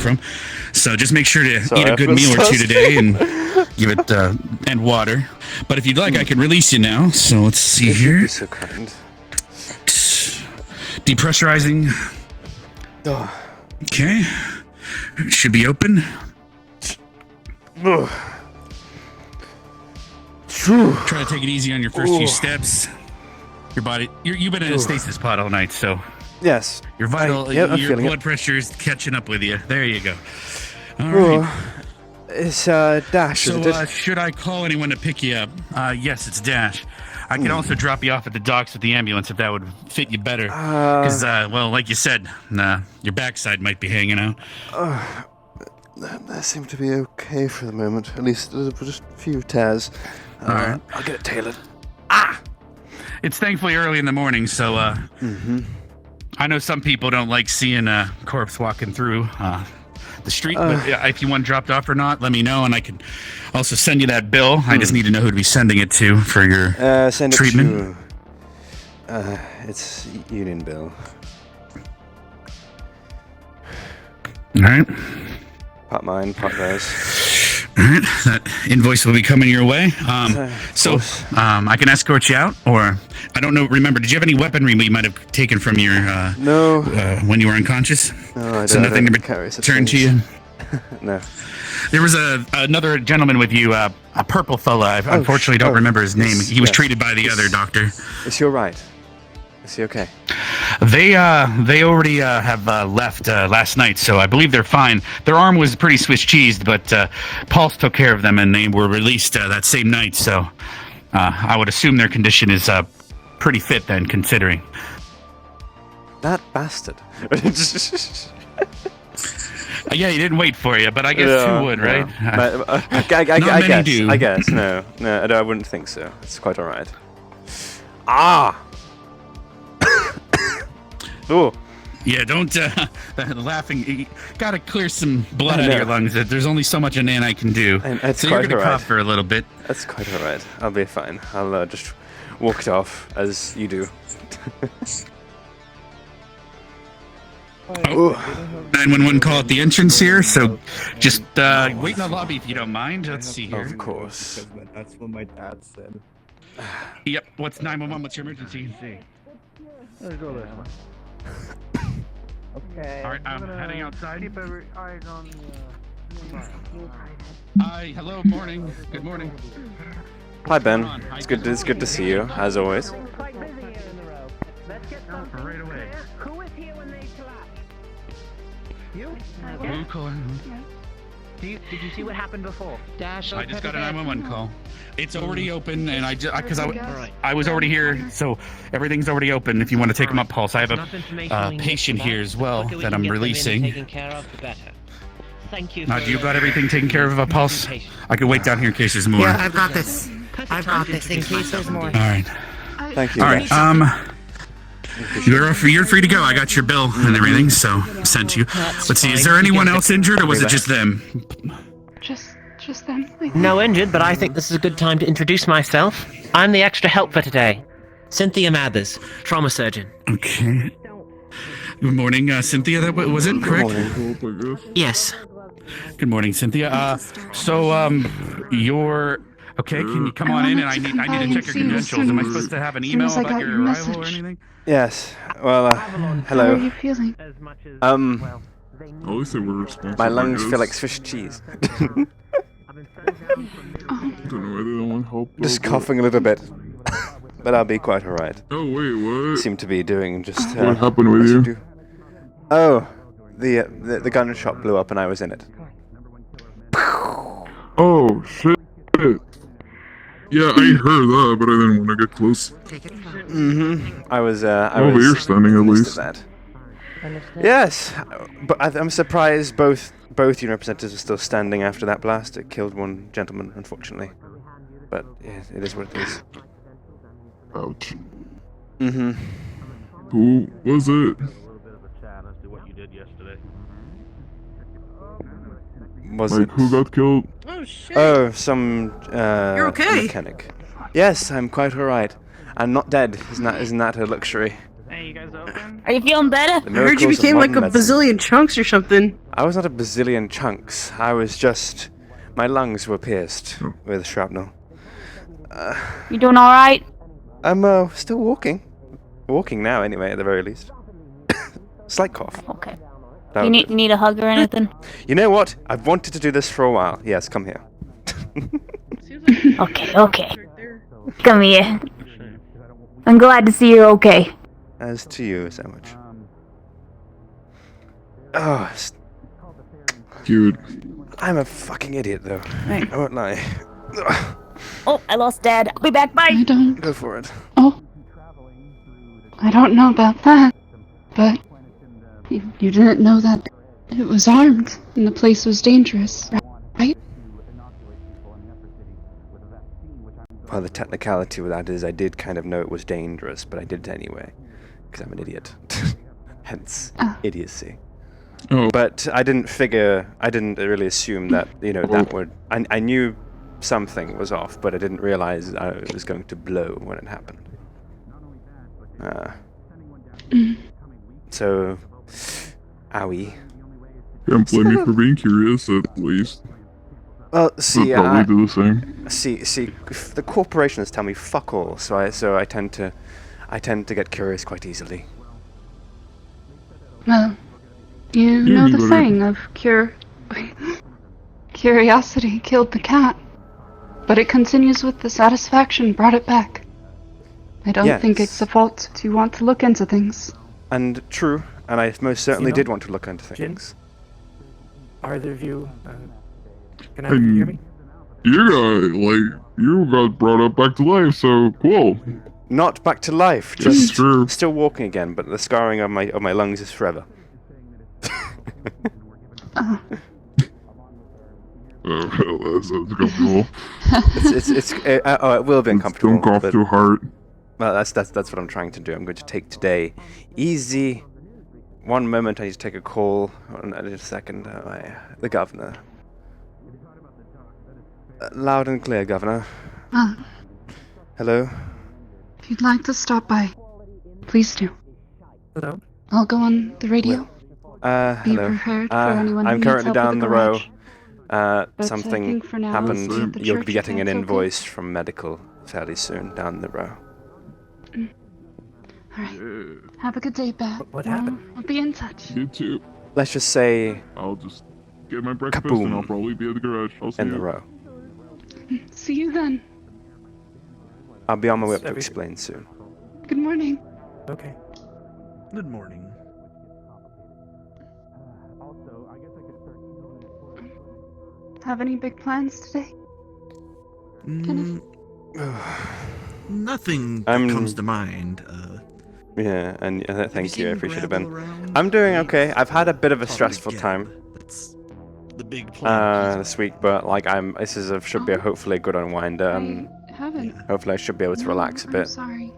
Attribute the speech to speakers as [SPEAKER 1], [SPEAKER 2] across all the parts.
[SPEAKER 1] from. So just make sure to eat a good meal or two today and give it and water. But if you'd like, I can release you now. So let's see here.
[SPEAKER 2] Be so kind.
[SPEAKER 1] Depressurizing.
[SPEAKER 2] Oh.
[SPEAKER 1] Okay. Should be open. Try to take it easy on your first few steps. Your body, you've been in a stasis pod all night, so
[SPEAKER 2] yes,
[SPEAKER 1] your vital, your blood pressure is catching up with you. There you go. All right.
[SPEAKER 2] It's Dash.
[SPEAKER 1] So should I call anyone to pick you up? Yes, it's Dash. I can also drop you off at the docks with the ambulance if that would fit you better. Because, well, like you said, your backside might be hanging out.
[SPEAKER 2] That seemed to be okay for the moment. At least just a few tears.
[SPEAKER 1] All right.
[SPEAKER 2] I'll get it tailored.
[SPEAKER 1] It's thankfully early in the morning, so I know some people don't like seeing a corpse walking through the street, but if you want dropped off or not, let me know, and I can also send you that bill. I just need to know who to be sending it to for your treatment.
[SPEAKER 2] It's Union Bill.
[SPEAKER 1] All right.
[SPEAKER 2] Part mine, part theirs.
[SPEAKER 1] All right, that invoice will be coming your way. So I can escort you out, or I don't know. Remember, did you have any weaponry we might have taken from your
[SPEAKER 2] no
[SPEAKER 1] when you were unconscious?
[SPEAKER 2] No, I don't.
[SPEAKER 1] So nothing to return to you.
[SPEAKER 2] No.
[SPEAKER 1] There was another gentleman with you, a purple fella. I unfortunately don't remember his name. He was treated by the other doctor.
[SPEAKER 2] Is he all right? Is he okay?
[SPEAKER 1] They already have left last night, so I believe they're fine. Their arm was pretty Swiss cheesed, but Pulse took care of them, and they were released that same night. So I would assume their condition is pretty fit then, considering.
[SPEAKER 2] That bastard.
[SPEAKER 1] Yeah, he didn't wait for you, but I guess who would, right?
[SPEAKER 2] I guess. No, I wouldn't think so. It's quite all right. Oh.
[SPEAKER 1] Yeah, don't laughing. You gotta clear some blood out of your lungs. There's only so much a nanite can do. So you're gonna cough for a little bit.
[SPEAKER 2] That's quite all right. I'll be fine. I'll just walk it off as you do.
[SPEAKER 1] 911 call at the entrance here, so just wait in the lobby if you don't mind. Let's see here.
[SPEAKER 2] Of course.
[SPEAKER 3] That's what my dad said.
[SPEAKER 1] Yep. What's 911? What's your emergency?
[SPEAKER 3] Let's go this way. Okay.
[SPEAKER 1] All right, I'm heading outside.
[SPEAKER 3] Keep every eyes on
[SPEAKER 1] Hi. Hello. Morning. Good morning.
[SPEAKER 2] Hi Ben. It's good to see you as always.
[SPEAKER 4] Quite busy here in the row. Let's get something
[SPEAKER 1] Right away.
[SPEAKER 4] Who was here when they collapsed? You? Did you see what happened before? Dash.
[SPEAKER 1] I just got a 911 call. It's already open, and because I was already here, so everything's already open. If you want to take them up, Pulse, I have a patient here as well that I'm releasing.
[SPEAKER 4] Thank you.
[SPEAKER 1] Do you got everything taken care of, Pulse? I can wait down here in case there's more.
[SPEAKER 5] Yeah, I've got this. I've got this in case there's more.
[SPEAKER 1] All right.
[SPEAKER 2] Thank you.
[SPEAKER 1] All right. You're free to go. I got your bill and everything, so sent you. Let's see. Is there anyone else injured, or was it just them?
[SPEAKER 6] Just them.
[SPEAKER 5] No injured, but I think this is a good time to introduce myself. I'm the extra help for today. Cynthia Mathers, trauma surgeon.
[SPEAKER 1] Okay. Good morning, Cynthia. That was it, correct?
[SPEAKER 5] Yes.
[SPEAKER 1] Good morning, Cynthia. You're okay. Can you come on in? And I need to check your credentials. Am I supposed to have an email about your arrival or anything?
[SPEAKER 2] Yes. Well, hello.
[SPEAKER 6] How are you feeling?
[SPEAKER 2] My lungs feel like Swiss cheese. Just coughing a little bit, but I'll be quite alright.
[SPEAKER 7] Oh wait, what?
[SPEAKER 2] Seem to be doing just.
[SPEAKER 7] What happened with you?
[SPEAKER 2] Oh, the gun shop blew up and I was in it.
[SPEAKER 7] Oh shit! Yeah, I heard that, but I didn't want to get close.
[SPEAKER 2] I was.
[SPEAKER 7] But you're standing at least.
[SPEAKER 2] That. Yes, but I'm surprised both union representatives are still standing after that blast. It killed one gentleman, unfortunately. But yeah, it is what it is.
[SPEAKER 7] Ouch. Who was it?
[SPEAKER 2] Was
[SPEAKER 7] like,
[SPEAKER 2] it?
[SPEAKER 7] Who got killed?
[SPEAKER 5] Oh shit.
[SPEAKER 2] Oh, some
[SPEAKER 5] You're okay.
[SPEAKER 2] mechanic. Yes, I'm quite alright. I'm not dead. Isn't that a luxury?
[SPEAKER 1] Hey, you guys open?
[SPEAKER 8] Are you feeling better?
[SPEAKER 2] The
[SPEAKER 9] I heard you
[SPEAKER 2] miracles of
[SPEAKER 9] became like a
[SPEAKER 2] modern medicine.
[SPEAKER 9] bazillion chunks or something.
[SPEAKER 2] I was not a bazillion chunks. I was just... My lungs were pierced with shrapnel.
[SPEAKER 8] You doing alright?
[SPEAKER 2] I'm still walking. Walking now, anyway, at the very least. Slight cough.
[SPEAKER 8] Okay.
[SPEAKER 2] That
[SPEAKER 8] You
[SPEAKER 2] was it.
[SPEAKER 8] need a hug or anything?
[SPEAKER 2] You know what? I've wanted to do this for a while. Yes, come here.
[SPEAKER 8] Okay. Come here. I'm glad to see you're okay.
[SPEAKER 2] As to you, so much. Oh,
[SPEAKER 7] Cute.
[SPEAKER 2] I'm a fucking idiot, though.
[SPEAKER 8] Right.
[SPEAKER 2] I won't lie.
[SPEAKER 8] Oh, I lost Dad. I'll be back. Bye.
[SPEAKER 6] I don't.
[SPEAKER 2] Go for it.
[SPEAKER 6] Oh. I don't know about that. But you didn't know that it was armed and the place was dangerous, right?
[SPEAKER 2] Well, the technicality with that is I did kind of know it was dangerous, but I did it anyway. Because I'm an idiot. Hence, idiocy.
[SPEAKER 7] Oh,
[SPEAKER 2] But I didn't really assume that, that would... I knew something was off, but I didn't realize it was going to blow when it happened. So... Owie.
[SPEAKER 7] can't blame me for being curious, at least.
[SPEAKER 2] Well,
[SPEAKER 7] I'd
[SPEAKER 2] see,
[SPEAKER 7] probably do the same.
[SPEAKER 2] see, the corporations tell me fuck all, so I tend to get curious quite easily.
[SPEAKER 6] Well, you
[SPEAKER 7] Yeah,
[SPEAKER 6] know
[SPEAKER 7] you
[SPEAKER 6] the
[SPEAKER 7] gotta-
[SPEAKER 6] saying of curiosity killed the cat, but it continues with the satisfaction brought it back. I don't think it's
[SPEAKER 2] Yes.
[SPEAKER 6] a fault to want to look into things.
[SPEAKER 2] And true, and I most certainly
[SPEAKER 10] Sinon?
[SPEAKER 2] did want to look into
[SPEAKER 10] Jin?
[SPEAKER 2] things.
[SPEAKER 10] Either of you, can I
[SPEAKER 7] And-
[SPEAKER 10] hear me?
[SPEAKER 7] You got brought up back to life, so cool.
[SPEAKER 2] Not back to life,
[SPEAKER 7] Yes,
[SPEAKER 2] just
[SPEAKER 7] sure.
[SPEAKER 2] still walking again, but the scarring of my lungs is forever.
[SPEAKER 7] Well, that sounds comfortable.
[SPEAKER 2] It will be uncomfortable.
[SPEAKER 7] Don't cough
[SPEAKER 2] but,
[SPEAKER 7] too hard.
[SPEAKER 2] well, that's what I'm trying to do. I'm going to take today easy. One moment, I need to take a call. Just a second. The governor. Loud and clear, governor. Hello.
[SPEAKER 6] If you'd like to stop by, please do.
[SPEAKER 10] Hello?
[SPEAKER 6] I'll go on the radio. Be
[SPEAKER 2] Hello.
[SPEAKER 6] prepared for anyone who
[SPEAKER 2] I'm
[SPEAKER 6] needs
[SPEAKER 2] currently
[SPEAKER 6] help
[SPEAKER 2] down
[SPEAKER 6] with
[SPEAKER 2] the
[SPEAKER 6] garage.
[SPEAKER 2] row.
[SPEAKER 6] But I
[SPEAKER 2] Something
[SPEAKER 6] think for now,
[SPEAKER 2] happened.
[SPEAKER 6] it's at the
[SPEAKER 2] You'll
[SPEAKER 6] church,
[SPEAKER 2] be getting
[SPEAKER 6] if
[SPEAKER 2] an
[SPEAKER 6] that's okay.
[SPEAKER 2] invoice from medical fairly soon down the row.
[SPEAKER 6] Alright. Have a good day, Bat.
[SPEAKER 10] What happened?
[SPEAKER 6] I'll be in touch.
[SPEAKER 7] You too.
[SPEAKER 2] Let's just say
[SPEAKER 7] I'll just get my breakfast
[SPEAKER 2] Kaboom.
[SPEAKER 7] and I'll probably be at the garage. I'll see
[SPEAKER 2] in
[SPEAKER 7] you.
[SPEAKER 2] the row.
[SPEAKER 6] See you then.
[SPEAKER 2] I'll be on my way up to
[SPEAKER 10] Every-
[SPEAKER 2] explain soon.
[SPEAKER 6] Good morning.
[SPEAKER 10] Okay.
[SPEAKER 3] Good morning.
[SPEAKER 6] Have any big plans today?
[SPEAKER 11] Nothing
[SPEAKER 2] I'm-
[SPEAKER 11] comes to mind.
[SPEAKER 2] Yeah, and thank you. I
[SPEAKER 11] seen
[SPEAKER 2] appreciate it,
[SPEAKER 11] gravel
[SPEAKER 2] Ben.
[SPEAKER 11] around?
[SPEAKER 2] I'm doing okay. I've had a bit of a
[SPEAKER 11] Probably
[SPEAKER 2] stressful
[SPEAKER 11] get
[SPEAKER 2] time
[SPEAKER 11] That's the big plan.
[SPEAKER 2] this week, but like should be hopefully a good unwinder, and
[SPEAKER 6] I haven't.
[SPEAKER 2] hopefully I should be able to
[SPEAKER 6] No,
[SPEAKER 2] relax a
[SPEAKER 6] I'm
[SPEAKER 2] bit.
[SPEAKER 6] sorry.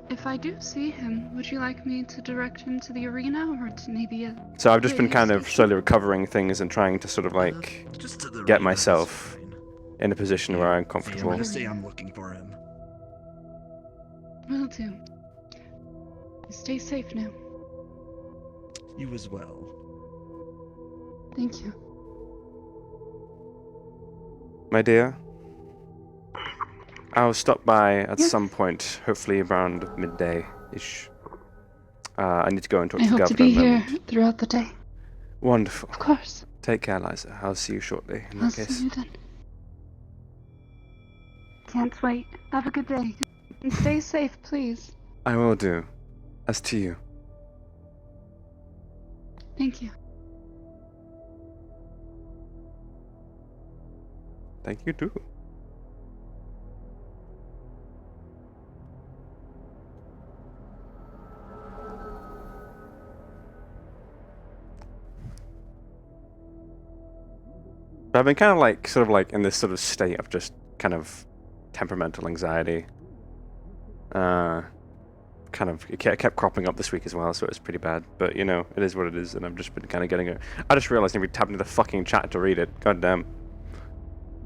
[SPEAKER 6] If I do see him, would you like me to direct him to the arena or to maybe a...
[SPEAKER 2] So I've just been
[SPEAKER 6] radio
[SPEAKER 2] kind of
[SPEAKER 6] station?
[SPEAKER 2] slowly recovering things and trying to sort of like
[SPEAKER 11] Just to the
[SPEAKER 2] get
[SPEAKER 11] arena is
[SPEAKER 2] myself
[SPEAKER 11] fine.
[SPEAKER 2] in a position where I'm
[SPEAKER 11] Yeah, I'm
[SPEAKER 2] comfortable.
[SPEAKER 11] gonna say I'm looking for him.
[SPEAKER 6] Will do. Stay safe now.
[SPEAKER 11] You as well.
[SPEAKER 6] Thank you.
[SPEAKER 2] My dear, I'll stop by at
[SPEAKER 6] Yes.
[SPEAKER 2] some point, hopefully around midday-ish. I need to go and talk
[SPEAKER 6] I
[SPEAKER 2] to the
[SPEAKER 6] hope to
[SPEAKER 2] governor.
[SPEAKER 6] be
[SPEAKER 2] a
[SPEAKER 6] here
[SPEAKER 2] moment.
[SPEAKER 6] throughout the day.
[SPEAKER 2] Wonderful.
[SPEAKER 6] Of course.
[SPEAKER 2] Take care, Liza. I'll see you shortly, in
[SPEAKER 6] I'll
[SPEAKER 2] that case.
[SPEAKER 6] see you then. Can't wait. Have a good day. And stay safe, please.
[SPEAKER 2] I will do. As to you.
[SPEAKER 6] Thank you.
[SPEAKER 2] Thank you, too. But I've been kind of like, sort of like in this sort of state of just kind of temperamental anxiety. Kind of, it kept cropping up this week as well, so it was pretty bad. But, you know, it is what it is, and I've just been kind of getting it. I just realized I never tapped into the fucking chat to read it. God damn.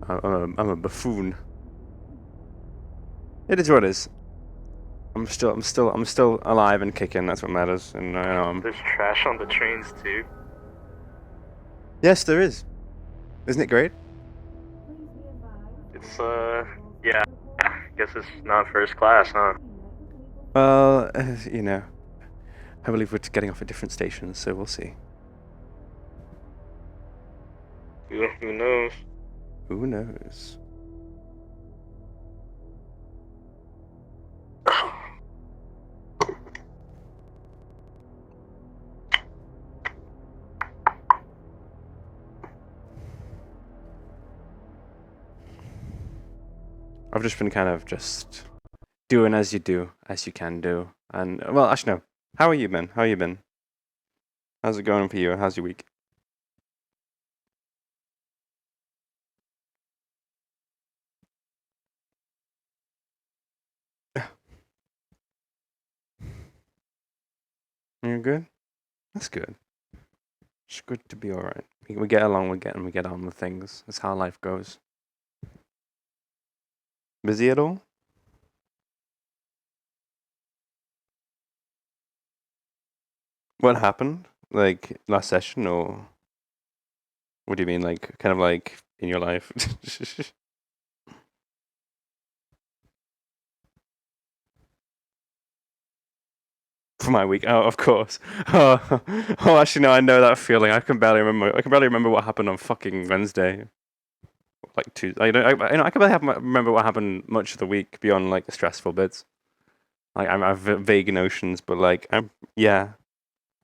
[SPEAKER 2] I'm a buffoon. It is what it is. I'm still alive and kicking. That's what matters. And
[SPEAKER 9] There's trash on the trains too.
[SPEAKER 2] yes, there is. Isn't it great?
[SPEAKER 9] It's yeah. Guess it's not first class, huh?
[SPEAKER 2] Well, you know, I believe we're getting off at different stations, so we'll see.
[SPEAKER 9] Who knows?
[SPEAKER 2] Who knows? I've just been kind of just doing as you do, as you can do. And, well, actually, no. How are you, Ben? How you been? How's it going for you? How's your week? You're good? That's good. It's good to be alright. We get along, we get on with things. That's how life goes. Busy at all? What happened? Like, last session, or... What do you mean, like, kind of like, in your life? For my week, oh, of course. Oh, actually, no, I know that feeling. I can barely remember what happened on fucking Wednesday. Like Tuesday. I can barely remember what happened much of the week beyond like the stressful bits. Like I have vague notions, but like yeah,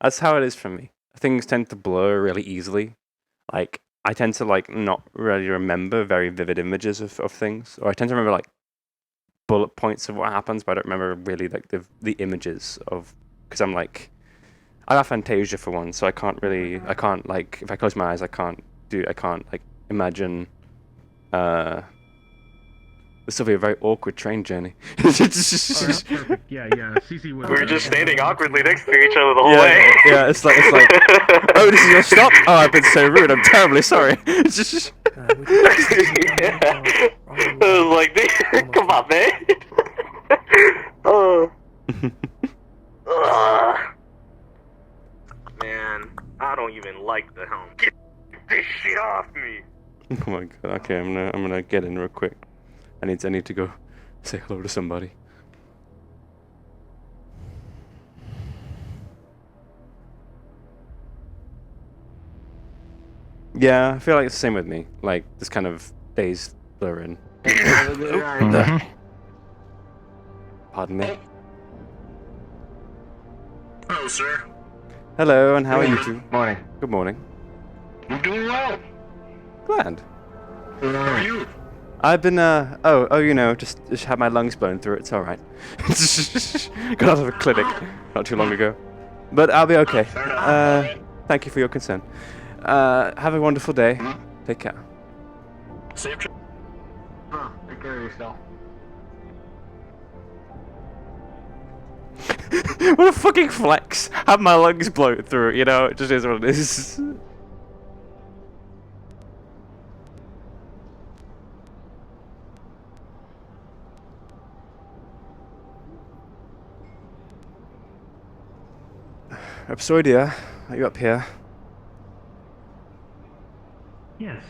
[SPEAKER 2] that's how it is for me. Things tend to blur really easily. Like I tend to like not really remember very vivid images of things, or I tend to remember like bullet points of what happens, but I don't remember really like the images of, because I'm like, I have aphantasia for one, so I can't like, if I close my eyes, I can't like imagine. This will be a very awkward train journey.
[SPEAKER 3] Perfect. Yeah. CC was.
[SPEAKER 9] We were just standing awkwardly next to each other the whole way.
[SPEAKER 2] Yeah, it's like, oh, this is your stop? Oh, I've been so rude. I'm terribly sorry. It's just.
[SPEAKER 9] I was like, come on, man. Man, I don't even like the helm. Get this shit off me.
[SPEAKER 2] Oh my god. Okay, I'm gonna get in real quick. I need to go say hello to somebody. Yeah, I feel like it's the same with me. Like this kind of days blur in. Pardon me.
[SPEAKER 7] Hello, sir.
[SPEAKER 2] Hello, and how are you two?
[SPEAKER 10] Morning.
[SPEAKER 2] Good morning.
[SPEAKER 7] I'm doing well.
[SPEAKER 2] Glad.
[SPEAKER 7] How are you?
[SPEAKER 2] I've been you know, just had my lungs blown through. It's all right. Got out of a clinic not too long ago, but I'll be okay. Thank you for your concern. Have a wonderful day. Take care.
[SPEAKER 7] Safe trip.
[SPEAKER 10] Take care of yourself.
[SPEAKER 2] What a fucking flex! Have my lungs blown through. You know, it just is what it is. Rhapsodia, are you up here?
[SPEAKER 3] Yes.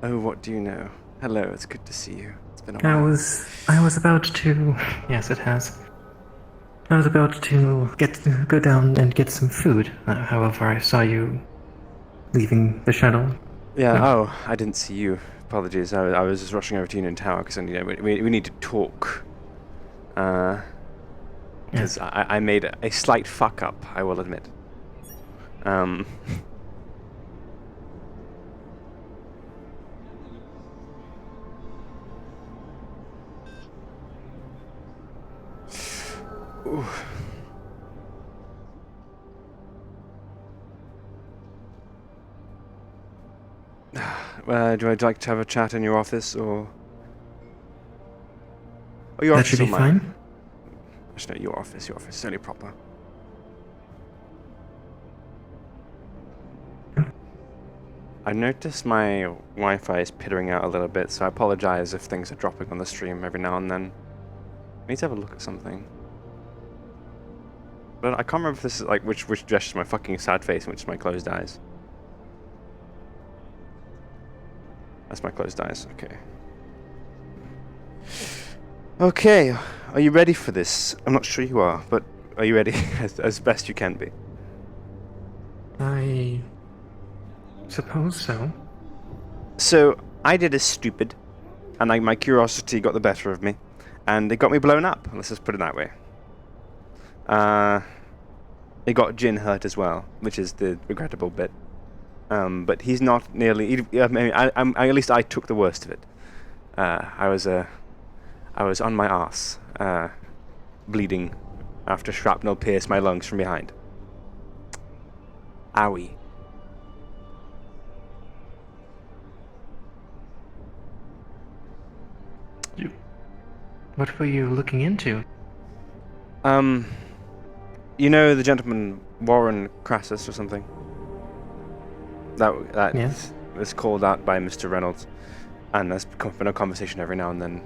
[SPEAKER 2] Oh, what do you know? Hello, it's good to see you. It's been a while.
[SPEAKER 10] I was about to. Yes, it has. I was about to go down and get some food. However, I saw you leaving the shuttle.
[SPEAKER 2] Yeah. Oh, I didn't see you. Apologies. I was just rushing over to Union Tower because we need to talk. Because I made a slight fuck up, I will admit. Ooh. Do I like to have a chat in your office, or? Oh, your
[SPEAKER 10] That
[SPEAKER 2] office
[SPEAKER 10] should be
[SPEAKER 2] or mine?
[SPEAKER 10] fine.
[SPEAKER 2] Actually, no, your office is only proper. I noticed my Wi-Fi is pittering out a little bit, so I apologize if things are dropping on the stream every now and then. I need to have a look at something. But I can't remember if this is like which gestures my fucking sad face and which is my closed eyes. That's my closed eyes, okay. Okay, are you ready for this? I'm not sure you are, but are you ready as best you can be?
[SPEAKER 10] I suppose so.
[SPEAKER 2] So, I did as stupid, and my curiosity got the better of me, and it got me blown up, let's just put it that way. It got Jin hurt as well, which is the regrettable bit. But he's not nearly... I mean, at least I took the worst of it. I was on my arse, bleeding after shrapnel pierced my lungs from behind. Owie.
[SPEAKER 10] What were you looking into?
[SPEAKER 2] You know the gentleman Warren Crassus or something? That
[SPEAKER 10] Yes.
[SPEAKER 2] was called out by Mr. Reynolds, and there's been a conversation every now and then.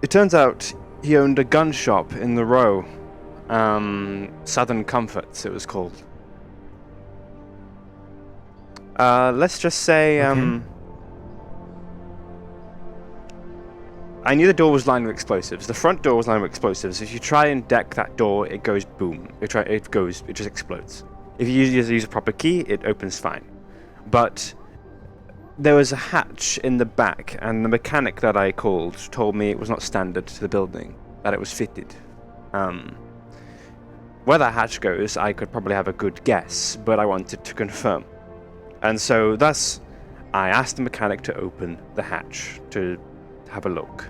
[SPEAKER 2] It turns out he owned a gun shop in the Row. Southern Comforts, it was called. Let's just say,
[SPEAKER 10] Okay.
[SPEAKER 2] I knew the door was lined with explosives. The front door was lined with explosives. If you try and deck that door, it goes boom. It just explodes. If you use a proper key, it opens fine. But there was a hatch in the back, and the mechanic that I called told me it was not standard to the building, that it was fitted. Where that hatch goes, I could probably have a good guess, but I wanted to confirm. And so thus, I asked the mechanic to open the hatch to have a look.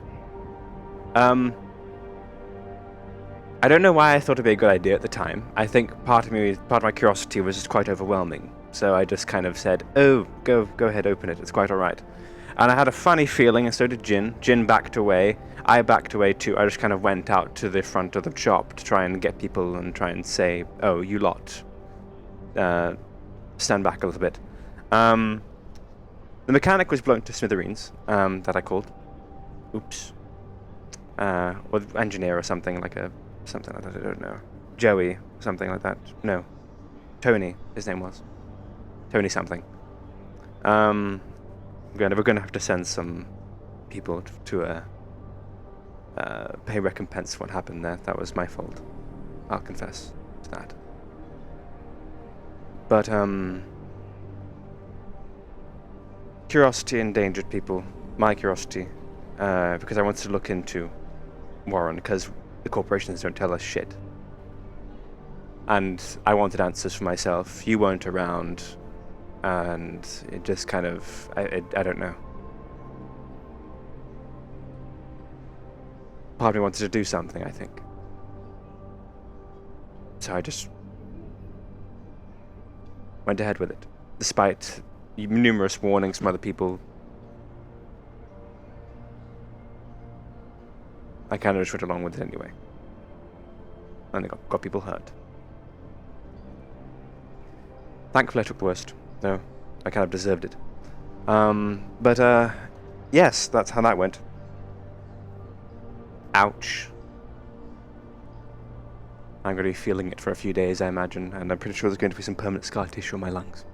[SPEAKER 2] I don't know why I thought it'd be a good idea at the time. I think part of my curiosity was just quite overwhelming. So I just kind of said, "Oh, go ahead, open it. It's quite all right." And I had a funny feeling, and so did Jin. Jin backed away. I backed away too. I just kind of went out to the front of the shop to try and get people and try and say, "Oh, you lot, stand back a little bit." The mechanic was blown to smithereens. That I called. Oops. Or engineer or something like that. I don't know. Joey, something like that. No, Tony. His name was Tony something. We're gonna have to send some people to pay recompense for what happened there. That was my fault. I'll confess to that. But curiosity endangered people. My curiosity. Because I wanted to look into Warren, because the corporations don't tell us shit. And I wanted answers for myself. You weren't around, and it just kind of... I don't know. Part of me wanted to do something, I think. So I just went ahead with it, despite numerous warnings from other people. I kind of just went along with it anyway. And it got people hurt. Thankfully I took the worst. No, I kind of deserved it. Yes, that's how that went. Ouch. I'm going to be feeling it for a few days, I imagine, and I'm pretty sure there's going to be some permanent scar tissue on my lungs.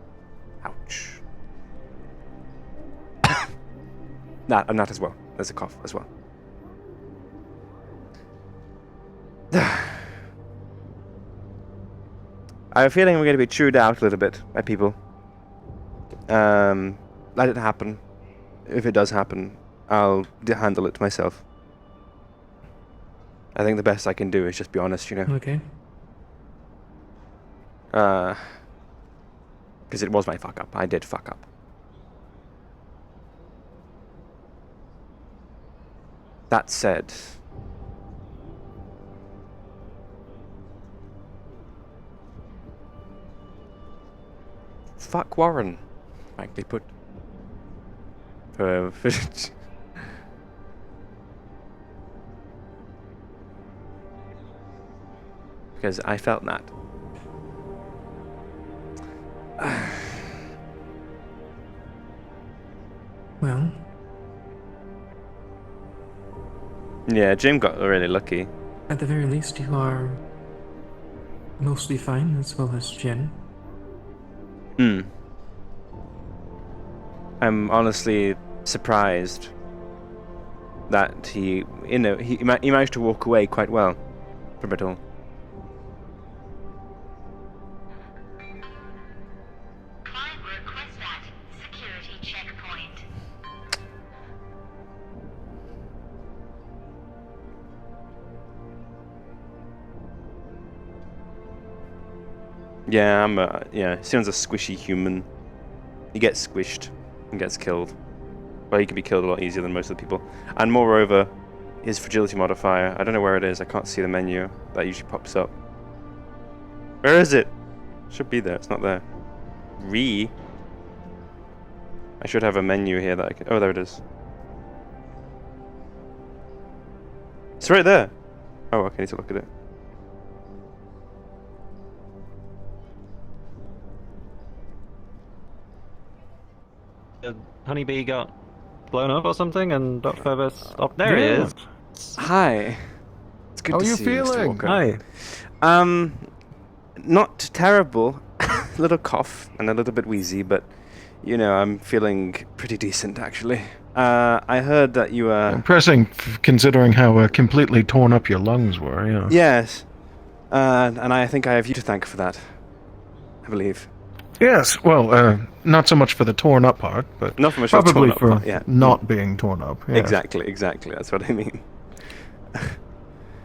[SPEAKER 2] Ouch. And that as well. There's a cough as well. I have a feeling we're going to be chewed out a little bit by people. Let it happen. If it does happen, I'll handle it myself. I think the best I can do is just be honest, you know.
[SPEAKER 10] Okay.
[SPEAKER 2] Because it was my fuck up. I did fuck up. That said... Fuck Warren, frankly put. Because I felt that.
[SPEAKER 10] Well,
[SPEAKER 2] Yeah, Jim got really lucky.
[SPEAKER 10] at the very least, you are mostly fine, as well as Jen.
[SPEAKER 2] Hmm. I'm honestly surprised that he managed to walk away quite well from it all.
[SPEAKER 12] Request at security checkpoint.
[SPEAKER 2] Yeah, Sinon's a squishy human. He gets squished and gets killed. Well, he can be killed a lot easier than most of the people. And moreover, his fragility modifier, I don't know where it is, I can't see the menu. That usually pops up. Where is it? Should be there, it's not there. I should have a menu here that I can... Oh, there it is. It's right there! Oh, okay, I need to look at it.
[SPEAKER 13] Honeybee got blown up or something, and Dr. Phoebus... Oh, there he is!
[SPEAKER 2] Hi. It's good
[SPEAKER 14] How
[SPEAKER 2] to
[SPEAKER 14] are you
[SPEAKER 2] see you, Mr.
[SPEAKER 14] feeling?
[SPEAKER 2] Walker.
[SPEAKER 13] Hi.
[SPEAKER 2] Not terrible. A little cough and a little bit wheezy, but, you know, I'm feeling pretty decent, actually. I heard that you were...
[SPEAKER 14] Impressing, considering how completely torn up your lungs were, yeah.
[SPEAKER 2] Yes. And I think I have you to thank for that. I believe.
[SPEAKER 14] Yes, well, not so much for the torn up part, but
[SPEAKER 2] Not so much for the
[SPEAKER 14] probably
[SPEAKER 2] torn up
[SPEAKER 14] for
[SPEAKER 2] part, yeah.
[SPEAKER 14] not being torn up. Yes.
[SPEAKER 2] Exactly. That's what I mean.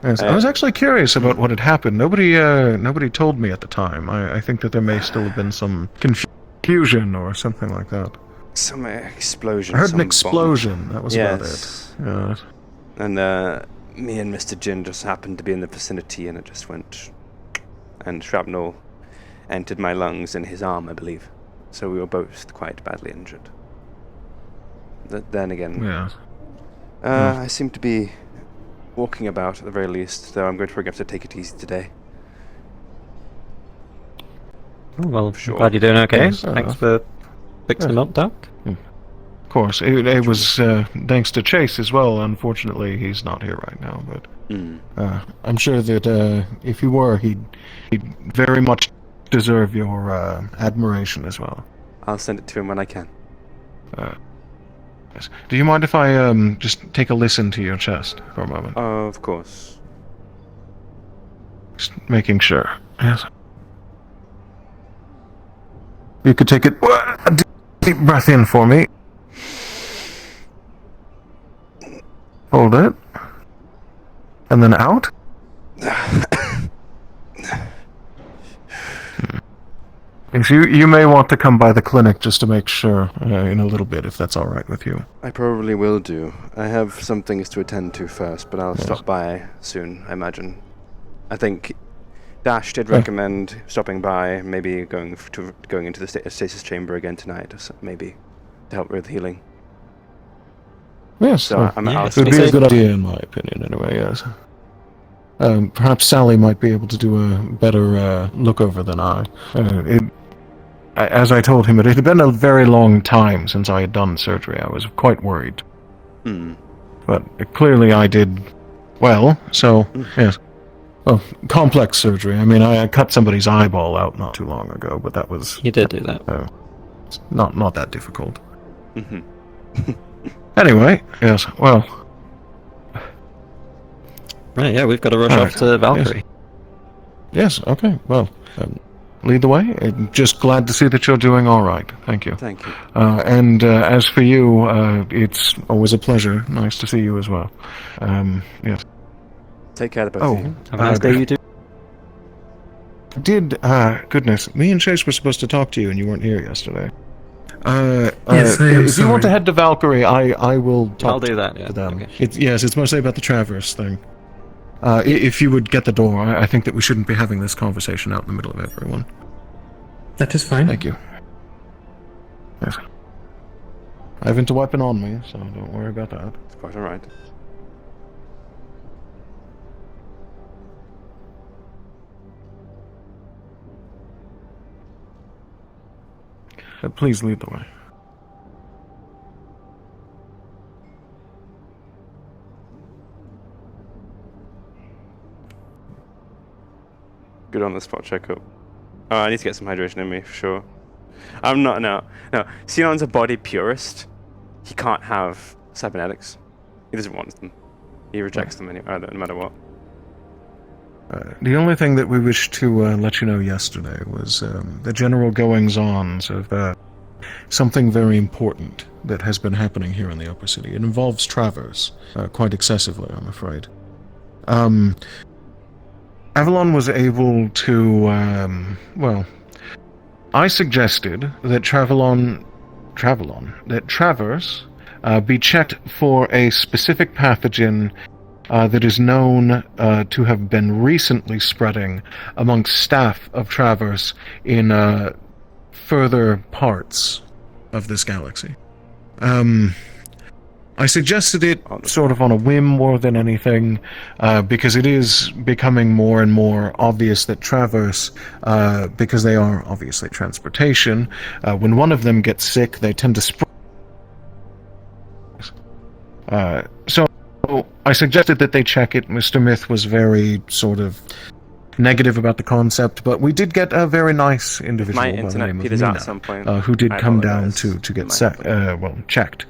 [SPEAKER 14] Yes, I was actually curious about what had happened. Nobody told me at the time. I think that there may still have been some confusion or something like that.
[SPEAKER 2] Some explosion.
[SPEAKER 14] I heard
[SPEAKER 2] some
[SPEAKER 14] an explosion.
[SPEAKER 2] bomb.
[SPEAKER 14] That was about it. Yeah.
[SPEAKER 2] And me and Mr. Jin just happened to be in the vicinity, and it just went, and shrapnel entered my lungs and his arm, I believe. So we were both quite badly injured. Then again,
[SPEAKER 14] Yeah.
[SPEAKER 2] I seem to be walking about at the very least, though I'm going to probably have to take it easy today.
[SPEAKER 13] Well,
[SPEAKER 2] Sure.
[SPEAKER 13] glad you're doing okay.
[SPEAKER 14] Yes,
[SPEAKER 13] Thanks for fixing him up, Doc.
[SPEAKER 14] Of course, it was thanks to Chase as well. Unfortunately, he's not here right now, but I'm sure that if he were, he'd very much deserve your admiration as well.
[SPEAKER 2] I'll send it to him when I can.
[SPEAKER 14] Yes. Do you mind if I just take a listen to your chest for a moment?
[SPEAKER 2] Of course.
[SPEAKER 14] Just making sure. Yes. You could take a deep breath in for me. Hold it. And then out. Yes, you may want to come by the clinic just to make sure in a little bit, if that's all right with you.
[SPEAKER 2] I probably will do. I have some things to attend to first, but I'll stop by soon, I imagine. I think Dash did recommend stopping by, maybe going into the stasis chamber again tonight, or maybe to help with healing.
[SPEAKER 14] Yes,
[SPEAKER 2] So
[SPEAKER 14] it would be a good idea in my opinion, anyway, yes. Perhaps Sally might be able to do a better look over than I. As I told him, it had been a very long time since I had done surgery. I was quite worried. But clearly I did well, so, yes. Well, complex surgery. I mean, I cut somebody's eyeball out not too long ago, but that was...
[SPEAKER 13] You did do that.
[SPEAKER 14] It's not that difficult. Anyway, yes, well...
[SPEAKER 13] Right, yeah, we've got to rush off to Valkyrie.
[SPEAKER 14] Yes, okay, well, lead the way. I'm just glad to see that you're doing all right. Thank you.
[SPEAKER 2] Thank you.
[SPEAKER 14] And as for you, it's always a pleasure. Nice to see you as well. Yes.
[SPEAKER 2] Take care of both of you.
[SPEAKER 13] Have a nice day, you two.
[SPEAKER 14] Goodness, me and Chase were supposed to talk to you and you weren't here yesterday.
[SPEAKER 10] Yes, I am
[SPEAKER 14] if you want to head to Valkyrie, I will talk
[SPEAKER 13] I'll do that, yeah.
[SPEAKER 14] to them.
[SPEAKER 13] Okay.
[SPEAKER 14] It's mostly about the Traverse thing. If you would get the door, I think that we shouldn't be having this conversation out in the middle of everyone.
[SPEAKER 10] That is fine.
[SPEAKER 14] Thank you. Yes. I haven't a weapon on me, so don't worry about that.
[SPEAKER 2] It's quite alright.
[SPEAKER 14] Please lead the way.
[SPEAKER 2] Good on the spot checkup. Oh, I need to get some hydration in me for sure. I'm not. No. Sinon's a body purist. He can't have cybernetics. He doesn't want them. He rejects them anyway, no matter what.
[SPEAKER 14] The only thing that we wished to let you know yesterday was the general goings-ons of something very important that has been happening here in the Upper City. It involves Travers, quite excessively, I'm afraid. Avalon was able to, well, I suggested that Travers be checked for a specific pathogen that is known to have been recently spreading amongst staff of Travers in further parts of this galaxy. I suggested it sort of on a whim more than anything, because it is becoming more and more obvious that Travers, because they are obviously transportation, when one of them gets sick, they tend to spread. So I suggested that they check it. Mr. Myth was very sort of negative about the concept, but we did get a very nice individual by the name of Nina, who did come down to get checked.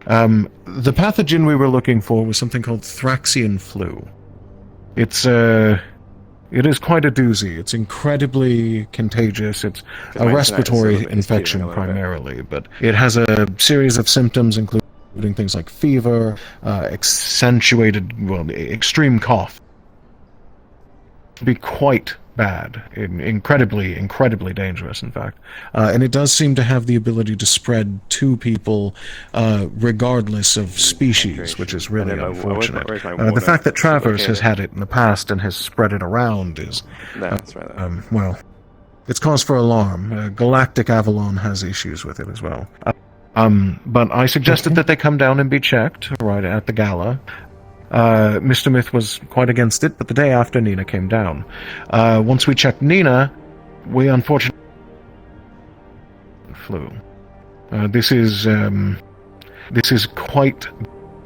[SPEAKER 14] The pathogen we were looking for was something called Thraxian flu. It is quite a doozy. It's incredibly contagious. It's a respiratory infection primarily, but it has a series of symptoms including things like fever, extreme cough. Be quite bad, incredibly dangerous, in fact. And it does seem to have the ability to spread to people regardless of species, which is really unfortunate. The fact that Travers has had it in the past and has spread it around is, well, it's cause for alarm. Galactic Avalon has issues with it as well. But I suggested that they come down and be checked right at the gala. Mr. Myth was quite against it, but the day after Nina came down. Once we checked Nina, we unfortunately flew. This is quite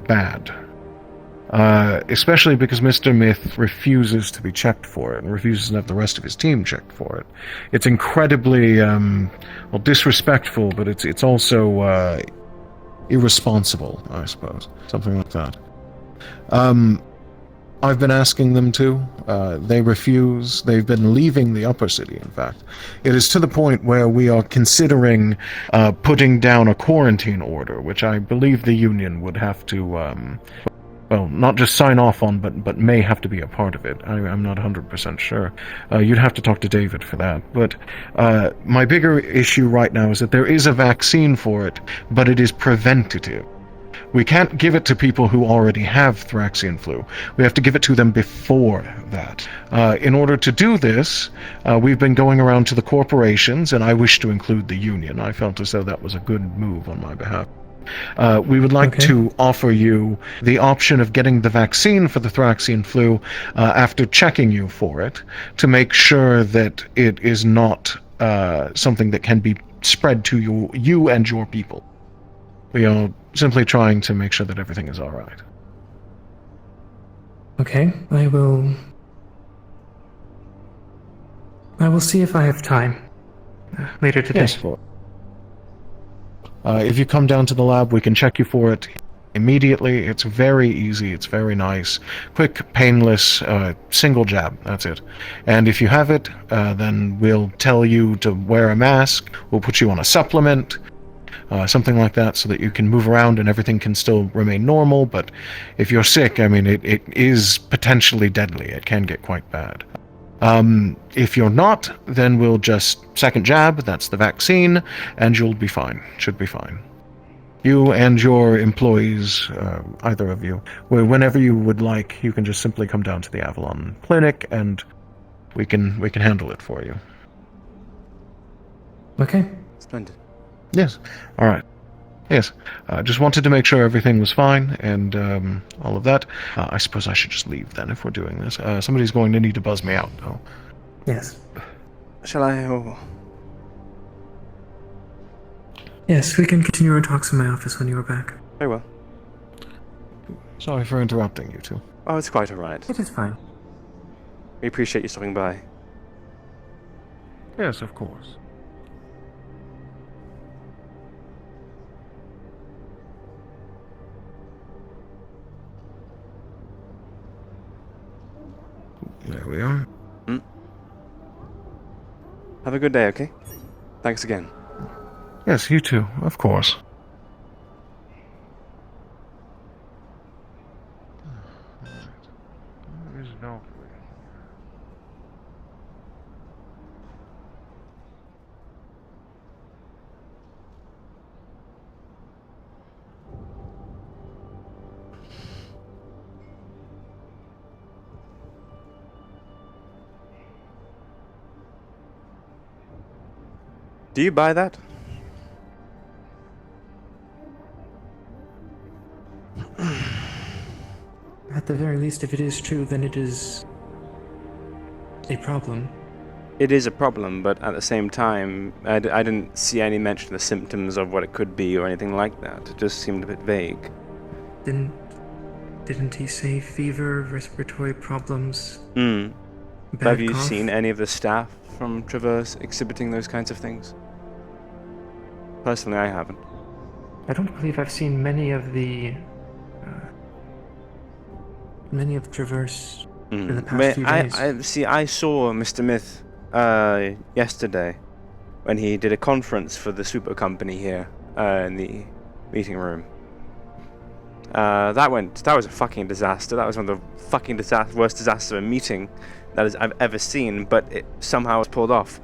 [SPEAKER 14] bad. Especially because Mr. Myth refuses to be checked for it, and refuses to have the rest of his team checked for it. It's incredibly, disrespectful, but it's also, irresponsible, I suppose. Something like that. I've been asking them to. They refuse. They've been leaving the Upper City, in fact. It is to the point where we are considering putting down a quarantine order, which I believe the Union would have to, not just sign off on, but may have to be a part of it. I'm not 100% sure. You'd have to talk to David for that. But my bigger issue right now is that there is a vaccine for it, but it is preventative. We can't give it to people who already have Thraxian flu. We have to give it to them before that. In order to do this, we've been going around to the corporations, and I wish to include the Union. I felt as though that was a good move on my behalf. We would like to offer you the option of getting the vaccine for the Thraxian flu after checking you for it, to make sure that it is not something that can be spread to you and your people. We are simply trying to make sure that everything is all right.
[SPEAKER 10] Okay, I will see if I have time later today.
[SPEAKER 14] Yes. If you come down to the lab, we can check you for it immediately. It's very easy. It's very nice. Quick, painless, single jab. That's it. And if you have it, then we'll tell you to wear a mask. We'll put you on a supplement. Something like that, so that you can move around and everything can still remain normal. But if you're sick, I mean, it is potentially deadly. It can get quite bad. If you're not, then we'll just second jab, that's the vaccine, and you'll be fine. Should be fine. You and your employees, either of you, whenever you would like, you can just simply come down to the Avalon Clinic, and we can handle it for you.
[SPEAKER 10] Okay.
[SPEAKER 2] Splendid.
[SPEAKER 14] Yes. All right. Yes. Just wanted to make sure everything was fine and all of that. I suppose I should just leave then if we're doing this. Somebody's going to need to buzz me out, though.
[SPEAKER 10] Yes.
[SPEAKER 2] Shall I? Oh.
[SPEAKER 10] Yes, we can continue our talks in my office when you are back.
[SPEAKER 2] Very well.
[SPEAKER 14] Sorry for interrupting you two.
[SPEAKER 2] Oh, it's quite alright.
[SPEAKER 10] It is fine.
[SPEAKER 2] We appreciate you stopping by.
[SPEAKER 14] Yes, of course. There we are.
[SPEAKER 2] Have a good day, okay? Thanks again.
[SPEAKER 14] Yes, you too, of course. There's no.
[SPEAKER 2] Do you buy that?
[SPEAKER 10] At the very least, if it is true, then it is a problem.
[SPEAKER 2] It is a problem, but at the same time, I didn't see any mention of the symptoms of what it could be or anything like that. It just seemed a bit vague.
[SPEAKER 10] Didn't he say fever, respiratory problems?
[SPEAKER 2] But
[SPEAKER 10] Bad
[SPEAKER 2] have you
[SPEAKER 10] cough?
[SPEAKER 2] seen any of the staff from Traverse exhibiting those kinds of things? Personally, I haven't.
[SPEAKER 10] I don't believe I've seen many of Traverse in the past few days.
[SPEAKER 2] I saw Mr. Myth yesterday when he did a conference for the super company here in the meeting room. That was a fucking disaster. That was one of the fucking worst disasters of a meeting that I've ever seen, but it somehow was pulled off.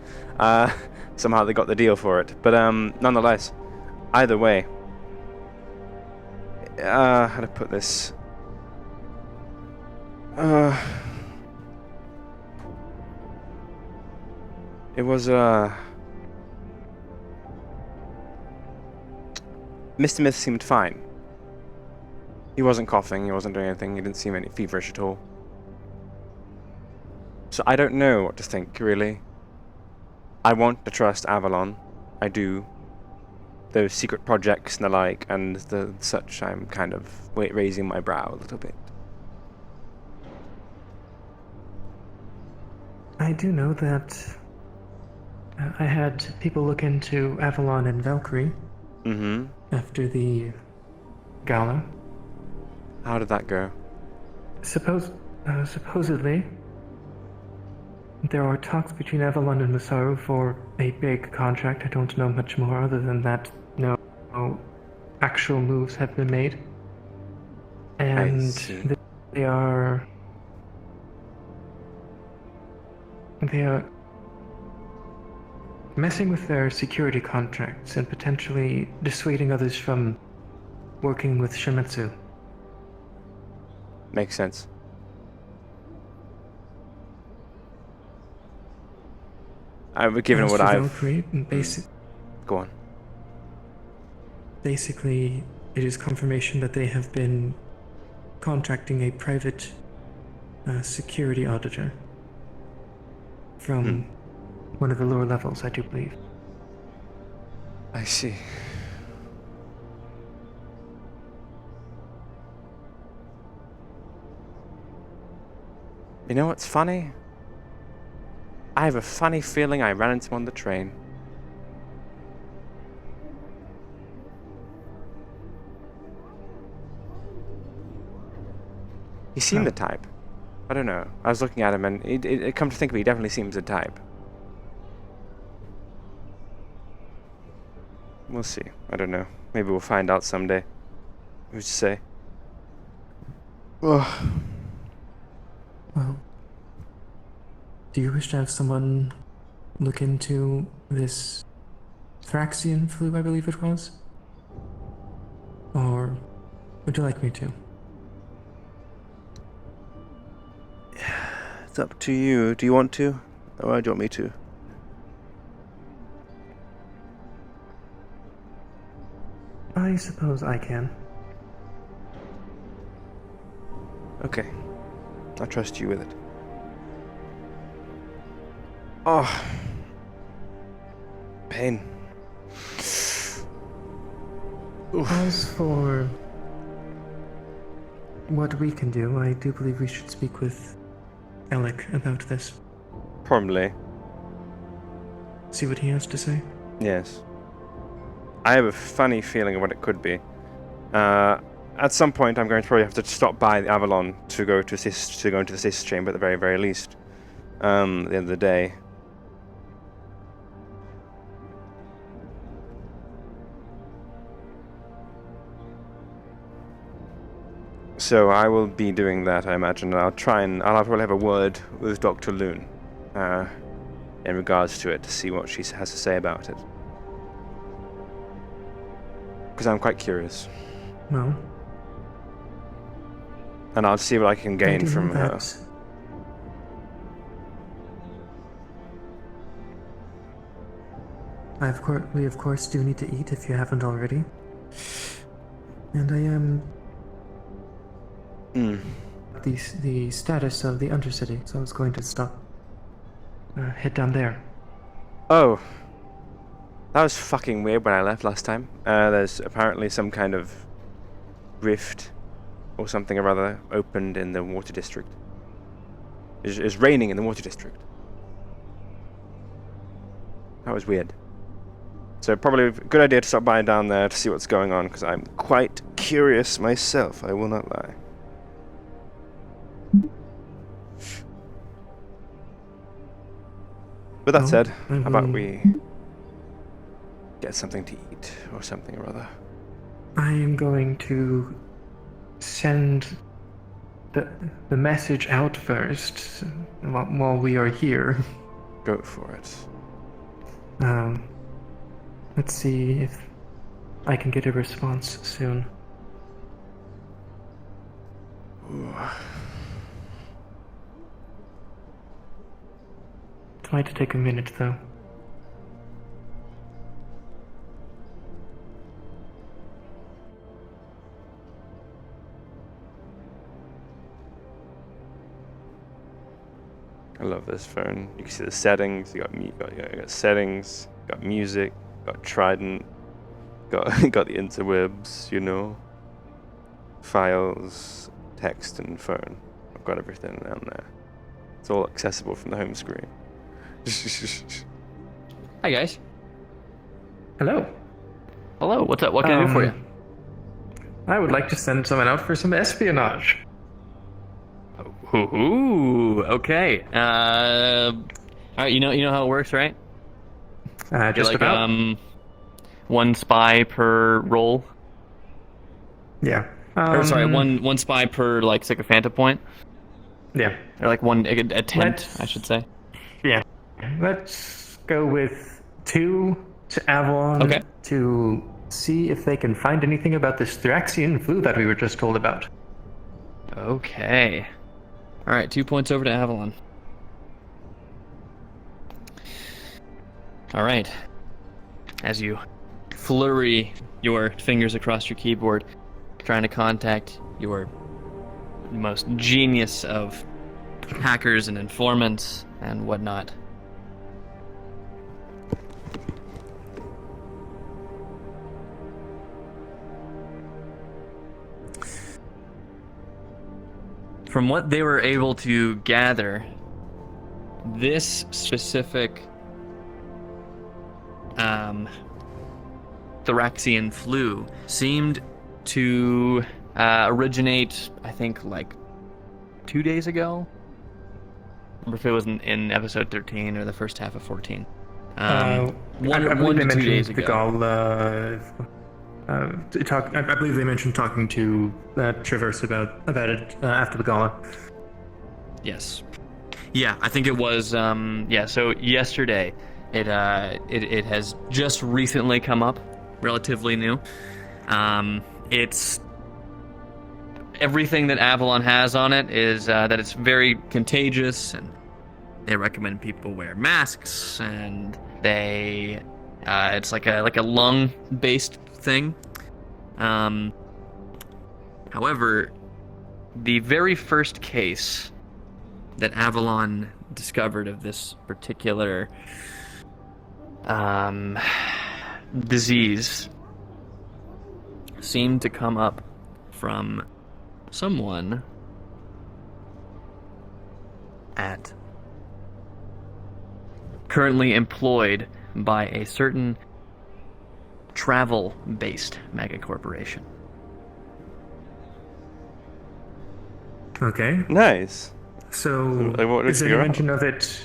[SPEAKER 2] Somehow they got the deal for it. But nonetheless, either way, how to put this? It was Mr. Myth seemed fine. He wasn't coughing, he wasn't doing anything, he didn't seem any feverish at all. So I don't know what to think, really. I want to trust Avalon. I do. Those secret projects and the like, and the such, I'm kind of raising my brow a little bit.
[SPEAKER 10] I do know that I had people look into Avalon and Valkyrie after the gala.
[SPEAKER 2] How did that go?
[SPEAKER 10] Supposedly, there are talks between Avalon and Masaru for a big contract. I don't know much more other than that. No actual moves have been made. And they are messing with their security contracts and potentially dissuading others from working with Shimizu.
[SPEAKER 2] Makes sense. Given what I've... Go on.
[SPEAKER 10] Basically, it is confirmation that they have been contracting a private security auditor from one of the lower levels, I do believe.
[SPEAKER 2] I see. You know what's funny? I have a funny feeling I ran into him on the train. He seemed the type. I don't know. I was looking at him and it come to think of it, he definitely seems the type. We'll see. I don't know. Maybe we'll find out someday. Who's to say?
[SPEAKER 10] Well, do you wish to have someone look into this Thraxian flu, I believe it was? Or would you like me to?
[SPEAKER 2] It's up to you. Do you want to? Or do you want me to?
[SPEAKER 10] I suppose I can.
[SPEAKER 2] Okay. I trust you with it. Oh. Pain.
[SPEAKER 10] As for what we can do, I do believe we should speak with Alec about this.
[SPEAKER 2] Probably.
[SPEAKER 10] see what he has to say.
[SPEAKER 2] Yes. I have a funny feeling of what it could be. At some point, I'm going to probably have to stop by the Avalon to go into the Cis chamber at the very, very least. At the end of the day. So I will be doing that, I imagine. I'll probably have a word with Dr. Loon in regards to it to see what she has to say about it. Because I'm quite curious.
[SPEAKER 10] Well,
[SPEAKER 2] and I'll see what I can gain from her.
[SPEAKER 10] We of course do need to eat if you haven't already. And I am the status of the Undercity, so I was going to head down there.
[SPEAKER 2] Oh, that was fucking weird when I left last time. There's apparently some kind of rift or something or other opened in the water district. It's raining in the water district. That was weird. So probably a good idea to stop by down there to see what's going on, because I'm quite curious myself, I will not lie. With that said, how about we get something to eat or something or other?
[SPEAKER 10] I am going to send the message out first while we are here.
[SPEAKER 2] Go for it.
[SPEAKER 10] Let's see if I can get a response soon.
[SPEAKER 2] Ooh.
[SPEAKER 10] It might take a minute, though.
[SPEAKER 2] I love this phone. You can see the settings. You got settings. You got music. You got Trident. Got the interwebs. You know, files, text, and phone. I've got everything down there. It's all accessible from the home screen.
[SPEAKER 15] Hi guys.
[SPEAKER 10] Hello.
[SPEAKER 15] Hello. What's up? What can I do for you?
[SPEAKER 10] I would like to send someone out for some espionage.
[SPEAKER 15] Ooh, okay. All right. You know how it works, right?
[SPEAKER 10] Just
[SPEAKER 15] like,
[SPEAKER 10] about.
[SPEAKER 15] One spy per roll.
[SPEAKER 10] Yeah.
[SPEAKER 15] Or sorry, one spy per like sycophanta point.
[SPEAKER 10] Yeah.
[SPEAKER 15] Or like one attempt, I should say.
[SPEAKER 10] Yeah. Let's go with 2 to Avalon to see if they can find anything about this Thraxian flu that we were just told about.
[SPEAKER 15] Okay. All right, 2 points over to Avalon. All right. As you flurry your fingers across your keyboard, trying to contact your most genius of hackers and informants and whatnot. From what they were able to gather, this specific Thraxian flu seemed to originate, I think, like 2 days ago. I remember if it was in episode 13 or the first half of 14.
[SPEAKER 10] I believe they mentioned the Gala. I believe they mentioned talking to Traverse about it after the Gala.
[SPEAKER 15] Yes. Yeah, I think it was. So yesterday, it has just recently come up, relatively new. It's everything that Avalon has on it is that it's very contagious, and they recommend people wear masks, and they it's like a lung-based thing. However, the very first case that Avalon discovered of this particular disease seemed to come up from someone currently employed by a certain travel-based megacorporation.
[SPEAKER 10] Okay.
[SPEAKER 2] Nice.
[SPEAKER 10] So,
[SPEAKER 2] what
[SPEAKER 10] is
[SPEAKER 2] did
[SPEAKER 10] there
[SPEAKER 2] you
[SPEAKER 10] any mention of it,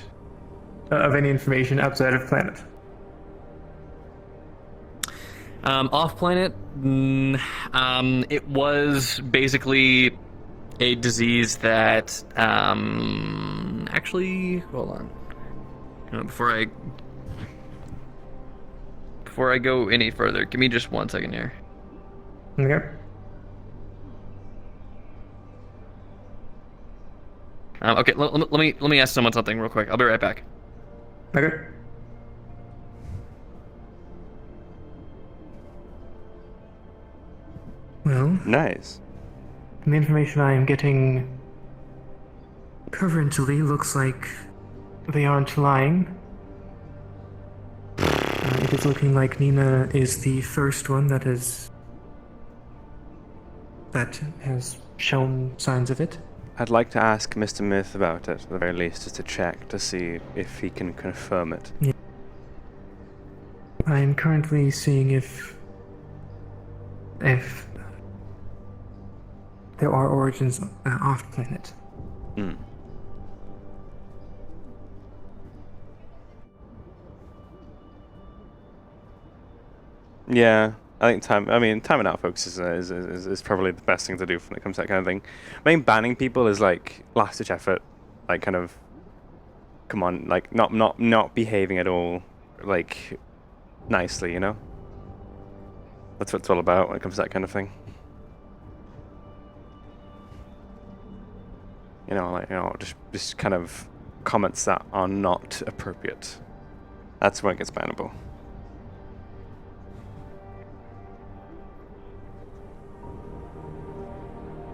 [SPEAKER 10] of any information outside of planet?
[SPEAKER 15] Off planet, it was basically a disease that, actually, hold on. Before I go any further, give me just 1 second here.
[SPEAKER 10] Okay.
[SPEAKER 15] Okay, let me ask someone something real quick. I'll be right back.
[SPEAKER 10] Okay. Well,
[SPEAKER 2] nice.
[SPEAKER 10] The information I am getting currently looks like they aren't lying. It is looking like Nina is the first one that has shown signs of it.
[SPEAKER 2] I'd like to ask Mr. Myth about it, at the very least, just to check to see if he can confirm it.
[SPEAKER 10] Yeah. I am currently seeing if there are origins off planet.
[SPEAKER 2] Hmm. Yeah, I think time and out focus is probably the best thing to do when it comes to that kind of thing. I mean, banning people is like last ditch effort, like kind of, come on, like not behaving at all, like nicely, you know. That's what it's all about when it comes to that kind of thing. You know, like, you know, just kind of comments that are not appropriate. That's when it gets bannable.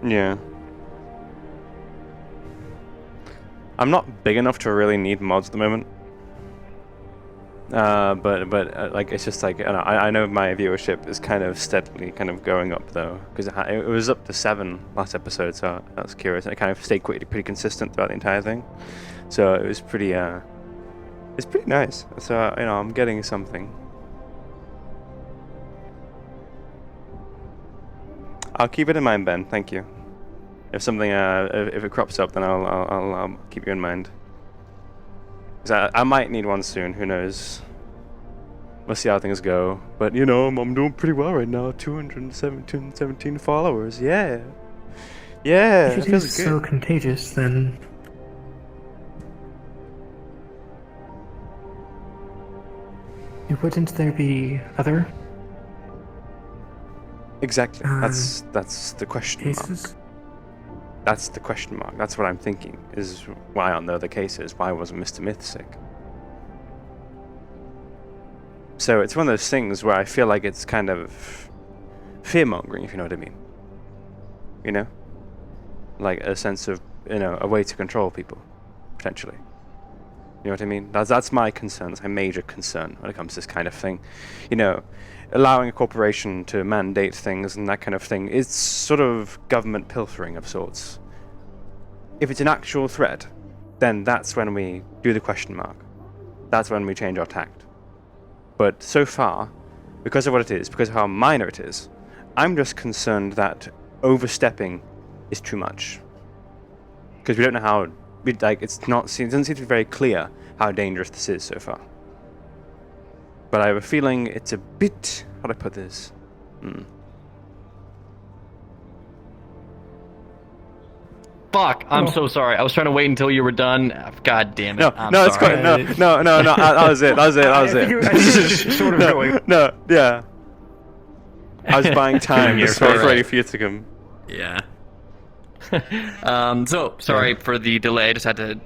[SPEAKER 2] Yeah. I'm not big enough to really need mods at the moment. But like, it's just like, I know my viewership is kind of steadily kind of going up though, because it was up to 7 last episode, so that's curious. And it kind of stayed pretty consistent throughout the entire thing, so it was pretty it's pretty nice. So you know, I'm getting something. I'll keep it in mind, Ben. Thank you. If something if it crops up, then I'll keep you in mind. 'Cause I might need one soon, who knows. We'll see how things go. But, you know, I'm doing pretty well right now. 217 followers, yeah. Yeah,
[SPEAKER 10] If it is so contagious, then... wouldn't there be other...
[SPEAKER 2] Exactly, that's the question mark. That's the question mark. That's what I'm thinking, is why aren't there other cases? Why wasn't Mr. Myth sick? So it's one of those things where I feel like it's kind of fear-mongering, if you know what I mean. You know? Like a sense of, you know, a way to control people, potentially. You know what I mean? That's my concern. That's my major concern when it comes to this kind of thing. You know, allowing a corporation to mandate things and that kind of thing is sort of government pilfering of sorts. If it's an actual threat, then that's when we do the question mark. That's when we change our tact. But so far, because of what it is, because of how minor it is, I'm just concerned that overstepping is too much. Because we don't know how, it doesn't seem to be very clear how dangerous this is so far. But I have a feeling it's a bit, how do I put this?
[SPEAKER 15] Fuck, I'm so sorry. I was trying to wait until you were done. God damn it.
[SPEAKER 2] No, it's quite, no, that was it.
[SPEAKER 10] Sort of going.
[SPEAKER 2] No, yeah. I was buying time just ready for you to come.
[SPEAKER 15] Yeah. So sorry for the delay. I just had to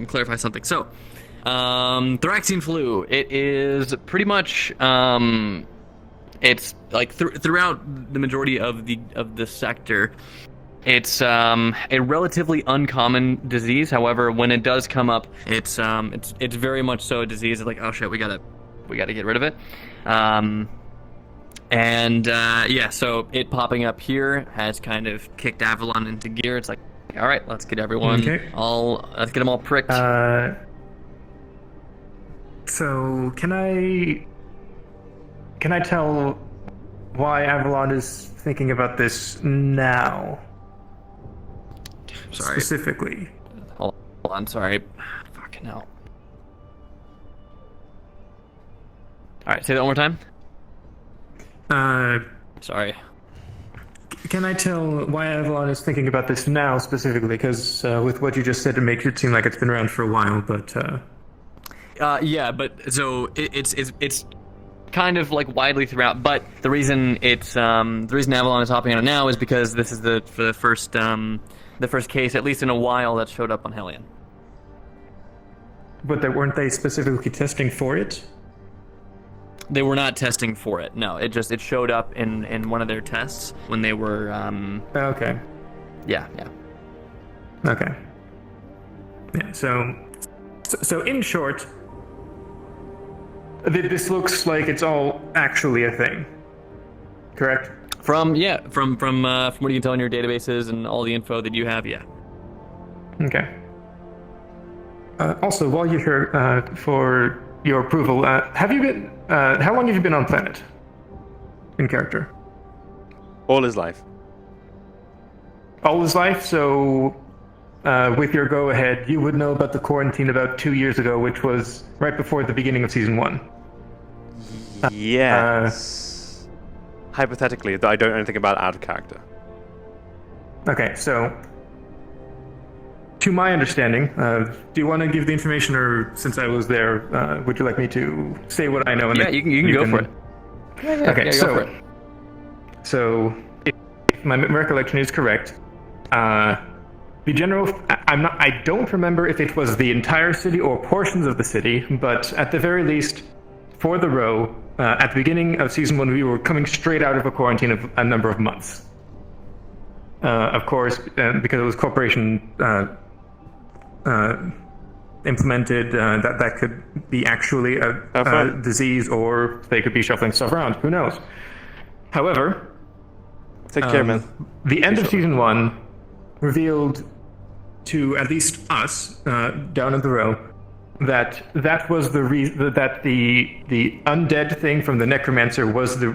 [SPEAKER 15] clarify something. So, Thraxian flu. It is pretty much it's like throughout the majority of the sector. It's a relatively uncommon disease. However, when it does come up, it's very much so a disease. It's like, oh shit, we gotta get rid of it. Yeah, so it popping up here has kind of kicked Avalon into gear. It's like, all right, let's get everyone let's get them all pricked.
[SPEAKER 10] So, can I tell why Avalon is thinking about this now?
[SPEAKER 15] Sorry.
[SPEAKER 10] Specifically.
[SPEAKER 15] Hold on, sorry. Fucking hell. Alright, say that one more time. Sorry.
[SPEAKER 10] Can I tell why Avalon is thinking about this now specifically? Because with what you just said, it makes it seem like it's been around for a while, but...
[SPEAKER 15] Yeah, but so it's kind of like widely throughout. But the reason Avalon is hopping on it now is because this is the first case, at least in a while, that showed up on Hellion.
[SPEAKER 10] But weren't they specifically testing for it?
[SPEAKER 15] They were not testing for it. No, it showed up in one of their tests when they were.
[SPEAKER 10] Okay.
[SPEAKER 15] Yeah.
[SPEAKER 10] Okay. Yeah. So in short, this looks like it's all actually a thing. Correct?
[SPEAKER 15] From what you can tell in your databases and all the info that you have, yeah.
[SPEAKER 10] Okay. Also, while you're here, for your approval, have you been? How long have you been on planet? In character.
[SPEAKER 2] All his life.
[SPEAKER 10] All his life. So, with your go-ahead, you would know about the quarantine about 2 years ago, which was right before the beginning of season 1.
[SPEAKER 2] Yes. Hypothetically, I don't know anything about out of character.
[SPEAKER 10] Okay, so to my understanding, do you want to give the information, or since I was there, would you like me to say what I know? And
[SPEAKER 15] you can go for it.
[SPEAKER 10] Okay, so if my recollection is correct, the general, I don't remember if it was the entire city or portions of the city, but at the very least, for the row, at the beginning of season 1, we were coming straight out of a quarantine of a number of months. Of course, because it was corporation implemented, that could be actually a disease, or they could be shuffling stuff around. Who knows? However,
[SPEAKER 2] take care, man.
[SPEAKER 10] The end of season 1 revealed to at least us down in the row that was the reason, that the undead thing from the necromancer was the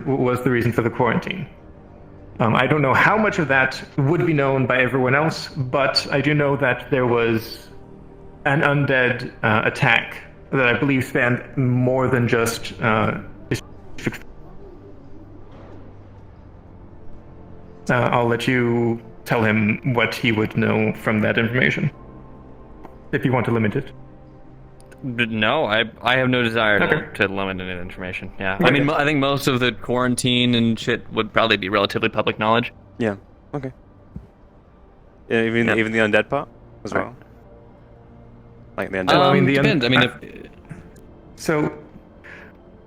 [SPEAKER 10] reason for the quarantine. I don't know how much of that would be known by everyone else, but I do know that there was an undead attack that I believe spanned more than just I'll let you tell him what he would know from that information, if you want to limit it.
[SPEAKER 15] No, I have no desire to limit any information. Yeah, okay. I mean, I think most of the quarantine and shit would probably be relatively public knowledge.
[SPEAKER 2] Yeah. Okay. Yeah, even the undead part as well. Like the undead.
[SPEAKER 15] Depends. I mean,
[SPEAKER 10] so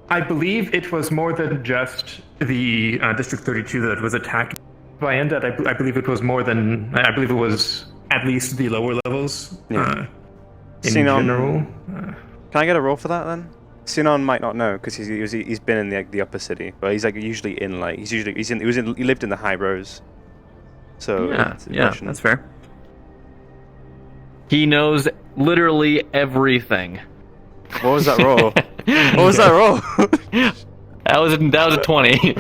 [SPEAKER 10] I believe it was more than just the District 32 that was attacked by undead. I believe it was more than. I believe it was at least the lower levels.
[SPEAKER 2] Yeah.
[SPEAKER 10] In
[SPEAKER 2] Sinon,
[SPEAKER 10] general.
[SPEAKER 2] Can I get a roll for that then? Sinon might not know because he's been in the upper city, but he's like usually in like he lived in the high rows. So
[SPEAKER 15] yeah, that's fair. He knows literally everything.
[SPEAKER 2] What was that roll? What was that roll?
[SPEAKER 15] That was a 20.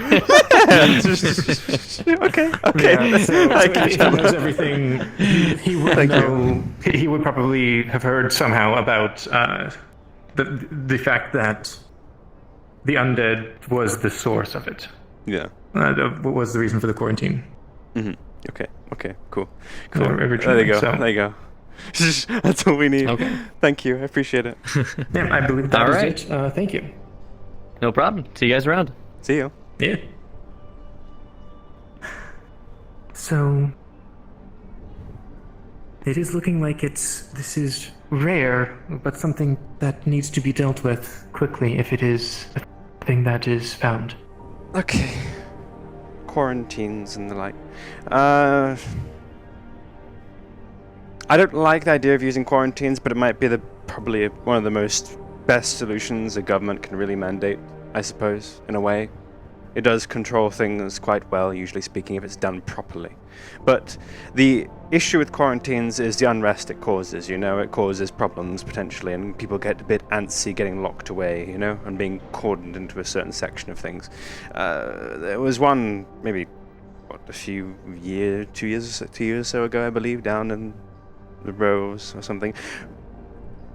[SPEAKER 2] Okay.
[SPEAKER 10] Yeah, so he knows everything. He would know. He would probably have heard somehow about the fact that the undead was the source of it.
[SPEAKER 2] Yeah.
[SPEAKER 10] What was the reason for the quarantine?
[SPEAKER 2] Mm-hmm. Okay. Cool.
[SPEAKER 10] There
[SPEAKER 2] you go.
[SPEAKER 10] So.
[SPEAKER 2] There you go. That's all we need.
[SPEAKER 15] Okay.
[SPEAKER 2] Thank you. I appreciate it.
[SPEAKER 10] Yeah, I believe that was it. Thank you.
[SPEAKER 15] No problem. See you guys around.
[SPEAKER 2] See you.
[SPEAKER 10] Yeah. So it is looking like this is rare, but something that needs to be dealt with quickly if it is a thing that is found.
[SPEAKER 2] Okay. Quarantines and the like. I don't like the idea of using quarantines, but it might be probably one of the best solutions a government can really mandate, I suppose, in a way. It does control things quite well, usually speaking, if it's done properly. But the issue with quarantines is the unrest it causes, you know? It causes problems, potentially, and people get a bit antsy getting locked away, you know? And being cordoned into a certain section of things. There was one, maybe, what, a few years, 2 years or so ago, I believe, down in the Rose or something.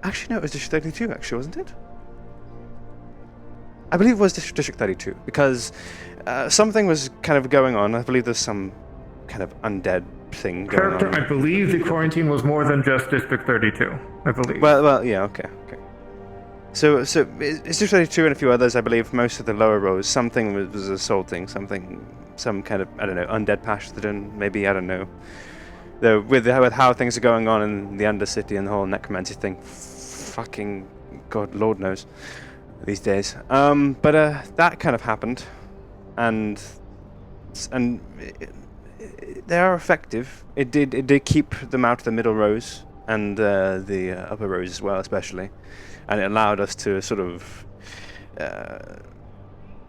[SPEAKER 2] Actually, no, it was District 32, actually, wasn't it? I believe it was District 32, because something was kind of going on. I believe there's some kind of undead thing going on.
[SPEAKER 3] I believe the quarantine was more than just District 32, I believe.
[SPEAKER 2] Well, yeah, okay. So it's District 32 and a few others, I believe, most of the lower rows. Something was assaulting, some kind of, I don't know, undead pathogen, maybe, I don't know. Though, with how things are going on in the Undercity and the whole necromancy thing, fucking God, Lord knows. These days, but that kind of happened, and they are effective. It did keep them out of the middle rows and the upper rows as well, especially, and it allowed us to sort of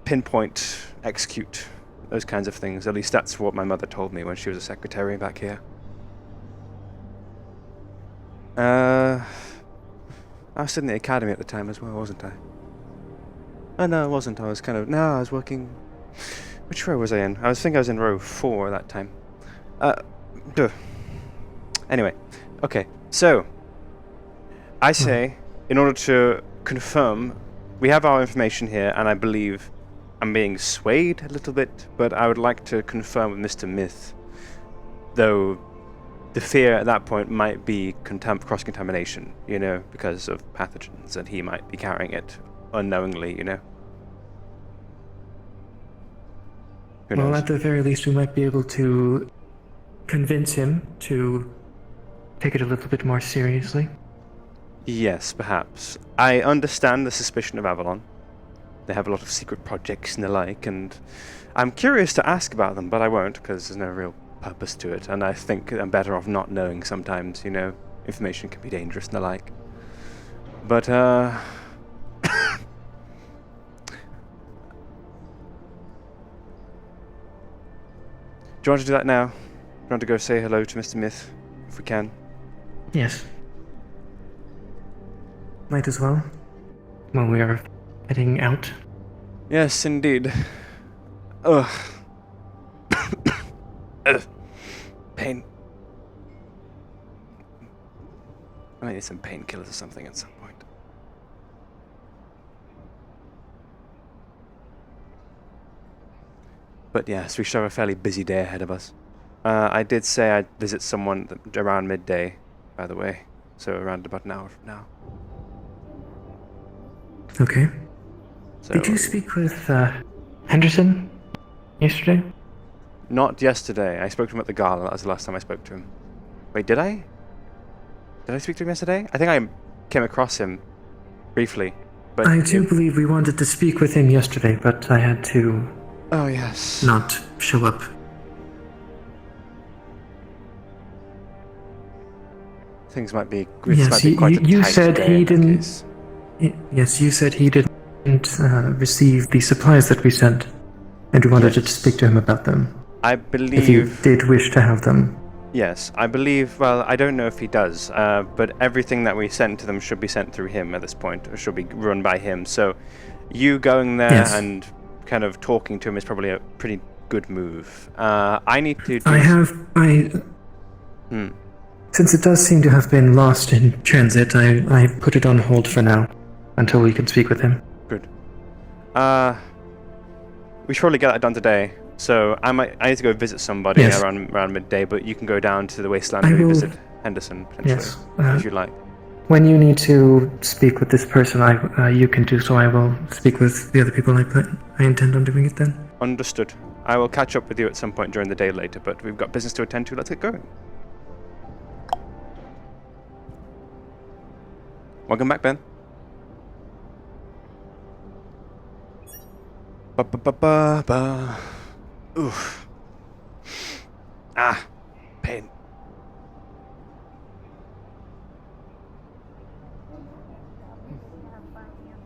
[SPEAKER 2] pinpoint, execute those kinds of things. At least that's what my mother told me when she was a secretary back here. I was still in the academy at the time as well, wasn't I? Oh, no, I wasn't. I was working... Which row was I in? I think I was in row 4 that time. Anyway, okay, so... I say, in order to confirm, we have our information here, and I believe I'm being swayed a little bit, but I would like to confirm with Mr. Myth, though the fear at that point might be cross-contamination, you know, because of pathogens, and he might be carrying it unknowingly, you know.
[SPEAKER 10] Well, at the very least, we might be able to convince him to take it a little bit more seriously.
[SPEAKER 2] Yes, perhaps. I understand the suspicion of Avalon. They have a lot of secret projects and the like, and I'm curious to ask about them, but I won't, because there's no real purpose to it, and I think I'm better off not knowing sometimes, you know. Information can be dangerous and the like. But, do you want to do that now? Do you want to go say hello to Mr. Myth, if we can?
[SPEAKER 10] Yes. Might as well. When we are heading out.
[SPEAKER 2] Yes, indeed. Ugh. Pain. I might need some painkillers or something at some point. But yes, we should have a fairly busy day ahead of us. I did say I'd visit someone around midday, by the way. So around about an hour from now.
[SPEAKER 10] Okay.
[SPEAKER 2] So,
[SPEAKER 10] did you speak with Henderson yesterday?
[SPEAKER 2] Not yesterday. I spoke to him at the gala. That was the last time I spoke to him. Wait, did I? Did I speak to him yesterday? I think I came across him briefly. But
[SPEAKER 10] I do believe we wanted to speak with him yesterday, but I had to...
[SPEAKER 2] Oh, yes.
[SPEAKER 10] Not show up.
[SPEAKER 2] Things might be...
[SPEAKER 10] Yes, you said he didn't... Yes, you said he didn't receive the supplies that we sent, and you wanted to speak to him about them.
[SPEAKER 2] I believe...
[SPEAKER 10] If you did wish to have them.
[SPEAKER 2] Yes, I believe... Well, I don't know if he does, but everything that we sent to them should be sent through him at this point, or should be run by him. So, you going there and kind of talking to him is probably a pretty good move. I need to do...
[SPEAKER 10] Since it does seem to have been lost in transit, I put it on hold for now, until we can speak with him.
[SPEAKER 2] Good. We should probably get that done today. So I need to go visit somebody around midday, but you can go down to the wasteland and visit Henderson potentially, if you like.
[SPEAKER 10] When you need to speak with this person, you can do so. I will speak with the other people. I intend on doing it then.
[SPEAKER 2] Understood. I will catch up with you at some point during the day later, but we've got business to attend to. Let's get going. Welcome back, Ben. Ba-ba-ba-ba-ba. Oof. Ah, pain.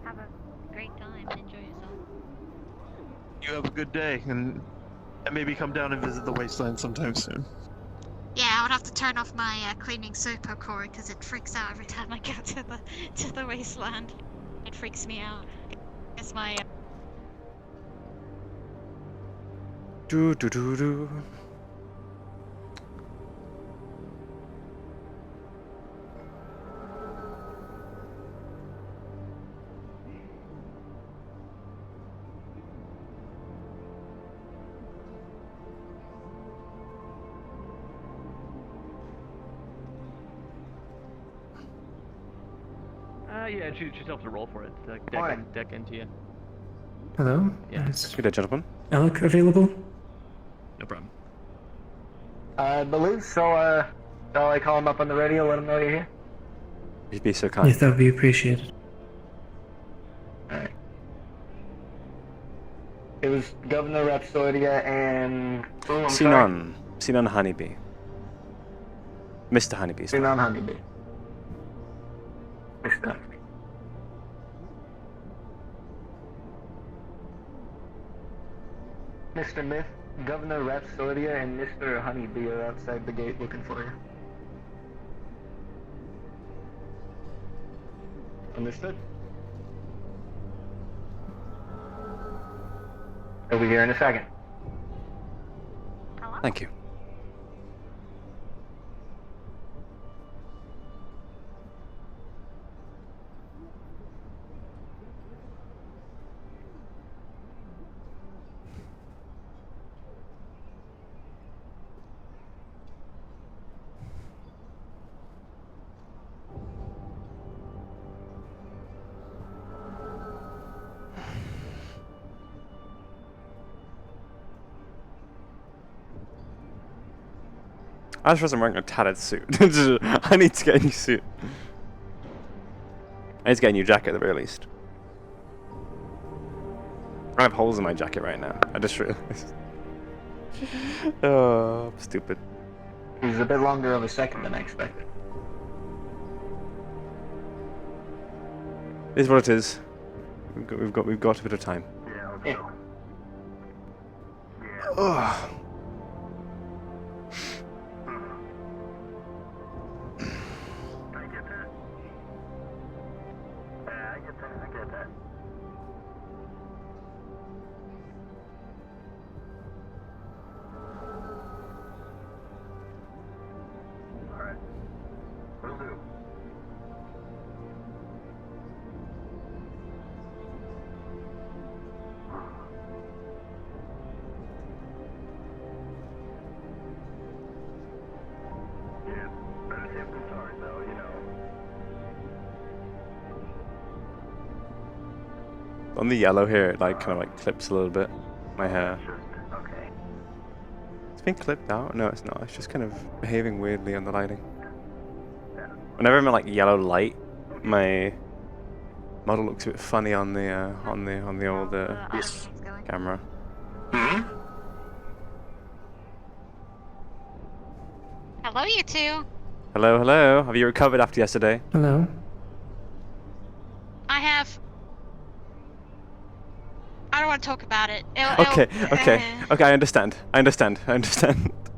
[SPEAKER 12] Have a great time. Enjoy yourself.
[SPEAKER 11] You have a
[SPEAKER 16] good day, and maybe come down and visit the wasteland sometime soon.
[SPEAKER 12] Yeah, I would have to turn off my cleaning super cord because it freaks out every time I go to the wasteland. It freaks me out. It's my.
[SPEAKER 2] Do do do do.
[SPEAKER 15] Yeah, she just have to roll for it. Deck into you.
[SPEAKER 10] Hello?
[SPEAKER 15] Yeah.
[SPEAKER 10] Is
[SPEAKER 2] Good day, gentlemen.
[SPEAKER 10] Alec available?
[SPEAKER 15] No problem.
[SPEAKER 17] I believe so. Shall I call him up on the radio, let him know you're here?
[SPEAKER 2] You'd be so kind.
[SPEAKER 10] Yes, that would be appreciated.
[SPEAKER 17] Alright. It was Governor Rapsodia and... Oh, I'm sorry.
[SPEAKER 2] Sinon Honeybee. Mr. Honeybee.
[SPEAKER 17] Sinon Honeybee. Mr. Honeybee. Mr. Myth, Governor Rapsodia and Mr. Honeybee are outside the gate looking for you. Understood. He'll be here in a second.
[SPEAKER 2] Thank you. I just wasn't wearing a tattered suit. I need to get a new suit. I need to get a new jacket at the very least. I have holes in my jacket right now. I just realized. Oh, stupid.
[SPEAKER 17] It was a bit longer of a second than I expected.
[SPEAKER 2] It is what it is. We've got a bit of time.
[SPEAKER 17] Yeah.
[SPEAKER 2] Ugh. On the yellow here, it like kind of like clips a little bit. My hair.
[SPEAKER 17] Okay.
[SPEAKER 2] It's been clipped out. No, it's not. It's just kind of behaving weirdly on the lighting. Whenever I'm in like yellow light, my model looks a bit funny on the old camera.
[SPEAKER 12] Hello, you two.
[SPEAKER 2] Hello, hello. Have you recovered after yesterday?
[SPEAKER 10] Hello.
[SPEAKER 12] I have. I don't want to talk about it.
[SPEAKER 2] Okay. I understand.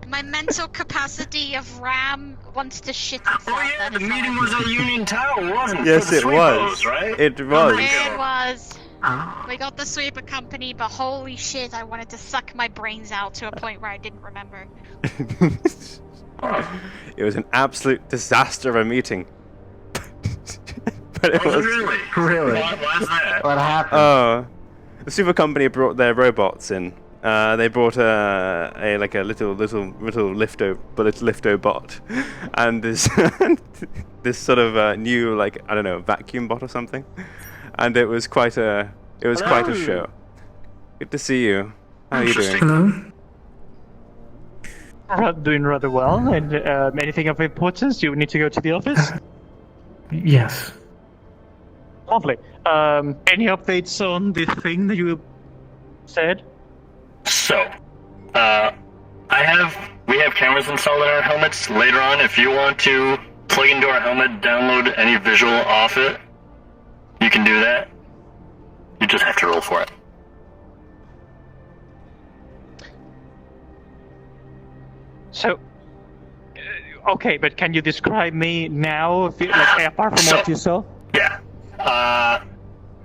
[SPEAKER 12] My mental capacity of RAM wants to shit itself.
[SPEAKER 9] Oh yeah, the meeting was at Union Tower, wasn't it?
[SPEAKER 2] Yes, it was.
[SPEAKER 9] Right?
[SPEAKER 2] It was.
[SPEAKER 12] It was. We got the sweeper company, but holy shit, I wanted to suck my brains out to a point where I didn't remember.
[SPEAKER 2] It was an absolute disaster of a meeting. But it was
[SPEAKER 17] Really?
[SPEAKER 9] Why's that?
[SPEAKER 17] What happened?
[SPEAKER 2] Oh, the super company brought their robots in. They brought a little lifto bot, and this sort of new vacuum bot or something, and it was quite a show. Good to see you. How are you doing?
[SPEAKER 10] Hello.
[SPEAKER 13] Doing rather well. And anything of importance? You need to go to the office?
[SPEAKER 10] Yes.
[SPEAKER 13] Lovely. Any updates on the thing that you said?
[SPEAKER 9] So, we have cameras installed in our helmets. Later on, if you want to plug into our helmet, download any visual off it, you can do that. You just have to roll for it.
[SPEAKER 13] So, okay, but can you describe me now, like, apart from what you saw?
[SPEAKER 9] Yeah. I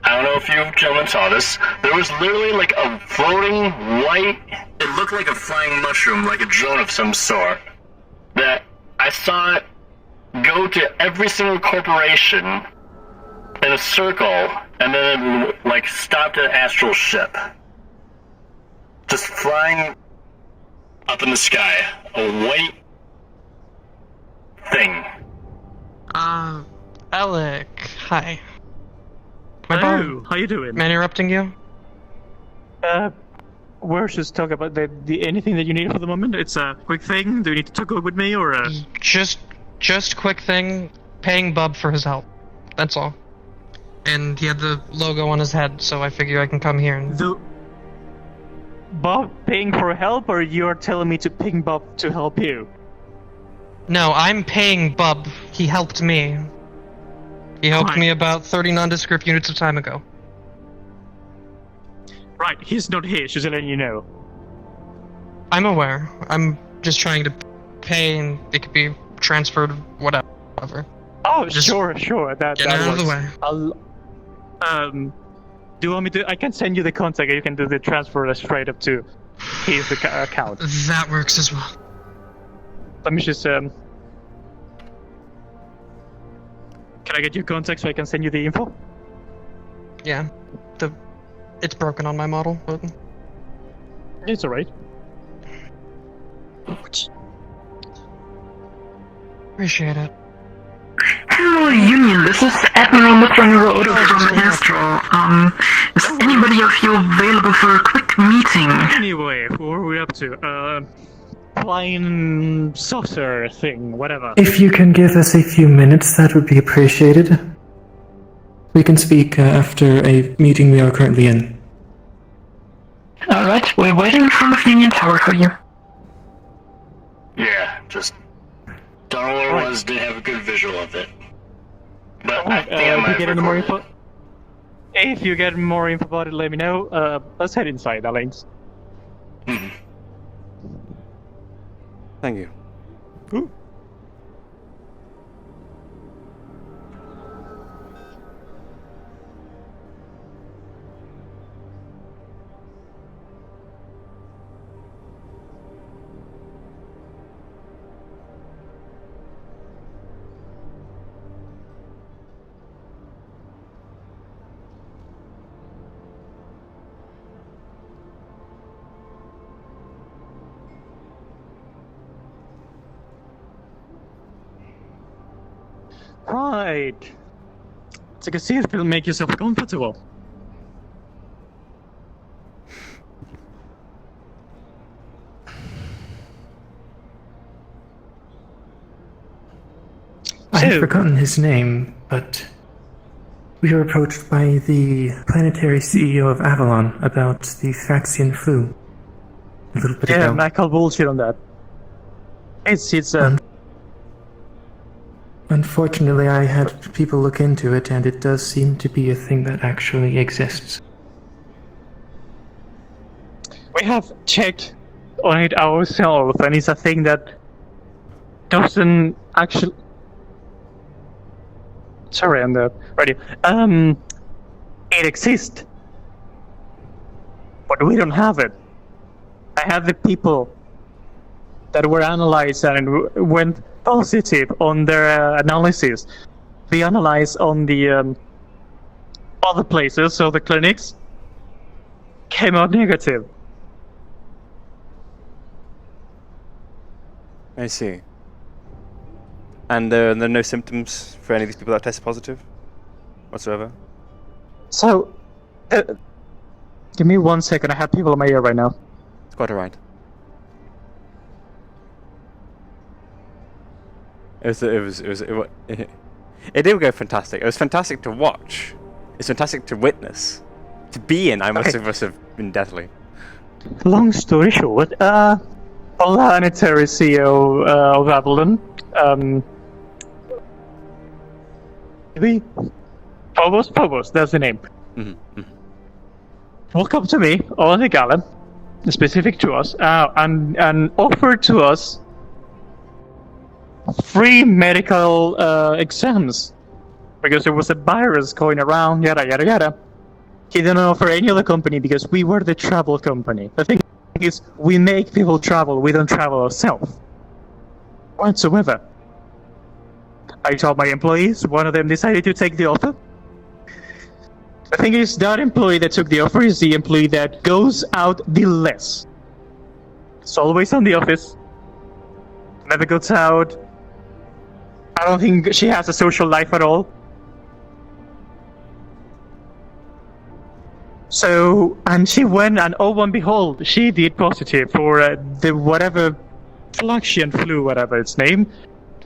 [SPEAKER 9] don't know if you gentlemen saw this. There was literally like a floating white. It looked like a flying mushroom, like a drone of some sort. That I saw it go to every single corporation in a circle, and then it like stopped at an astral ship. Just flying up in the sky. A white thing.
[SPEAKER 18] Alec, hi.
[SPEAKER 13] Hello, how you doing?
[SPEAKER 18] Am I interrupting you?
[SPEAKER 13] We're just talking about the anything that you need for the moment. It's a quick thing. Do you need to talk with me or?
[SPEAKER 18] Just quick thing. Paying Bub for his help. That's all. And he had the logo on his head, so I figure I can come here and.
[SPEAKER 13] Bob paying for help, or you're telling me to ping Bob to help you?
[SPEAKER 18] No, I'm paying Bub. He helped me. He helped me about 30 nondescript units of time ago.
[SPEAKER 13] Right, he's not here, just letting you know.
[SPEAKER 18] I'm aware. I'm just trying to pay and it could be transferred, whatever.
[SPEAKER 13] Oh,
[SPEAKER 18] Just
[SPEAKER 13] sure. That
[SPEAKER 18] out of the
[SPEAKER 13] works.
[SPEAKER 18] way.
[SPEAKER 13] Do you want me to? I can send you the contact. You can do the transfer straight up to his account.
[SPEAKER 18] That works as well.
[SPEAKER 13] Let me just Can I get your contact so I can send you the info?
[SPEAKER 18] Yeah. It's broken on my model, but
[SPEAKER 13] it's alright.
[SPEAKER 18] Appreciate it.
[SPEAKER 19] Hello, Union. This is Admiral Mutrunner Odo from Astro. Is anybody of you available for a quick meeting?
[SPEAKER 13] Anyway, who are we up to? Flying saucer thing, whatever.
[SPEAKER 10] If you can give us a few minutes, that would be appreciated. We can speak after a meeting we are currently in.
[SPEAKER 19] Alright, we're waiting in front of Union Tower for you.
[SPEAKER 9] Yeah, just don't know what it was. Didn't have a good visual of it. But I think I
[SPEAKER 13] If
[SPEAKER 9] might
[SPEAKER 13] you get any more
[SPEAKER 9] record
[SPEAKER 13] info, if you get more info about it, let me know. Let's head inside, Alex.
[SPEAKER 2] Thank you.
[SPEAKER 13] Ooh. Right. Take a seat, Phil. Make yourself comfortable.
[SPEAKER 10] I have forgotten his name, but we were approached by the planetary CEO of Avalon about the Thraxian flu. A little bit ago.
[SPEAKER 13] I call bullshit on that. It's
[SPEAKER 10] Unfortunately, I had people look into it, and it does seem to be a thing that actually exists.
[SPEAKER 13] We have checked on it ourselves, and it's a thing that doesn't actually. Sorry, on the radio. It exists, but we don't have it. I have the people that were analyzed and went positive on their analysis. They analyzed on the other places, so the clinics came out negative.
[SPEAKER 2] I see. And there are no symptoms for any of these people that tested positive whatsoever?
[SPEAKER 13] So, give me 1 second. I have people in my ear right now.
[SPEAKER 2] It's quite alright. It did go fantastic. It was fantastic to watch. It's fantastic to witness. To be in, I must have been deathly.
[SPEAKER 13] Long story short, planetary CEO of Avalon, Phobos, that's the name. Walk up to me on the gallon, specific to us, and offered to us free medical exams because there was a virus going around, yada yada yada. He didn't offer any other company because we were the travel company. The thing is, we make people travel, we don't travel ourselves whatsoever. I told my employees, one of them decided to take the offer. The thing is, that employee that took the offer is the employee that goes out the less. It's always on the office, never goes out. I don't think she has a social life at all. So, and she went, and oh and behold, she did positive for the whatever fluxion flu, whatever its name,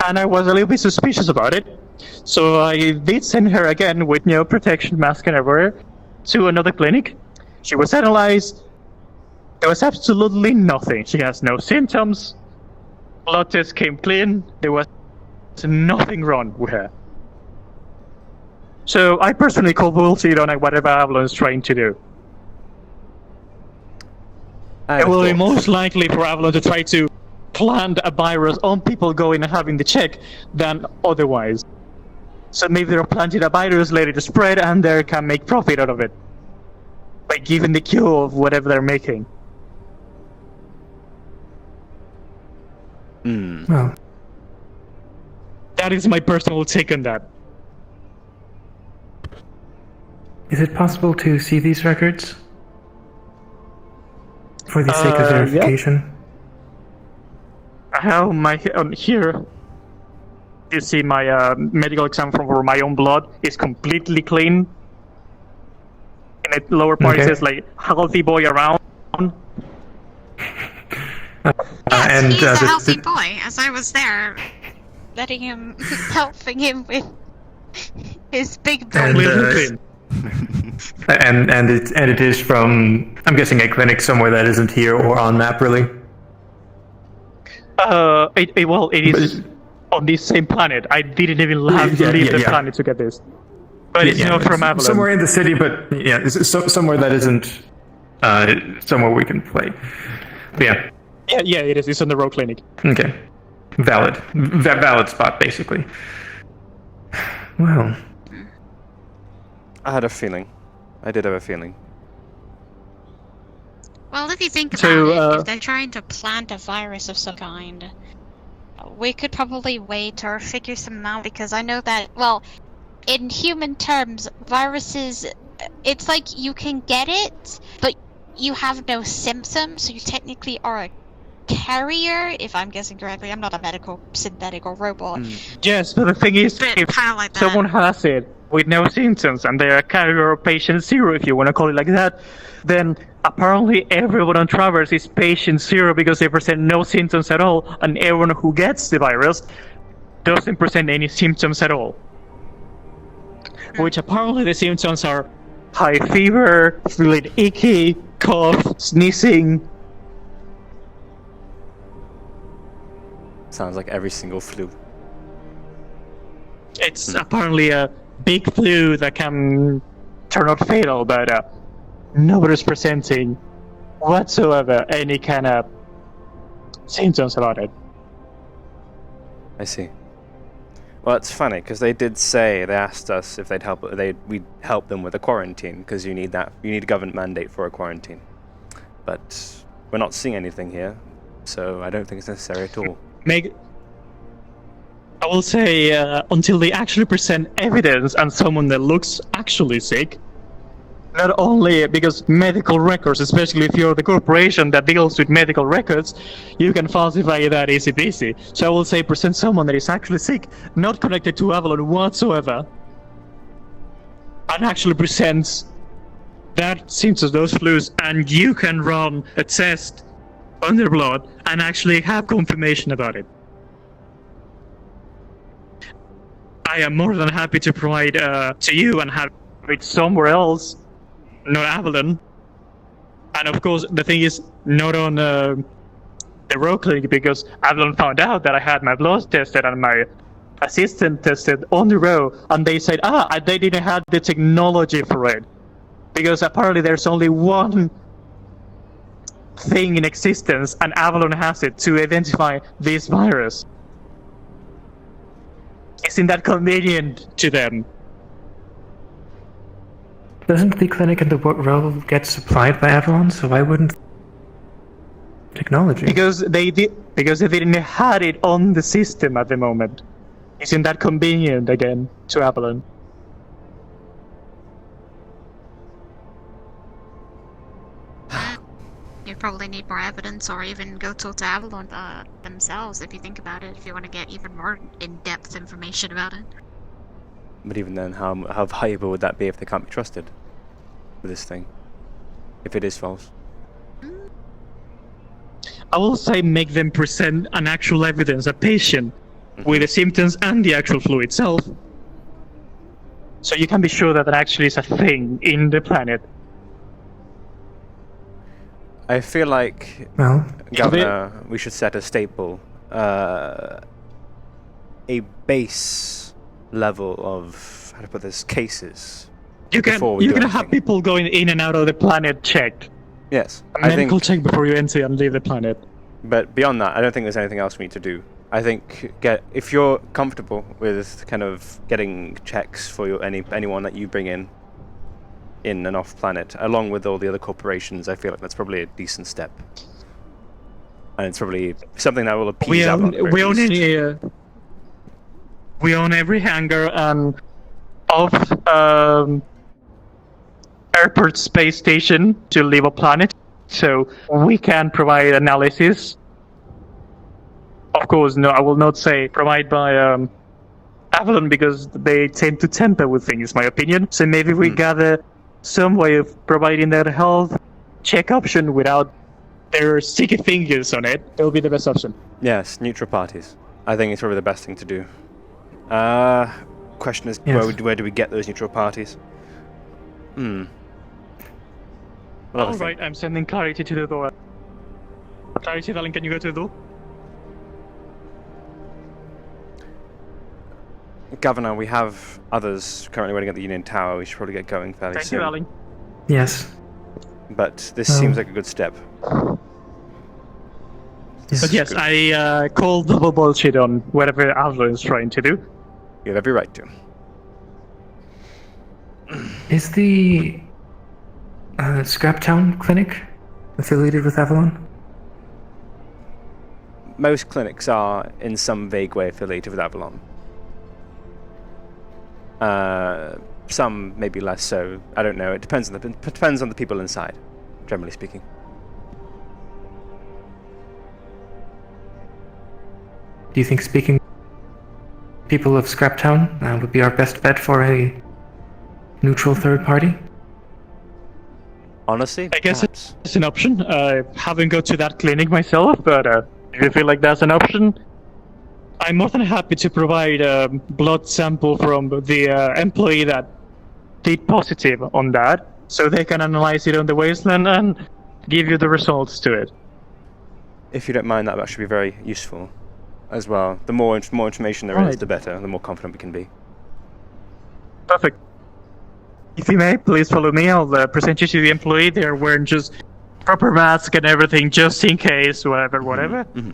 [SPEAKER 13] and I was a little bit suspicious about it. So I did send her again with protection mask and everywhere to another clinic. She was analyzed. There was absolutely nothing. She has no symptoms. Blood test came clean. There was nothing wrong with her. So I personally call bullshit on whatever Avalon is trying to do. It will be most likely for Avalon to try to plant a virus on people going and having the check than otherwise. So maybe they're planting a virus later to spread and they can make profit out of it by giving the cure of whatever they're making. Well, that is my personal take on that.
[SPEAKER 10] Is it possible to see these records? For the sake of verification?
[SPEAKER 13] I have my here. You see my medical exam for my own blood is completely clean. In the lower part it says like healthy boy around.
[SPEAKER 12] Yes, he's a healthy boy, as I was there, letting him, helping him with his big boy.
[SPEAKER 3] And it is from, I'm guessing, a clinic somewhere that isn't here or on map, really.
[SPEAKER 13] It is on this same planet. I didn't even have to leave the planet to get this. But it's not from Avalon.
[SPEAKER 3] Somewhere in the city, but somewhere that isn't somewhere we can play. But
[SPEAKER 13] yeah, it is. It's on the Row Clinic.
[SPEAKER 3] Okay. Valid spot, basically. Well.
[SPEAKER 2] I had a feeling. I did have a feeling.
[SPEAKER 12] Well, if you think about it, if they're trying to plant a virus of some kind, we could probably wait or figure something out, because I know that, well, in human terms, viruses, it's like you can get it, but you have no symptoms, so you technically are a carrier, if I'm guessing correctly. I'm not a medical synthetic or robot.
[SPEAKER 13] Yes, but the thing is, if
[SPEAKER 12] like
[SPEAKER 13] someone has it with no symptoms and they're a carrier or patient zero, if you want to call it like that, then apparently everyone on Traverse is patient zero because they present no symptoms at all, and everyone who gets the virus doesn't present any symptoms at all. Which apparently the symptoms are high fever, feeling icky, cough, sneezing.
[SPEAKER 2] Sounds like every single flu.
[SPEAKER 13] It's apparently a big flu that can turn out fatal, but nobody's presenting whatsoever any kind of symptoms about it.
[SPEAKER 2] I see. Well, it's funny because they did say, they asked us if we'd help them with a quarantine, because you need a government mandate for a quarantine. But we're not seeing anything here, so I don't think it's necessary at all.
[SPEAKER 13] I will say, until they actually present evidence and someone that looks actually sick, not only because medical records, especially if you're the corporation that deals with medical records, you can falsify that easy peasy. So I will say present someone that is actually sick, not connected to Avalon whatsoever, and actually presents that symptoms, those flus, and you can run a test on their blood and actually have confirmation about it. I am more than happy to provide to you and have it somewhere else, not Avalon. And of course, the thing is, not on the Row Clinic, because Avalon found out that I had my blood tested and my assistant tested on the Row, and they said, they didn't have the technology for it. Because apparently there's only one thing in existence, and Avalon has it, to identify this virus. Isn't that convenient to them?
[SPEAKER 3] Doesn't the clinic and the row get supplied by Avalon? So why wouldn't technology?
[SPEAKER 13] Because they didn't have it on the system at the moment. Isn't that convenient again to Avalon?
[SPEAKER 12] You probably need more evidence, or even go talk to Avalon themselves if you think about it, if you want to get even more in-depth information about it.
[SPEAKER 2] But even then, how valuable would that be if they can't be trusted with this thing? If it is false?
[SPEAKER 13] I will say make them present an actual evidence, a patient, with the symptoms and the actual flu itself. So you can be sure that it actually is a thing in the planet.
[SPEAKER 2] I feel like,
[SPEAKER 3] well,
[SPEAKER 2] Governor, we should set a staple, a base level of, how to put this, cases.
[SPEAKER 13] You can have people going in and out of the planet checked.
[SPEAKER 2] Yes,
[SPEAKER 13] A medical check before you enter and leave the planet.
[SPEAKER 2] But beyond that, I don't think there's anything else we need to do. I think if you're comfortable with kind of getting checks for anyone that you bring in and off planet, along with all the other corporations, I feel like that's probably a decent step. And it's probably something that will appease Avalon at the very least.
[SPEAKER 13] We own every hangar and off airport space station to leave a planet, so we can provide analysis. Of course, no, I will not say provide by Avalon because they tend to tamper with things, my opinion. So maybe we gather some way of providing that health check option without their sticky fingers on it. It'll be the best option.
[SPEAKER 2] Yes, neutral parties. I think it's probably the best thing to do. Question is,
[SPEAKER 3] Yes.
[SPEAKER 2] where do we get those neutral parties?
[SPEAKER 13] Alright, I'm sending Clarity to the door. Clarity, darling, can you go to the door?
[SPEAKER 2] Governor, we have others currently waiting at the Union Tower. We should probably get going fairly
[SPEAKER 13] Thank
[SPEAKER 2] soon.
[SPEAKER 13] you, darling.
[SPEAKER 3] Yes.
[SPEAKER 2] But this seems like a good step.
[SPEAKER 13] But yes, I call double bullshit on whatever Avalon is trying to do.
[SPEAKER 2] You have every right to.
[SPEAKER 3] Is the Scraptown clinic affiliated with Avalon?
[SPEAKER 2] Most clinics are, in some vague way, affiliated with Avalon. Some maybe less so. I don't know. It depends on the people inside, generally speaking.
[SPEAKER 3] Do you think speaking people of Scraptown would be our best bet for a neutral third party?
[SPEAKER 2] Honestly,
[SPEAKER 13] I guess it's an option. I haven't go to that clinic myself, but if you feel like that's an option, I'm more than happy to provide a blood sample from the employee that did positive on that, so they can analyze it on the wasteland and give you the results to it.
[SPEAKER 2] If you don't mind, that should be very useful as well. The more information there is, the better. The more confident we can be.
[SPEAKER 13] Perfect. If you may, please follow me. I'll present you to the employee. They're wearing just proper mask and everything, just in case, whatever.
[SPEAKER 2] Mm-hmm.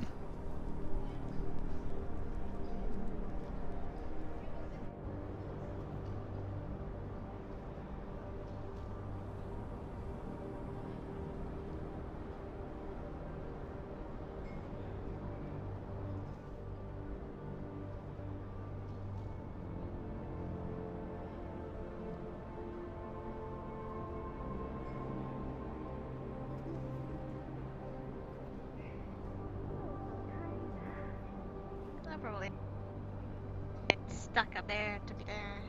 [SPEAKER 12] I'll probably get stuck up there to be there.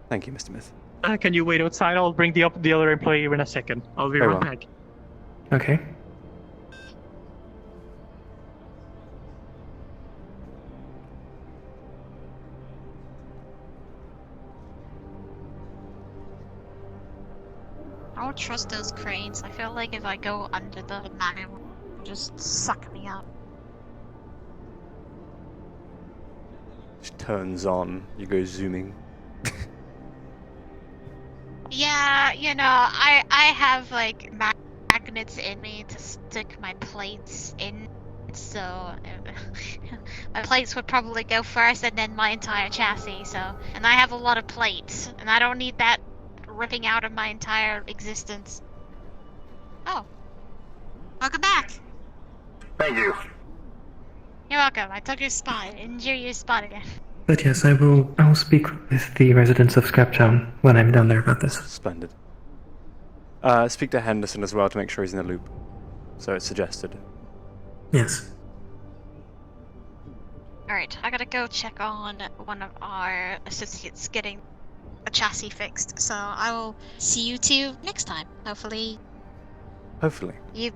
[SPEAKER 2] Thank you, Mr. Myth.
[SPEAKER 13] Can you wait outside? I'll bring the other employee in a second. I'll be
[SPEAKER 2] Very
[SPEAKER 13] right
[SPEAKER 2] well.
[SPEAKER 13] back.
[SPEAKER 3] Okay.
[SPEAKER 12] I don't trust those cranes. I feel like if I go under the map, it will just suck me up.
[SPEAKER 2] Just turns on. You go zooming.
[SPEAKER 12] Yeah, you know, I have like magnets in me to stick my plates in plates, so my plates would probably go first, and then my entire chassis. So, and I have a lot of plates, and I don't need that ripping out of my entire existence. Oh, welcome back.
[SPEAKER 9] Thank you.
[SPEAKER 12] You're welcome. I took your spot. Enjoy your spot again.
[SPEAKER 3] But yes, I will speak with the residents of Scraptown when I'm down there about this.
[SPEAKER 2] Splendid. Speak to Henderson as well to make sure he's in the loop. So it's suggested.
[SPEAKER 3] Yes.
[SPEAKER 12] Alright, I gotta go check on one of our associates getting a chassis fixed, so I will see you two next time. Hopefully you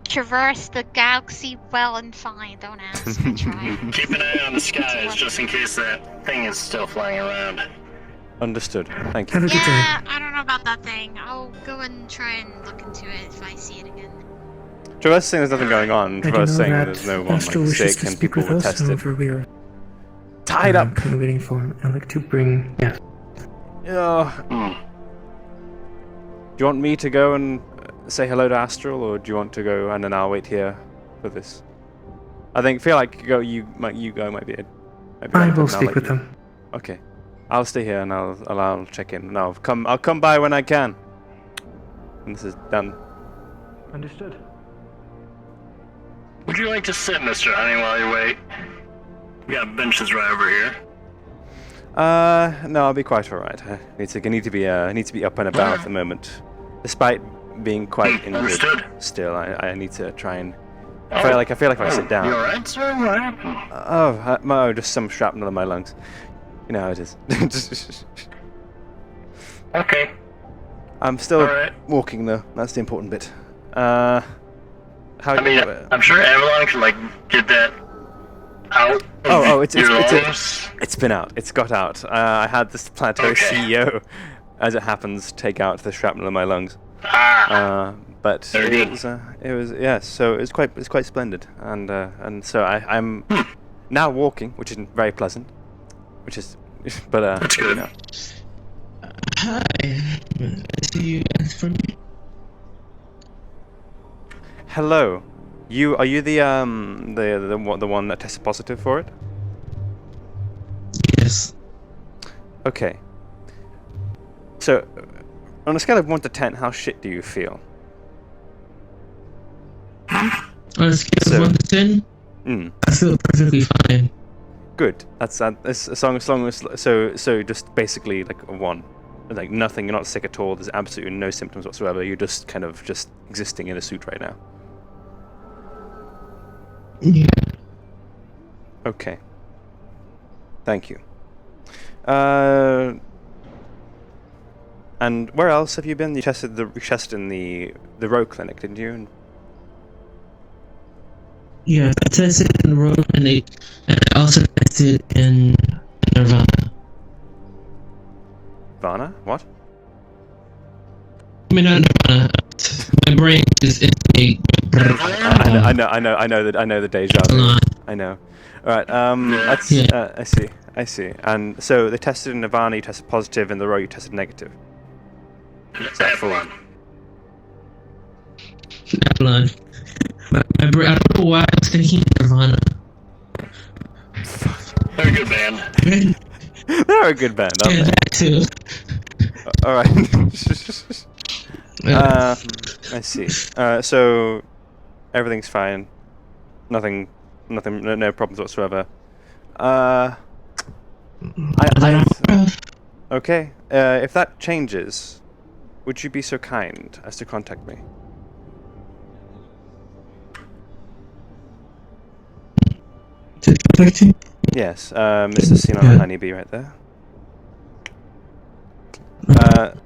[SPEAKER 12] traverse the galaxy well and fine. Don't ask, I tried.
[SPEAKER 9] Keep an eye on the skies just in case that thing is still flying around.
[SPEAKER 2] Understood. Thank you.
[SPEAKER 12] Yeah, I don't know about that thing. I'll go and try and look into it if I see it again.
[SPEAKER 2] Traverse saying there's nothing going on.
[SPEAKER 3] I do
[SPEAKER 2] Traverse
[SPEAKER 3] know
[SPEAKER 2] saying
[SPEAKER 3] that
[SPEAKER 2] there's no one
[SPEAKER 3] Astro
[SPEAKER 2] like
[SPEAKER 3] wishes
[SPEAKER 2] sick
[SPEAKER 3] to
[SPEAKER 2] and
[SPEAKER 3] speak
[SPEAKER 2] people
[SPEAKER 3] with
[SPEAKER 2] were
[SPEAKER 3] us,
[SPEAKER 2] tested.
[SPEAKER 3] however we are
[SPEAKER 2] Tied up!
[SPEAKER 3] kind of waiting for Alec to bring... Yes.
[SPEAKER 2] Do you want me to go and say hello to Astral, or do you want to go and then I'll wait here for this? Feel like you might be.
[SPEAKER 3] I will speak with them.
[SPEAKER 2] Okay, I'll stay here and I'll check in. And I'll come by when I can. And this is done.
[SPEAKER 3] Understood.
[SPEAKER 9] Would you like to sit, Mr. Honey, while you wait? We got benches right over here.
[SPEAKER 2] No, I'll be quite alright. I need to be up and about at the moment. Despite being quite injured,
[SPEAKER 9] Understood.
[SPEAKER 2] still, I need to try and. I feel like if I sit down.
[SPEAKER 9] You alright, sir? What happened?
[SPEAKER 2] Just some shrapnel in my lungs. You know how it is.
[SPEAKER 9] Okay.
[SPEAKER 2] I'm still
[SPEAKER 9] Alright.
[SPEAKER 2] walking though. That's the important bit.
[SPEAKER 9] I'm sure Avalon can get that out.
[SPEAKER 2] It's been out. It's got out. I had this Plateau CEO, as it happens, take out the shrapnel in my lungs. But it was yes. So it's quite splendid, and so I'm now walking, which is very pleasant. Which is, but
[SPEAKER 9] that's good.
[SPEAKER 2] You know.
[SPEAKER 20] Hi, I see you asked for me.
[SPEAKER 2] Hello, are you the one that tested positive for it?
[SPEAKER 20] Yes.
[SPEAKER 2] Okay. So, on a scale of 1 to 10, how shit do you feel?
[SPEAKER 20] On a scale of 1 to 10, I feel perfectly fine.
[SPEAKER 2] Good. That's as long as so just basically like a 1, like nothing. You're not sick at all. There's absolutely no symptoms whatsoever. You're just kind of just existing in a suit right now.
[SPEAKER 20] Yeah.
[SPEAKER 2] Okay. Thank you. And where else have you been? You tested in the Row clinic, didn't you?
[SPEAKER 20] Yeah, I tested in the Row clinic, and I also tested in Nirvana.
[SPEAKER 2] Nirvana? What?
[SPEAKER 20] I mean, not Nirvana. My brain is instantly.
[SPEAKER 2] I know the deja vu. I know. All right. I see. And so they tested in Nirvana, you tested positive, and the Row you tested negative. Is that full?
[SPEAKER 20] Avalon. My brain. I don't know why I was thinking Nirvana.
[SPEAKER 9] They're a good band.
[SPEAKER 2] They're a good band, aren't
[SPEAKER 20] Yeah,
[SPEAKER 2] they?
[SPEAKER 20] that too.
[SPEAKER 2] All right. I see. So everything's fine. Nothing. No problems whatsoever. Okay. If that changes, would you be so kind as to contact me? Yes, Mr. Sinon and Honeybee right there.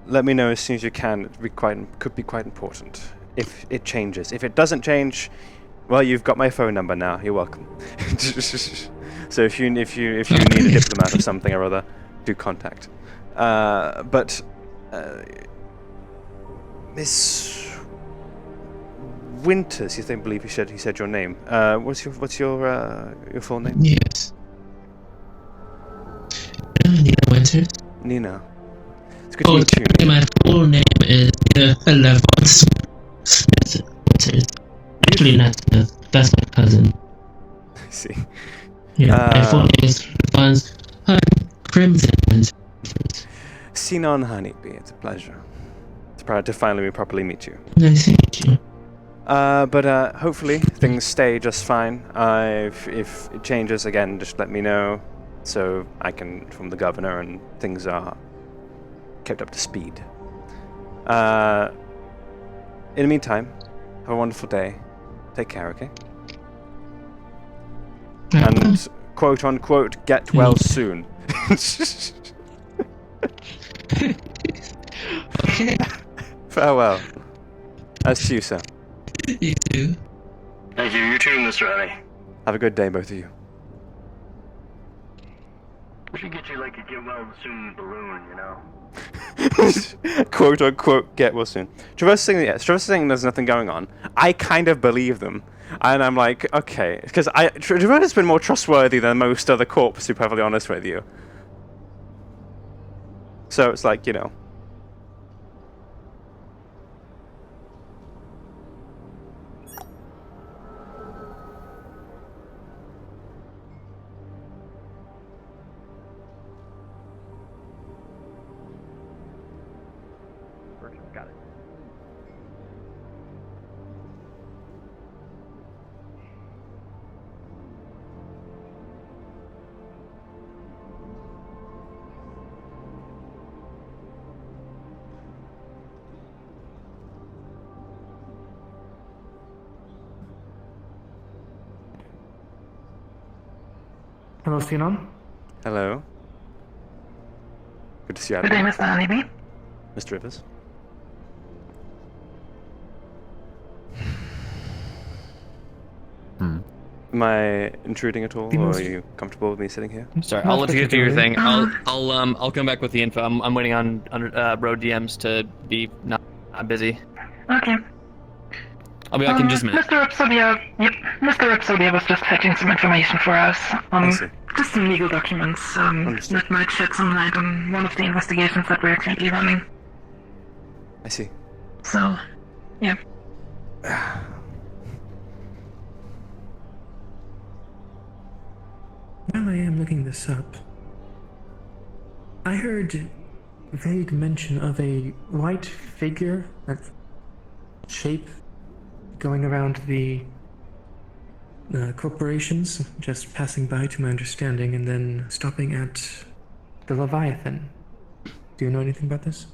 [SPEAKER 2] Let me know as soon as you can. Could be quite important if it changes. If it doesn't change, well, you've got my phone number now. You're welcome. So if you need a diplomat or something or other, do contact. But Miss Winters, I believe he said your name. What's your full name?
[SPEAKER 20] Yes. Nina Winters.
[SPEAKER 2] Nina. It's good to meet you.
[SPEAKER 20] My full name is Levon Smith Winters. Actually, not Smith. That's my cousin.
[SPEAKER 2] see.
[SPEAKER 20] Yeah, my full name is Crimson.
[SPEAKER 2] Sinon, Honeybee, it's a pleasure. It's proud to finally properly meet you.
[SPEAKER 20] Nice to meet you.
[SPEAKER 2] But hopefully things stay just fine. If it changes again, just let me know, so I can inform the governor and things are kept up to speed. In the meantime, have a wonderful day. Take care, okay? And quote unquote, get well soon.
[SPEAKER 20] Okay.
[SPEAKER 2] Farewell. As to you, sir.
[SPEAKER 20] You too.
[SPEAKER 9] Thank you. You too, Mr. Honey.
[SPEAKER 2] Have a good day, both of you.
[SPEAKER 9] We should get you like a get well soon balloon, you know?
[SPEAKER 2] Quote unquote, get well soon. Traverse saying there's nothing going on. I kind of believe them. And I'm like, okay. Because Traverse has been more trustworthy than most other corps, to be perfectly honest with you. So it's like, you know.
[SPEAKER 17] Got it.
[SPEAKER 3] Hello, Sinon.
[SPEAKER 2] Hello. Good to see you.
[SPEAKER 19] Good day, Mr. Honeybee.
[SPEAKER 2] Mr. Rivers. Am I intruding at all, or are you comfortable with me sitting here?
[SPEAKER 15] Sorry, I'll let you do your thing. I'll come back with the info. I'm waiting on road DMs to be not busy.
[SPEAKER 19] Okay.
[SPEAKER 15] I'll be back in just a minute.
[SPEAKER 19] Mr. Rhapsodia was just fetching some information for us. Just some legal documents that might shed some light on one of the investigations that we're currently running.
[SPEAKER 2] I see.
[SPEAKER 19] So, yeah.
[SPEAKER 10] While I am looking this up, I heard vague mention of a white figure, that shape, going around the corporations, just passing by to my understanding, and then stopping at the Leviathan. Do you know anything about this?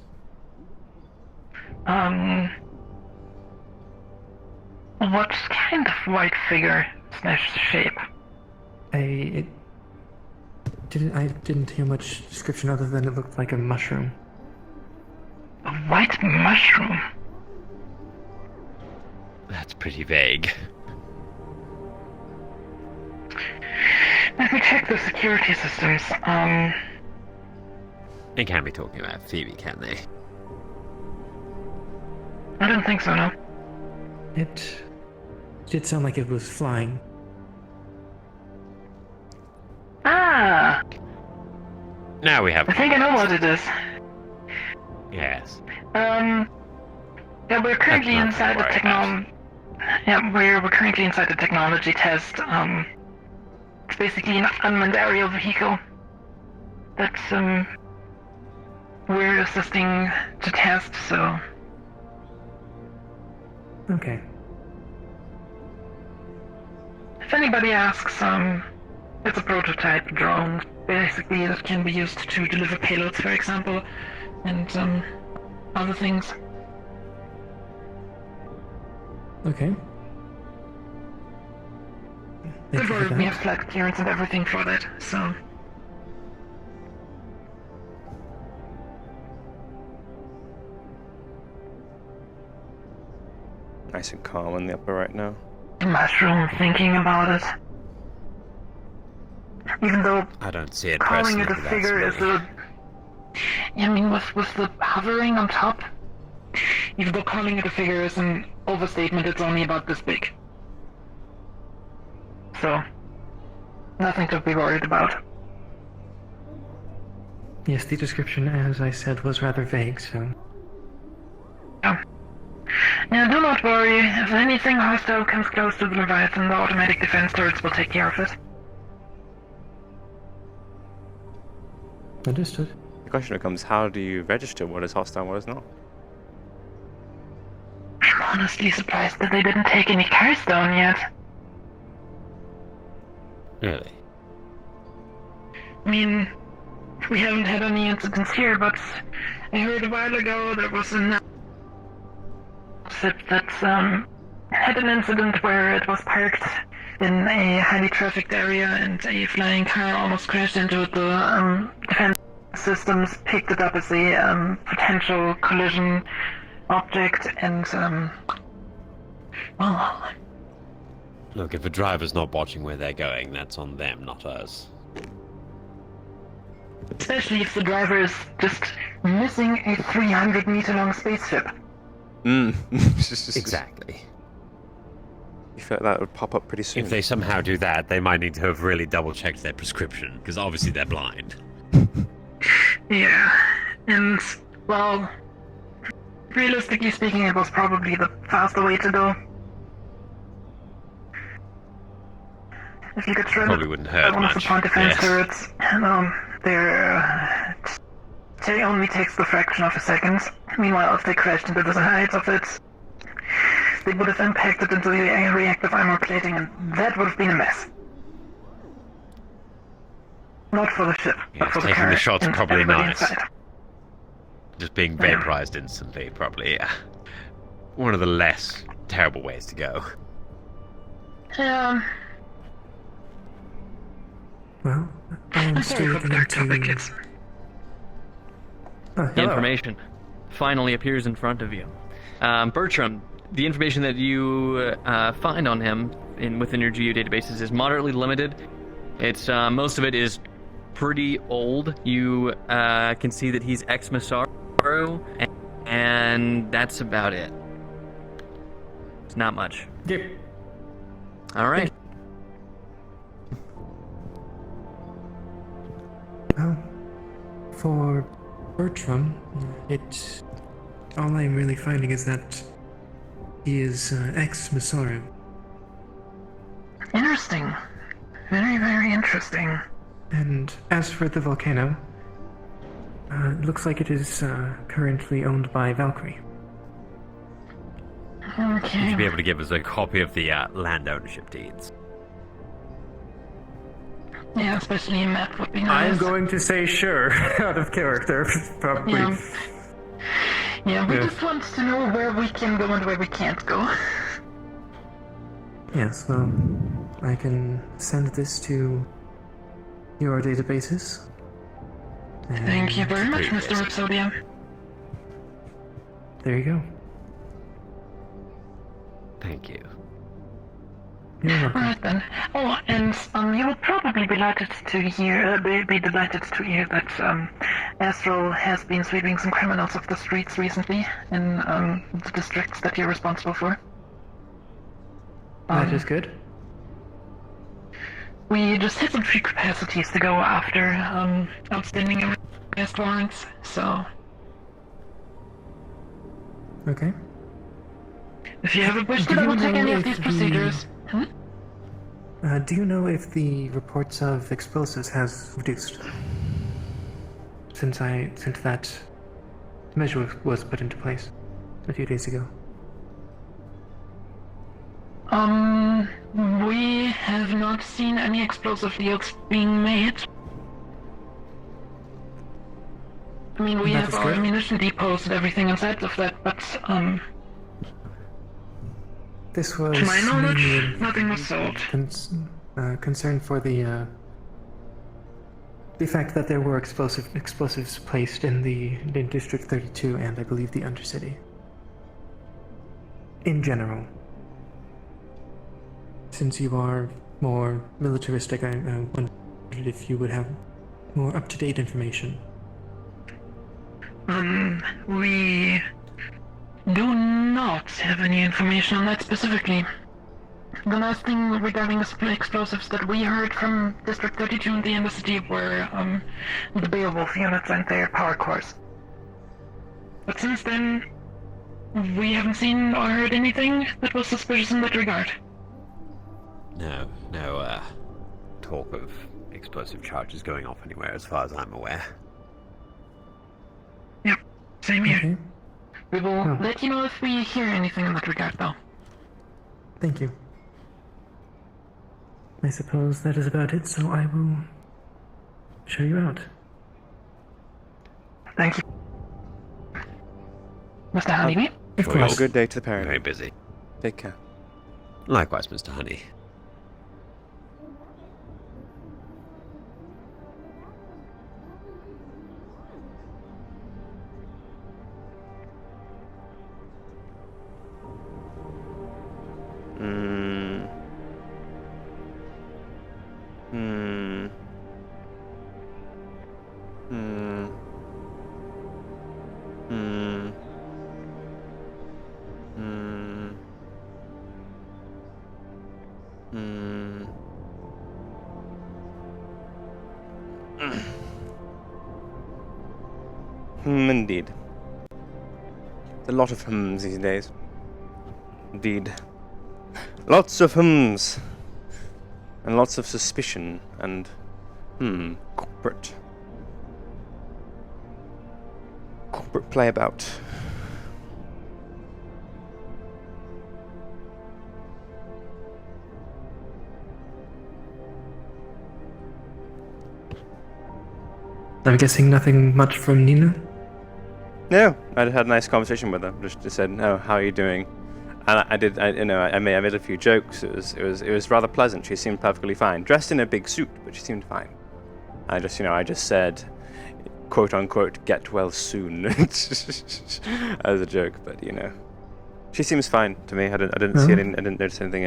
[SPEAKER 19] What kind of white figure / shape?
[SPEAKER 10] I didn't hear much description other than it looked like a mushroom.
[SPEAKER 19] A white mushroom?
[SPEAKER 21] That's pretty vague.
[SPEAKER 19] Let me check the security systems.
[SPEAKER 21] They can't be talking about Phoebe, can they?
[SPEAKER 19] I don't think so, no.
[SPEAKER 10] It did sound like it was flying.
[SPEAKER 19] Ah!
[SPEAKER 21] Now we have.
[SPEAKER 19] I think I know what it is.
[SPEAKER 21] Yes.
[SPEAKER 19] Yeah, we're currently inside the technology. Yeah, we're currently inside the technology test. It's basically an unmanned aerial vehicle that we're assisting to test. So.
[SPEAKER 10] Okay.
[SPEAKER 19] If anybody asks, it's a prototype drone, basically, that can be used to deliver payloads, for example, and other things.
[SPEAKER 10] Okay.
[SPEAKER 19] Good word, we have flag clearance and everything for that, so.
[SPEAKER 2] Nice and calm in the upper right now.
[SPEAKER 19] Mushroom, thinking about it. Even though
[SPEAKER 21] I don't see it
[SPEAKER 19] calling
[SPEAKER 21] personally.
[SPEAKER 19] it a figure is a... I mean, with the hovering on top, even though calling it a figure is an overstatement, it's only about this big. So, nothing to be worried about.
[SPEAKER 10] Yes, the description, as I said, was rather vague, so...
[SPEAKER 19] Yeah. Now, do not worry. If anything hostile comes close to the Leviathan, the automatic defense turrets will take care of it.
[SPEAKER 3] Understood.
[SPEAKER 2] The question becomes, how do you register what is hostile and what is not?
[SPEAKER 19] I'm honestly surprised that they didn't take any cars down yet.
[SPEAKER 21] Really?
[SPEAKER 19] I mean, we haven't had any incidents here, but I heard a while ago there was an ship that had an incident where it was parked in a highly trafficked area and a flying car almost crashed into it. The defense systems picked it up as a potential collision object, and well,
[SPEAKER 21] Look, if a driver's not watching where they're going, that's on them, not us.
[SPEAKER 19] especially if the driver is just missing a 300-meter long spaceship.
[SPEAKER 21] Exactly.
[SPEAKER 2] You feel like that would pop up pretty soon.
[SPEAKER 21] If they somehow do that, they might need to have really double-checked their prescription, because obviously they're blind.
[SPEAKER 19] Yeah, and, well, realistically speaking, it was probably the faster way to go. If you get shredded
[SPEAKER 21] Probably wouldn't hurt
[SPEAKER 19] one of the
[SPEAKER 21] much.
[SPEAKER 19] point defense
[SPEAKER 21] Yes.
[SPEAKER 19] turrets, it only takes the fraction of a second. Meanwhile, if they crashed into the height of it, they would have impacted into the reactive armor plating, and that would have been a mess. Not for the ship, but for the
[SPEAKER 21] Taking
[SPEAKER 19] car.
[SPEAKER 21] the shot's
[SPEAKER 19] and
[SPEAKER 21] probably
[SPEAKER 19] everybody
[SPEAKER 21] nice.
[SPEAKER 19] inside.
[SPEAKER 21] Just being vaporized instantly, probably, yeah. One of the less terrible ways to go.
[SPEAKER 3] Well, I am still looking into... Oh,
[SPEAKER 15] The
[SPEAKER 3] hello.
[SPEAKER 15] information finally appears in front of you. Bertram, the information that you find on him within your GU databases is moderately limited. It's most of it is pretty old. You can see that he's ex-Masaru, and that's about it. It's not much.
[SPEAKER 3] Yep.
[SPEAKER 15] All right.
[SPEAKER 3] Well, for Bertram, all I'm really finding is that he is ex-Masaru.
[SPEAKER 19] Interesting. Very, very interesting.
[SPEAKER 3] And as for the volcano, it looks like it is currently owned by Valkyrie.
[SPEAKER 21] You
[SPEAKER 19] Okay.
[SPEAKER 21] should be able to give us a copy of the land ownership deeds.
[SPEAKER 19] Yeah, especially a map would be nice.
[SPEAKER 3] I'm going to say sure, out of character, probably.
[SPEAKER 19] Yeah, we just want to know where we can go and where we can't go.
[SPEAKER 3] Yes, well, I can send this to your databases.
[SPEAKER 19] Thank you very
[SPEAKER 3] And
[SPEAKER 19] much, Mr. Rhapsodia.
[SPEAKER 3] There you go.
[SPEAKER 21] Thank you.
[SPEAKER 3] You're welcome.
[SPEAKER 19] Alright then. Oh, and you will probably be delighted to hear that Astral has been sweeping some criminals off the streets recently in the districts that you're responsible for.
[SPEAKER 3] That is good.
[SPEAKER 19] We just hit some free capacities to go after outstanding arrest warrants, so
[SPEAKER 3] Okay.
[SPEAKER 19] if you ever wish to
[SPEAKER 3] Do you
[SPEAKER 19] double check
[SPEAKER 3] know
[SPEAKER 19] any of
[SPEAKER 3] if
[SPEAKER 19] these
[SPEAKER 3] the-
[SPEAKER 19] procedures.
[SPEAKER 3] Do you know if the reports of explosives has reduced since that measure was put into place a few days ago?
[SPEAKER 19] We have not seen any explosive deals being made. I mean, we
[SPEAKER 3] That
[SPEAKER 19] have
[SPEAKER 3] is
[SPEAKER 19] our
[SPEAKER 3] good.
[SPEAKER 19] ammunition depots and everything inside of that, but,
[SPEAKER 3] This was
[SPEAKER 19] to my knowledge,
[SPEAKER 3] mainly
[SPEAKER 19] nothing was sold.
[SPEAKER 3] concern for the fact that there were explosives placed in District 32 and I believe the Undercity. In general. Since you are more militaristic, I wondered if you would have more up-to-date information.
[SPEAKER 19] We do not have any information on that specifically. The last thing regarding explosives that we heard from District 32 and the Undercity were the Beowulf units and their power cores. But since then, We haven't seen or heard anything that was suspicious in that regard.
[SPEAKER 21] No talk of explosive charges going off anywhere as far as I'm aware.
[SPEAKER 19] Yep, same here.
[SPEAKER 3] Okay.
[SPEAKER 19] We will let you know if we hear anything in that regard, though.
[SPEAKER 3] Thank you. I suppose that is about it, so I will show you out.
[SPEAKER 19] Thank you. Mr. Honeybee?
[SPEAKER 3] Of
[SPEAKER 2] Have
[SPEAKER 3] course.
[SPEAKER 2] a good day to the parent.
[SPEAKER 21] Very busy.
[SPEAKER 2] Take care.
[SPEAKER 21] Likewise, Mr. Honey.
[SPEAKER 2] Indeed. A lot of hums these days. Indeed. Lots of hums. And lots of suspicion and, corporate play about.
[SPEAKER 3] I'm guessing nothing much from Nina?
[SPEAKER 2] No, I had a nice conversation with her. Just said, "Oh, how are you doing?" And I made a few jokes. It was rather pleasant. She seemed perfectly fine, dressed in a big suit, but she seemed fine. I just said, "quote unquote, get well soon," as a joke. But she seems fine to me. I didn't see anything. I didn't notice anything.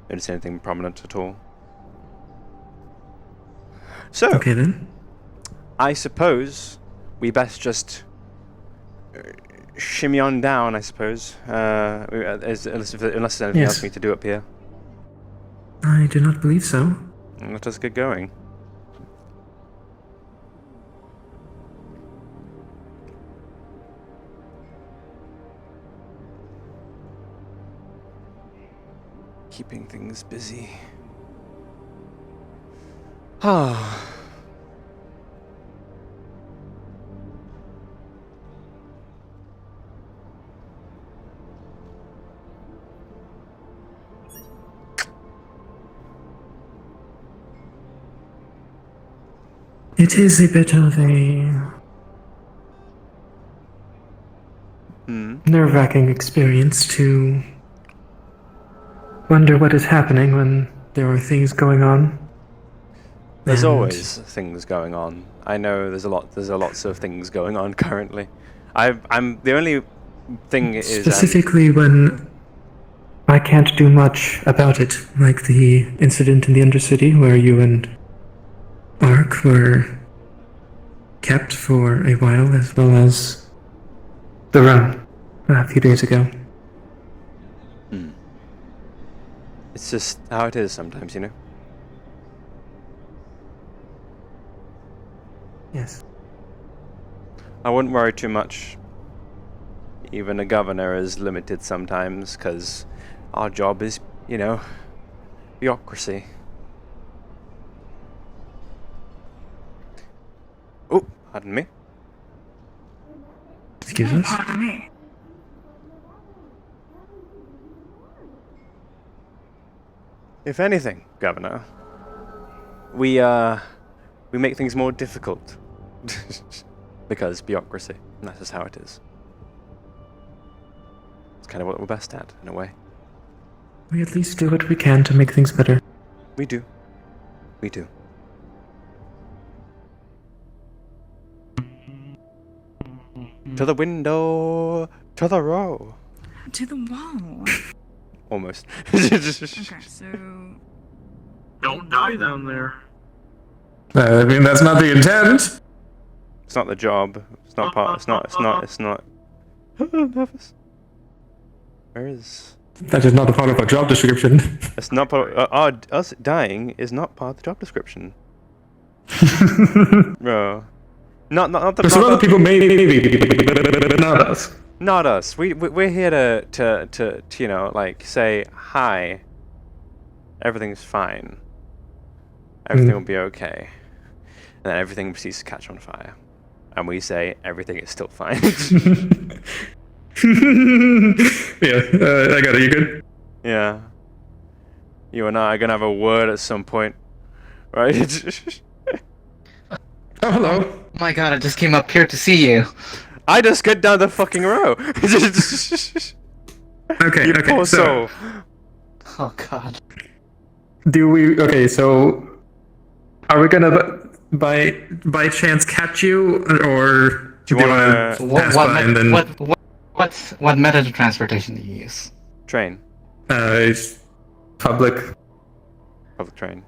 [SPEAKER 2] Notice anything prominent at all. So,
[SPEAKER 3] okay then.
[SPEAKER 2] I suppose we best just shimmy on down. I suppose, unless there's anything else we need to do up here.
[SPEAKER 3] I do not believe so.
[SPEAKER 2] Let us get going. Keeping things busy. Ah.
[SPEAKER 3] It is a bit of a nerve-wracking experience to wonder what is happening when there are things going on.
[SPEAKER 2] There's always things going on. I know there's lots of things going on currently. I'm the only thing is
[SPEAKER 3] specifically when I can't do much about it, like the incident in the Undercity where you and Ark were kept for a while, as well as the run a few days ago.
[SPEAKER 2] It's just how it is sometimes,
[SPEAKER 3] Yes.
[SPEAKER 2] I wouldn't worry too much. Even a governor is limited sometimes, because our job is, bureaucracy. Oh, pardon me.
[SPEAKER 3] Excuse us?
[SPEAKER 19] Pardon me.
[SPEAKER 2] If anything, Governor, we make things more difficult. Because bureaucracy, and that's just how it is. It's kind of what we're best at, in a way.
[SPEAKER 3] We at least do what we can to make things better.
[SPEAKER 2] We do. We do. To the window, to the row.
[SPEAKER 4] To the wall.
[SPEAKER 2] Almost.
[SPEAKER 4] Okay, so
[SPEAKER 16] Don't die down there.
[SPEAKER 3] I mean, that's not the intent.
[SPEAKER 2] It's not the job. It's not part. It's not. I'm nervous. Where is?
[SPEAKER 3] That is not a part of our job description.
[SPEAKER 2] It's not part. Us dying is not part of the job description. Bro, Not the.
[SPEAKER 10] Some other people maybe, but not us.
[SPEAKER 2] Not us. We're here to you know, like, say hi. Everything's fine. Everything will be okay. And then everything proceeds to catch on fire. And we say everything is still fine.
[SPEAKER 10] Yeah, I got it. You good?
[SPEAKER 2] Yeah. You and I are gonna have a word at some point, right?
[SPEAKER 10] Oh, hello.
[SPEAKER 5] Oh my god, I just came up here to see you.
[SPEAKER 2] I just get down the fucking row.
[SPEAKER 10] Okay,
[SPEAKER 2] You
[SPEAKER 10] okay,
[SPEAKER 2] poor
[SPEAKER 10] so
[SPEAKER 2] soul.
[SPEAKER 5] Oh god.
[SPEAKER 10] do we? Okay, so are we gonna by chance catch you, or
[SPEAKER 2] do you wanna
[SPEAKER 10] pass by and then
[SPEAKER 5] what method of transportation do you use?
[SPEAKER 2] Train.
[SPEAKER 10] It's public
[SPEAKER 2] train.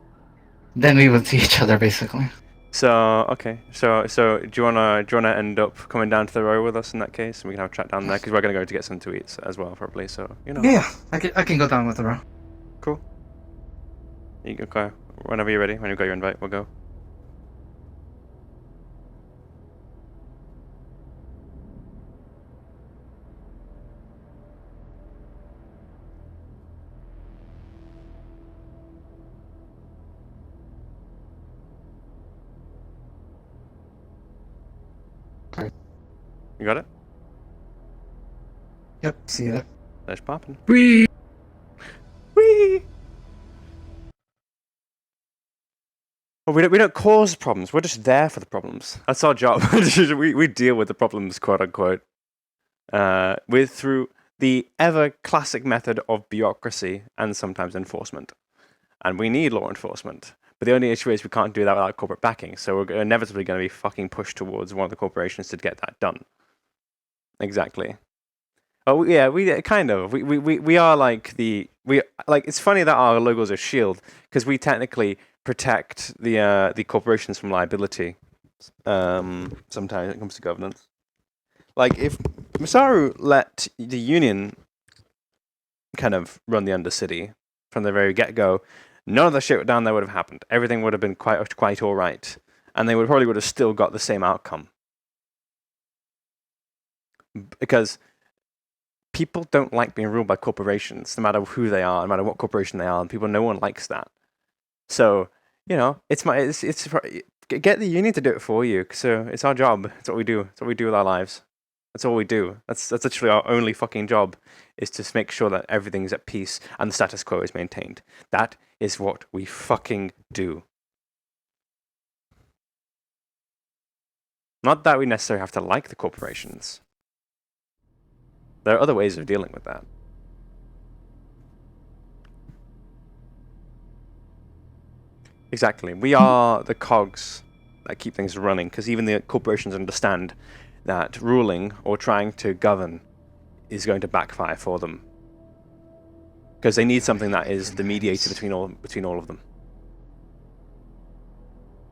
[SPEAKER 5] Then we would see each other basically.
[SPEAKER 2] So okay, so do you wanna end up coming down to the row with us in that case, and we can have a chat down there because we're gonna go to get something to eat as well probably. So you know.
[SPEAKER 5] Yeah, I can go down with the row.
[SPEAKER 2] Cool. You can go whenever you're ready. When you've got your invite, we'll go. You got it?
[SPEAKER 5] Yep, see it.
[SPEAKER 2] That's popping.
[SPEAKER 10] Wee.
[SPEAKER 2] Wee. Well, we don't cause problems. We're just there for the problems. That's our job. we deal with the problems, quote unquote, through the ever classic method of bureaucracy and sometimes enforcement. And we need law enforcement. But the only issue is we can't do that without corporate backing. So we're inevitably going to be fucking pushed towards one of the corporations to get that done. Exactly. Oh yeah, we kind of we are like it's funny that our logos are shield because we technically protect the corporations from liability. Sometimes when it comes to governance, like if Masaru let the union kind of run the Undercity from the very get go, none of the shit down there would have happened. Everything would have been quite all right, and they would have still got the same outcome. Because people don't like being ruled by corporations, no matter who they are, no matter what corporation they are, and no one likes that. So, you know, it's get the union to do it for you. So it's our job. It's what we do. It's what we do with our lives. That's all we do. That's literally our only fucking job, is to make sure that everything's at peace and the status quo is maintained. That is what we fucking do. Not that we necessarily have to like the corporations. There are other ways of dealing with that. Exactly. We are the cogs that keep things running, because even the corporations understand that ruling or trying to govern is going to backfire for them. Because they need something that is the mediator between all of them.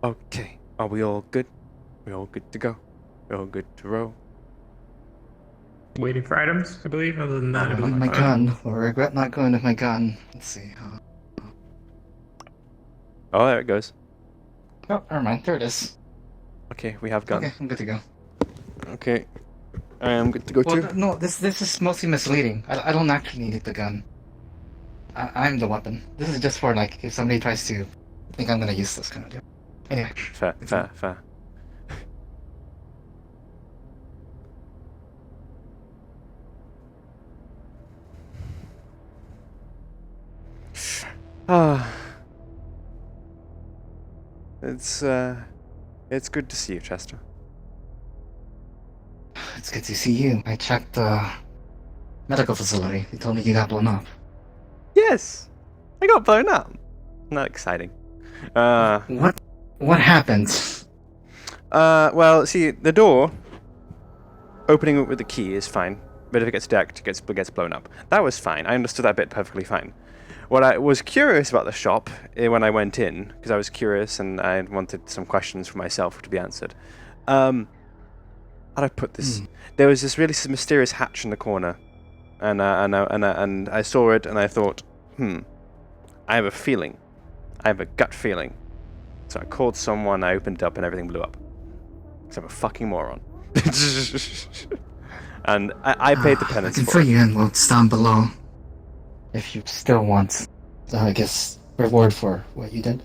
[SPEAKER 2] Okay. Are we all good? We all good to go? We all good to row?
[SPEAKER 10] Waiting for items, I believe. Other than that,
[SPEAKER 5] Oh my gun. I regret not going with my gun. Let's see.
[SPEAKER 2] Oh, there it goes.
[SPEAKER 5] Oh, never mind. There it is.
[SPEAKER 2] Okay, we have guns.
[SPEAKER 5] Okay, I'm good to go.
[SPEAKER 2] Okay. I am good to go too.
[SPEAKER 5] No, this is mostly misleading. I don't actually need the gun. I'm the weapon. This is just for, like, if somebody tries to think I'm gonna use this kind of deal. Anyway.
[SPEAKER 2] Fair. It's good to see you, Chester.
[SPEAKER 5] It's good to see you. I checked the medical facility. They told me you got blown up.
[SPEAKER 2] Yes! I got blown up. Not exciting.
[SPEAKER 5] What happened?
[SPEAKER 2] Well, see, the door opening it with the key is fine, but if it gets decked, it gets blown up. That was fine. I understood that bit perfectly fine. What I was curious about the shop when I went in, because I was curious and I wanted some questions for myself to be answered. How do I put this? There was this really mysterious hatch in the corner, and I saw it and I thought, I have a feeling. I have a gut feeling. So I called someone, I opened it up, and everything blew up. Because I'm a fucking moron. And I paid the
[SPEAKER 5] I
[SPEAKER 2] penance
[SPEAKER 5] can
[SPEAKER 2] for
[SPEAKER 5] fill
[SPEAKER 2] it.
[SPEAKER 5] you in what's down below. If you still want, I guess, reward for what you did.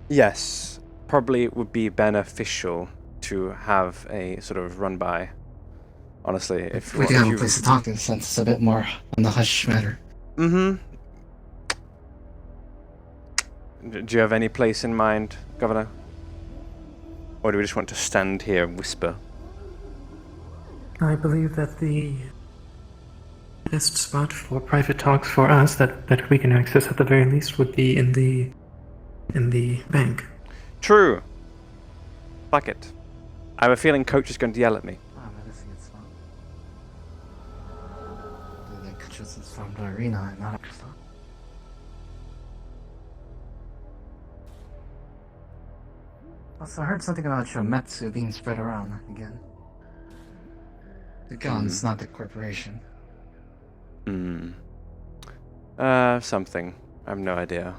[SPEAKER 2] Yes, probably it would be beneficial to have a sort of run by. Honestly, if
[SPEAKER 5] We do have a place to talk to, since it's a bit more on the hush matter.
[SPEAKER 2] Mm-hmm. Do you have any place in mind, Governor? Or do we just want to stand here and whisper?
[SPEAKER 3] I believe that the best spot for private talks for us that we can access at the very least would be in the bank.
[SPEAKER 2] True. Fuck it. I have a feeling Coach is going to yell at me.
[SPEAKER 5] It's from the arena and not after. Also, I heard something about Shometsu being spread around again. The gun's not the corporation.
[SPEAKER 2] Something. I have no idea.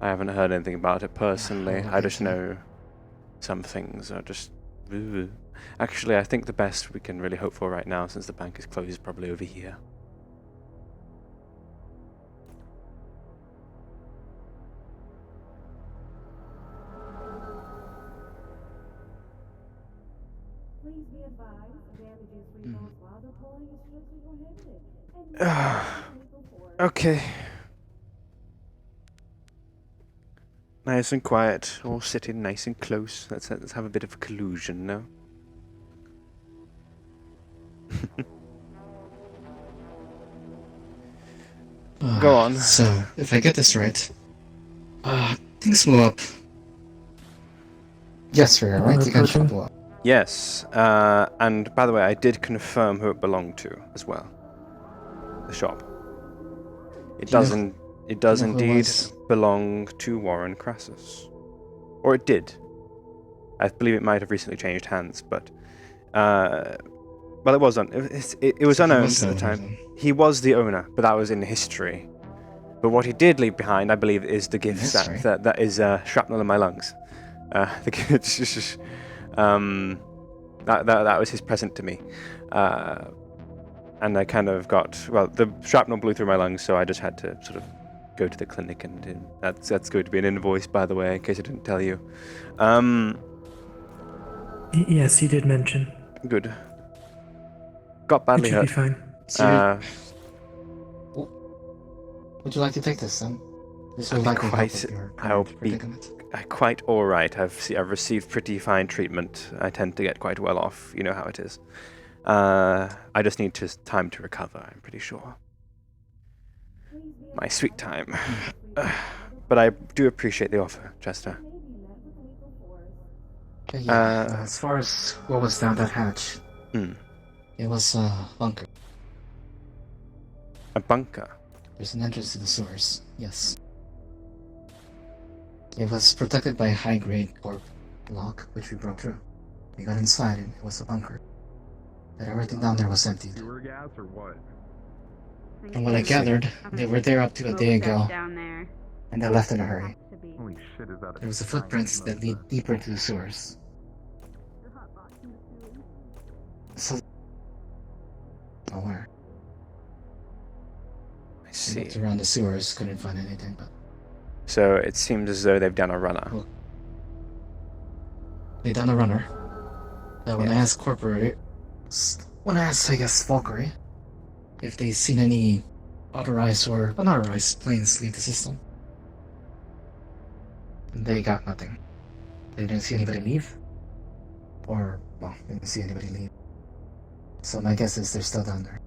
[SPEAKER 2] I haven't heard anything about it personally. I just know some things are just... Actually, I think the best we can really hope for right now, since the bank is closed, is probably over here. Okay. Nice and quiet, all sitting nice and close. Let's have a bit of collusion now. Go on.
[SPEAKER 5] So, if I get this right, things blew up yesterday, right? The gunshot blew up.
[SPEAKER 2] Yes, and by the way, I did confirm who it belonged to as well. The shop. It does indeed belong to Warren Crassus. Or it did. I believe it might have recently changed hands, but well, it was unowned at the time. He was the owner, but that was in history. But what he did leave behind, I believe, is the gift set that is shrapnel in my lungs. That was his present to me. And I kind of got, well, the shrapnel blew through my lungs, so I just had to sort of go to the clinic, and that's going to be an invoice, by the way, in case I didn't tell you.
[SPEAKER 3] Yes, you did mention.
[SPEAKER 2] Good. Got badly
[SPEAKER 3] It should
[SPEAKER 2] hurt.
[SPEAKER 3] be fine.
[SPEAKER 5] Would you like to take this then? This will likely help with your current predicament.
[SPEAKER 2] Quite all right. I've received pretty fine treatment. I tend to get quite well off. You know how it is. I just need time to recover, I'm pretty sure. My sweet time. But I do appreciate the offer, Chester.
[SPEAKER 5] As far as what was down that hatch, it was a bunker.
[SPEAKER 2] A bunker?
[SPEAKER 5] There's an entrance to the sewers, yes. It was protected by a high-grade corp lock, which we broke through. We got inside and it was a bunker. But everything down there was emptied.
[SPEAKER 7] Sewer gas or what?
[SPEAKER 5] From what I gathered, they were there up to a day ago, and they left in a hurry.
[SPEAKER 7] Holy shit, is that
[SPEAKER 5] There was a footprints that lead deeper into the sewers. So... oh, where?
[SPEAKER 2] I see.
[SPEAKER 5] Looked around the sewers, couldn't find anything, but...
[SPEAKER 2] So it seems as though they've done a runner.
[SPEAKER 5] They done a runner. When I asked corporate... when I asked, I guess, Valkyrie, if they seen any authorized or unauthorized planes leave the system. They got nothing. They didn't see anybody leave. Or, well, they didn't see anybody leave. So my guess is they're still down there.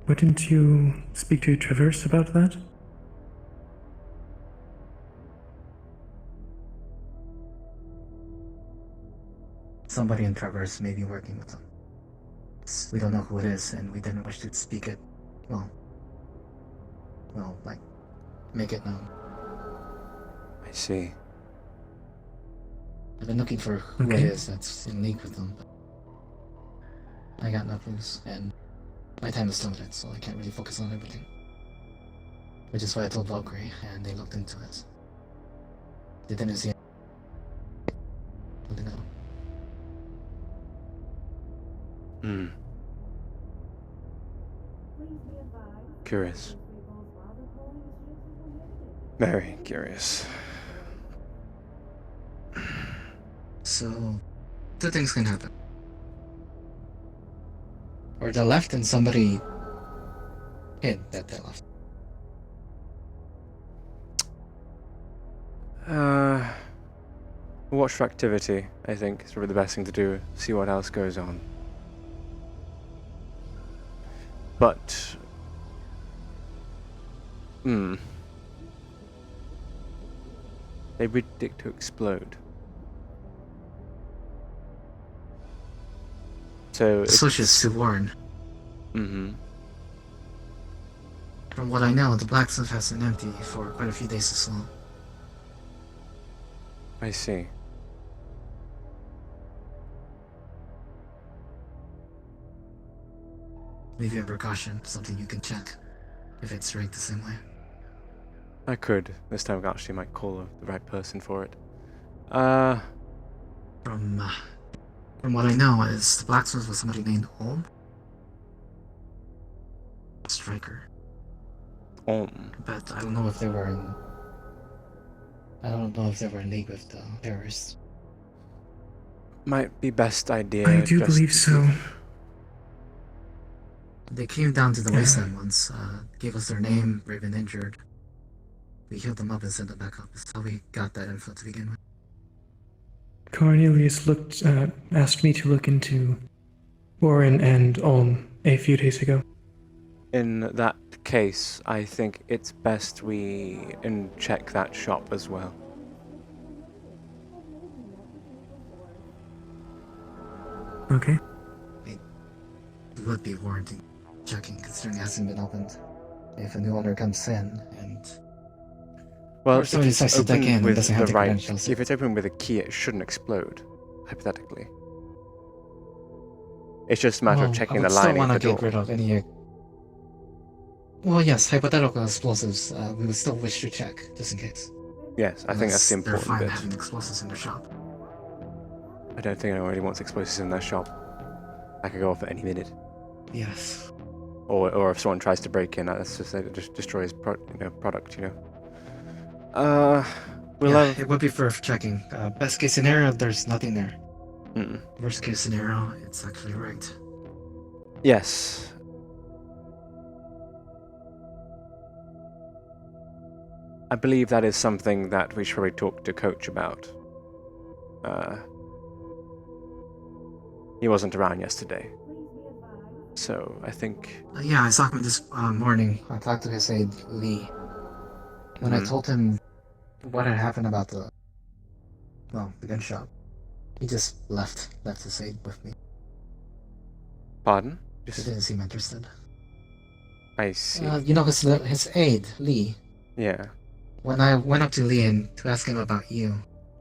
[SPEAKER 3] Wouldn't you speak to Traverse about that?
[SPEAKER 5] Somebody in Traverse may be working with them. We don't know who it is, and we didn't wish to speak it. Well, like, make it known.
[SPEAKER 2] I see.
[SPEAKER 5] I've been looking for who it is that's in league with them, but I got no clues, and my time is limited, so I can't really focus on everything. Which is why I told Valkyrie, and they looked into it. They didn't see anything.
[SPEAKER 2] Hmm. Curious. Very curious.
[SPEAKER 5] So, two things can happen. Or they left and somebody hid that they left.
[SPEAKER 2] Watch for activity, I think, is probably the best thing to do. See what else goes on. But... They predict to explode. So
[SPEAKER 5] Associates to warn. From what I know, the blacksmith has been empty for quite a few days as well.
[SPEAKER 2] I see.
[SPEAKER 5] Maybe a precaution, something you can check, if it's rigged the same way.
[SPEAKER 2] I could. This time I actually might call the right person for it.
[SPEAKER 5] From what I know is the blacksmith was somebody named Olm. Striker.
[SPEAKER 2] Olm.
[SPEAKER 5] But I don't know if they were in... I don't know if they were in league with the terrorists.
[SPEAKER 2] Might be best idea.
[SPEAKER 3] I do believe so.
[SPEAKER 5] They came down to the wasteland once, gave us their name, they've been injured. We healed them up and sent them back up. That's how we got that info to begin with.
[SPEAKER 3] Cornelius asked me to look into Warren and Ulm a few days ago.
[SPEAKER 2] In that case, I think it's best we check that shop as well.
[SPEAKER 3] Okay.
[SPEAKER 5] It would be warranting checking, considering it hasn't been opened. If a new owner comes in and...
[SPEAKER 2] Well,
[SPEAKER 5] if somebody decides to deck in and doesn't have the credentials.
[SPEAKER 2] If it's open with a key, it shouldn't explode, hypothetically. It's just a matter of checking the lining of the door.
[SPEAKER 5] I would still want to get rid of any... Well, yes, hypothetical explosives, we would still wish to check, just in case.
[SPEAKER 2] Yes, I think that's the important
[SPEAKER 5] they're fine
[SPEAKER 2] bit.
[SPEAKER 5] having explosives in their shop.
[SPEAKER 2] I don't think anyone really wants explosives in their shop. That could go off at any minute.
[SPEAKER 5] Yes.
[SPEAKER 2] Or if someone tries to break in, that's just it just destroys product,
[SPEAKER 5] It would be worth checking. Best case scenario, there's nothing there. Worst case scenario, it's actually rigged.
[SPEAKER 2] Yes. I believe that is something that we should probably talk to Coach about. He wasn't around yesterday. So, I think...
[SPEAKER 5] Yeah, I saw him this morning. I talked to his aide, Lee. When I told him what had happened about the gun shop, he just left his aide with me.
[SPEAKER 2] Pardon?
[SPEAKER 5] He didn't seem interested.
[SPEAKER 2] I see.
[SPEAKER 5] His aide, Lee.
[SPEAKER 2] Yeah.
[SPEAKER 5] When I went up to Lee and to ask him about you,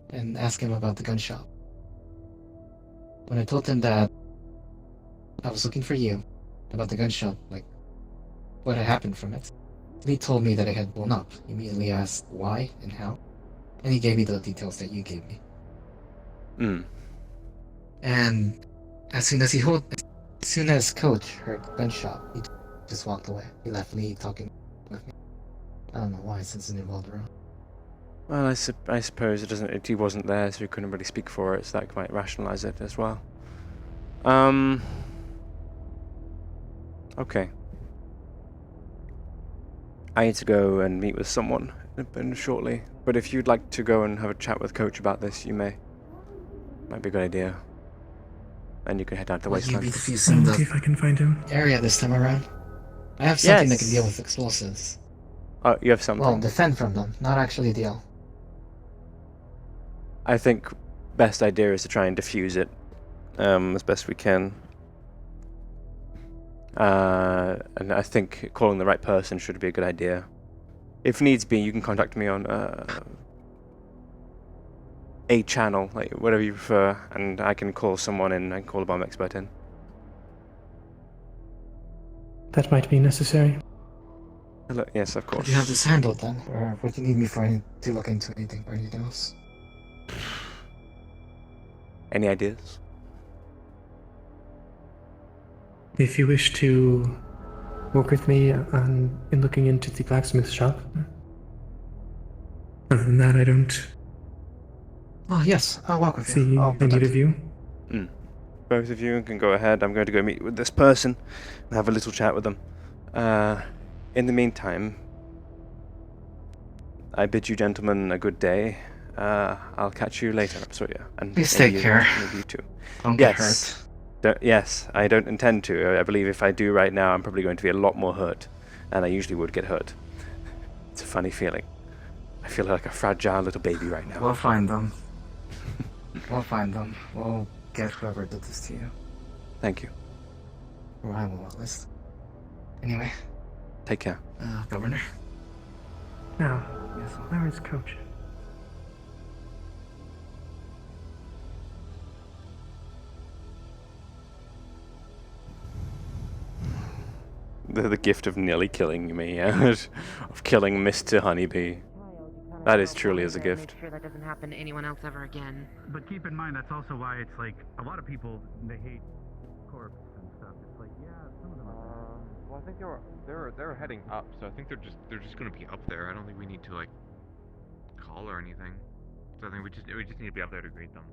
[SPEAKER 5] and ask him about the gun shop, when I told him that I was looking for you, about the gun shop, like, what had happened from it, Lee told me that it had blown up. He immediately asked why and how, and he gave me the details that you gave me. And as soon as Coach heard gun shop, he just walked away. He left Lee talking with me. I don't know why, since it's involved around.
[SPEAKER 2] Well, I suppose he wasn't there, so he couldn't really speak for it, so that might rationalize it as well. Okay. I need to go and meet with someone shortly, but if you'd like to go and have a chat with Coach about this, you may. Might be a good idea. And you can head down to the wasteland.
[SPEAKER 5] I'll see
[SPEAKER 3] if I can find him.
[SPEAKER 5] Area this time around. I have something that can deal with explosives.
[SPEAKER 2] Oh, you have something?
[SPEAKER 5] Well, defend from them, not actually deal.
[SPEAKER 2] I think best idea is to try and defuse it as best we can. And I think calling the right person should be a good idea. If needs be, you can contact me on a channel, like whatever you prefer, and I can call someone in. I can call a bomb expert in.
[SPEAKER 3] That might be necessary.
[SPEAKER 2] Hello. Yes, of
[SPEAKER 5] How
[SPEAKER 2] course.
[SPEAKER 5] do you have this handled then? Or would you need me for to look into anything or anything else?
[SPEAKER 2] Any ideas?
[SPEAKER 3] If you wish to work with me in looking into the blacksmith shop. Other than that, I don't
[SPEAKER 5] Oh, yes, I'll walk with
[SPEAKER 3] see
[SPEAKER 5] you.
[SPEAKER 3] the need of you.
[SPEAKER 2] Both of you can go ahead. I'm going to go meet with this person and have a little chat with them. In the meantime, I bid you gentlemen a good day. I'll catch you later, Surya. And
[SPEAKER 5] Please take care.
[SPEAKER 2] Maybe you too.
[SPEAKER 5] Don't get hurt.
[SPEAKER 2] Yes, I don't intend to. I believe if I do right now, I'm probably going to be a lot more hurt. And I usually would get hurt. It's a funny feeling. I feel like a fragile little baby right now.
[SPEAKER 5] We'll find them. We'll find them. We'll get whoever did this to you.
[SPEAKER 2] Thank you.
[SPEAKER 5] Or I will at least. Anyway.
[SPEAKER 2] Take care.
[SPEAKER 5] Governor.
[SPEAKER 3] Now, where is Coach?
[SPEAKER 2] The gift of nearly killing me, of killing Mr. Honeybee. That is truly as a gift.
[SPEAKER 1] Make sure that doesn't happen to anyone else ever again.
[SPEAKER 22] But keep in mind, that's also why it's like a lot of people they hate corpse and stuff. It's like, yeah, some of them are.
[SPEAKER 23] Well, I think they're heading up, so I think they're just gonna be up there. I don't think we need to like call or anything. So I think we just need to be up there to greet them.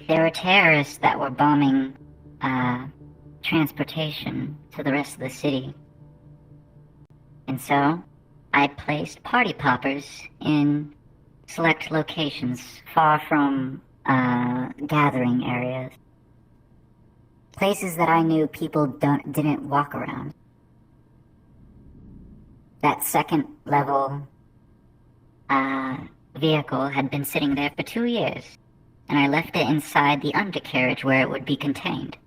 [SPEAKER 24] There were terrorists that were bombing transportation to the rest of the city. And so, I placed party poppers in select locations far from gathering areas. Places that I knew people didn't walk around. That second level vehicle had been sitting there for 2 years, and I left it inside the undercarriage where it would be contained.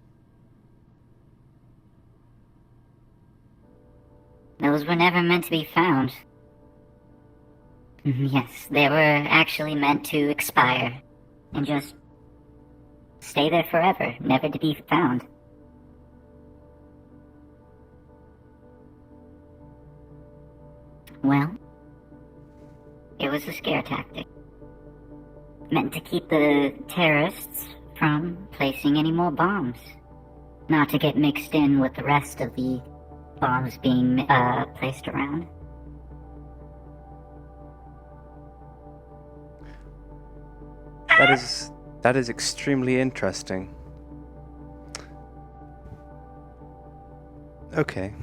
[SPEAKER 24] Those were never meant to be found. Yes, they were actually meant to expire and just stay there forever, never to be found. Well, it was a scare tactic. Meant to keep the terrorists from placing any more bombs. Not to get mixed in with the rest of the bombs being placed around.
[SPEAKER 2] That is extremely interesting. Okay.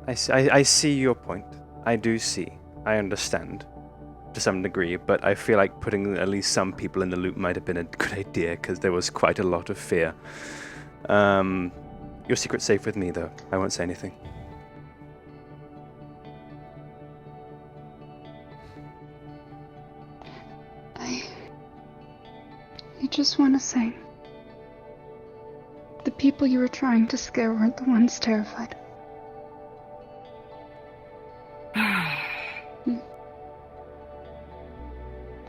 [SPEAKER 2] I see your point. I do see. I understand. To some degree, but I feel like putting at least some people in the loop might have been a good idea, because there was quite a lot of fear. Your secret's safe with me, though. I won't say anything.
[SPEAKER 6] I just want to say, the people you were trying to scare weren't the ones terrified.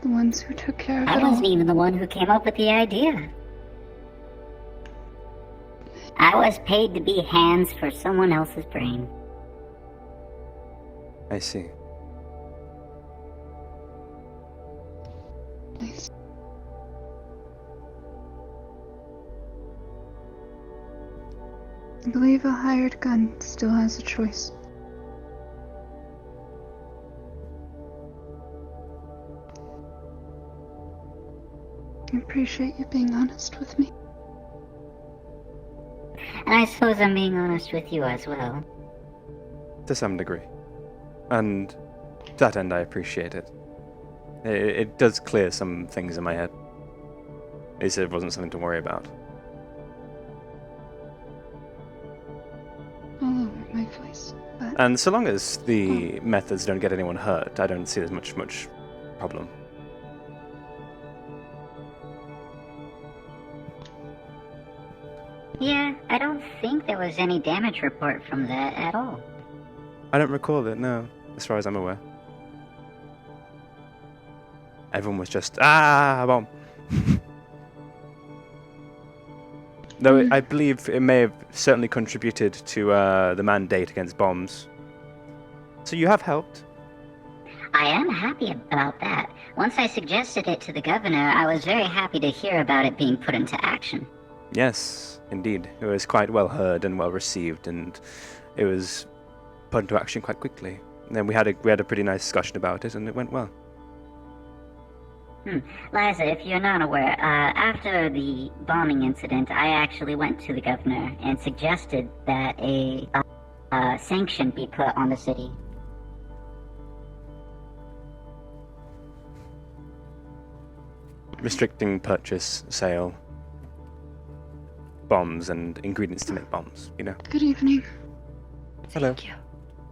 [SPEAKER 6] The ones who took care of it
[SPEAKER 24] I
[SPEAKER 6] all.
[SPEAKER 24] wasn't even the one who came up with the idea. I was paid to be hands for someone else's brain.
[SPEAKER 2] I see.
[SPEAKER 6] Nice. I believe a hired gun still has a choice. I appreciate you being honest with me.
[SPEAKER 24] And I suppose I'm being honest with you as well.
[SPEAKER 2] To some degree. And to that end, I appreciate it. It does clear some things in my head. At least it wasn't something to worry about.
[SPEAKER 6] All over my voice, but...
[SPEAKER 2] And so long as the methods don't get anyone hurt, I don't see there's much problem.
[SPEAKER 24] Yeah, I don't think there was any damage report from that at all.
[SPEAKER 2] I don't recall it, no, as far as I'm aware. Everyone was just, bomb. Though I believe it may have certainly contributed to the mandate against bombs. So you have helped.
[SPEAKER 24] I am happy about that. Once I suggested it to the governor, I was very happy to hear about it being put into action.
[SPEAKER 2] Yes, indeed. It was quite well heard and well received, and it was put into action quite quickly. And then we had a pretty nice discussion about it, and it went well.
[SPEAKER 24] Liza, if you're not aware, after the bombing incident, I actually went to the governor and suggested that a sanction be put on the city.
[SPEAKER 2] Restricting purchase, sale, bombs, and ingredients to make bombs, you know.
[SPEAKER 6] Good evening.
[SPEAKER 2] Hello.
[SPEAKER 4] Thank you.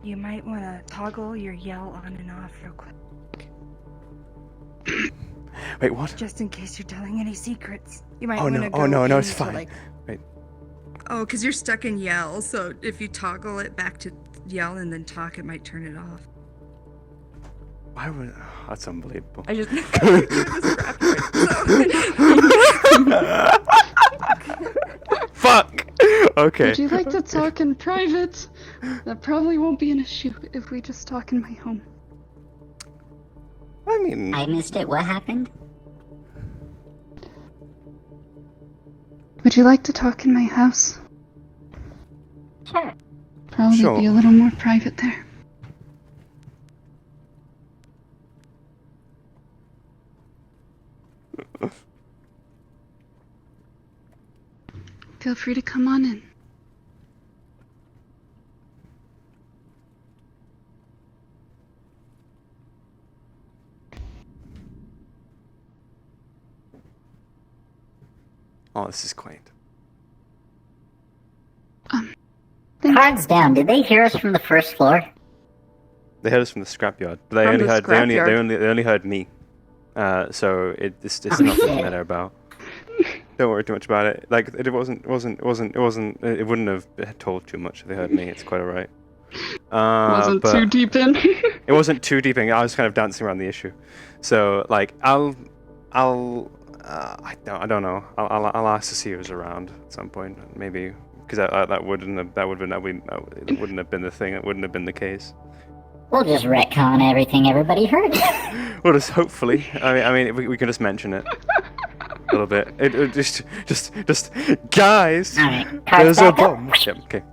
[SPEAKER 4] You might want to toggle your yell on and off real quick.
[SPEAKER 2] Wait, what?
[SPEAKER 4] Just in case you're telling any secrets. You might
[SPEAKER 2] Oh
[SPEAKER 4] want
[SPEAKER 2] no,
[SPEAKER 4] to go
[SPEAKER 2] oh no, no, it's
[SPEAKER 4] into,
[SPEAKER 2] fine.
[SPEAKER 4] like-
[SPEAKER 2] Wait.
[SPEAKER 4] Oh, because you're stuck in yell, so if you toggle it back to yell and then talk, it might turn it off.
[SPEAKER 2] Why would... Oh, that's unbelievable.
[SPEAKER 4] I just...
[SPEAKER 2] Fuck! Okay.
[SPEAKER 6] Would you like to talk in private? That probably won't be an issue if we just talk in my home.
[SPEAKER 2] I mean...
[SPEAKER 24] I missed it. What happened?
[SPEAKER 6] Would you like to talk in my house?
[SPEAKER 24] Sure.
[SPEAKER 6] Probably
[SPEAKER 2] Sure.
[SPEAKER 6] be a little more private there. Feel free to come on in.
[SPEAKER 2] Oh, this is quaint.
[SPEAKER 24] Cards down. Did they hear us from the first floor?
[SPEAKER 2] They heard us from the scrapyard, but they
[SPEAKER 24] From
[SPEAKER 2] only
[SPEAKER 24] the
[SPEAKER 2] heard
[SPEAKER 24] scrapyard?
[SPEAKER 2] they only heard me. So it's
[SPEAKER 24] Oh,
[SPEAKER 2] nothing to
[SPEAKER 24] shit.
[SPEAKER 2] matter about. Don't worry too much about it. Like it wouldn't have told too much if they heard me. It's quite alright.
[SPEAKER 6] Wasn't
[SPEAKER 2] but
[SPEAKER 6] too deep in.
[SPEAKER 2] It wasn't too deep in. I was kind of dancing around the issue. So like I don't know. I'll ask to see who's around at some point. Maybe because that wouldn't have been the thing. That wouldn't have been the case.
[SPEAKER 24] We'll just retcon everything everybody heard.
[SPEAKER 2] Well, just hopefully. I mean, we can just mention it a little bit. It just guys.
[SPEAKER 24] All right, cards
[SPEAKER 2] There's a
[SPEAKER 24] back up.
[SPEAKER 2] bomb. Yep. Okay.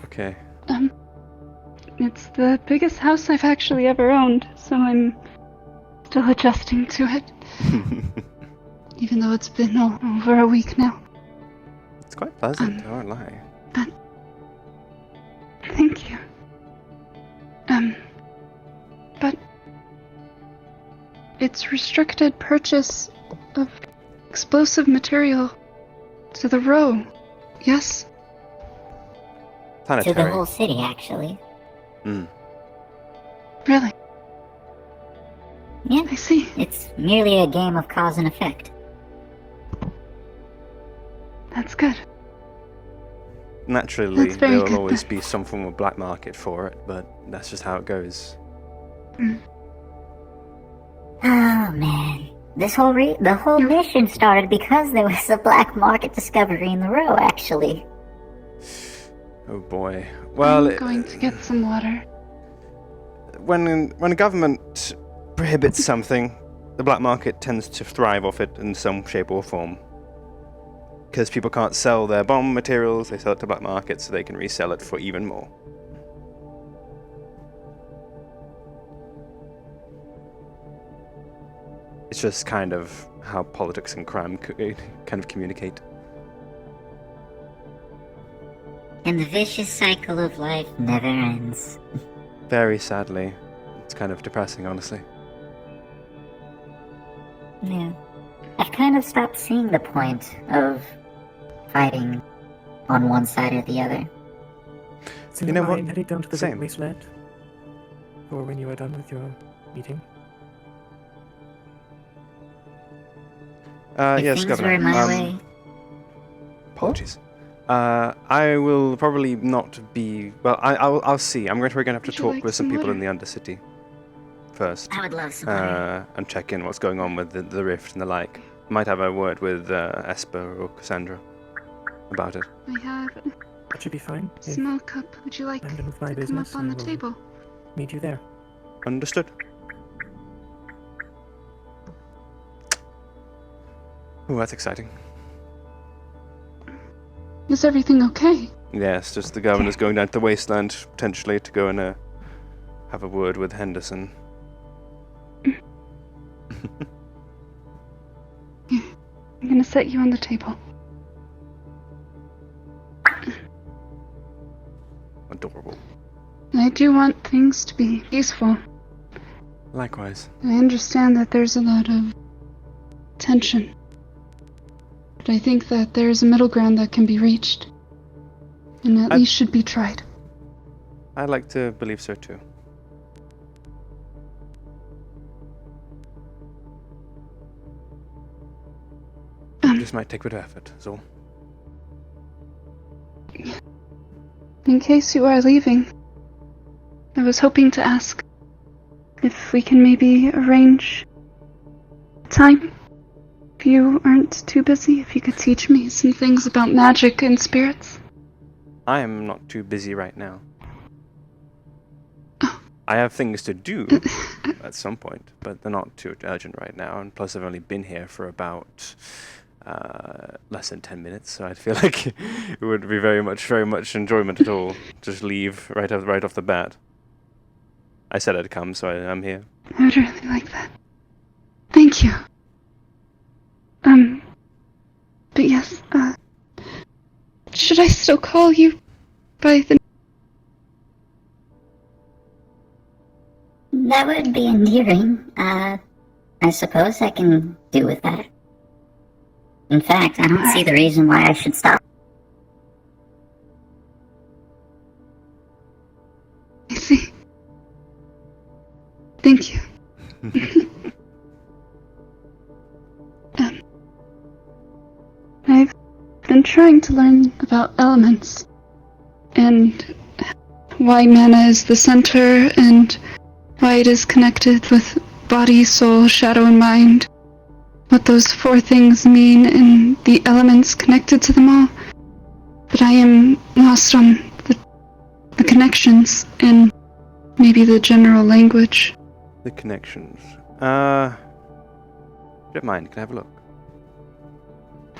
[SPEAKER 2] Okay.
[SPEAKER 6] It's the biggest house I've actually ever owned, so I'm still adjusting to it. Even though it's been over a week now.
[SPEAKER 2] It's quite pleasant. I won't lie.
[SPEAKER 6] Thank you. But it's restricted purchase of explosive material to the row, yes?
[SPEAKER 24] To the whole city, actually.
[SPEAKER 6] Really?
[SPEAKER 24] Yeah,
[SPEAKER 6] I see.
[SPEAKER 24] It's merely a game of cause and effect.
[SPEAKER 6] That's good.
[SPEAKER 2] Naturally,
[SPEAKER 6] That's very
[SPEAKER 2] there will
[SPEAKER 6] good
[SPEAKER 2] always be some form of black market for it, but that's just how it goes.
[SPEAKER 24] Oh man, the whole mission started because there was a black market discovery in the row. Actually,
[SPEAKER 2] Oh boy. Well,
[SPEAKER 6] I'm going to get some water.
[SPEAKER 2] when a government prohibits something, the black market tends to thrive off it in some shape or form. Because people can't sell their bomb materials, they sell it to black market so they can resell it for even more. It's just kind of how politics and crime kind of communicate.
[SPEAKER 24] And the vicious cycle of life never ends.
[SPEAKER 2] Very sadly. It's kind of depressing, honestly.
[SPEAKER 24] Yeah. I've kind of stopped seeing the point of fighting on one side or the other.
[SPEAKER 3] So
[SPEAKER 2] You know what?
[SPEAKER 3] I'm heading down to the
[SPEAKER 2] Same.
[SPEAKER 3] wasteland. Or when you are done with your meeting.
[SPEAKER 2] Yes,
[SPEAKER 24] things
[SPEAKER 2] Governor.
[SPEAKER 24] were my way.
[SPEAKER 2] Apologies. I will probably not be. Well, I'll see. We're going to have to
[SPEAKER 6] Would you
[SPEAKER 2] talk
[SPEAKER 6] like
[SPEAKER 2] with some
[SPEAKER 6] some
[SPEAKER 2] people in
[SPEAKER 6] water?
[SPEAKER 2] the Undercity first.
[SPEAKER 24] I would love some water.
[SPEAKER 2] And check in what's going on with the rift and the like. Might have a word with Esper or Cassandra about it.
[SPEAKER 6] I have
[SPEAKER 3] That should be fine.
[SPEAKER 6] a small cup. Would you like
[SPEAKER 3] I'm done with my
[SPEAKER 6] to come
[SPEAKER 3] business.
[SPEAKER 6] up on
[SPEAKER 3] I
[SPEAKER 6] the
[SPEAKER 3] will
[SPEAKER 6] table?
[SPEAKER 3] meet you there.
[SPEAKER 2] Understood. Ooh, that's exciting.
[SPEAKER 6] Is everything okay?
[SPEAKER 2] Yes, just the governor's going down to the wasteland potentially to go and have a word with Henderson.
[SPEAKER 6] I'm gonna set you on the table.
[SPEAKER 2] Adorable.
[SPEAKER 6] I do want things to be peaceful.
[SPEAKER 2] Likewise.
[SPEAKER 6] I understand that there's a lot of tension. But I think that there's a middle ground that can be reached. And at least should be tried.
[SPEAKER 2] I'd like to believe so too. This might take a bit of effort, is all.
[SPEAKER 6] In case you are leaving, I was hoping to ask if we can maybe arrange time. If you aren't too busy, if you could teach me some things about magic and spirits.
[SPEAKER 2] I am not too busy right now. I have things to do at some point, but they're not too urgent right now. And plus, I've only been here for about less than 10 minutes, so I feel like it would be very much enjoyment at all. Just leave right off the bat. I said I'd come, so I'm here.
[SPEAKER 6] I would really like that. Thank you. But yes, should I still call you by the...
[SPEAKER 24] That would be endearing. I suppose I can do with that. In fact, I don't see the reason why I should stop.
[SPEAKER 6] I see. Thank you. I've been trying to learn about elements and why mana is the center and why it is connected with body, soul, shadow, and mind. What those four things mean and the elements connected to them all. But I am lost on the connections and maybe the general language.
[SPEAKER 2] The connections. Don't mind, can I have a look?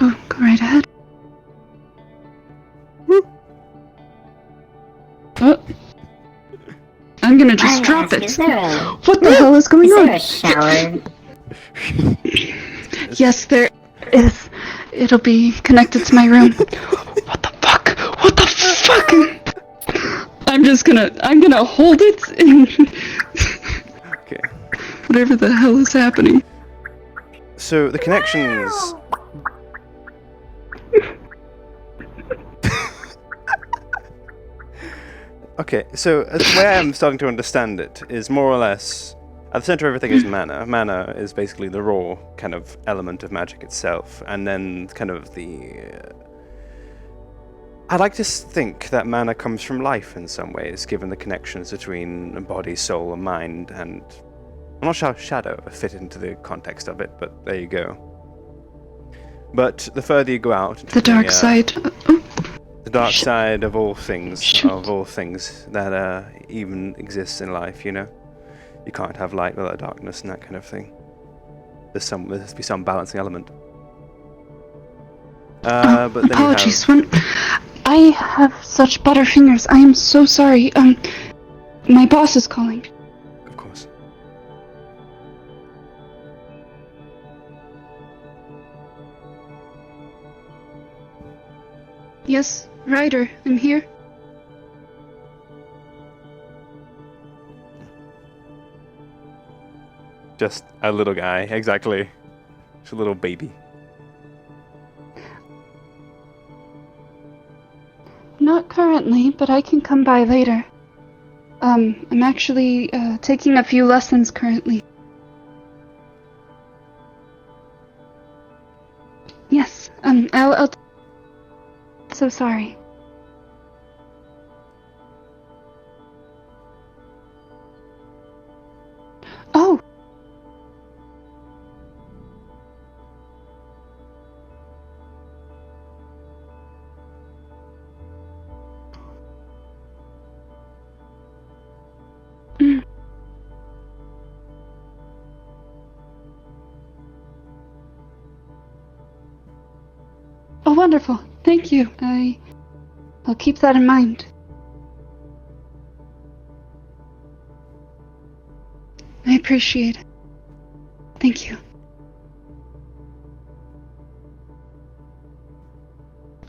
[SPEAKER 6] Oh, go right ahead. Oh. I'm gonna just drop it. What the hell is going on?
[SPEAKER 24] Is there a shower?
[SPEAKER 6] Yes, there is. It'll be connected to my room. What the fuck? What the fuck? I'm gonna hold it and
[SPEAKER 2] Okay.
[SPEAKER 6] whatever the hell is happening.
[SPEAKER 2] So the connections. Okay, so the way I'm starting to understand it is more or less at the center of everything is mana. Mana is basically the raw kind of element of magic itself, and then kind of I'd like to think that mana comes from life in some ways, given the connections between body, soul, and mind, and I'm not sure how shadow fit into the context of it, but there you go. But the further you go out, into
[SPEAKER 6] The dark side.
[SPEAKER 2] the dark side of all things, that even exists in life, you know, you can't have light without darkness and that kind of thing. There has to be some balancing element. But then
[SPEAKER 6] Apologies. I have such butter fingers. I am so sorry. My boss is calling.
[SPEAKER 2] Of course.
[SPEAKER 6] Yes, Ryder, I'm here.
[SPEAKER 2] Just a little guy, exactly. Just a little baby.
[SPEAKER 6] Not currently, but I can come by later. I'm actually taking a few lessons currently. Yes, I'll so sorry. Oh! Oh, wonderful. Thank you. I'll keep that in mind. I appreciate it. Thank you.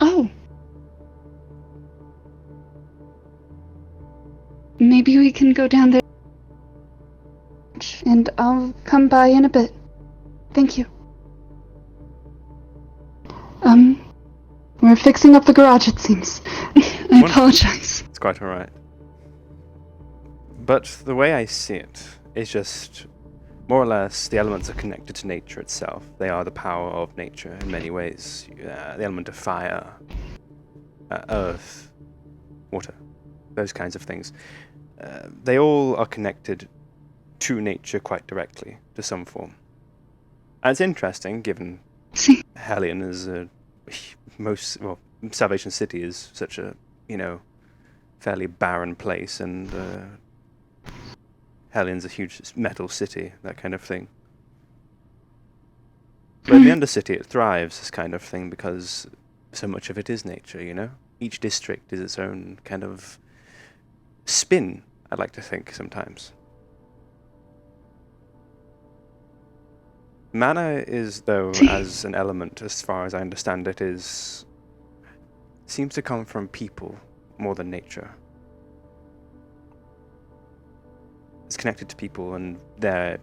[SPEAKER 6] Oh. Maybe we can go down there. And I'll come by in a bit. Thank you. We're fixing up the garage, it seems. I apologize.
[SPEAKER 2] It's quite alright. But the way I see it is just, more or less, the elements are connected to nature itself. They are the power of nature in many ways. The element of fire, earth, water, those kinds of things. They all are connected to nature quite directly, to some form. And it's interesting, given Hellion is Salvation City is such a, fairly barren place, and Hellion's a huge metal city, that kind of thing. But in the Undercity it thrives, this kind of thing, because so much of it is nature, Each district is its own kind of spin, I'd like to think, sometimes. Mana is, though, as an element, as far as I understand it, seems to come from people more than nature. It's connected to people and their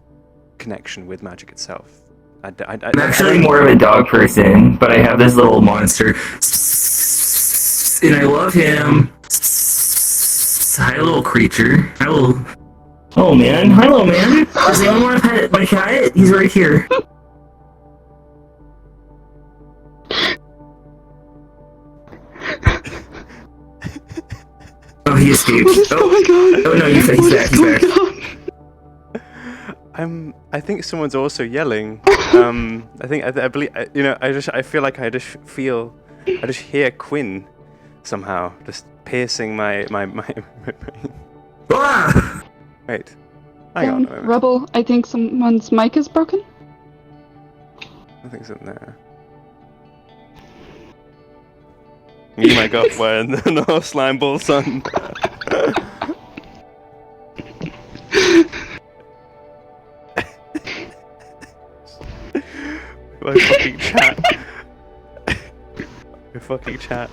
[SPEAKER 2] connection with magic itself.
[SPEAKER 8] I'm actually more of a dog person, but I have this little monster, and I love him. Hi, little creature. Oh man, hello man. Does anyone want to pet my cat? He's right here. Oh, he escaped.
[SPEAKER 6] What is going on?
[SPEAKER 8] Oh no, he's back.
[SPEAKER 2] I think someone's also yelling. I believe, I feel like I just hear Quinn somehow, just piercing my brain. Wait. Hang on a moment.
[SPEAKER 6] Rebel, I think someone's mic is broken.
[SPEAKER 2] I think something there. You might go up where no slime ball, son. My fucking chat. Your fucking chat.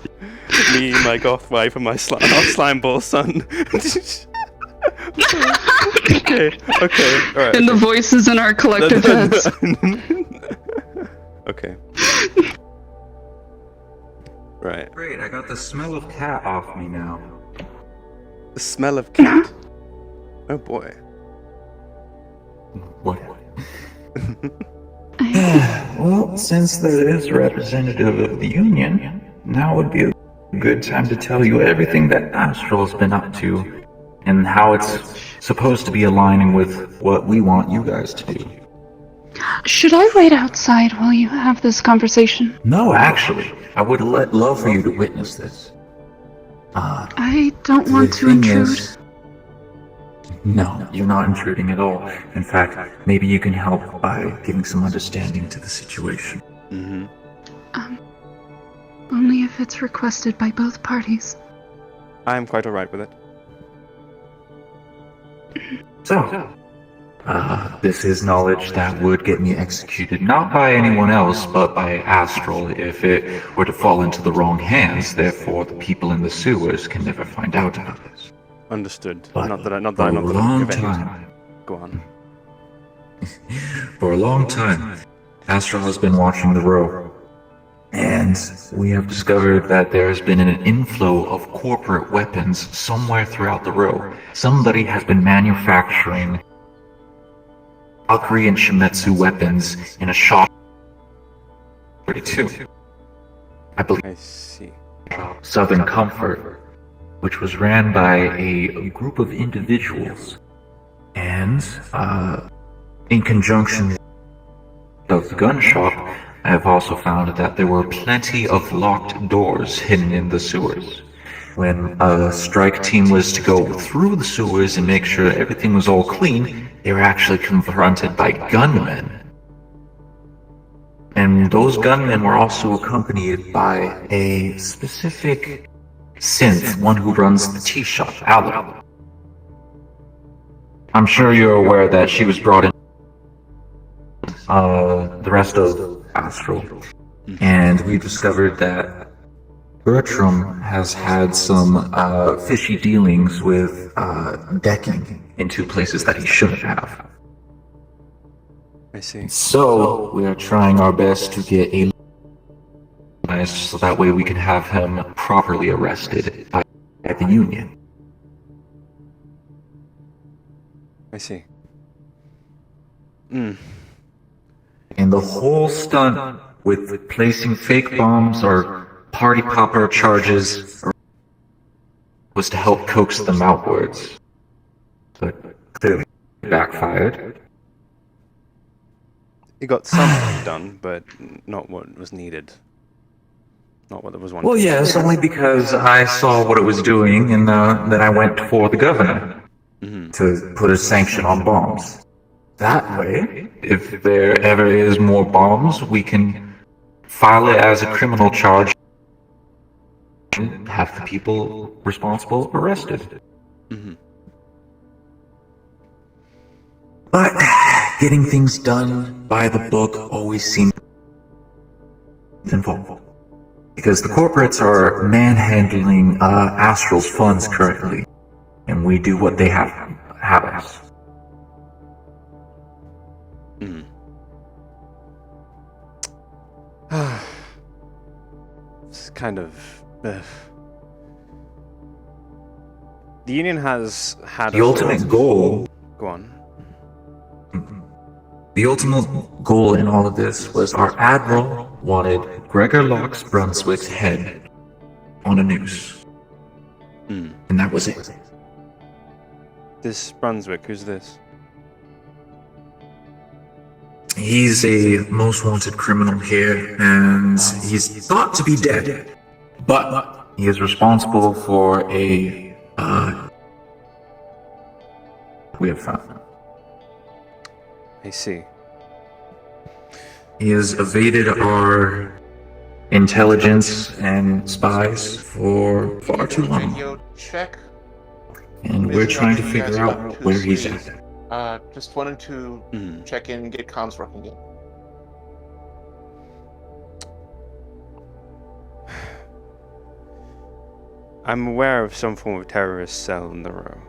[SPEAKER 2] Me, my goth wife, and my slime ball son. Okay, alright.
[SPEAKER 6] And the voices in our collective heads.
[SPEAKER 2] Okay. Right.
[SPEAKER 11] Great, I got the smell of cat off me now.
[SPEAKER 2] The smell of cat? Oh boy.
[SPEAKER 11] What? Well, since that is representative of the Union, now would be a good time to tell you everything that Astral's been up to, and how it's supposed to be aligning with what we want you guys to do.
[SPEAKER 6] Should I wait outside while you have this conversation?
[SPEAKER 11] No, actually, I would love for you to witness this.
[SPEAKER 6] I don't want to intrude.
[SPEAKER 11] No, you're not intruding at all. In fact, maybe you can help by giving some understanding to the situation.
[SPEAKER 2] Mm-hmm.
[SPEAKER 6] Only if it's requested by both parties.
[SPEAKER 2] I'm quite alright with it.
[SPEAKER 11] So, This is knowledge that would get me executed, not by anyone else, but by Astral if it were to fall into the wrong hands. Therefore, the people in the sewers can never find out about this.
[SPEAKER 2] Understood.
[SPEAKER 11] But
[SPEAKER 2] Not that I
[SPEAKER 11] for a long
[SPEAKER 2] give any-
[SPEAKER 11] time,
[SPEAKER 2] Go on.
[SPEAKER 11] for a long time, Astral has been watching the row. And we have discovered that there has been an inflow of corporate weapons somewhere throughout the row. Somebody has been manufacturing Valkyrie and Shimetsu weapons in a shop 32. I believe.
[SPEAKER 2] I see.
[SPEAKER 11] Southern Comfort, which was ran by a group of individuals. And, in conjunction with the gun shop, I have also found that there were plenty of locked doors hidden in the sewers. When a strike team was to go through the sewers and make sure everything was all clean, they were actually confronted by gunmen. And those gunmen were also accompanied by a specific synth, one who runs the tea shop, Alan. I'm sure you're aware that she was brought in the rest of Astral. And we discovered that Bertram has had some fishy dealings with decking into places that he shouldn't have.
[SPEAKER 2] I see.
[SPEAKER 11] So we are trying our best to get a so that way we can have him properly arrested by the Union.
[SPEAKER 2] I see. Hmm.
[SPEAKER 11] And the whole stunt with placing fake bombs or party popper charges was to help coax them outwards. But clearly backfired.
[SPEAKER 2] It got something done, but not what was needed. Not what there was wanted.
[SPEAKER 11] Well, yes, only because I saw what it was doing, and then I went for the governor to put a sanction on bombs. That way, if there ever is more bombs, we can file it as a criminal charge and have the people responsible arrested. But getting things done by the book always seems involved. Because the corporates are manhandling Astral's funds currently, and we do what they have us.
[SPEAKER 2] It's kind of. The Union has had
[SPEAKER 11] The ultimate goal.
[SPEAKER 2] Go on.
[SPEAKER 11] The ultimate goal in all of this was our admiral wanted Gregor Locke's Brunswick's head on a noose. And that was it.
[SPEAKER 2] This Brunswick, who's this?
[SPEAKER 11] He's a most wanted criminal here, and he's thought to be dead. But he is responsible for a, we have found.
[SPEAKER 2] I see.
[SPEAKER 11] He has evaded our intelligence and spies for far too long.
[SPEAKER 12] Radio check.
[SPEAKER 11] And we're trying to figure out where he's at.
[SPEAKER 12] Just wanted to check in and get comms working again.
[SPEAKER 2] I'm aware of some form of terrorist cell in the row.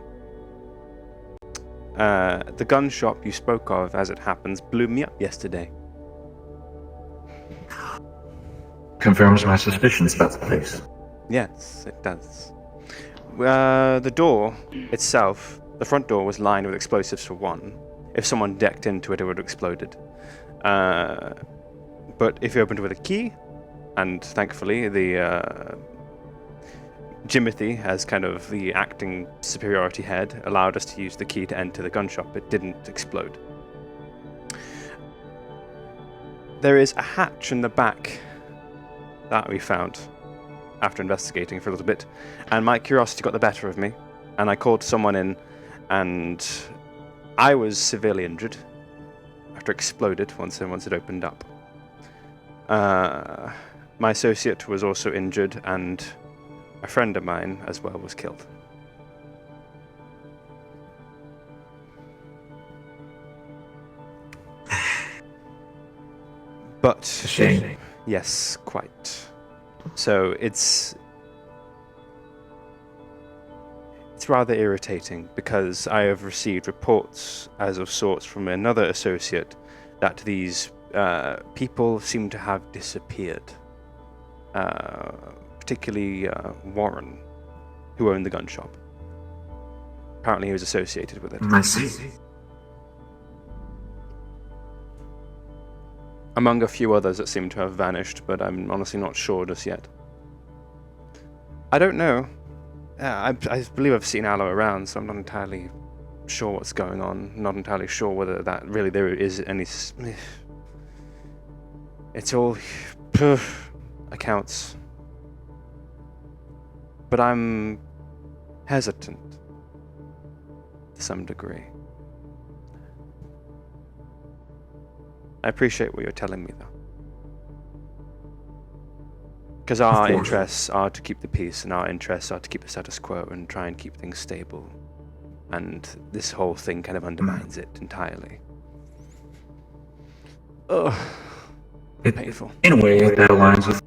[SPEAKER 2] The gun shop you spoke of, as it happens, blew me up yesterday.
[SPEAKER 11] Confirms my suspicions about the place.
[SPEAKER 2] Yes, it does. The door itself, the front door, was lined with explosives for one. If someone decked into it, it would have exploded. But if you opened it with a key, and thankfully the Jimothy, as kind of the acting superiority head, allowed us to use the key to enter the gun shop, it didn't explode. There is a hatch in the back that we found after investigating for a little bit, and my curiosity got the better of me, and I called someone in, and I was severely injured after it exploded once it opened up. My associate was also injured, and a friend of mine as well was killed. But
[SPEAKER 11] shame.
[SPEAKER 2] Yes, quite. So it's rather irritating because I have received reports as of sorts from another associate that these people seem to have disappeared. Particularly Warren, who owned the gun shop. Apparently he was associated with it.
[SPEAKER 11] I see.
[SPEAKER 2] Among a few others that seem to have vanished, but I'm honestly not sure just yet. I don't know. I believe I've seen Aloe around, so I'm not entirely sure what's going on. Not entirely sure whether that really there is any... It's all... accounts. But I'm hesitant to some degree. I appreciate what you're telling me, though. Because our interests are to keep the peace, and our interests are to keep the status quo and try and keep things stable. And this whole thing kind of undermines it entirely. Ugh. Painful.
[SPEAKER 11] In a way, that aligns with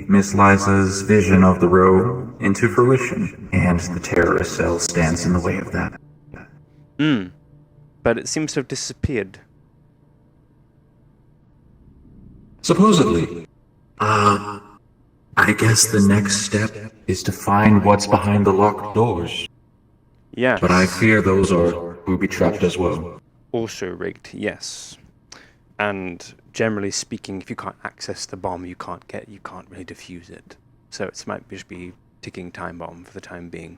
[SPEAKER 11] Miss Liza's vision of the road into fruition, and the terrorist cell stands in the way of that.
[SPEAKER 2] But it seems to have disappeared.
[SPEAKER 11] Supposedly. I guess the next step is to find what's behind the locked doors.
[SPEAKER 2] Yes.
[SPEAKER 11] But I fear those are booby-trapped as well.
[SPEAKER 2] Also rigged, yes. And generally speaking, if you can't access the bomb, you can't really defuse it. So it might just be ticking time bomb for the time being.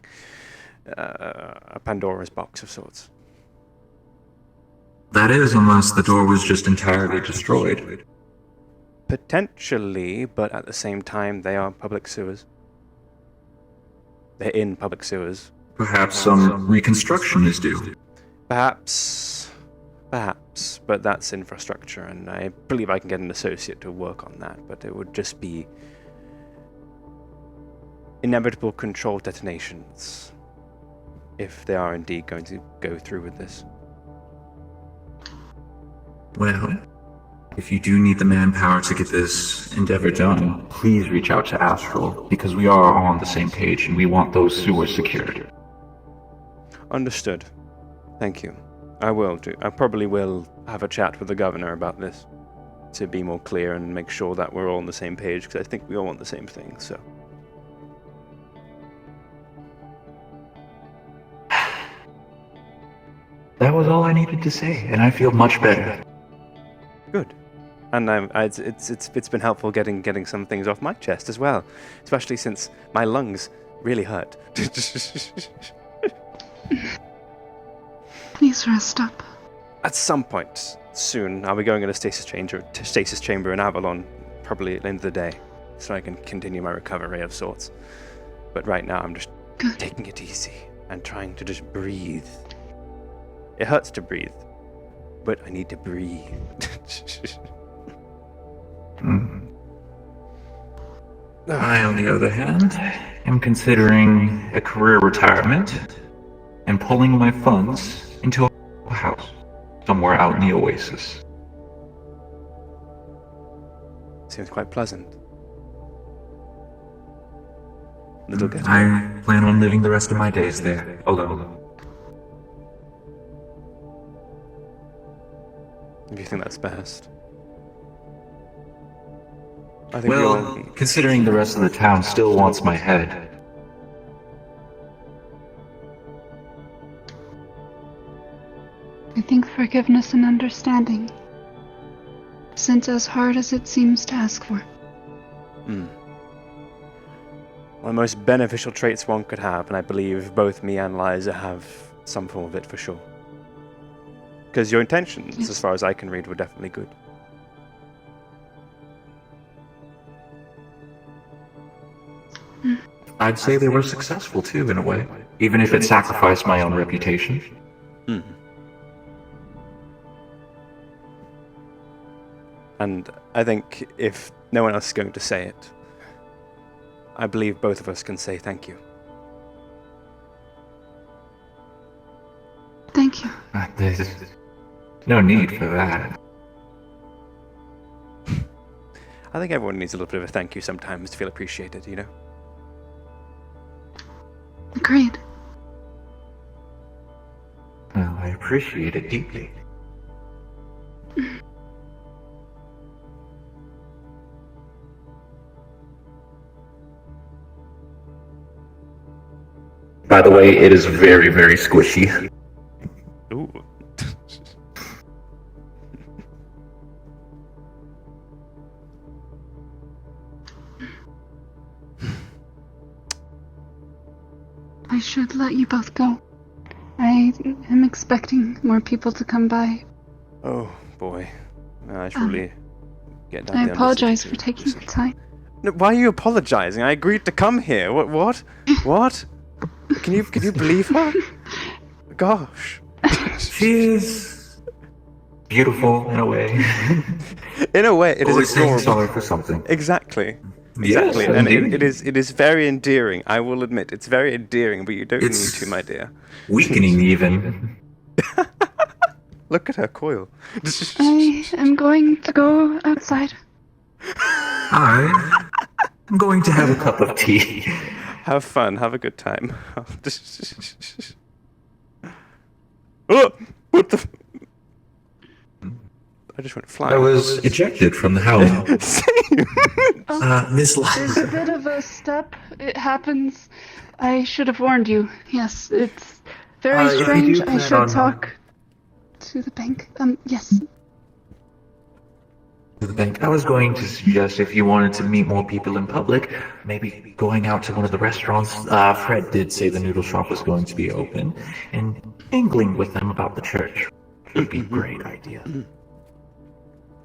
[SPEAKER 2] A Pandora's box of sorts.
[SPEAKER 11] That is, unless the door was just entirely destroyed.
[SPEAKER 2] Potentially, but at the same time, they are public sewers. They're in public sewers.
[SPEAKER 11] Perhaps some reconstruction is due.
[SPEAKER 2] Perhaps, but that's infrastructure, and I believe I can get an associate to work on that, but it would just be inevitable controlled detonations if they are indeed going to go through with this.
[SPEAKER 11] Well, if you do need the manpower to get this endeavor done, please reach out to Astral, because we are all on the same page and we want those sewers secured.
[SPEAKER 2] Understood. Thank you. I will do. I probably will have a chat with the governor about this to be more clear and make sure that we're all on the same page, because I think we all want the same thing, so.
[SPEAKER 11] That was all I needed to say, and I feel much better.
[SPEAKER 2] Good. And it's been helpful getting some things off my chest as well, especially since my lungs really hurt.
[SPEAKER 6] Please rest up.
[SPEAKER 2] At some point soon, I'll be going in a stasis chamber in Avalon, probably at the end of the day, so I can continue my recovery of sorts. But right now, I'm just taking it easy and trying to just breathe. It hurts to breathe, but I need to breathe.
[SPEAKER 11] I, on the other hand, am considering a career retirement and pulling my funds into a house somewhere out in the Oasis.
[SPEAKER 2] Seems quite pleasant.
[SPEAKER 11] I plan on living the rest of my days there, alone.
[SPEAKER 2] If you think that's best.
[SPEAKER 11] Well, considering the rest of the town still wants my head.
[SPEAKER 6] I think forgiveness and understanding isn't as hard as it seems to ask for.
[SPEAKER 2] One of the most beneficial traits one could have, and I believe both me and Liza have some form of it for sure. Because your intentions, as far as I can read, were definitely good.
[SPEAKER 11] I'd say they were successful too, in a way, even if it sacrificed my own reputation.
[SPEAKER 2] And I think if no one else is going to say it, I believe both of us can say thank you.
[SPEAKER 6] Thank you.
[SPEAKER 11] There's no need for that.
[SPEAKER 2] I think everyone needs a little bit of a thank you sometimes to feel appreciated, you know?
[SPEAKER 6] Agreed.
[SPEAKER 11] Well, I appreciate it deeply. By the way, it is very, very squishy.
[SPEAKER 2] Ooh.
[SPEAKER 6] I should let you both go. I am expecting more people to come by.
[SPEAKER 2] Oh, boy. I should really get down
[SPEAKER 6] I
[SPEAKER 2] to the
[SPEAKER 6] apologize
[SPEAKER 2] Undercity
[SPEAKER 6] for
[SPEAKER 2] too.
[SPEAKER 6] taking the time.
[SPEAKER 2] No, why are you apologizing? I agreed to come here. What? What? Can you believe her? Gosh.
[SPEAKER 11] She is beautiful in a way.
[SPEAKER 2] In a way, it is
[SPEAKER 11] Always saying
[SPEAKER 2] adorable.
[SPEAKER 11] sorry for something.
[SPEAKER 2] Exactly.
[SPEAKER 11] Yes,
[SPEAKER 2] Exactly. And
[SPEAKER 11] indeed.
[SPEAKER 2] it is very endearing. I will admit, it's very endearing. But you don't need to, my dear.
[SPEAKER 11] Weakening, even.
[SPEAKER 2] Look at her coil.
[SPEAKER 6] I am going to go outside.
[SPEAKER 11] I'm going to have a cup of tea.
[SPEAKER 2] Have fun. Have a good time. Oh, what the? I just went flying.
[SPEAKER 11] I was ejected from the house. Miss
[SPEAKER 6] There's a bit of a step. It happens. I should have warned you. Yes, it's very
[SPEAKER 11] if you do
[SPEAKER 6] strange. I
[SPEAKER 11] plan
[SPEAKER 6] should
[SPEAKER 11] on-
[SPEAKER 6] talk to the bank. Yes.
[SPEAKER 11] To the bank. I was going to suggest if you wanted to meet more people in public, maybe going out to one of the restaurants. Fred did say the noodle shop was going to be open, and mingling with them about the church would be a great idea.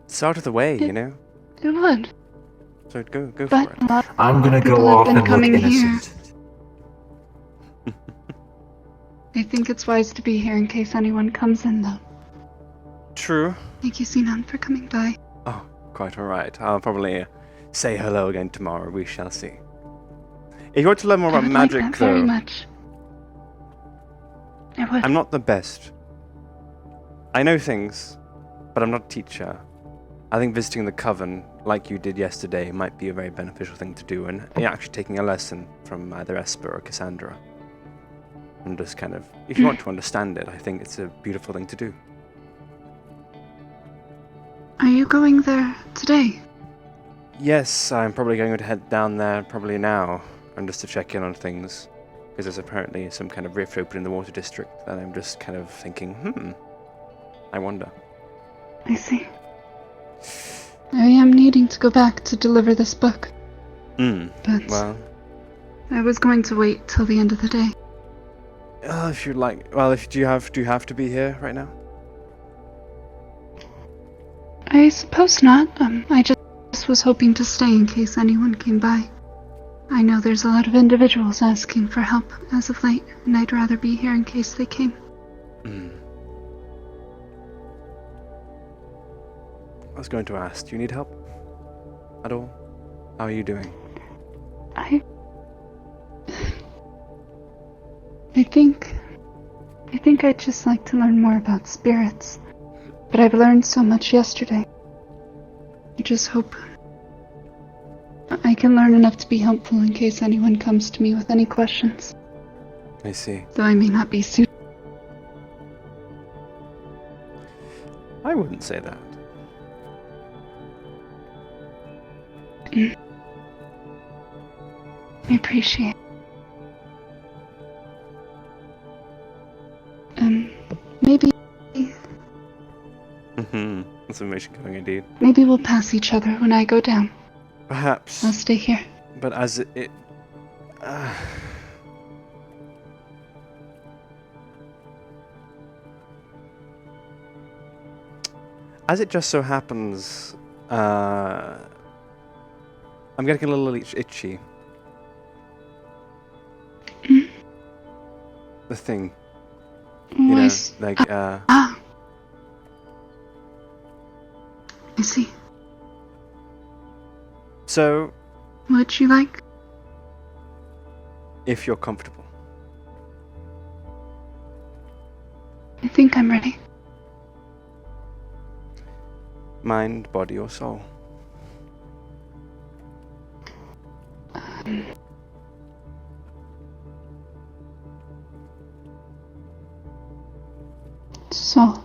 [SPEAKER 2] It's out of the way, you know.
[SPEAKER 6] It would.
[SPEAKER 2] So go
[SPEAKER 6] But
[SPEAKER 2] for it.
[SPEAKER 6] a lot
[SPEAKER 11] I'm gonna
[SPEAKER 6] people
[SPEAKER 11] go
[SPEAKER 6] have
[SPEAKER 11] off
[SPEAKER 6] been
[SPEAKER 11] and look
[SPEAKER 6] coming
[SPEAKER 11] innocent.
[SPEAKER 6] I think it's wise to be here in case anyone comes in, though.
[SPEAKER 2] True.
[SPEAKER 6] Thank you, Sinon, for coming by.
[SPEAKER 2] Oh, quite all right. I'll probably say hello again tomorrow. We shall see. If you want to learn more
[SPEAKER 6] I
[SPEAKER 2] about
[SPEAKER 6] would
[SPEAKER 2] magic,
[SPEAKER 6] like that very
[SPEAKER 2] though,
[SPEAKER 6] much. I would.
[SPEAKER 2] I'm not the best. I know things, but I'm not a teacher. I think visiting the coven, like you did yesterday, might be a very beneficial thing to do, and actually taking a lesson from either Esper or Cassandra. And just kind of, if you want to understand it, I think it's a beautiful thing to do.
[SPEAKER 6] Are you going there today?
[SPEAKER 2] Yes, I'm probably going to head down there probably now, and just to check in on things, because there's apparently some kind of rift open in the water district, and I'm just kind of thinking, I wonder.
[SPEAKER 6] I see. I am needing to go back to deliver this book. But
[SPEAKER 2] Well,
[SPEAKER 6] I was going to wait till the end of the day.
[SPEAKER 2] if you'd like, well, do you have to be here right now?
[SPEAKER 6] I suppose not. I just was hoping to stay in case anyone came by. I know there's a lot of individuals asking for help as of late, and I'd rather be here in case they came.
[SPEAKER 2] I was going to ask, do you need help at all? How are you doing?
[SPEAKER 6] I think I'd just like to learn more about spirits. But I've learned so much yesterday. I just hope I can learn enough to be helpful in case anyone comes to me with any questions.
[SPEAKER 2] I see.
[SPEAKER 6] Though I may not be suited.
[SPEAKER 2] I wouldn't say that.
[SPEAKER 6] I appreciate it. Maybe
[SPEAKER 2] That's information going indeed.
[SPEAKER 6] maybe we'll pass each other when I go down.
[SPEAKER 2] Perhaps.
[SPEAKER 6] I'll stay here.
[SPEAKER 2] But as as it just so happens, I'm getting a little itchy. The thing. You know,
[SPEAKER 6] Voice.
[SPEAKER 2] like,
[SPEAKER 6] I see.
[SPEAKER 2] So,
[SPEAKER 6] Would you like?
[SPEAKER 2] if you're comfortable.
[SPEAKER 6] I think I'm ready.
[SPEAKER 2] Mind, body, or soul?
[SPEAKER 6] So,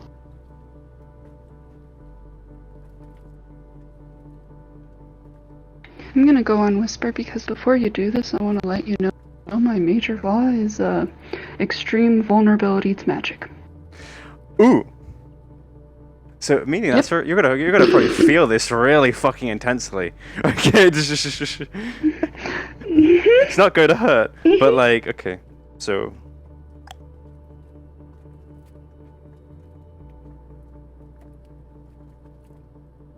[SPEAKER 6] I'm gonna go on Whisper because before you do this, I want to let you know my major flaw is extreme vulnerability to magic.
[SPEAKER 2] Ooh. So meaning that's where you're gonna probably feel this really fucking intensely. Okay, it's not going to hurt, but like okay, so.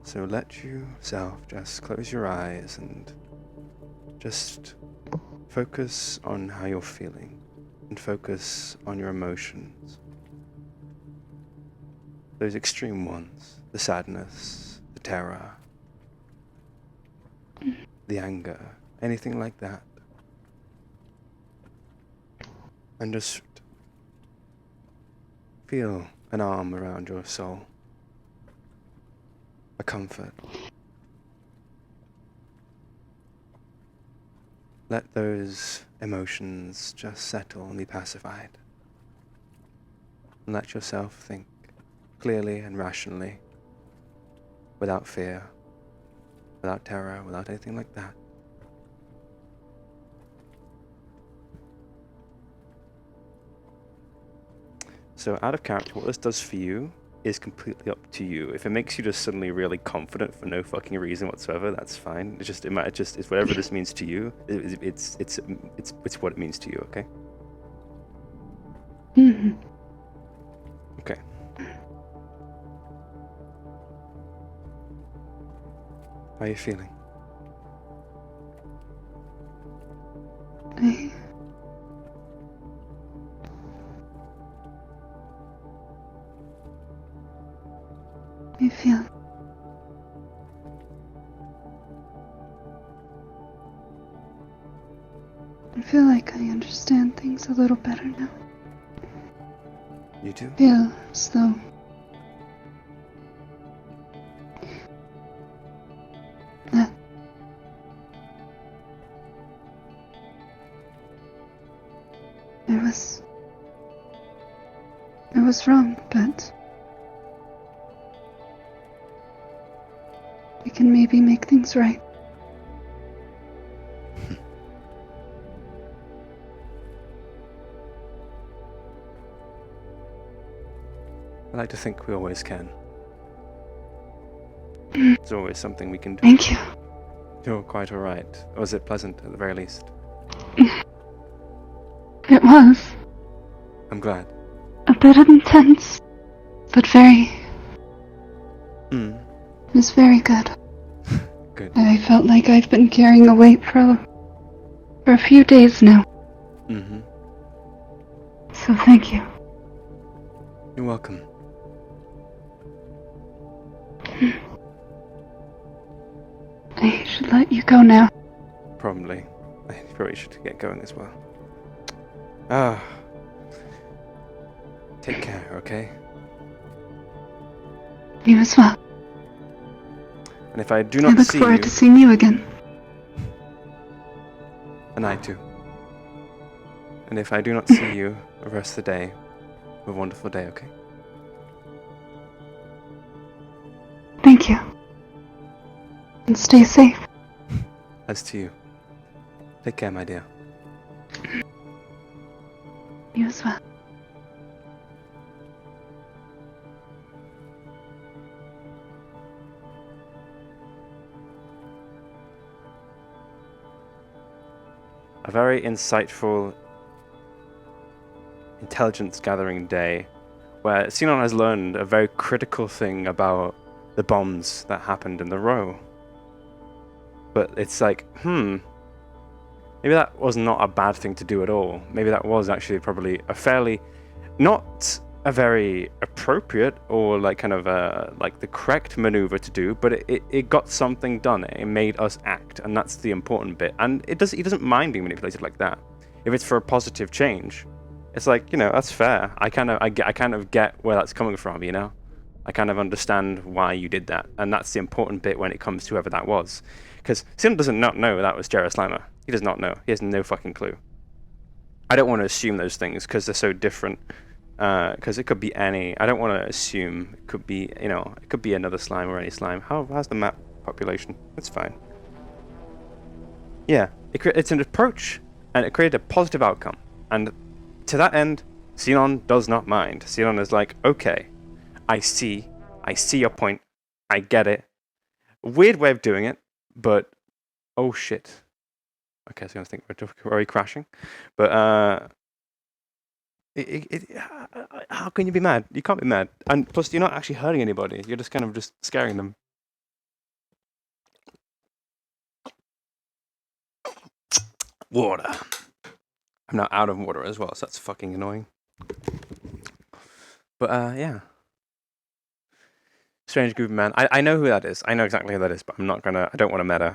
[SPEAKER 2] So let yourself just close your eyes and just focus on how you're feeling and focus on your emotions. Those extreme ones, the sadness, the terror, the anger, anything like that. And just feel an arm around your soul. A comfort. Let those emotions just settle and be pacified. And let yourself think clearly and rationally, without fear, without terror, without anything like that. So out of character, what this does for you is completely up to you. If it makes you just suddenly really confident for no fucking reason whatsoever, that's fine. It's whatever this means to you. It's what it means to you. Okay. Okay. How are you feeling?
[SPEAKER 6] I feel like I understand things a little better now.
[SPEAKER 2] You do?
[SPEAKER 6] I feel as though that I was wrong, but we can maybe make things right.
[SPEAKER 2] I like to think we always can. There's always something we can do.
[SPEAKER 6] Thank you.
[SPEAKER 2] You're quite alright. Or was it pleasant at the very least?
[SPEAKER 6] It was.
[SPEAKER 2] I'm glad.
[SPEAKER 6] A bit intense, but very...
[SPEAKER 2] Mm.
[SPEAKER 6] It was very good.
[SPEAKER 2] Good.
[SPEAKER 6] I felt like I've been carrying a weight for a few days now.
[SPEAKER 2] Mm-hmm.
[SPEAKER 6] So thank you.
[SPEAKER 2] You're welcome.
[SPEAKER 6] I should let you go now.
[SPEAKER 2] Probably. I probably should get going as well. Ah. Take care, okay?
[SPEAKER 6] You as well.
[SPEAKER 2] And if I do
[SPEAKER 6] I
[SPEAKER 2] not
[SPEAKER 6] look
[SPEAKER 2] see
[SPEAKER 6] forward
[SPEAKER 2] you...
[SPEAKER 6] to seeing you again.
[SPEAKER 2] And I too. And if I do not see you the rest of the day, have a wonderful day, okay?
[SPEAKER 6] Thank you. And stay safe.
[SPEAKER 2] As to you. Take care, my dear.
[SPEAKER 6] You as well.
[SPEAKER 2] A very insightful, intelligence-gathering day, where Sinon has learned a very critical thing about the bombs that happened in the row. But it's like, maybe that was not a bad thing to do at all. Maybe that was actually probably a fairly, not a very appropriate or like kind of like the correct maneuver to do, but it got something done. It made us act, and that's the important bit. And he doesn't mind being manipulated like that. If it's for a positive change, it's like, that's fair. I kind of get where that's coming from, I kind of understand why you did that, and that's the important bit when it comes to whoever that was. Because Sinon doesn't not know that was Jerry Slimer. He does not know. He has no fucking clue. I don't want to assume those things because they're so different. Because it could be any. I don't want to assume. It could be, it could be another slime or any slime. How's the map population? It's fine. Yeah, it's an approach, and it created a positive outcome. And to that end, Sinon does not mind. Sinon is like, okay, I see your point. I get it. Weird way of doing it, but oh shit. Okay, so I think we're already crashing, but how can you be mad? You can't be mad, and plus you're not actually hurting anybody. You're just kind of just scaring them. Water. I'm now out of water as well, so that's fucking annoying. But yeah. Strange group of man. I know who that is. I know exactly who that is, but I don't want to meta.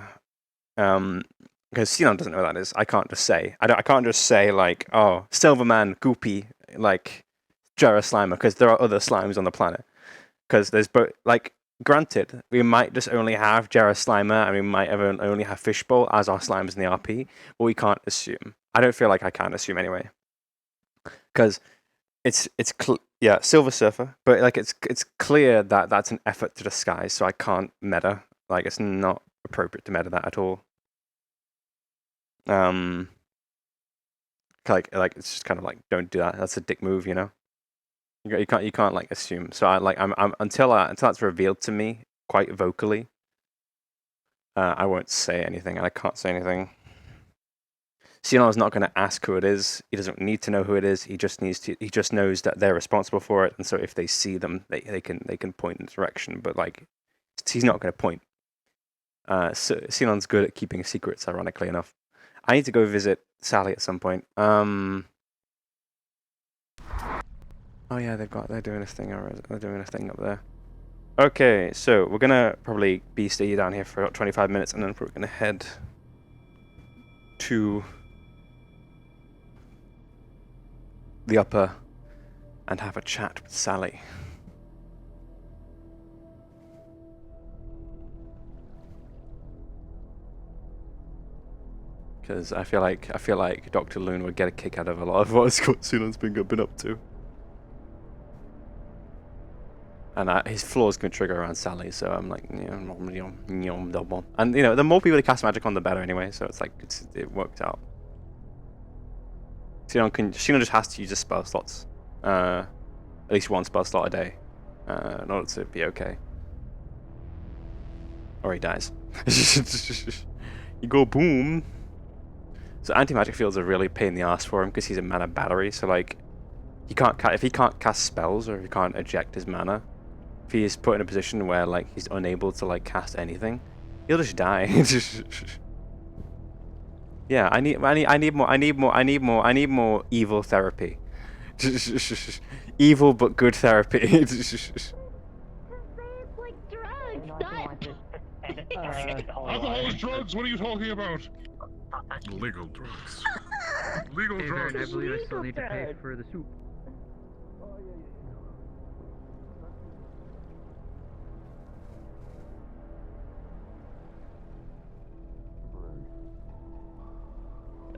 [SPEAKER 2] Because Sinon doesn't know who that is. I can't just say. I can't just say like, oh, Silverman, Goopy, like Jera Slimer, because there are other slimes on the planet. Because there's both, like, granted, we might just only have Jera Slimer and we might only have Fishbowl as our slimes in the RP, but we can't assume. I don't feel like I can assume anyway. Because Silver Surfer, but like it's clear that that's an effort to disguise, so I can't meta. Like, it's not appropriate to meta that at all. Like it's just kind of like, don't do that. That's a dick move, you know. You can't like assume. So I'm until that's revealed to me quite vocally, I won't say anything, and I can't say anything. Sinon's not going to ask who it is. He doesn't need to know who it is. He just knows that they're responsible for it, and so if they see them, they can point in the direction. But like, he's not going to point. So Sinon's good at keeping secrets, ironically enough. I need to go visit Sally at some point. Oh yeah, they're doing a thing. They're doing a thing up there. Okay, so we're gonna probably stay down here for about 25 minutes, and then we're gonna head to the upper and have a chat with Sally. Because I feel like Dr. Loon would get a kick out of a lot of what Sinon's been up to. And his flaws can trigger around Sally, so I'm like, and the more people that cast magic on, the better anyway. So it's like it worked out. Sinon just has to use his spell slots, at least one spell slot a day, in order to be okay. Or he dies. You go boom. So anti-magic fields are really a pain in the ass for him because he's a mana battery. So like, if he can't cast spells or if he can't eject his mana, if he is put in a position where like he's unable to like cast anything, he'll just die. Yeah, I need more evil therapy. Evil but good therapy.
[SPEAKER 7] Alcohol is drugs. What are you talking about? Legal drugs. Legal drugs.
[SPEAKER 22] I believe I still need to pay for the soup.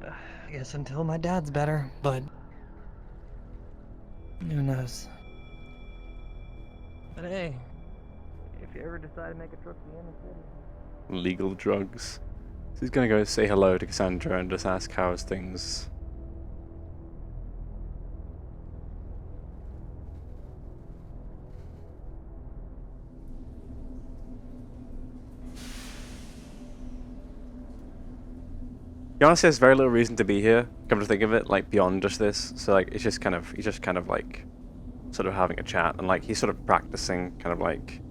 [SPEAKER 13] I guess until my dad's better, but who knows? But hey, if you ever decide to make a trip to the inner city.
[SPEAKER 2] Legal drugs. So he's gonna go say hello to Cassandra and just ask how's things. He honestly has very little reason to be here, come to think of it, like beyond just this. So like he's just kind of like sort of having a chat, and like he's sort of practicing kind of like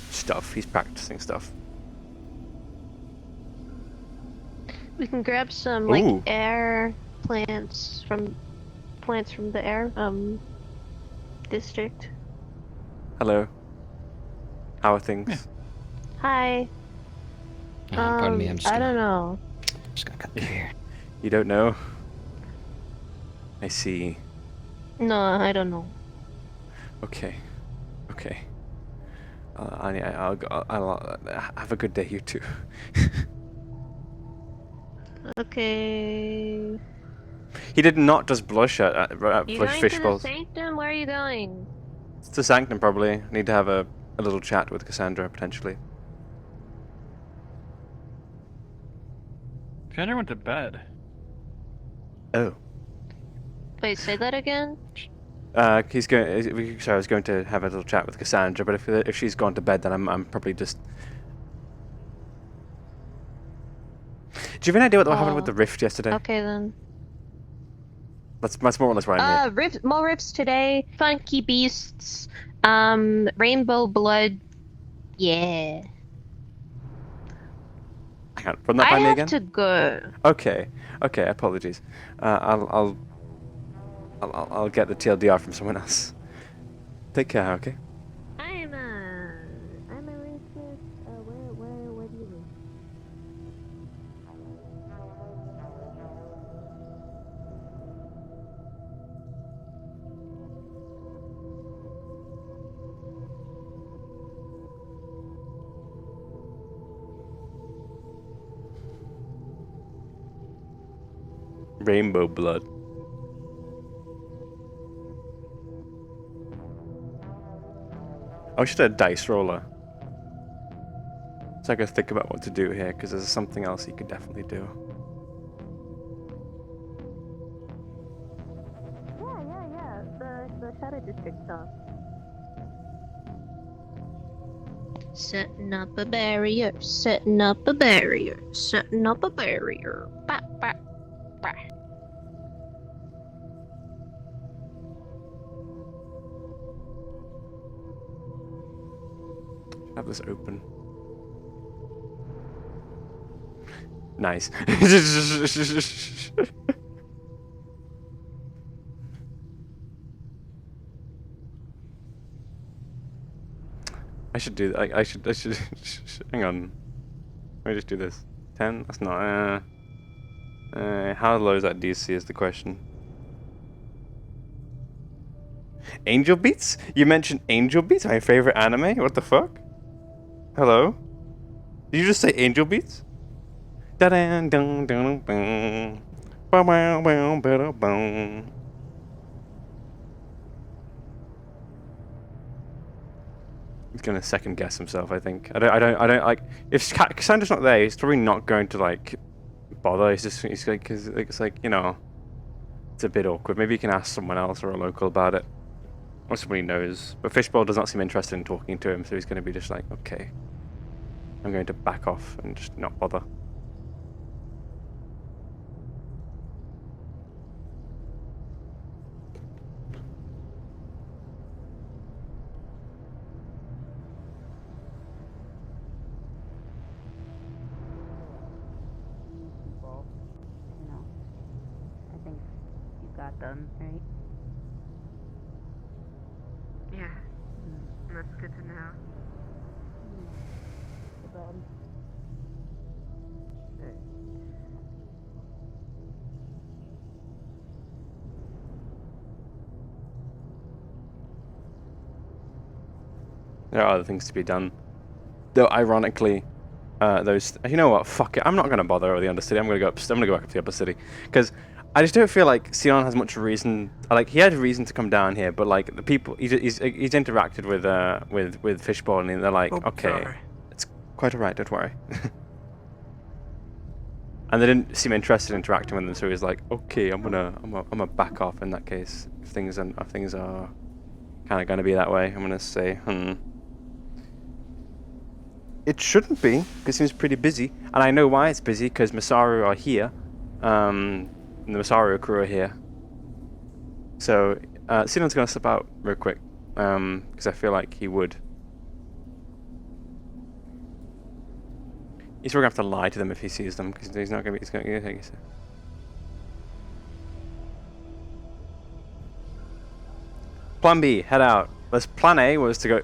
[SPEAKER 2] stuff. He's practicing stuff.
[SPEAKER 14] We can grab some like air plants from the air district.
[SPEAKER 2] Hello. How are things?
[SPEAKER 14] Yeah. Hi.
[SPEAKER 5] Pardon me,
[SPEAKER 14] I don't know.
[SPEAKER 5] I'm just gonna cut through here.
[SPEAKER 2] You don't know? I see.
[SPEAKER 14] No, I don't know.
[SPEAKER 2] Okay. I'll have a good day, you too.
[SPEAKER 14] Okay.
[SPEAKER 2] He did not just blush at
[SPEAKER 14] You
[SPEAKER 2] blush
[SPEAKER 14] going to the
[SPEAKER 2] fishballs.
[SPEAKER 14] sanctum? Where are you going?
[SPEAKER 2] It's the sanctum, probably. Need to have a little chat with Cassandra, potentially.
[SPEAKER 9] Cassandra went to bed.
[SPEAKER 2] Oh.
[SPEAKER 14] Wait, say that again?
[SPEAKER 2] He's going. Sorry, I was going to have a little chat with Cassandra, but if she's gone to bed, then I'm probably just. Do you have any idea what happened with the rift yesterday?
[SPEAKER 14] Okay then.
[SPEAKER 2] That's more or less what I'm here.
[SPEAKER 14] More rifts today. Funky beasts. Rainbow blood. Yeah.
[SPEAKER 2] Hang on, run that by
[SPEAKER 14] I
[SPEAKER 2] me
[SPEAKER 14] have
[SPEAKER 2] again.
[SPEAKER 14] to go.
[SPEAKER 2] Okay. Apologies. I'll get the TLDR from someone else. Take care. Okay.
[SPEAKER 14] I'm a racist. Where do you live?
[SPEAKER 2] Rainbow blood. I should have a dice roller. So I could think about what to do here, because there's something else you could definitely do.
[SPEAKER 14] Yeah. The Shadow District stuff. Setting up a barrier. Setting up a barrier. Setting up a barrier. Bah, bah, bah.
[SPEAKER 2] Have this open. Nice. I should do that. I should. Hang on. Let me just do this. 10? That's not. How low is that DC is the question. Angel Beats? You mentioned Angel Beats, my favorite anime? What the fuck? Hello? Did you just say Angel Beats? Da-dun-dun-dun-dun. Ba-bow-bow-ba-da-bow. He's gonna second guess himself, I think. I don't like. If Cassandra's not there, he's probably not going to like bother. He's like, cause it's like, you know, it's a bit awkward. Maybe you can ask someone else or a local about it, or somebody knows. But Fishbowl does not seem interested in talking to him, so he's gonna be just like, okay, I'm going to back off and just not bother.
[SPEAKER 1] Done, right? Yeah, that's good to know.
[SPEAKER 2] There are other things to be done. Though, ironically, those. You know what? Fuck it. I'm not gonna bother with the Undercity. I'm gonna go back up to the Upper City, because I just don't feel like Sinon has much reason. Like, he had a reason to come down here, but like the people, he's interacted with Fishbowl, and they're like, okay,
[SPEAKER 3] sorry.
[SPEAKER 2] it's quite alright. Don't worry. And they didn't seem interested in interacting with them, so he's like, okay, I'm gonna back off in that case. If things are kind of gonna be that way, I'm gonna say, It shouldn't be, because it seems pretty busy, and I know why it's busy, because Masaru are here. And the Masaru crew are here. So, Sinon's gonna slip out real quick, because I feel like he would. He's probably gonna have to lie to them if he sees them, because he's not gonna be. He's gonna take it. Plan B, head out. Plan A was to go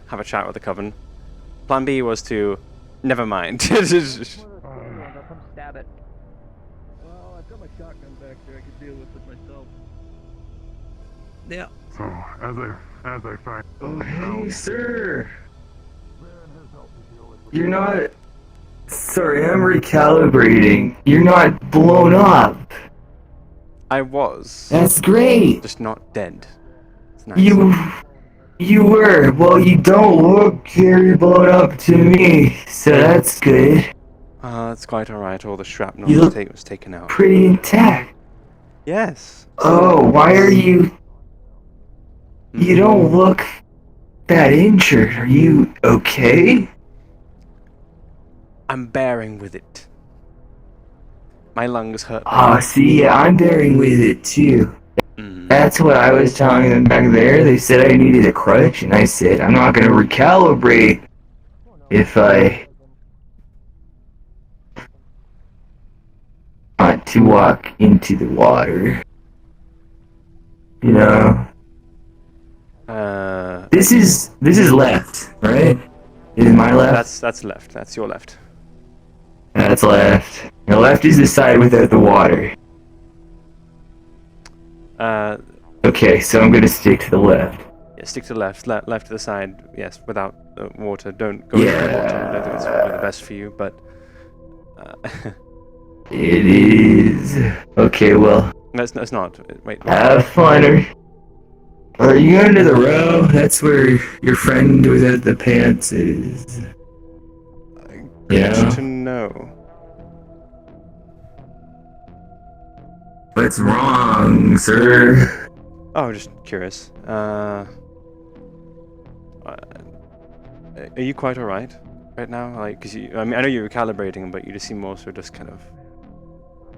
[SPEAKER 2] have a chat with the Coven. Plan B was to never mind.
[SPEAKER 13] Come stab it. Well, I've got my shotgun back there. I could deal with it myself.
[SPEAKER 7] Yeah. So, as I find.
[SPEAKER 8] Oh, hey, sir. You're not. Sorry, I'm recalibrating. You're not blown up.
[SPEAKER 2] I was.
[SPEAKER 8] That's great.
[SPEAKER 2] Just not dead. It's nice.
[SPEAKER 8] You were. Well, you don't look very blown up to me, so that's good.
[SPEAKER 2] It's quite alright. All the shrapnel
[SPEAKER 8] You look
[SPEAKER 2] was taken out.
[SPEAKER 8] pretty intact.
[SPEAKER 2] Yes.
[SPEAKER 8] Oh, why are you... You don't look that injured. Are you okay?
[SPEAKER 2] I'm bearing with it. My lungs hurt.
[SPEAKER 8] Oh, see, yeah, I'm bearing with it too. That's what I was telling them back there. They said I needed a crutch, and I said I'm not gonna recalibrate if I want to walk into the water. You know? This is left, right? This is my left?
[SPEAKER 2] That's left. That's your left.
[SPEAKER 8] That's left. Now left is the side without the water. Okay, so I'm gonna stick to the left.
[SPEAKER 2] Yeah, stick to the left. Left to the side. Yes, without water. Don't go into the water. I don't think it's probably the best for you, but.
[SPEAKER 8] It is. Okay, well.
[SPEAKER 2] No, it's not. Wait.
[SPEAKER 8] Have fun. Are you under the row? That's where your friend without the pants is.
[SPEAKER 2] Good to know.
[SPEAKER 8] What's wrong, sir?
[SPEAKER 2] Oh, just curious. Are you quite alright right now? Like, cause I mean, I know you were calibrating, but you just seem also just kind of.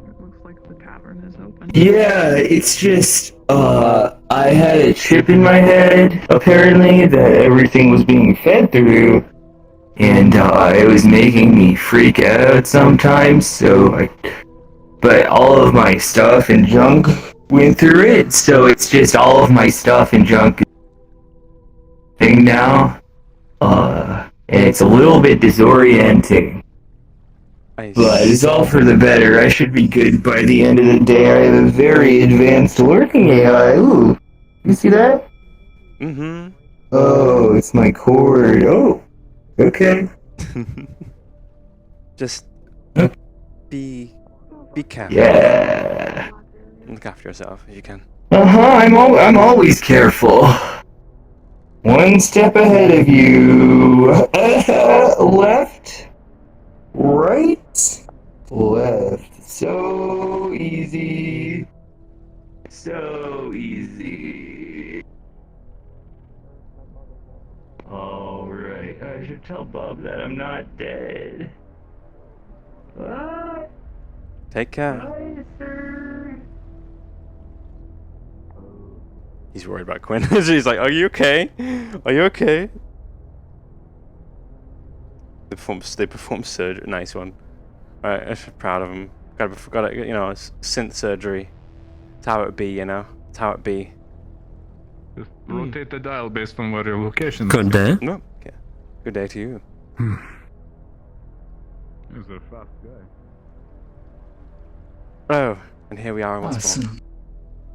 [SPEAKER 19] It looks like the tavern is open.
[SPEAKER 8] Yeah, it's just, I had a chip in my head, apparently, that everything was being fed through, and, it was making me freak out sometimes, but all of my stuff and junk went through it, so it's just all of my stuff and junk thing now, and it's a little bit disorienting. But it's all for the better. I should be good by the end of the day. I have a very advanced working AI. Ooh, you see that?
[SPEAKER 2] Mm-hmm.
[SPEAKER 8] Oh, it's my cord. Oh, okay.
[SPEAKER 2] Just be careful.
[SPEAKER 8] Yeah.
[SPEAKER 2] Look after yourself if you can.
[SPEAKER 8] I'm always careful. One step ahead of you. Left. Right. Left. So easy. So easy. Alright, I should tell Bob that I'm not dead. What?
[SPEAKER 2] Take care.
[SPEAKER 8] Bye, sir.
[SPEAKER 2] He's worried about Quinn. She's like, "Are you okay? Are you okay?" They perform surgery. Nice one. Alright, I'm proud of him. Got it. You know, it's synth surgery. It's how it be. You know, it's how it be.
[SPEAKER 7] Just rotate the dial based on where your location is.
[SPEAKER 9] Good day.
[SPEAKER 2] No. Okay. Good day to you.
[SPEAKER 7] He's a fast guy.
[SPEAKER 2] Oh, and here we are once more.
[SPEAKER 5] Sinon.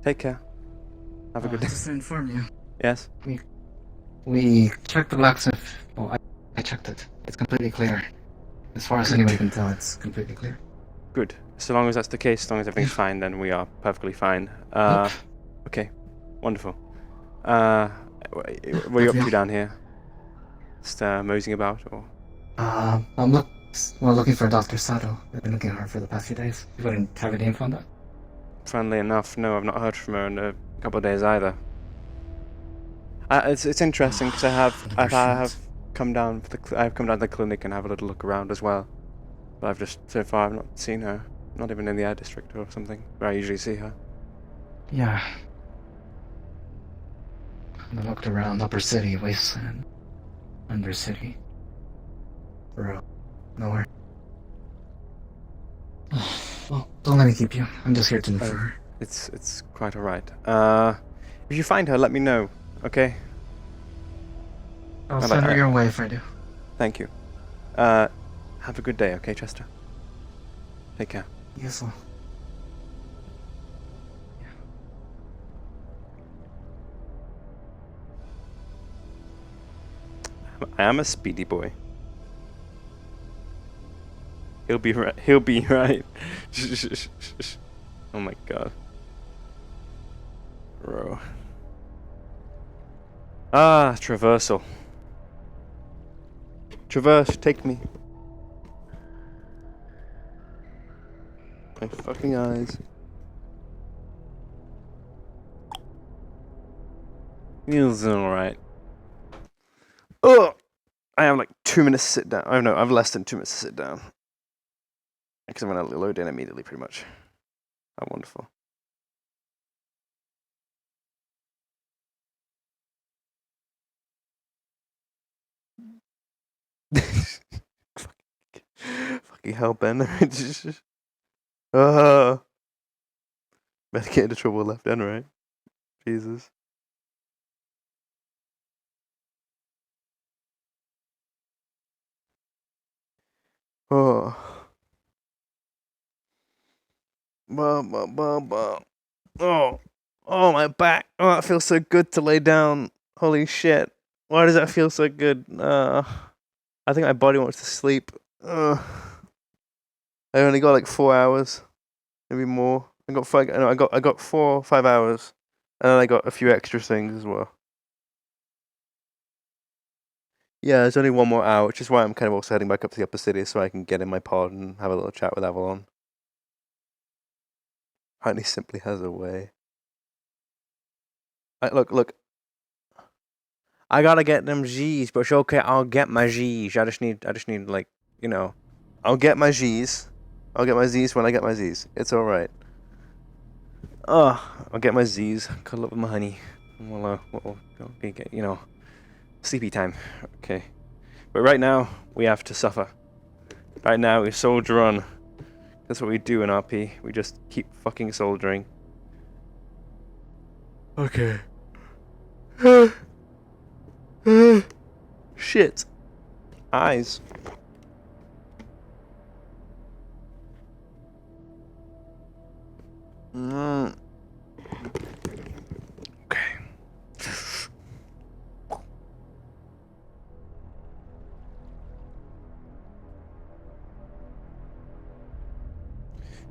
[SPEAKER 2] Take care. Have a good day.
[SPEAKER 5] Just to inform you.
[SPEAKER 2] Yes.
[SPEAKER 5] We checked the blacksmith. Well, I checked it. It's completely clear. As far as anyone can tell, it's completely clear.
[SPEAKER 2] Good. So long as that's the case, as long as everything's fine, then we are perfectly fine. Okay. Wonderful. What are you up to down here? Just moseying about, or?
[SPEAKER 5] I'm looking for Dr. Sato. I've been looking at her for the past few days. You wouldn't have any info on that?
[SPEAKER 2] Friendly enough. No, I've not heard from her in a couple of days either. It's interesting because I have come down to the clinic and have a little look around as well. But so far I've not seen her. Not even in the air district or something where I usually see her.
[SPEAKER 5] Yeah. And I looked around Upper City, Wasteland, Under City. Bro, nowhere. Well, don't let me keep you. I'm just here to look for her.
[SPEAKER 2] It's quite alright. If you find her, let me know, okay?
[SPEAKER 5] I'll send her your way if I do.
[SPEAKER 2] Thank you. Have a good day, okay, Chester? Take care.
[SPEAKER 5] Yes, well.
[SPEAKER 2] I am a speedy boy. He'll be right. He'll be right. Oh my god. Bro. Ah, traversal. Traverse, take me. My fucking eyes. Feels alright. Oh! I have like 2 minutes to sit down. Oh no, I have less than 2 minutes to sit down. Because I'm gonna load in immediately, pretty much. How wonderful. Fucking hell, Ben. Better get into trouble left and right. Jesus. Oh. Oh. Oh, my back. Oh, it feels so good to lay down. Holy shit. Why does that feel so good? I think my body wants to sleep. I only got like 4 hours. Maybe more. I got 5. No, I got 4 or 5 hours. And then I got a few extra things as well. Yeah, there's only 1 more hour, which is why I'm kind of also heading back up to the upper city so I can get in my pod and have a little chat with Avalon. Honey simply has a way. Look. I gotta get them G's, but it's okay. I'll get my G's. I just need like, you know, I'll get my G's. I'll get my Z's when I get my Z's. It's all right. I'll get my Z's. Cuddle up with my honey. We'll get, you know, sleepy time. Okay. But right now we have to suffer. Right now we soldier on. That's what we do in RP. We just keep fucking soldiering. Okay. Shit. Eyes. Okay.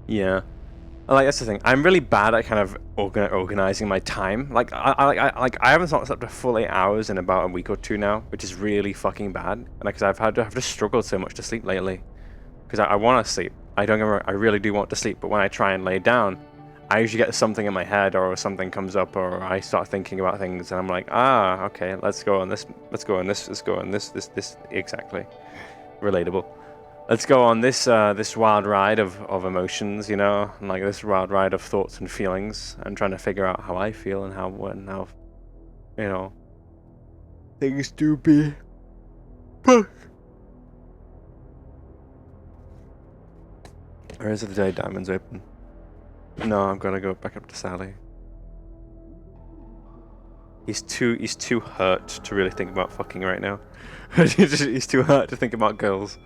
[SPEAKER 2] Yeah. Like, that's the thing. I'm really bad at kind of organizing my time. Like, I haven't not slept a full 8 hours in about a week or 2 now, which is really fucking bad. And because I've just struggled so much to sleep lately. Because I want to sleep. I don't get me wrong, I really do want to sleep. But when I try and lay down, I usually get something in my head, or something comes up, or I start thinking about things, and I'm like, okay, let's go on this, let's go on this, let's go on this, exactly. Relatable. Let's go on this this wild ride of emotions, you know, and like this wild ride of thoughts and feelings. I'm trying to figure out how I feel and how you know, things do be. Or is it the day Diamond's open? No, I'm gonna go back up to Sally. He's too hurt to really think about fucking right now. He's too hurt to think about girls.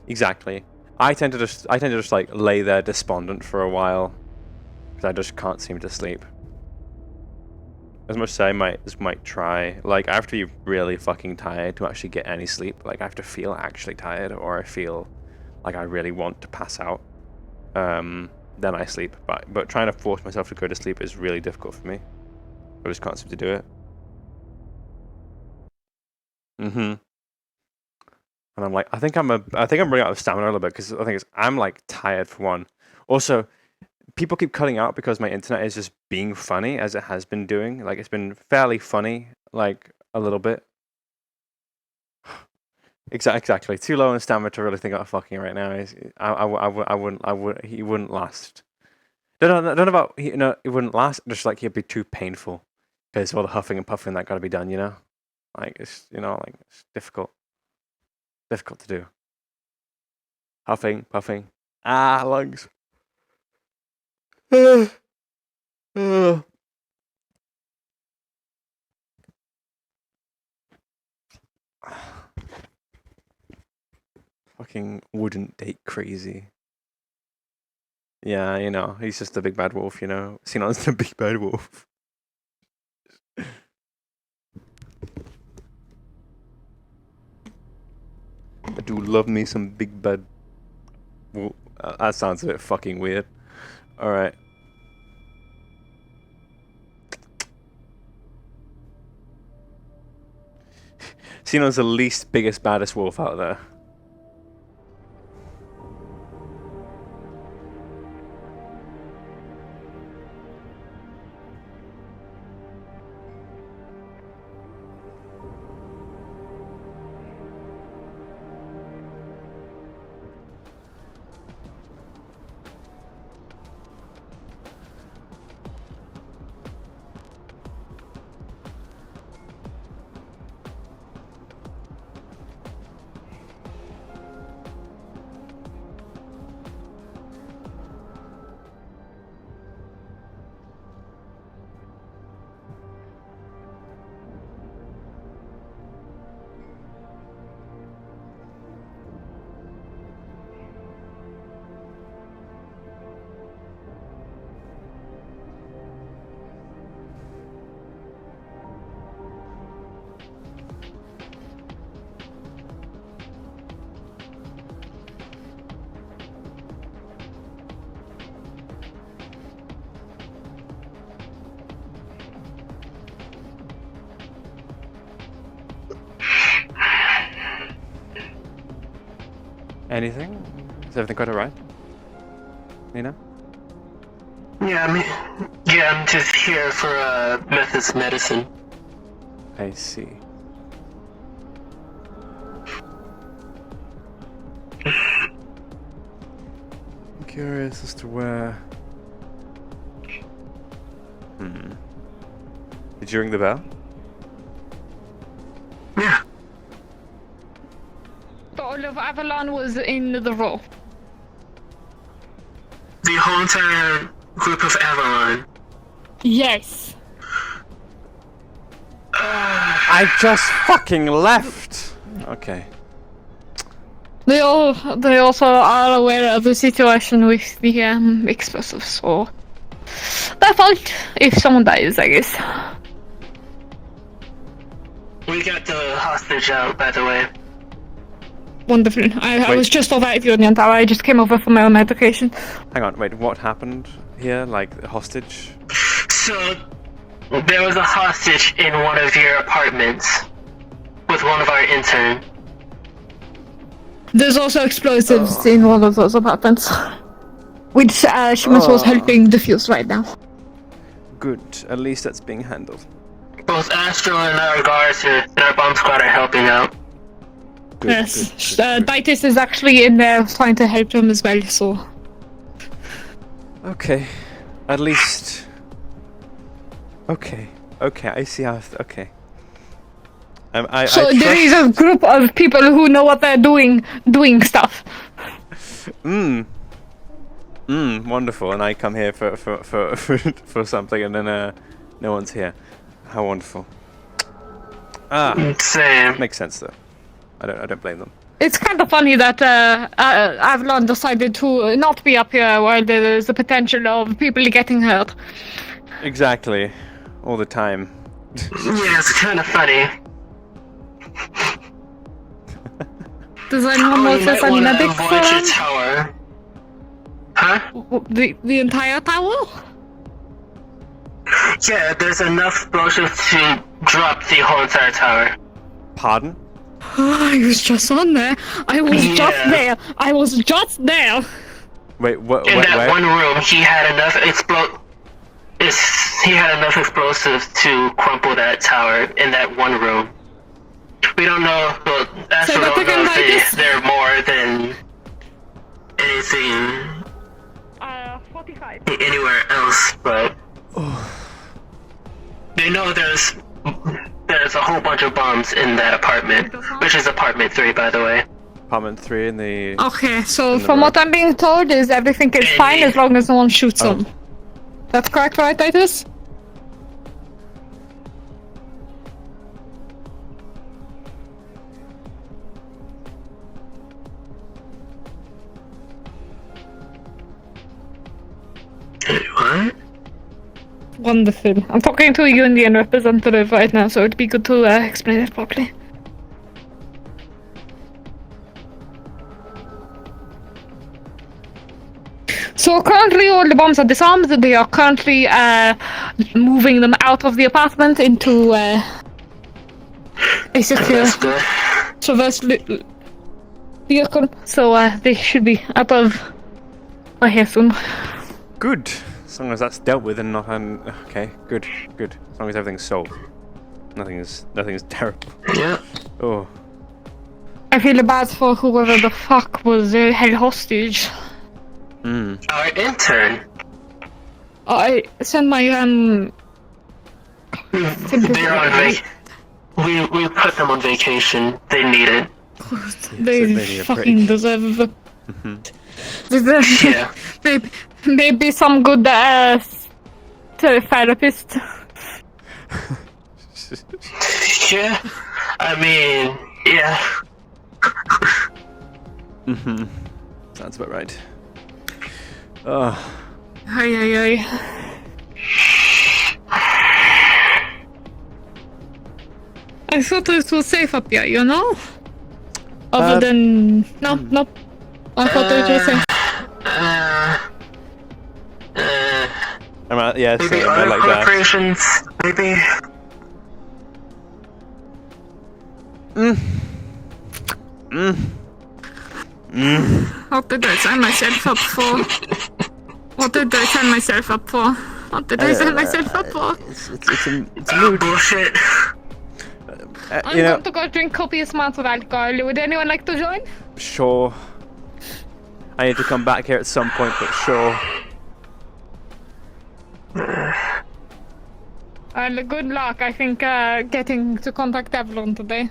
[SPEAKER 2] Exactly. I tend to just like lay there despondent for a while, because I just can't seem to sleep. As much as I might try, like I have to be really fucking tired to actually get any sleep. Like I have to feel actually tired, or I feel like I really want to pass out. Then I sleep. But trying to force myself to go to sleep is really difficult for me. I just can't seem to do it. And I'm like, I think I'm running out of stamina a little bit, because the thing is, I'm like tired for one. Also, people keep cutting out because my internet is just being funny, as it has been doing. Like it's been fairly funny, like a little bit. Exactly. Too low in stamina to really think about fucking right now. He wouldn't last. Don't know about, you know, it wouldn't last. Just like he'd be too painful, because all the huffing and puffing that got to be done. You know, like it's, you know, like it's difficult to do. Huffing, puffing. Lungs. Fucking wouldn't date crazy. Yeah, you know, he's just the big bad wolf, you know. Sinon's the big bad wolf. I do love me some big bad. Well, that sounds a bit fucking weird. Alright. Sinon's the least biggest, baddest wolf out there. Anything? Is everything quite alright? Nina?
[SPEAKER 9] Yeah, I'm just here for Method's medicine.
[SPEAKER 2] I see. I'm curious as to where... Did you ring the bell?
[SPEAKER 9] Yeah.
[SPEAKER 19] All of Avalon was in the row.
[SPEAKER 9] The whole entire group of Avalon.
[SPEAKER 19] Yes.
[SPEAKER 2] I just fucking left! Okay.
[SPEAKER 19] They also are aware of the situation with the explosives, so their fault if someone dies, I guess.
[SPEAKER 9] We got the hostage out, by the way.
[SPEAKER 19] Wonderful. I was just over at Union Tower. I just came over for my own medication.
[SPEAKER 2] Hang on, wait, what happened here? Like, hostage?
[SPEAKER 9] So, there was a hostage in one of your apartments with one of our interns.
[SPEAKER 19] There's also explosives in one of those apartments, which Shimas was helping defuse right now.
[SPEAKER 2] Good, at least that's being handled.
[SPEAKER 9] Both Astro and our guards and our bomb squad are helping out.
[SPEAKER 2] Good,
[SPEAKER 19] yes, Ditis is actually in there trying to help them as well, so...
[SPEAKER 2] Okay, at least... Okay, I see how... Okay.
[SPEAKER 19] So there is a group of people who know what they're doing stuff.
[SPEAKER 2] Wonderful, and I come here for something and then no one's here. How wonderful.
[SPEAKER 9] Same.
[SPEAKER 2] Makes sense though. I don't blame them.
[SPEAKER 19] It's kind of funny that Avalon decided to not be up here while there is the potential of people getting hurt.
[SPEAKER 2] Exactly. All the time.
[SPEAKER 9] Yeah, it's kind of funny.
[SPEAKER 19] Does anyone know if there's any medics around?
[SPEAKER 9] Tower. Huh?
[SPEAKER 19] The entire tower?
[SPEAKER 9] Yeah, there's enough explosives to drop the whole entire tower.
[SPEAKER 2] Pardon?
[SPEAKER 19] I was just on there. I was just there.
[SPEAKER 2] Wait, what?
[SPEAKER 9] In that one room, he had enough explosives to crumple that tower in that one room. We don't know, but Astro don't know if they're more than anything
[SPEAKER 19] 45.
[SPEAKER 9] Anywhere else, but they know there's a whole bunch of bombs in that apartment, which is apartment 3, by the way.
[SPEAKER 2] Apartment 3 in the...
[SPEAKER 19] Okay, so from what I'm being told is everything is fine as long as no one shoots them. That's correct, right, Titus?
[SPEAKER 9] What?
[SPEAKER 19] Wonderful. I'm talking to a union representative right now, so it'd be good to explain it properly.
[SPEAKER 15] So currently all the bombs are disarmed. They are currently moving them out of the apartment into a secure traverse vehicle. So they should be out of my hair soon.
[SPEAKER 2] Good. As long as that's dealt with and not okay, good. As long as everything's solved. Nothing's terrible.
[SPEAKER 9] Yeah.
[SPEAKER 2] Oh.
[SPEAKER 15] I feel bad for whoever the fuck was held hostage.
[SPEAKER 9] Our intern.
[SPEAKER 15] I sent my
[SPEAKER 9] They're on we put them on vacation. They need it.
[SPEAKER 15] They fucking deserve it.
[SPEAKER 9] Yeah.
[SPEAKER 15] Maybe some good therapist.
[SPEAKER 9] Yeah. I mean, yeah.
[SPEAKER 2] Sounds about right. Oh.
[SPEAKER 15] Ay. I thought it was safe up here, you know? Other than... No. I thought it was safe.
[SPEAKER 2] Yeah,
[SPEAKER 9] maybe
[SPEAKER 2] same,
[SPEAKER 9] other
[SPEAKER 2] like that.
[SPEAKER 9] corporations, maybe.
[SPEAKER 15] What did I sign myself up for? What did I sign myself up for? What did I sign myself up for?
[SPEAKER 2] It's a mood.
[SPEAKER 9] Bullshit.
[SPEAKER 15] I'm going to go drink copious amounts of alcohol. Would anyone like to join?
[SPEAKER 2] Sure. I need to come back here at some point, but sure.
[SPEAKER 15] Good luck. I think getting to contact Avalon today.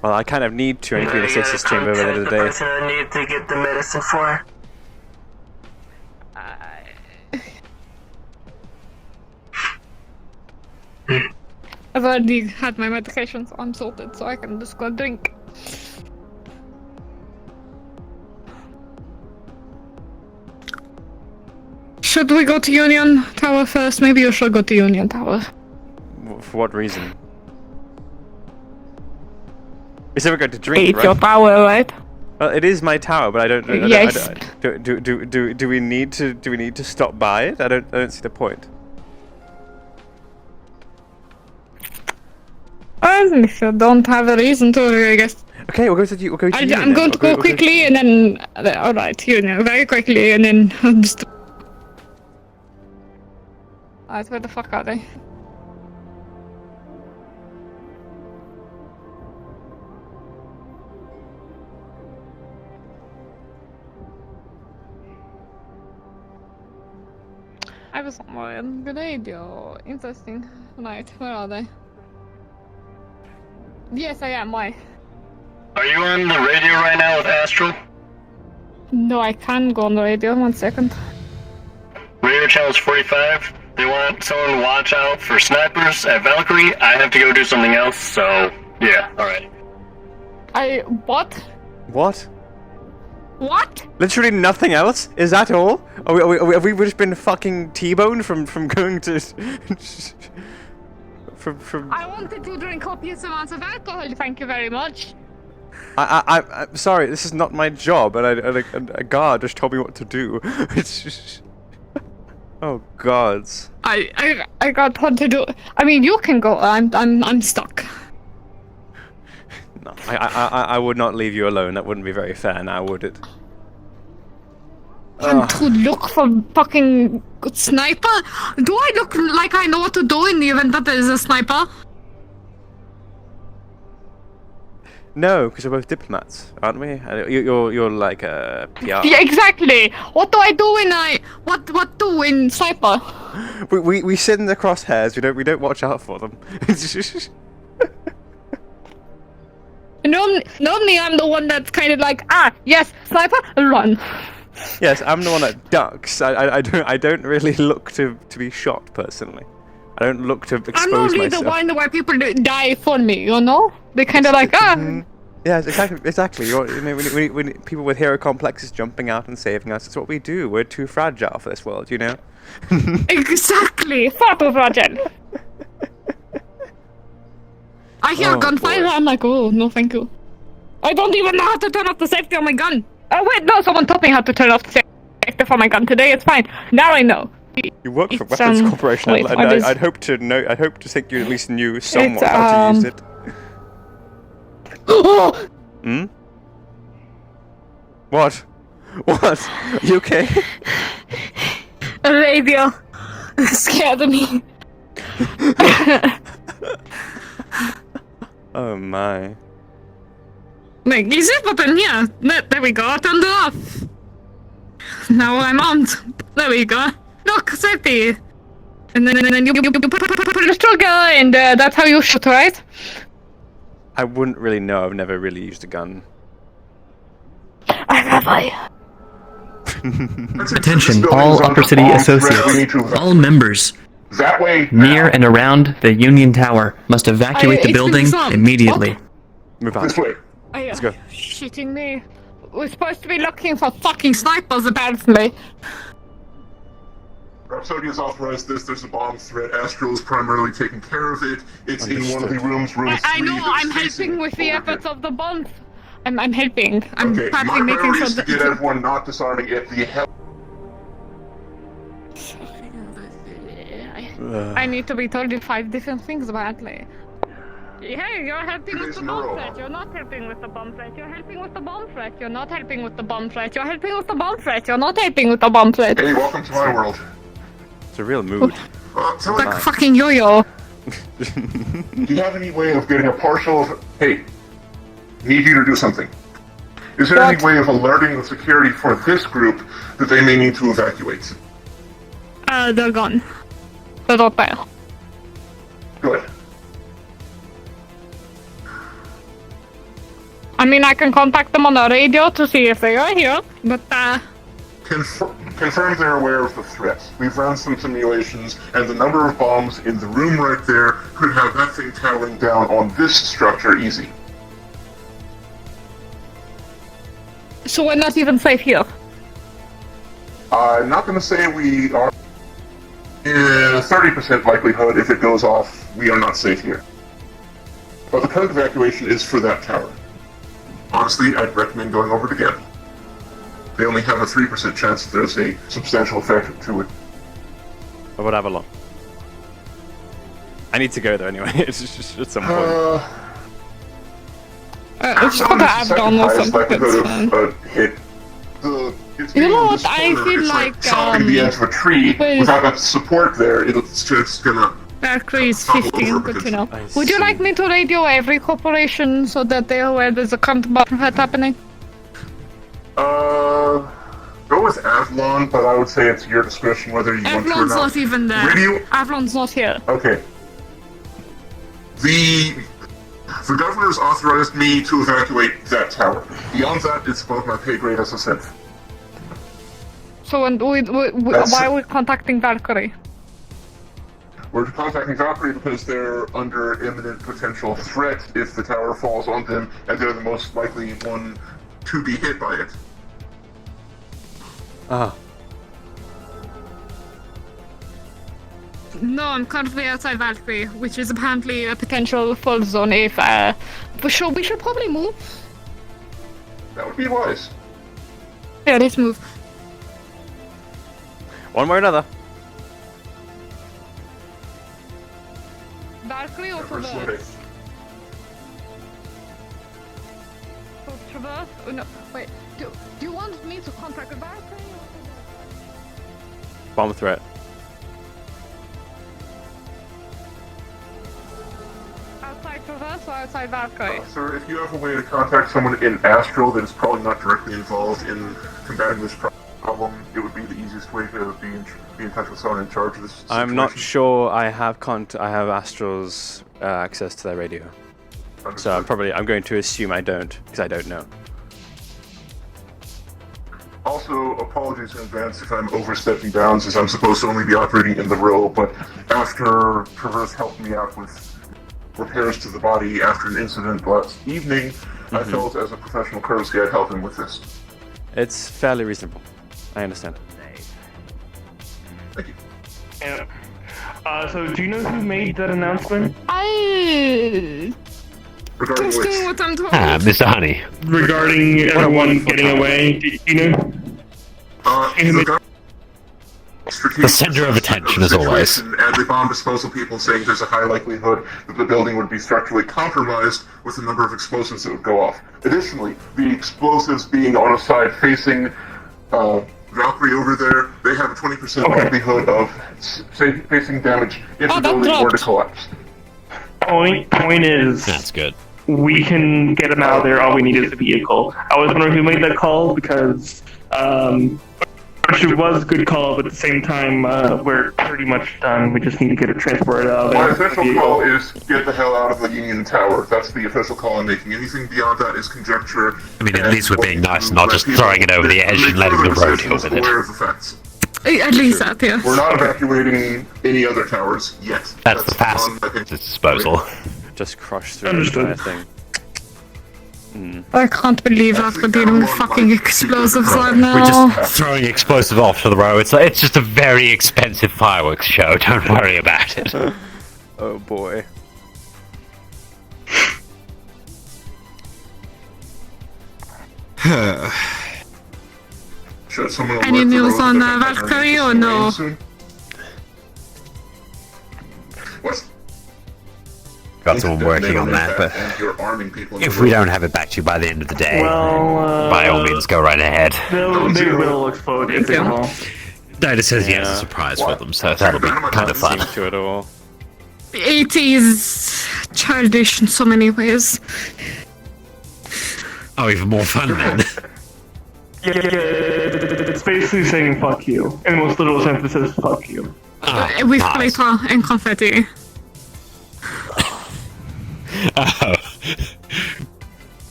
[SPEAKER 2] Well, I kind of need to. I need to be in the stasis chamber by the end of the day.
[SPEAKER 9] Person I need to get the medicine for.
[SPEAKER 15] I've already had my medications. I'm sorted, so I can just go drink. Should we go to Union Tower first? Maybe you should go to Union Tower.
[SPEAKER 2] For what reason? We said we're going to drink,
[SPEAKER 15] It's
[SPEAKER 2] right?
[SPEAKER 15] your tower, right?
[SPEAKER 2] Well, it is my tower, but I don't.
[SPEAKER 15] Yes.
[SPEAKER 2] Do we need to stop by it? I don't see the point.
[SPEAKER 15] If you don't have a reason to, I guess.
[SPEAKER 2] Okay, we'll go to Union.
[SPEAKER 15] I'm going to go quickly and then. Alright, Union, very quickly and then just. Alright, where the fuck are they? I was somewhere on the radio. Interesting. Right, where are they? Yes, I am. Why?
[SPEAKER 9] Are you on the radio right now with Astral?
[SPEAKER 15] No, I can go on the radio. 1 second.
[SPEAKER 9] Radio channel's 45. They want someone to watch out for snipers at Valkyrie. I have to go do something else, so yeah, alright.
[SPEAKER 15] What?
[SPEAKER 2] What?
[SPEAKER 15] What?
[SPEAKER 2] Literally nothing else? Is that all? Have we just been fucking T-boned from going to... from...
[SPEAKER 15] I wanted to drink copious amounts of alcohol, thank you very much.
[SPEAKER 2] I'm sorry, this is not my job, and a guard just told me what to do. It's just... Oh gods.
[SPEAKER 15] I got what to do. I mean, you can go. I'm stuck.
[SPEAKER 2] No, I would not leave you alone. That wouldn't be very fair, now would it?
[SPEAKER 15] And to look for fucking sniper? Do I look like I know what to do in the event that there is a sniper?
[SPEAKER 2] No, because we're both diplomats, aren't we? You're like a PR.
[SPEAKER 15] Yeah, exactly. What do I do when what do in sniper?
[SPEAKER 2] We sit in the crosshairs. We don't watch out for them.
[SPEAKER 15] Normally I'm the one that's kind of like, yes, sniper, run.
[SPEAKER 2] Yes, I'm the one that ducks. I don't really look to be shot personally. I don't look to expose
[SPEAKER 15] I'm normally
[SPEAKER 2] myself.
[SPEAKER 15] the one where people die for me, you know? They kind of like,
[SPEAKER 2] Yes, exactly. You know, when people with hero complexes jumping out and saving us, it's what we do. We're too fragile for this world, you know?
[SPEAKER 15] Exactly, far too fragile. I hear gunfire, I'm like, oh, no thank you. I don't even know how to turn off the safety on my gun. Oh wait, no, someone taught me how to turn off the safety. connected for my gun today. It's fine. Now I know.
[SPEAKER 2] You work for Weapons Corporation.
[SPEAKER 15] wait,
[SPEAKER 2] I'd hope to know. I'd hope to think you at least knew somewhat how to use it. Hmm? What? What? Are you okay?
[SPEAKER 15] A radio. Scared me.
[SPEAKER 2] Oh my.
[SPEAKER 15] Like, easy button, yeah. There we go. Turned it off. Now I'm armed. There we go. Look, safety. And then you pull the trigger, and that's how you shoot, right?
[SPEAKER 2] I wouldn't really know. I've never really used a gun.
[SPEAKER 8] Attention, all Upper City associates, all members,
[SPEAKER 12] That way,
[SPEAKER 8] near and around the Union Tower, must evacuate the building immediately.
[SPEAKER 2] Move on.
[SPEAKER 12] This way.
[SPEAKER 2] Let's go.
[SPEAKER 15] Shitting me. We're supposed to be looking for fucking snipers, apparently.
[SPEAKER 12] Rhapsody has authorized this. There's a bomb threat. Astral is primarily taking care of it. It's in one of the rooms, room 3.
[SPEAKER 15] I know, I'm helping with the efforts of the bombs. I'm helping. I'm
[SPEAKER 12] Okay,
[SPEAKER 15] partly
[SPEAKER 12] my
[SPEAKER 15] making
[SPEAKER 12] priority
[SPEAKER 15] sure
[SPEAKER 12] is to
[SPEAKER 15] that...
[SPEAKER 12] get everyone not disarming it. The hell.
[SPEAKER 15] I need to be told 5 different things, apparently. Hey, you're helping with the bomb threat. You're not helping with the bomb threat. You're helping with the bomb threat. You're not helping with the bomb threat. You're helping with the bomb threat. You're not helping with the bomb threat.
[SPEAKER 12] Hey, welcome to my world.
[SPEAKER 2] It's a real mood.
[SPEAKER 15] It's like fucking yo-yo.
[SPEAKER 12] Do you have any way of getting a partial? Hey, need you to do something. Is there any way of alerting the security for this group that they may need to evacuate?
[SPEAKER 15] They're gone. They're not there.
[SPEAKER 12] Good.
[SPEAKER 15] I mean, I can contact them on the radio to see if they are here, but
[SPEAKER 12] Confirm they're aware of the threat. We've run some simulations, and the number of bombs in the room right there could have that thing towering down on this structure easy.
[SPEAKER 15] so we're not even safe here.
[SPEAKER 12] I'm not going to say we are. 30% likelihood if it goes off, we are not safe here. But the code evacuation is for that tower. Honestly, I'd recommend going over it again. They only have a 3% chance that there's a substantial effect to it.
[SPEAKER 2] Or would Avalon? I need to go there anyway. It's just at some point.
[SPEAKER 15] It's just got the Avalon or something.
[SPEAKER 12] Likelihood of hit.
[SPEAKER 15] You know what? I feel like
[SPEAKER 12] chopping the edge of a tree without that support there. It's just gonna.
[SPEAKER 15] Valkyrie is 15, good to know. Would you like me to radio every corporation so that they're aware there's a count bomb threat happening?
[SPEAKER 12] Go with Avalon, but I would say it's your discretion whether you want to or
[SPEAKER 15] Avalon's
[SPEAKER 12] not.
[SPEAKER 15] not even there.
[SPEAKER 12] Radio?
[SPEAKER 15] Avalon's not here.
[SPEAKER 12] Okay. The governor's authorized me to evacuate that tower. Beyond that, it's above my pay grade as a synth.
[SPEAKER 15] So why are we contacting Valkyrie?
[SPEAKER 12] We're contacting Valkyrie because they're under imminent potential threat if the tower falls on them, and they're the most likely one to be hit by it.
[SPEAKER 2] Ah.
[SPEAKER 15] No, I'm currently outside Valkyrie, which is apparently a potential fall zone if, for sure, we should probably move.
[SPEAKER 12] That would be wise.
[SPEAKER 15] Yeah, let's move.
[SPEAKER 2] One way or another.
[SPEAKER 15] Valkyrie or Traverse? So Traverse? Oh, no, wait. Do you want me to contact Valkyrie?
[SPEAKER 2] Bomb threat.
[SPEAKER 15] Outside Traverse or outside Valkyrie?
[SPEAKER 12] Sir, if you have a way to contact someone in Astral that is probably not directly involved in combating this problem, it would be the easiest way to be in touch with someone in charge of this situation.
[SPEAKER 2] I'm not sure I have I have Astral's access to their radio. So I'm going to assume I don't, because I don't know.
[SPEAKER 12] Also, apologies in advance if I'm overstepping bounds, as I'm supposed to only be operating in the row, but after Traverse helped me out with repairs to the body after an incident last evening, I felt as a professional courtesy I'd help him with this.
[SPEAKER 2] It's fairly reasonable. I understand.
[SPEAKER 12] Thank you.
[SPEAKER 10] Yeah. So do you know who made that announcement?
[SPEAKER 12] Regarding
[SPEAKER 15] Just doing what I'm told.
[SPEAKER 17] Mr. Honey.
[SPEAKER 10] Regarding everyone getting away, do you know?
[SPEAKER 12] strategic
[SPEAKER 17] The center of attention, as always.
[SPEAKER 12] situation, and the bomb disposal people saying there's a high likelihood that the building would be structurally compromised with the number of explosives that would go off. Additionally, the explosives being on a side facing Valkyrie over there, they have a 20% likelihood of facing damage if the building were to collapse.
[SPEAKER 10] Point is,
[SPEAKER 17] that's good.
[SPEAKER 10] We can get him out of there. All we need is a vehicle. I was wondering who made that call because it was a good call, but at the same time, we're pretty much done. We just need to get it transported out of there.
[SPEAKER 12] My official call is get the hell out of the Union Tower. That's the official call I'm making. Anything beyond that is conjecture.
[SPEAKER 17] I mean, at least we're being nice and not just throwing it over the edge and letting the road deal with it.
[SPEAKER 12] Aware of the facts.
[SPEAKER 15] At least that, yeah.
[SPEAKER 12] We're not evacuating any other towers yet.
[SPEAKER 17] That's the fast disposal.
[SPEAKER 2] Just crush through the entire thing.
[SPEAKER 15] I can't believe that we're dealing with fucking explosives right now.
[SPEAKER 17] We're just throwing explosive off to the road. It's just a very expensive fireworks show. Don't worry about it.
[SPEAKER 2] Oh boy.
[SPEAKER 15] Any news on Valkyrie or no?
[SPEAKER 12] What?
[SPEAKER 17] Got someone working on that, but if we don't have it back to you by the end of the day, by all means go right ahead.
[SPEAKER 10] They will explode if they fall.
[SPEAKER 17] Data says he has a surprise for them, so that'll be kind of fun.
[SPEAKER 2] To it all.
[SPEAKER 15] The 80s childish in so many ways.
[SPEAKER 17] Oh, even more fun then.
[SPEAKER 10] Yeah, it's basically saying fuck you. In the most literal sense, it says fuck you.
[SPEAKER 15] With glitter and confetti.
[SPEAKER 17] Oh.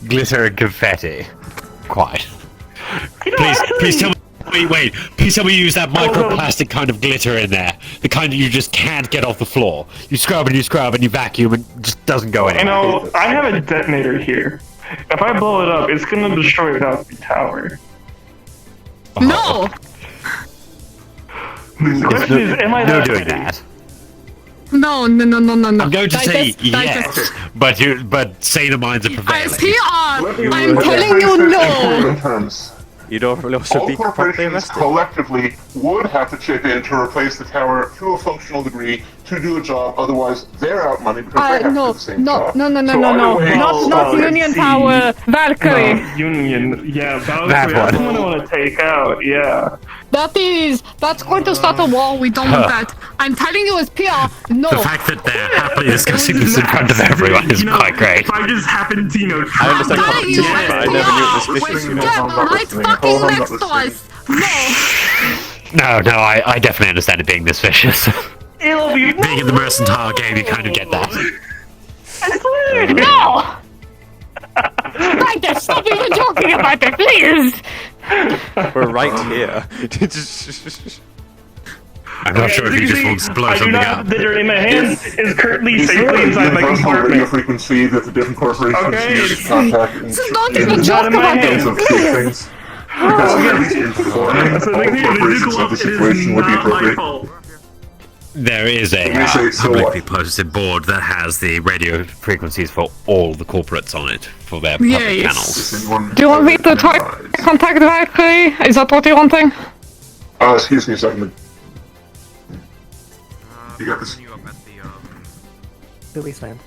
[SPEAKER 17] Glitter and confetti. Quite. Please tell me, wait, please tell me you use that microplastic kind of glitter in there. The kind that you just can't get off the floor. You scrub and you vacuum and it just doesn't go anywhere.
[SPEAKER 10] You know, I have a detonator here. If I blow it up, it's gonna destroy Valkyrie Tower.
[SPEAKER 15] No!
[SPEAKER 10] The question is, am I
[SPEAKER 17] no doing that?
[SPEAKER 15] No.
[SPEAKER 17] I'm going to say yes, but say the minds are prevailing.
[SPEAKER 15] I'm telling you no!
[SPEAKER 2] You'd also
[SPEAKER 12] All
[SPEAKER 2] be
[SPEAKER 12] corporations collectively would have to chip in to replace the tower to a functional degree to do a job, otherwise they're out money because they have to do the same job.
[SPEAKER 15] No,
[SPEAKER 12] So
[SPEAKER 15] not Union Tower, Valkyrie.
[SPEAKER 10] No, Union, yeah, Valkyrie, that's the one I want to take out, yeah.
[SPEAKER 15] That's going to start a war, we don't want that. I'm telling you as PR, no.
[SPEAKER 17] The fact that they're happily discussing this in front of everyone is quite great.
[SPEAKER 10] If I just happened to,
[SPEAKER 2] I understand competition, but I never knew it was suspicious.
[SPEAKER 15] Right fucking next to us.
[SPEAKER 17] No, I definitely understand it being this vicious.
[SPEAKER 10] It'll be
[SPEAKER 17] being in the mercantile game, you kind of get that.
[SPEAKER 15] I swear, no! Right there, stop even talking about it, please!
[SPEAKER 2] We're right here.
[SPEAKER 17] I'm not sure if you just want to blow something up.
[SPEAKER 10] The glitter in my hands is currently safely inside my compartment.
[SPEAKER 12] Frequency that the different corporations use to contact and
[SPEAKER 15] don't even joke about
[SPEAKER 12] it. Because at least informing all corporations of the situation would be appropriate.
[SPEAKER 17] There is a publicly posted board that has the radio frequencies for all the corporates on it for their public channels.
[SPEAKER 15] Do you want me to try contact Valkyrie? Is that what you're wanting?
[SPEAKER 12] Excuse me a second. You got this.
[SPEAKER 3] The wasteland.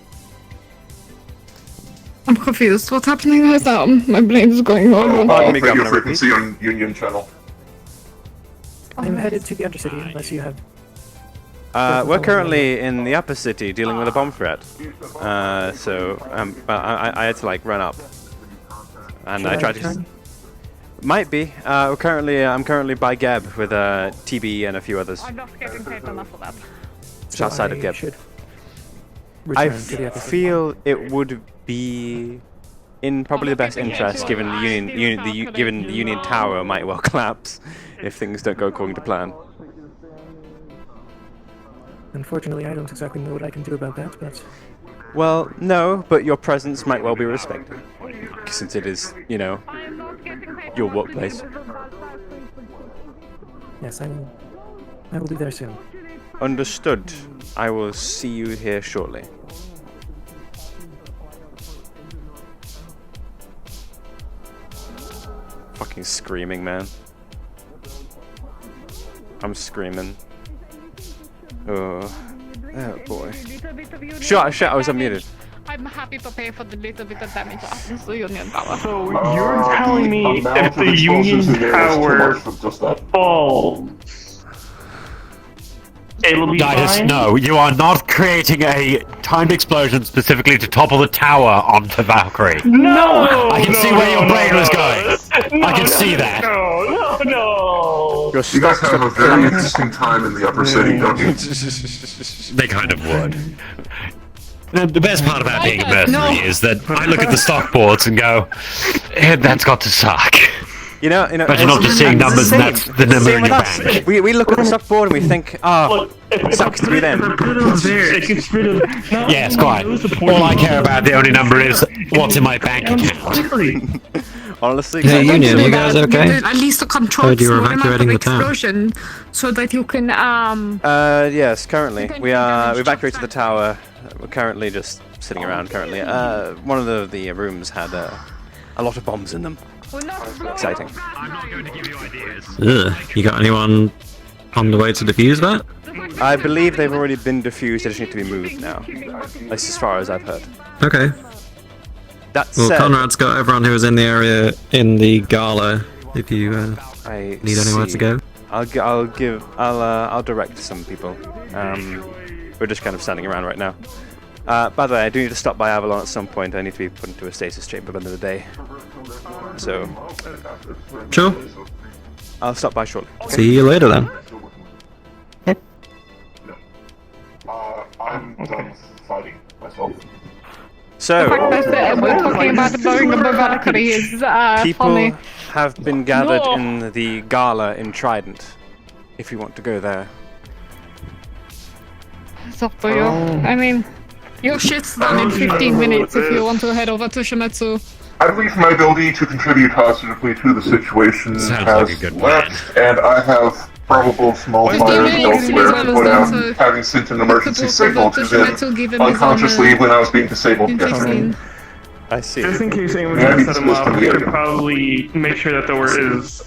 [SPEAKER 15] I'm confused. What's happening right now? My brain is going all over.
[SPEAKER 12] Radio frequency on Union Channel.
[SPEAKER 3] I'm headed to the Undercity unless you have...
[SPEAKER 2] We're currently in the upper city dealing with a bomb threat. I had to like run up, and I tried to. Might be. I'm currently by Geb with TB and a few others.
[SPEAKER 15] I'm not getting paid enough for that.
[SPEAKER 2] Just outside of Geb. I feel it would be in probably the best interest, given the Union Tower might well collapse if things don't go according to plan.
[SPEAKER 3] Unfortunately, I don't exactly know what I can do about that, but...
[SPEAKER 2] Well, no, but your presence might well be respected, since it is, you know, your workplace.
[SPEAKER 3] Yes, I will be there soon.
[SPEAKER 2] Understood. I will see you here shortly. Fucking screaming, man. I'm screaming. Oh boy. Shit, I was unmuted.
[SPEAKER 15] I'm happy to pay for the little bit of damage happens to Union Tower.
[SPEAKER 16] So you're telling me if the Union Tower falls, it'll be fine?
[SPEAKER 17] No, you are not creating a timed explosion specifically to topple the tower onto Valkyrie.
[SPEAKER 16] No!
[SPEAKER 17] I can see where your brain was going. I can see that.
[SPEAKER 16] No!
[SPEAKER 12] You guys have a very interesting time in the upper city, don't you?
[SPEAKER 17] They kind of would. Now, the best part about being a mercenary is that I look at the stock boards and go, that's got to suck.
[SPEAKER 2] You know,
[SPEAKER 17] but you're not just seeing numbers and that's the number in your bank.
[SPEAKER 2] We look at the stock board and we think, it sucks to be them.
[SPEAKER 17] Yes, quite. All I care about, the only number is what's in my bank account.
[SPEAKER 2] Honestly,
[SPEAKER 18] hey, Union, are you guys okay?
[SPEAKER 15] At least to control
[SPEAKER 18] Heard you were
[SPEAKER 15] small amount
[SPEAKER 18] evacuating
[SPEAKER 15] of
[SPEAKER 18] the town.
[SPEAKER 15] explosion, so that you can
[SPEAKER 2] Yes, currently we evacuated the tower. We're currently just sitting around. Currently, one of the rooms had a lot of bombs in them. Exciting.
[SPEAKER 17] I'm not going to give you ideas.
[SPEAKER 18] Ugh, you got anyone on the way to defuse that?
[SPEAKER 2] I believe they've already been diffused. They just need to be moved now. That's as far as I've heard.
[SPEAKER 18] Okay.
[SPEAKER 2] That
[SPEAKER 18] Well,
[SPEAKER 2] said,
[SPEAKER 18] Conrad's got everyone who was in the area in the gala. If you
[SPEAKER 2] I
[SPEAKER 18] need anywhere to
[SPEAKER 2] see.
[SPEAKER 18] go.
[SPEAKER 2] I'll direct some people. We're just kind of standing around right now. By the way, I do need to stop by Avalon at some point. I need to be put into a stasis chamber by the end of the day. So,
[SPEAKER 18] Sure.
[SPEAKER 2] I'll stop by shortly.
[SPEAKER 18] See you later then.
[SPEAKER 12] I'm done fighting myself.
[SPEAKER 2] So,
[SPEAKER 15] the fact that we're talking about blowing up a Valkyrie is
[SPEAKER 2] people
[SPEAKER 15] funny.
[SPEAKER 2] have been gathered
[SPEAKER 15] No.
[SPEAKER 2] in the gala in Trident. If you want to go there.
[SPEAKER 15] It's up to you. I mean, your shit's done in 15 minutes if you want to head over to Shimetsu.
[SPEAKER 12] I believe my ability to contribute positively to the situation
[SPEAKER 17] Sounds
[SPEAKER 12] has
[SPEAKER 17] like a good
[SPEAKER 12] lapsed, and I have probable small fires elsewhere to put out, having sent an emergency signal to them unconsciously when I was being disabled yesterday.
[SPEAKER 2] I see.
[SPEAKER 16] Just in case anyone can set them up, we should probably make sure that the door is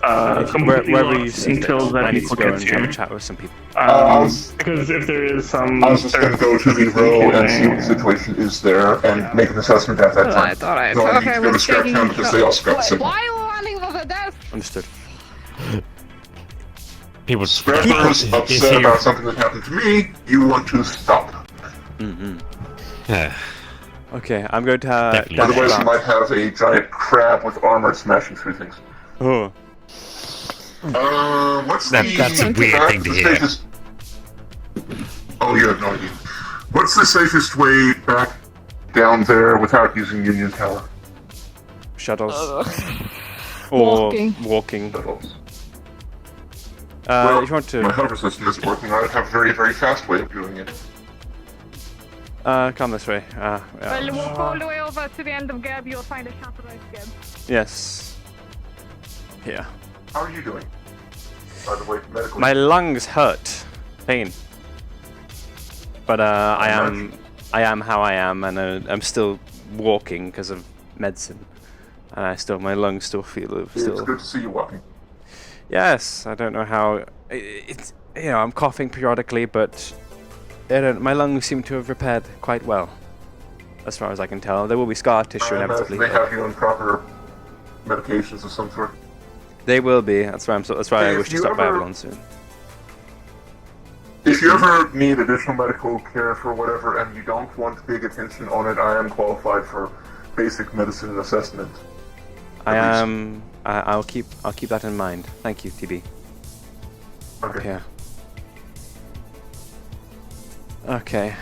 [SPEAKER 16] completely
[SPEAKER 2] Wherever you
[SPEAKER 16] locked
[SPEAKER 2] see
[SPEAKER 16] until
[SPEAKER 2] it,
[SPEAKER 16] that
[SPEAKER 2] I need
[SPEAKER 16] people
[SPEAKER 2] to go
[SPEAKER 16] get
[SPEAKER 2] and have a
[SPEAKER 16] here.
[SPEAKER 2] chat with some people.
[SPEAKER 16] Because if there is some...
[SPEAKER 12] I was just going to go to the row and see what the situation is there and make an assessment at that time.
[SPEAKER 15] Alright.
[SPEAKER 12] So I need
[SPEAKER 15] Okay,
[SPEAKER 12] to go
[SPEAKER 15] we're
[SPEAKER 12] to Scrap
[SPEAKER 15] checking.
[SPEAKER 12] Town because they all scrap signal.
[SPEAKER 15] Why are you running over there?
[SPEAKER 2] Understood.
[SPEAKER 17] People
[SPEAKER 12] Scrapper's upset about something that happened to me. You want to stop.
[SPEAKER 2] Okay, I'm going to
[SPEAKER 12] Otherwise, you might have a giant crab with armor smashing through things.
[SPEAKER 2] Oh.
[SPEAKER 12] What's
[SPEAKER 17] That's a weird thing to hear.
[SPEAKER 12] Oh, you have no idea. What's the safest way back down there without using Union Tower?
[SPEAKER 2] Shuttles. Or walking.
[SPEAKER 12] Well,
[SPEAKER 2] if you want to...
[SPEAKER 12] my hover system isn't working. I have a very, very fast way of doing it.
[SPEAKER 2] Come this way.
[SPEAKER 15] Well, walk all the way over to the end of Gab, you'll find a shatterized Gab.
[SPEAKER 2] Yes. Here.
[SPEAKER 12] How are you doing? By the way, medically.
[SPEAKER 2] My lungs hurt. Pain. But I am how I am, and I'm still walking because of medicine. And my lungs still feel
[SPEAKER 12] It's good to see you walking.
[SPEAKER 2] Yes, I don't know how. It's I'm coughing periodically, but my lungs seem to have repaired quite well, as far as I can tell. There will be scar tissue inevitably.
[SPEAKER 12] They have you on proper medications of some sort.
[SPEAKER 2] They will be. That's why I wish to stop by Avalon soon.
[SPEAKER 12] If you ever need additional medical care for whatever, and you don't want big attention on it, I am qualified for basic medicine assessment.
[SPEAKER 2] I'll keep that in mind. Thank you, TB.
[SPEAKER 12] Okay.
[SPEAKER 2] Here. Okay.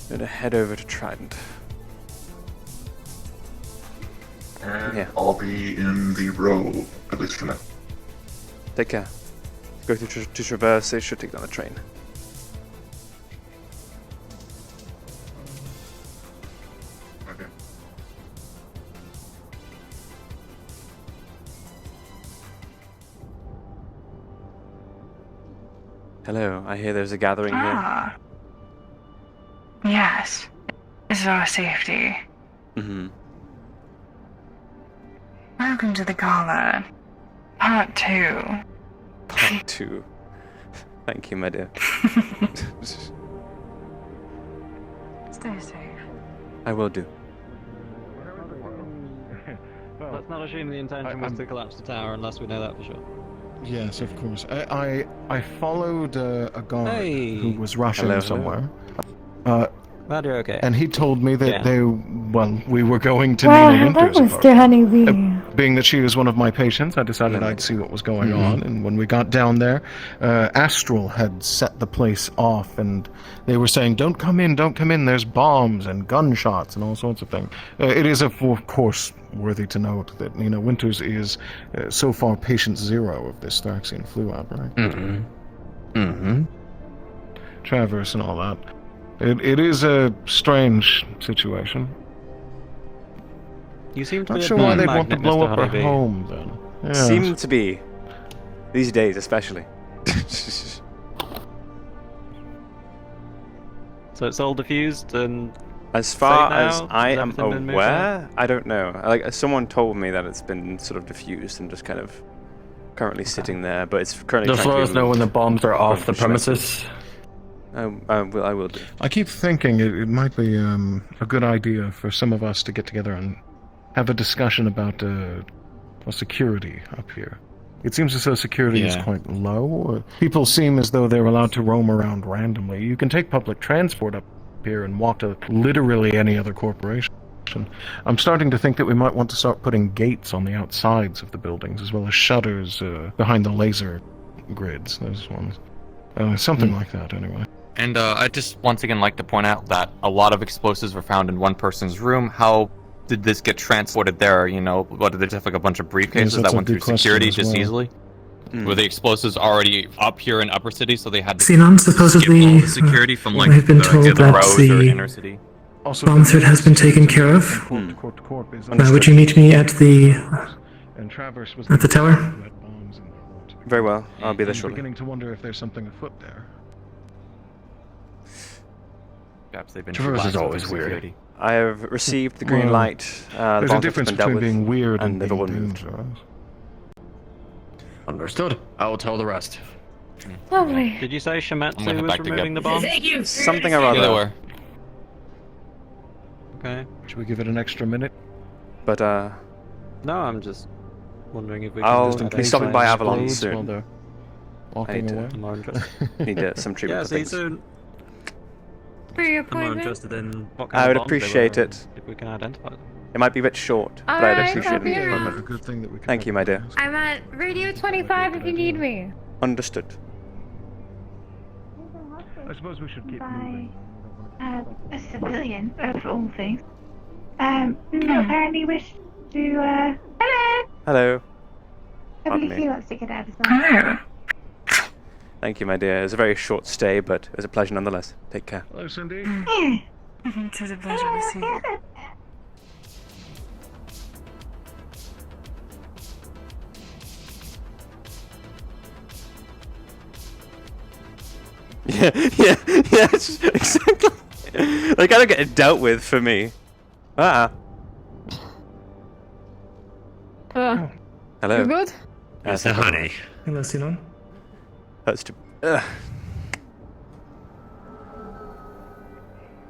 [SPEAKER 2] Gonna head over to Trident.
[SPEAKER 12] And
[SPEAKER 2] Yeah.
[SPEAKER 12] I'll be in the row, at least for now.
[SPEAKER 2] Take care. Go through to Traverse. They should take down the train.
[SPEAKER 12] Okay.
[SPEAKER 2] Hello, I hear there's a gathering here.
[SPEAKER 19] Yes. This is our safety.
[SPEAKER 2] Mm-hmm.
[SPEAKER 19] Welcome to the gala. Part 2.
[SPEAKER 2] Part 2. Thank you, my dear.
[SPEAKER 1] Stay safe.
[SPEAKER 2] I will do.
[SPEAKER 18] Let's not assume the intention was to collapse the tower unless we know that for sure.
[SPEAKER 4] Yes, of course. I followed a guard who was rushing
[SPEAKER 18] Hello,
[SPEAKER 4] somewhere.
[SPEAKER 18] Glad you're okay.
[SPEAKER 4] And he told me that we were going to
[SPEAKER 20] Well,
[SPEAKER 4] Nina
[SPEAKER 20] hello,
[SPEAKER 4] Winter's
[SPEAKER 20] Mr. Honeybee.
[SPEAKER 4] Being that she was one of my patients, I decided I'd see what was going on. And when we got down there, Astral had set the place off, and they were saying, don't come in, there's bombs and gunshots and all sorts of things. It is, of course, worthy to note that Nina Winters is so far patient 0 of this Thraxian flu outbreak. Traverse and all that. It is a strange situation.
[SPEAKER 18] You seem to
[SPEAKER 4] Not
[SPEAKER 18] be
[SPEAKER 4] sure
[SPEAKER 18] a
[SPEAKER 4] why they'd
[SPEAKER 18] magnet,
[SPEAKER 4] want to blow
[SPEAKER 18] Mr.
[SPEAKER 4] up her
[SPEAKER 18] Honeybee.
[SPEAKER 4] home, then. Yes.
[SPEAKER 2] Seem to be. These days, especially.
[SPEAKER 18] So it's all diffused and...
[SPEAKER 2] As far as
[SPEAKER 18] now?
[SPEAKER 2] I
[SPEAKER 18] Has
[SPEAKER 2] am
[SPEAKER 18] everything been moved
[SPEAKER 2] aware, I don't know. Like, someone told me that it's been sort of diffused and just kind of currently sitting there, but it's currently
[SPEAKER 18] Just
[SPEAKER 2] trying
[SPEAKER 18] let
[SPEAKER 2] to
[SPEAKER 18] us
[SPEAKER 2] be
[SPEAKER 18] know when the
[SPEAKER 2] moved.
[SPEAKER 18] bombs are off the
[SPEAKER 2] premises. I will do.
[SPEAKER 4] I keep thinking it might be a good idea for some of us to get together and have a discussion about security up here. It seems as though security is quite low. People seem as though they're allowed to roam around randomly. You can take public transport up here and walk to literally any other corporation. I'm starting to think that we might want to start putting gates on the outsides of the buildings, as well as shutters behind the laser grids. Those ones. Something like that, anyway.
[SPEAKER 21] And I just once again like to point out that a lot of explosives were found in one person's room. How did this get transported there? You know, what, did they just have like a bunch of briefcases
[SPEAKER 4] that's
[SPEAKER 21] that
[SPEAKER 4] a
[SPEAKER 21] went through
[SPEAKER 4] good question
[SPEAKER 21] security
[SPEAKER 4] as
[SPEAKER 21] just
[SPEAKER 4] well.
[SPEAKER 21] easily? Were the explosives already up here in Upper City, so they had to
[SPEAKER 3] Sinon, supposedly,
[SPEAKER 21] skip all the security from like
[SPEAKER 3] we've been told
[SPEAKER 21] the
[SPEAKER 3] that
[SPEAKER 21] roads or
[SPEAKER 3] the
[SPEAKER 21] inner city?
[SPEAKER 3] bomb threat has been taken care of. Would you meet me at the tower?
[SPEAKER 2] Very well. I'll be there
[SPEAKER 4] I'm
[SPEAKER 2] shortly.
[SPEAKER 4] beginning to wonder if there's something afoot there.
[SPEAKER 21] Perhaps they've been
[SPEAKER 4] Traverse is
[SPEAKER 21] blasted
[SPEAKER 4] always
[SPEAKER 21] with
[SPEAKER 4] weird.
[SPEAKER 21] security.
[SPEAKER 2] I have received the green
[SPEAKER 4] Well,
[SPEAKER 2] light. The
[SPEAKER 4] there's a
[SPEAKER 2] bomb
[SPEAKER 4] difference
[SPEAKER 2] has been dealt
[SPEAKER 4] between
[SPEAKER 2] with,
[SPEAKER 4] being weird and
[SPEAKER 2] they've
[SPEAKER 4] being
[SPEAKER 2] all been moved.
[SPEAKER 4] dangerous.
[SPEAKER 18] Understood. I will tell the rest.
[SPEAKER 20] Lovely.
[SPEAKER 18] Did you say
[SPEAKER 21] I'm gonna
[SPEAKER 18] Shametsu
[SPEAKER 21] head
[SPEAKER 18] was
[SPEAKER 21] back to
[SPEAKER 18] removing the
[SPEAKER 21] get-
[SPEAKER 18] bomb?
[SPEAKER 20] Thank you.
[SPEAKER 2] Something or
[SPEAKER 21] Yeah, they
[SPEAKER 2] other.
[SPEAKER 21] were.
[SPEAKER 18] Okay.
[SPEAKER 4] Should we give it an extra minute?
[SPEAKER 2] But
[SPEAKER 18] No, I'm just wondering if we can
[SPEAKER 2] I'll
[SPEAKER 18] just
[SPEAKER 2] be stopping by Avalon
[SPEAKER 4] While
[SPEAKER 2] soon.
[SPEAKER 4] they're
[SPEAKER 2] I
[SPEAKER 4] walking
[SPEAKER 2] need
[SPEAKER 4] away.
[SPEAKER 18] I'm more interested.
[SPEAKER 2] need some treatment
[SPEAKER 18] Yeah,
[SPEAKER 2] for
[SPEAKER 18] see you
[SPEAKER 2] things.
[SPEAKER 18] soon.
[SPEAKER 20] For your
[SPEAKER 18] I'm more
[SPEAKER 20] appointment.
[SPEAKER 18] interested in what kind
[SPEAKER 2] I
[SPEAKER 18] of
[SPEAKER 2] would
[SPEAKER 18] bombs they
[SPEAKER 2] appreciate
[SPEAKER 18] were,
[SPEAKER 2] it.
[SPEAKER 18] if we can identify them.
[SPEAKER 2] It might be a bit short, but I'd
[SPEAKER 20] Alright,
[SPEAKER 2] appreciate
[SPEAKER 20] I'll be
[SPEAKER 2] it.
[SPEAKER 20] around.
[SPEAKER 4] A good thing that we can
[SPEAKER 2] Thank you, my dear.
[SPEAKER 20] I'm at Radio 25 if you need me.
[SPEAKER 2] Understood.
[SPEAKER 4] I suppose we should keep
[SPEAKER 20] By
[SPEAKER 4] moving.
[SPEAKER 20] a civilian, of all things. No, apparently wish to, hello!
[SPEAKER 2] Hello.
[SPEAKER 20] I
[SPEAKER 2] Pardon
[SPEAKER 20] believe
[SPEAKER 2] me.
[SPEAKER 20] he wants to get out as well.
[SPEAKER 2] Thank you, my dear. It was a very short stay, but it was a pleasure nonetheless. Take care.
[SPEAKER 4] Hello, Cindy.
[SPEAKER 1] It was a pleasure to see you.
[SPEAKER 2] Yeah, exactly. They gotta get it dealt with for me. Hello.
[SPEAKER 15] You good?
[SPEAKER 2] Mr.
[SPEAKER 17] Honey.
[SPEAKER 3] Hello, Sinon.
[SPEAKER 2] That's too.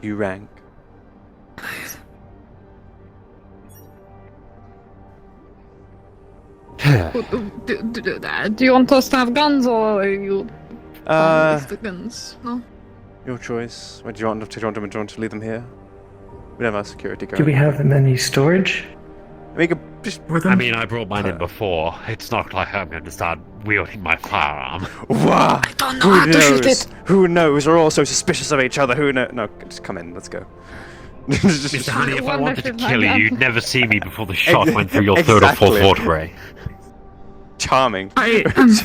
[SPEAKER 2] You rang.
[SPEAKER 15] Do you want us to have guns or are you fine with the guns? No?
[SPEAKER 2] Your choice. What do you want? Do you want to leave them here? We don't have our security guard.
[SPEAKER 3] Do we have them in any storage?
[SPEAKER 2] We could just.
[SPEAKER 17] I mean, I brought mine in before. It's not like I'm going to start wielding my firearm.
[SPEAKER 2] Wow.
[SPEAKER 15] I don't know how to shoot it.
[SPEAKER 2] Who knows? We're all so suspicious of each other. Who knows? No, just come in. Let's go.
[SPEAKER 17] Mr. Honey, if I wanted to kill you, you'd never see me before the shot
[SPEAKER 2] Ex-
[SPEAKER 17] went through your third or fourth
[SPEAKER 2] exactly.
[SPEAKER 17] vertebrae.
[SPEAKER 2] Charming.
[SPEAKER 15] That's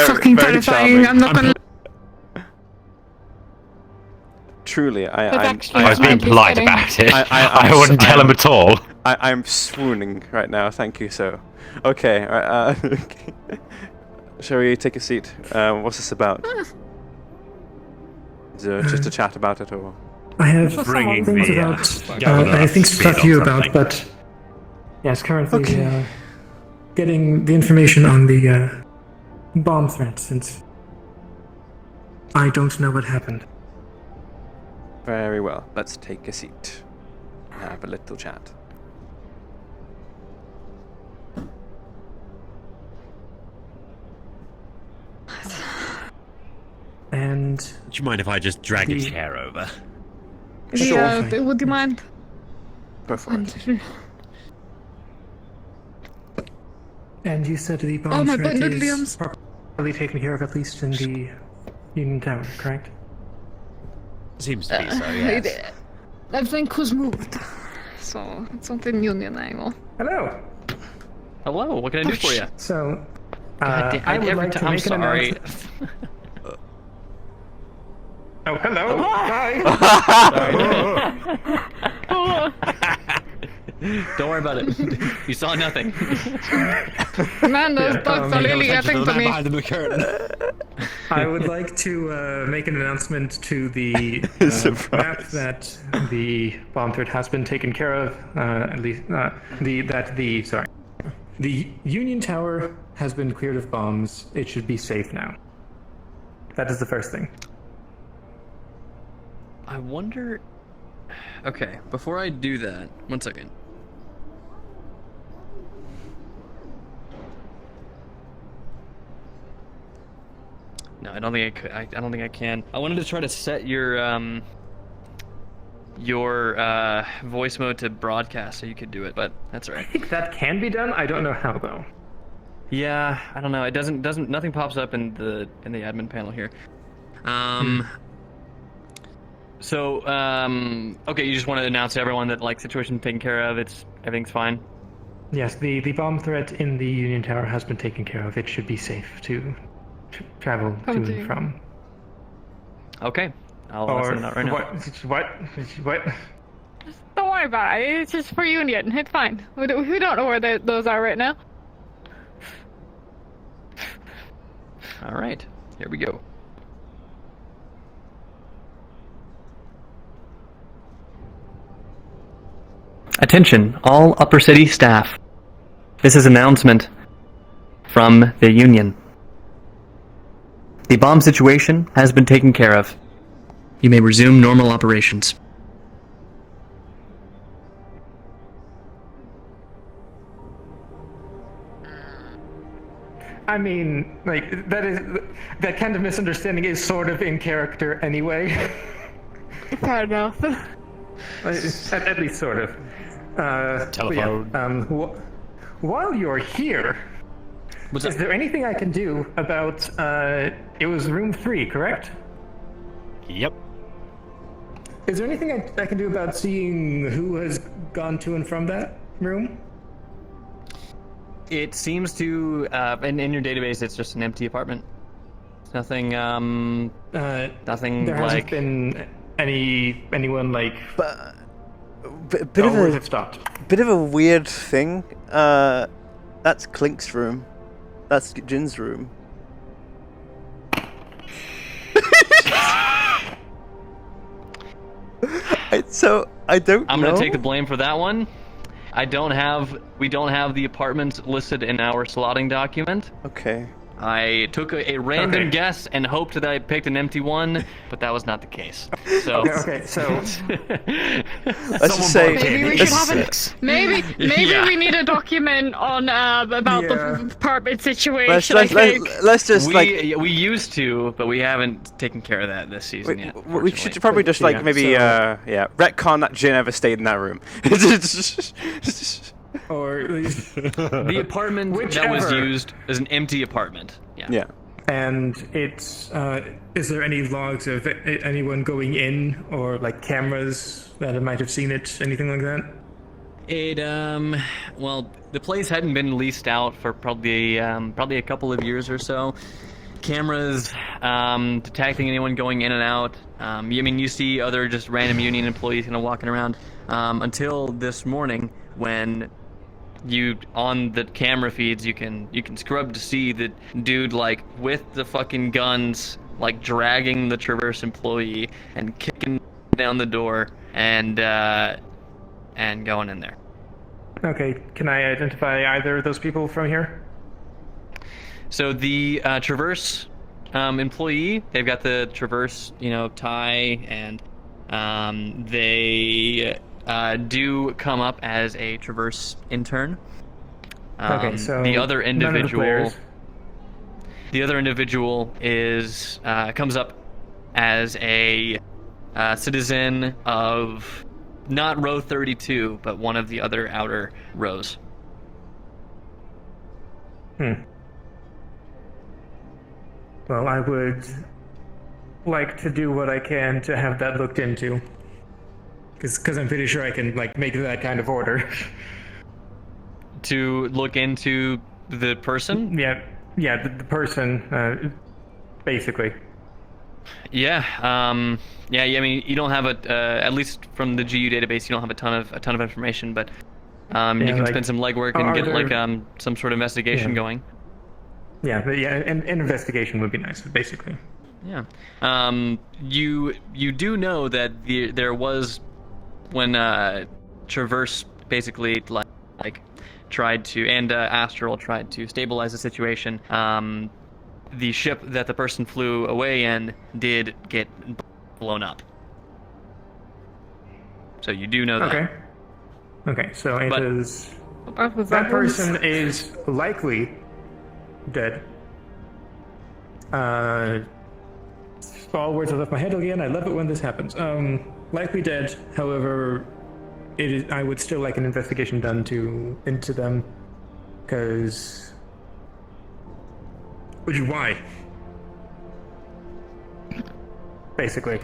[SPEAKER 15] fucking terrifying. I'm not gonna.
[SPEAKER 2] Truly,
[SPEAKER 15] But
[SPEAKER 2] I
[SPEAKER 15] actually,
[SPEAKER 17] I was being polite about it.
[SPEAKER 2] I'm
[SPEAKER 17] I wouldn't tell him at all.
[SPEAKER 2] I'm swooning right now. Thank you, sir. Okay. Okay. Shall we take a seat? What's this about? Is there just a chat about it, or?
[SPEAKER 3] I have
[SPEAKER 17] Bringing
[SPEAKER 3] things
[SPEAKER 17] me,
[SPEAKER 3] about.
[SPEAKER 17] governor
[SPEAKER 3] I have things to
[SPEAKER 17] speed
[SPEAKER 3] talk to you
[SPEAKER 17] or
[SPEAKER 3] about,
[SPEAKER 17] something.
[SPEAKER 3] but yes, currently getting the information on the bomb threat, since I don't know what happened.
[SPEAKER 2] Very well. Let's take a seat. Have a little chat.
[SPEAKER 3] And
[SPEAKER 17] do you mind if I just drag a chair over?
[SPEAKER 15] Yeah, would you mind?
[SPEAKER 2] Go for it.
[SPEAKER 3] And you said the bomb threat is properly taken care of, at least in the Union Tower, correct?
[SPEAKER 17] Seems to be so, yes.
[SPEAKER 15] Everything was moved, so it's not in Union anymore.
[SPEAKER 3] Hello.
[SPEAKER 18] Hello, what can I do for you?
[SPEAKER 3] So,
[SPEAKER 18] God,
[SPEAKER 3] I would like to
[SPEAKER 18] I'm
[SPEAKER 3] make an
[SPEAKER 18] sorry.
[SPEAKER 3] announcement. Oh, hello. Hi.
[SPEAKER 18] Don't worry about it. You saw nothing.
[SPEAKER 15] Man, those dogs are really getting to me.
[SPEAKER 3] I would like to make an announcement to the map that the bomb threat has been taken care of. At least the Union Tower has been cleared of bombs. It should be safe now. That is the first thing.
[SPEAKER 18] I wonder... Okay, before I do that, one second. No, I don't think I could. I don't think I can. I wanted to try to set your voice mode to broadcast so you could do it, but that's all right.
[SPEAKER 3] I think that can be done. I don't know how though.
[SPEAKER 18] Yeah, I don't know. It doesn't nothing pops up in the admin panel here. So, okay, you just want to announce to everyone that, like, situation taken care of, everything's fine?
[SPEAKER 3] Yes, the bomb threat in the Union Tower has been taken care of. It should be safe to travel to and from.
[SPEAKER 18] Okay, I'll send it out right now.
[SPEAKER 3] What?
[SPEAKER 15] Don't worry about it. It's just for Union. It's fine. We don't know where those are right now.
[SPEAKER 18] All right, here we go. Attention, all Upper City staff. This is an announcement from the Union. The bomb situation has been taken care of. You may resume normal operations.
[SPEAKER 3] I mean, like, that kind of misunderstanding is sort of in character anyway.
[SPEAKER 15] Fair enough.
[SPEAKER 3] At least sort of.
[SPEAKER 17] Telephone.
[SPEAKER 3] Yeah, while you're here, is there anything I can do about, it was room 3, correct?
[SPEAKER 17] Yep.
[SPEAKER 3] Is there anything I can do about seeing who has gone to and from that room?
[SPEAKER 18] It seems to, in your database, it's just an empty apartment. Nothing, nothing
[SPEAKER 3] there hasn't been anyone like...
[SPEAKER 2] Bit of
[SPEAKER 3] it stopped.
[SPEAKER 2] Bit of a weird thing. That's Clink's room. That's Jin's room. So I don't know.
[SPEAKER 18] I'm gonna take the blame for that one. We don't have the apartments listed in our slotting document.
[SPEAKER 2] Okay.
[SPEAKER 18] I took a random guess and hoped that I picked an empty one, but that was not the case. So
[SPEAKER 3] so
[SPEAKER 2] let's just say
[SPEAKER 15] maybe we should have maybe we need a document on about the apartment situation.
[SPEAKER 2] Let's just
[SPEAKER 18] we used to, but we haven't taken care of that this season yet.
[SPEAKER 2] We should probably just retcon that Jin ever stayed in that room.
[SPEAKER 3] Or
[SPEAKER 18] the apartment that was used is an empty apartment.
[SPEAKER 2] Yeah.
[SPEAKER 3] And it's is there any logs of anyone going in, or like cameras that might have seen it, anything like that?
[SPEAKER 18] Well, the place hadn't been leased out for probably a couple of years or so. Cameras detecting anyone going in and out. I mean, you see other just random Union employees kind of walking around until this morning when on the camera feeds you can scrub to see the dude like with the fucking guns like dragging the Traverse employee and kicking down the door and going in there.
[SPEAKER 3] Okay, can I identify either of those people from here?
[SPEAKER 18] So the Traverse employee, they've got the Traverse, tie, and they do come up as a Traverse intern.
[SPEAKER 10] Okay, so
[SPEAKER 18] the other
[SPEAKER 10] none of the
[SPEAKER 18] individual,
[SPEAKER 10] players.
[SPEAKER 18] the other individual is comes up as a citizen of not row 32, but one of the other outer rows.
[SPEAKER 10] Well, I would like to do what I can to have that looked into. Because I'm pretty sure I can, make that kind of order.
[SPEAKER 18] To look into the person?
[SPEAKER 10] Yeah, the person, basically.
[SPEAKER 18] Yeah, I mean, you don't have at least from the GU database, you don't have a ton of information, but you can spend some legwork and get some sort of investigation going.
[SPEAKER 10] Yeah, but an investigation would be nice, basically.
[SPEAKER 18] Yeah. You do know that there was when Traverse basically tried to, and Astral tried to stabilize the situation. The ship that the person flew away in did get blown up. So you do know that.
[SPEAKER 10] Okay, so that person is likely dead. All words are left my head again. I love it when this happens. Likely dead. However, I would still like an investigation done into them, because. Why? Basically.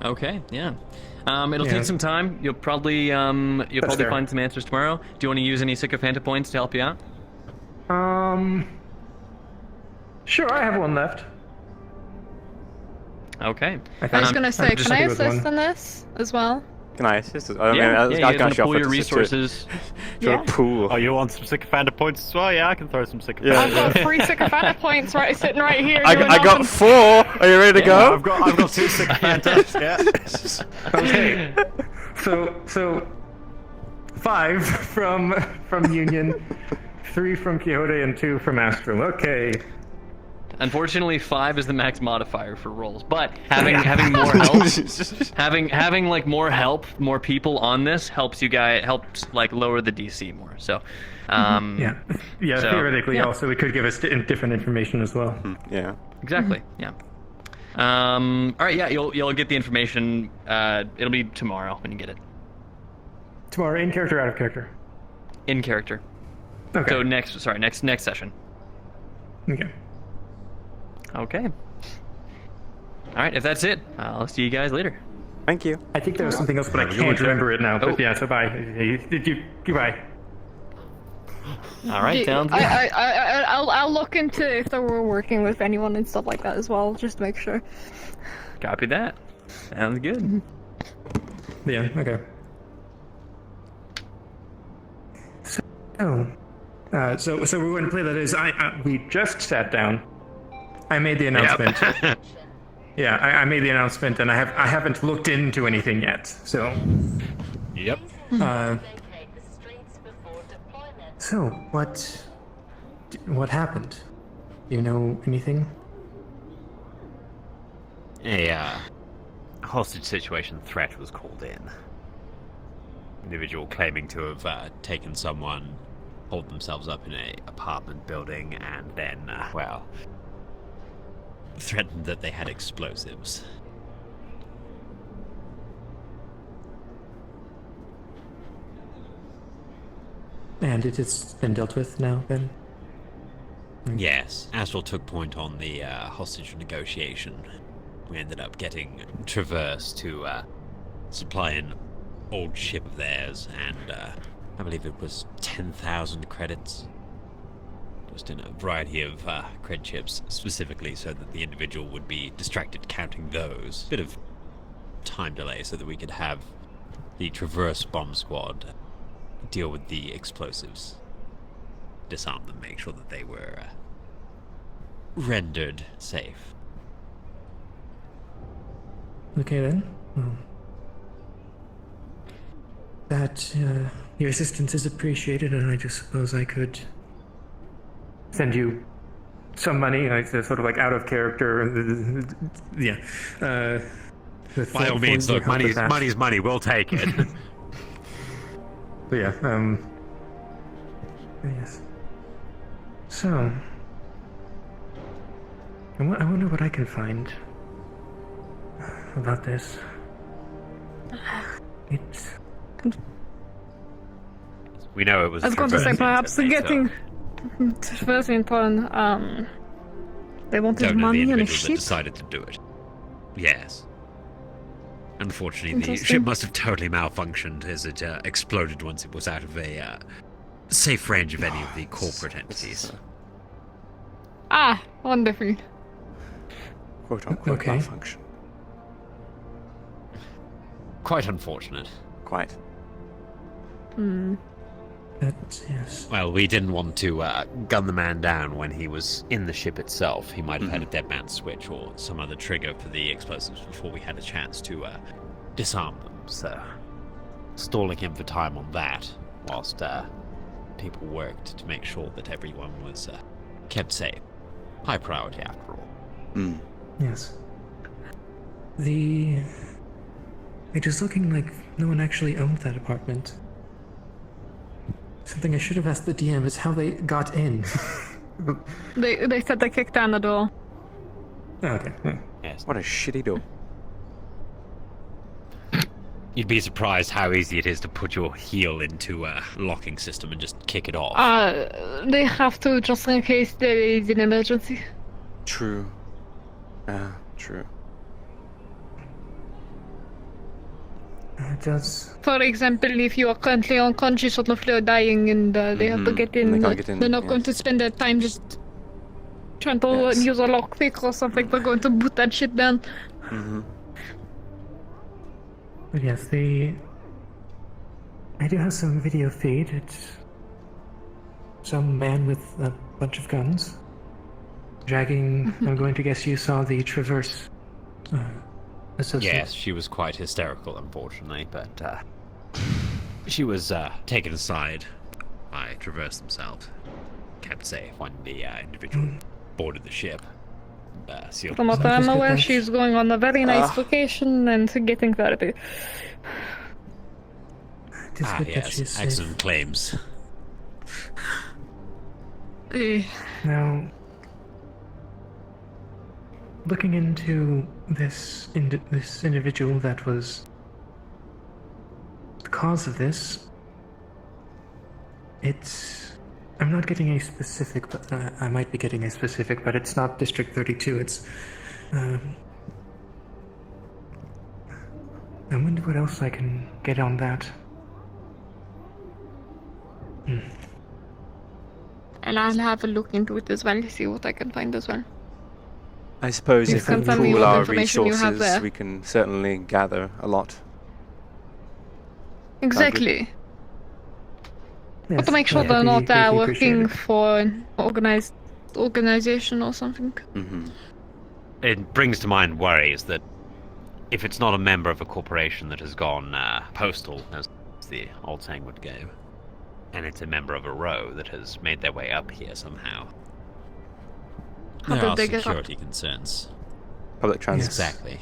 [SPEAKER 18] Okay. Yeah. It'll take some time. You'll probably find some answers tomorrow. Do you want to use any sycophanta points to help you out?
[SPEAKER 10] Sure, I have one left.
[SPEAKER 18] Okay.
[SPEAKER 15] I was gonna say, can I assist in this as well?
[SPEAKER 2] Can I assist?
[SPEAKER 18] I can pool your resources.
[SPEAKER 2] Pool.
[SPEAKER 21] Oh, you want some sycophanta points as well? Yeah, I can throw some sycophanta.
[SPEAKER 15] I've got 3 sycophanta points sitting right here.
[SPEAKER 2] I got 4. Are you ready to go?
[SPEAKER 21] I've got 2 sycophantas. Yeah.
[SPEAKER 10] Okay. So 5 from Union, 3 from Quixote, and 2 from Astral. Okay.
[SPEAKER 18] Unfortunately, 5 is the max modifier for rolls, but having more help, having more help, more people on this helps lower the DC more. So,
[SPEAKER 10] theoretically, also it could give us different information as well.
[SPEAKER 2] Yeah.
[SPEAKER 18] Exactly. Yeah. All right. Yeah. You'll get the information. It'll be tomorrow when you get it.
[SPEAKER 10] Tomorrow, in character, out of character.
[SPEAKER 18] In character.
[SPEAKER 10] Okay.
[SPEAKER 18] So next session.
[SPEAKER 10] Okay.
[SPEAKER 18] Okay. All right, if that's it, I'll see you guys later.
[SPEAKER 2] Thank you.
[SPEAKER 10] I think there was something else, but I can't remember it now. But yeah, so bye. Goodbye.
[SPEAKER 18] All right, sounds good.
[SPEAKER 15] I'll look into if they were working with anyone and stuff like that as well, just to make sure.
[SPEAKER 18] Copy that. Sounds good.
[SPEAKER 10] Yeah. Okay. So we're going to play that as we just sat down. I made the announcement. Yep. I made the announcement, and I haven't looked into anything yet. So.
[SPEAKER 21] Yep.
[SPEAKER 10] So what happened? Do you know anything?
[SPEAKER 21] A hostage situation threat was called in. Individual claiming to have taken someone, holed themselves up in a apartment building, and then, threatened that they had explosives.
[SPEAKER 10] And it has been dealt with now, then?
[SPEAKER 21] Yes. Astral took point on the hostage negotiation. We ended up getting Traverse to supply an old ship of theirs, and I believe it was 10,000 credits. Just in a variety of cred chips, specifically so that the individual would be distracted counting those. Bit of time delay so that we could have the Traverse bomb squad deal with the explosives. Disarm them, make sure that they were rendered safe.
[SPEAKER 10] Okay then. That your assistance is appreciated, and I just suppose I could
[SPEAKER 3] send you some money, like sort of like out of character. Yeah.
[SPEAKER 17] By all means, look, money's money. We'll take it.
[SPEAKER 3] But yeah. Yes. So, I wonder what I can find about this. It's.
[SPEAKER 17] We know it was.
[SPEAKER 15] I was going to say perhaps getting traversing upon. They wanted
[SPEAKER 17] Don't know
[SPEAKER 15] money
[SPEAKER 17] the
[SPEAKER 15] and a
[SPEAKER 17] individual that
[SPEAKER 15] ship.
[SPEAKER 17] decided to do it. Yes. Unfortunately, the ship must have totally malfunctioned as it exploded once it was out of a safe range of any of the corporate entities.
[SPEAKER 15] Ah, wonderful.
[SPEAKER 2] Quote unquote malfunction.
[SPEAKER 17] Quite unfortunate.
[SPEAKER 2] Quite.
[SPEAKER 15] Hmm.
[SPEAKER 3] Yes.
[SPEAKER 17] Well, we didn't want to gun the man down when he was in the ship itself. He might have had a dead man switch or some other trigger for the explosives before we had a chance to disarm them. So, stalling him for time on that, whilst people worked to make sure that everyone was kept safe. High priority, after all.
[SPEAKER 3] Yes. It is looking like no one actually owned that apartment. Something I should have asked the DM is how they got in.
[SPEAKER 15] They said they kicked down the door.
[SPEAKER 3] Okay.
[SPEAKER 2] Yes. What a shitty door.
[SPEAKER 17] You'd be surprised how easy it is to put your heel into a locking system and just kick it off.
[SPEAKER 15] They have to just in case there is an emergency.
[SPEAKER 2] True. True.
[SPEAKER 3] It does.
[SPEAKER 15] For example, if you are currently unconscious on the floor dying and they have to get in, they're not going to spend their time just trying to use a lockpick or something. They're going to boot that shit down.
[SPEAKER 3] But yes, I do have some video feed. It's some man with a bunch of guns dragging. I'm going to guess you saw the Traverse associate.
[SPEAKER 17] Yes, she was quite hysterical, unfortunately, but she was taken aside by Traverse themselves, kept safe when the individual boarded the ship.
[SPEAKER 15] From what I'm aware, she's going on a very nice vacation and getting therapy.
[SPEAKER 17] Yes, excellent claims.
[SPEAKER 3] Now, looking into this individual that was the cause of this, I'm not getting a specific, but I might be getting a specific, but it's not District 32. It's I wonder what else I can get on that.
[SPEAKER 15] And I'll have a look into it as well to see what I can find as well.
[SPEAKER 2] I suppose if we
[SPEAKER 15] Confirm me
[SPEAKER 2] pool
[SPEAKER 15] what
[SPEAKER 2] our
[SPEAKER 15] information you have
[SPEAKER 2] resources,
[SPEAKER 15] there.
[SPEAKER 2] we can certainly gather a lot.
[SPEAKER 15] Exactly.
[SPEAKER 3] Yes,
[SPEAKER 15] But to make sure
[SPEAKER 3] that'd
[SPEAKER 15] they're
[SPEAKER 3] be
[SPEAKER 15] not
[SPEAKER 3] greatly
[SPEAKER 15] working
[SPEAKER 3] appreciated.
[SPEAKER 15] for an organization or something.
[SPEAKER 17] It brings to mind worries that if it's not a member of a corporation that has gone postal, as the old saying would go, and it's a member of a row that has made their way up here somehow,
[SPEAKER 15] How
[SPEAKER 17] there
[SPEAKER 15] did
[SPEAKER 17] are
[SPEAKER 15] they get up?
[SPEAKER 17] security concerns.
[SPEAKER 2] Public transport.
[SPEAKER 17] Exactly.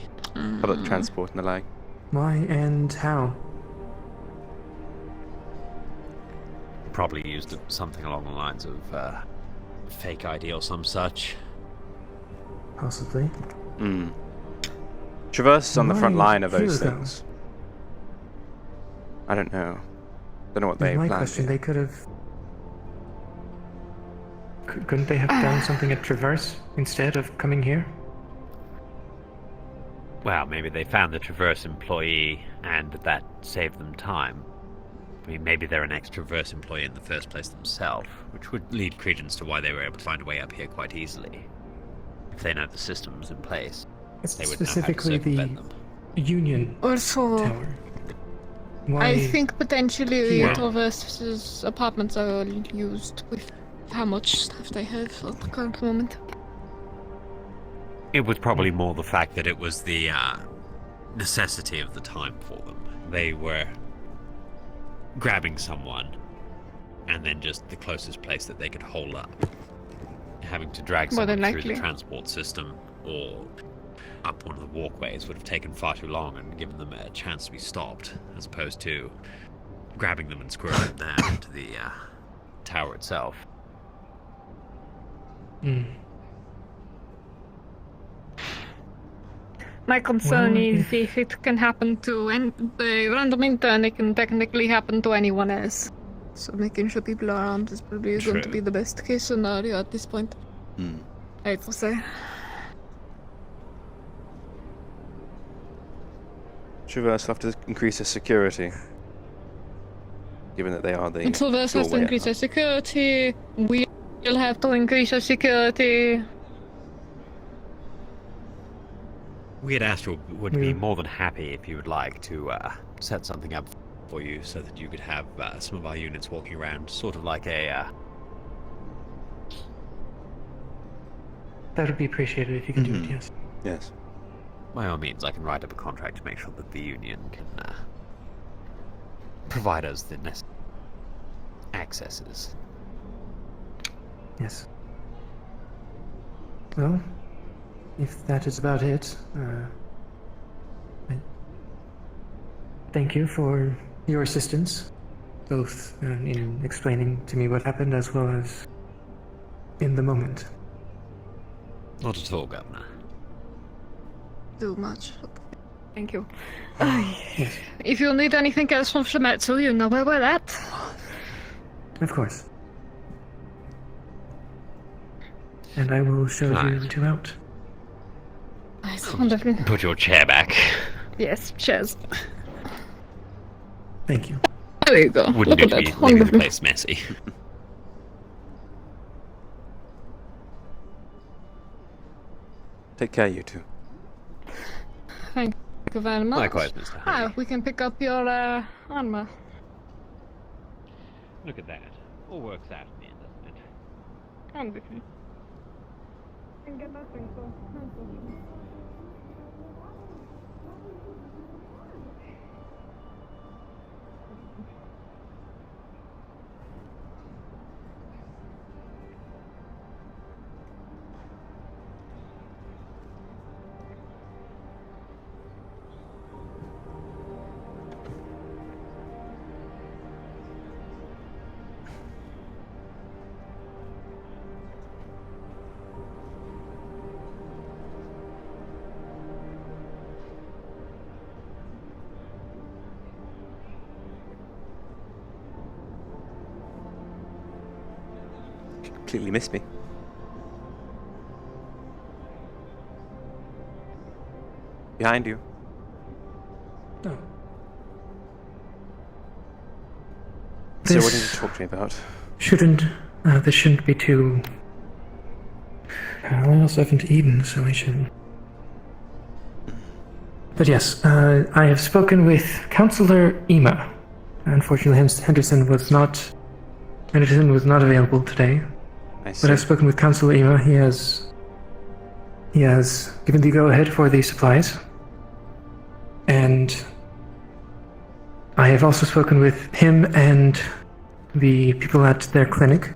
[SPEAKER 2] Public transport and the like.
[SPEAKER 3] Why and how?
[SPEAKER 17] Probably used something along the lines of fake ID or some such.
[SPEAKER 3] Possibly.
[SPEAKER 2] Traverse is on the front
[SPEAKER 3] Why
[SPEAKER 2] line of those
[SPEAKER 3] here, though?
[SPEAKER 2] things. I don't know. Don't know what they
[SPEAKER 3] My
[SPEAKER 2] planned.
[SPEAKER 3] question, they could have... Couldn't they have done something at Traverse instead of coming here?
[SPEAKER 17] Well, maybe they found the Traverse employee and that saved them time. I mean, maybe they're an ex-Traverse employee in the first place themselves, which would lead credence to why they were able to find a way up here quite easily. If they know the systems in place, they would know how to
[SPEAKER 3] Specifically
[SPEAKER 17] circumvent
[SPEAKER 3] the
[SPEAKER 17] them.
[SPEAKER 3] Union
[SPEAKER 15] Also,
[SPEAKER 3] Tower. Why
[SPEAKER 15] I think potentially
[SPEAKER 3] here?
[SPEAKER 15] Traverse's apartments are all used with how much staff they have at the current moment.
[SPEAKER 17] It was probably more the fact that it was the necessity of the time for them. They were grabbing someone, and then just the closest place that they could hole up.
[SPEAKER 21] having to drag
[SPEAKER 15] More than
[SPEAKER 21] someone through
[SPEAKER 15] likely.
[SPEAKER 21] the transport system or up one of the walkways would have taken far too long and given them a chance to be stopped, as opposed to grabbing them and squirreling them down into the tower itself.
[SPEAKER 15] My concern
[SPEAKER 3] Well,
[SPEAKER 15] is if it can happen to the random intern, it can technically happen to anyone else. So making sure people are armed is probably going to be the best case scenario at this point. I hate to say.
[SPEAKER 2] Traverse will have to increase their security, given that they are the
[SPEAKER 15] Until Verse has to
[SPEAKER 2] doorway.
[SPEAKER 15] increase our security, we'll have to increase our security.
[SPEAKER 21] We at Astral would be more than happy if you would like to set something up for you so that you could have some of our units walking around, sort of like a...
[SPEAKER 3] That would be appreciated if you can do it, yes.
[SPEAKER 2] Yes.
[SPEAKER 21] By all means, I can write up a contract to make sure that the Union can provide us the necessary accesses.
[SPEAKER 3] Yes. Well, if that is about it, thank you for your assistance, both in explaining to me what happened as well as in the moment.
[SPEAKER 21] Not at all, Governor.
[SPEAKER 15] Too much. Thank you.
[SPEAKER 3] Yes,
[SPEAKER 15] If you need anything else from Shemetsu, you know where we're at.
[SPEAKER 3] of course. And I will show you two out.
[SPEAKER 15] Nice, wonderful.
[SPEAKER 21] Put your chair back.
[SPEAKER 15] Yes, cheers.
[SPEAKER 3] Thank you.
[SPEAKER 15] There you go.
[SPEAKER 21] Wouldn't
[SPEAKER 15] Look
[SPEAKER 21] do
[SPEAKER 15] at
[SPEAKER 21] to be
[SPEAKER 15] that.
[SPEAKER 21] leaving the
[SPEAKER 15] Wonderful.
[SPEAKER 21] place messy.
[SPEAKER 2] Take care, you two.
[SPEAKER 15] Thank you very much.
[SPEAKER 21] Likewise, Mr. Honey.
[SPEAKER 15] We can pick up your armor.
[SPEAKER 21] Look at that. All works out in the end, doesn't it?
[SPEAKER 15] Wonderful. And get nothing, so unfortunately.
[SPEAKER 2] Completely missed me. Behind you.
[SPEAKER 3] Oh.
[SPEAKER 2] So what did you talk to me about?
[SPEAKER 3] This shouldn't be too... I also haven't eaten, so I shouldn't... But yes, I have spoken with Councillor Ema. Unfortunately, Henderson was not available today. But I've spoken with Councillor Ema. He has given the go-ahead for the supplies. And I have also spoken with him and the people at their clinic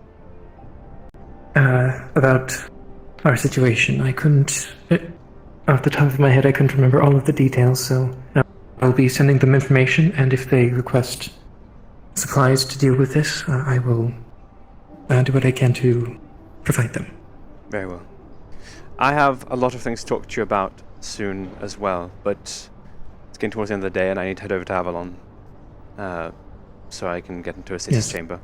[SPEAKER 3] about our situation. I couldn't, off the top of my head, I couldn't remember all of the details, so I'll be sending them information, and if they request supplies to deal with this, I will do what I can to provide them.
[SPEAKER 2] Very well. I have a lot of things to talk to you about soon as well, but it's getting towards the end of the day and I need to head over to Avalon so I can get into a city chamber.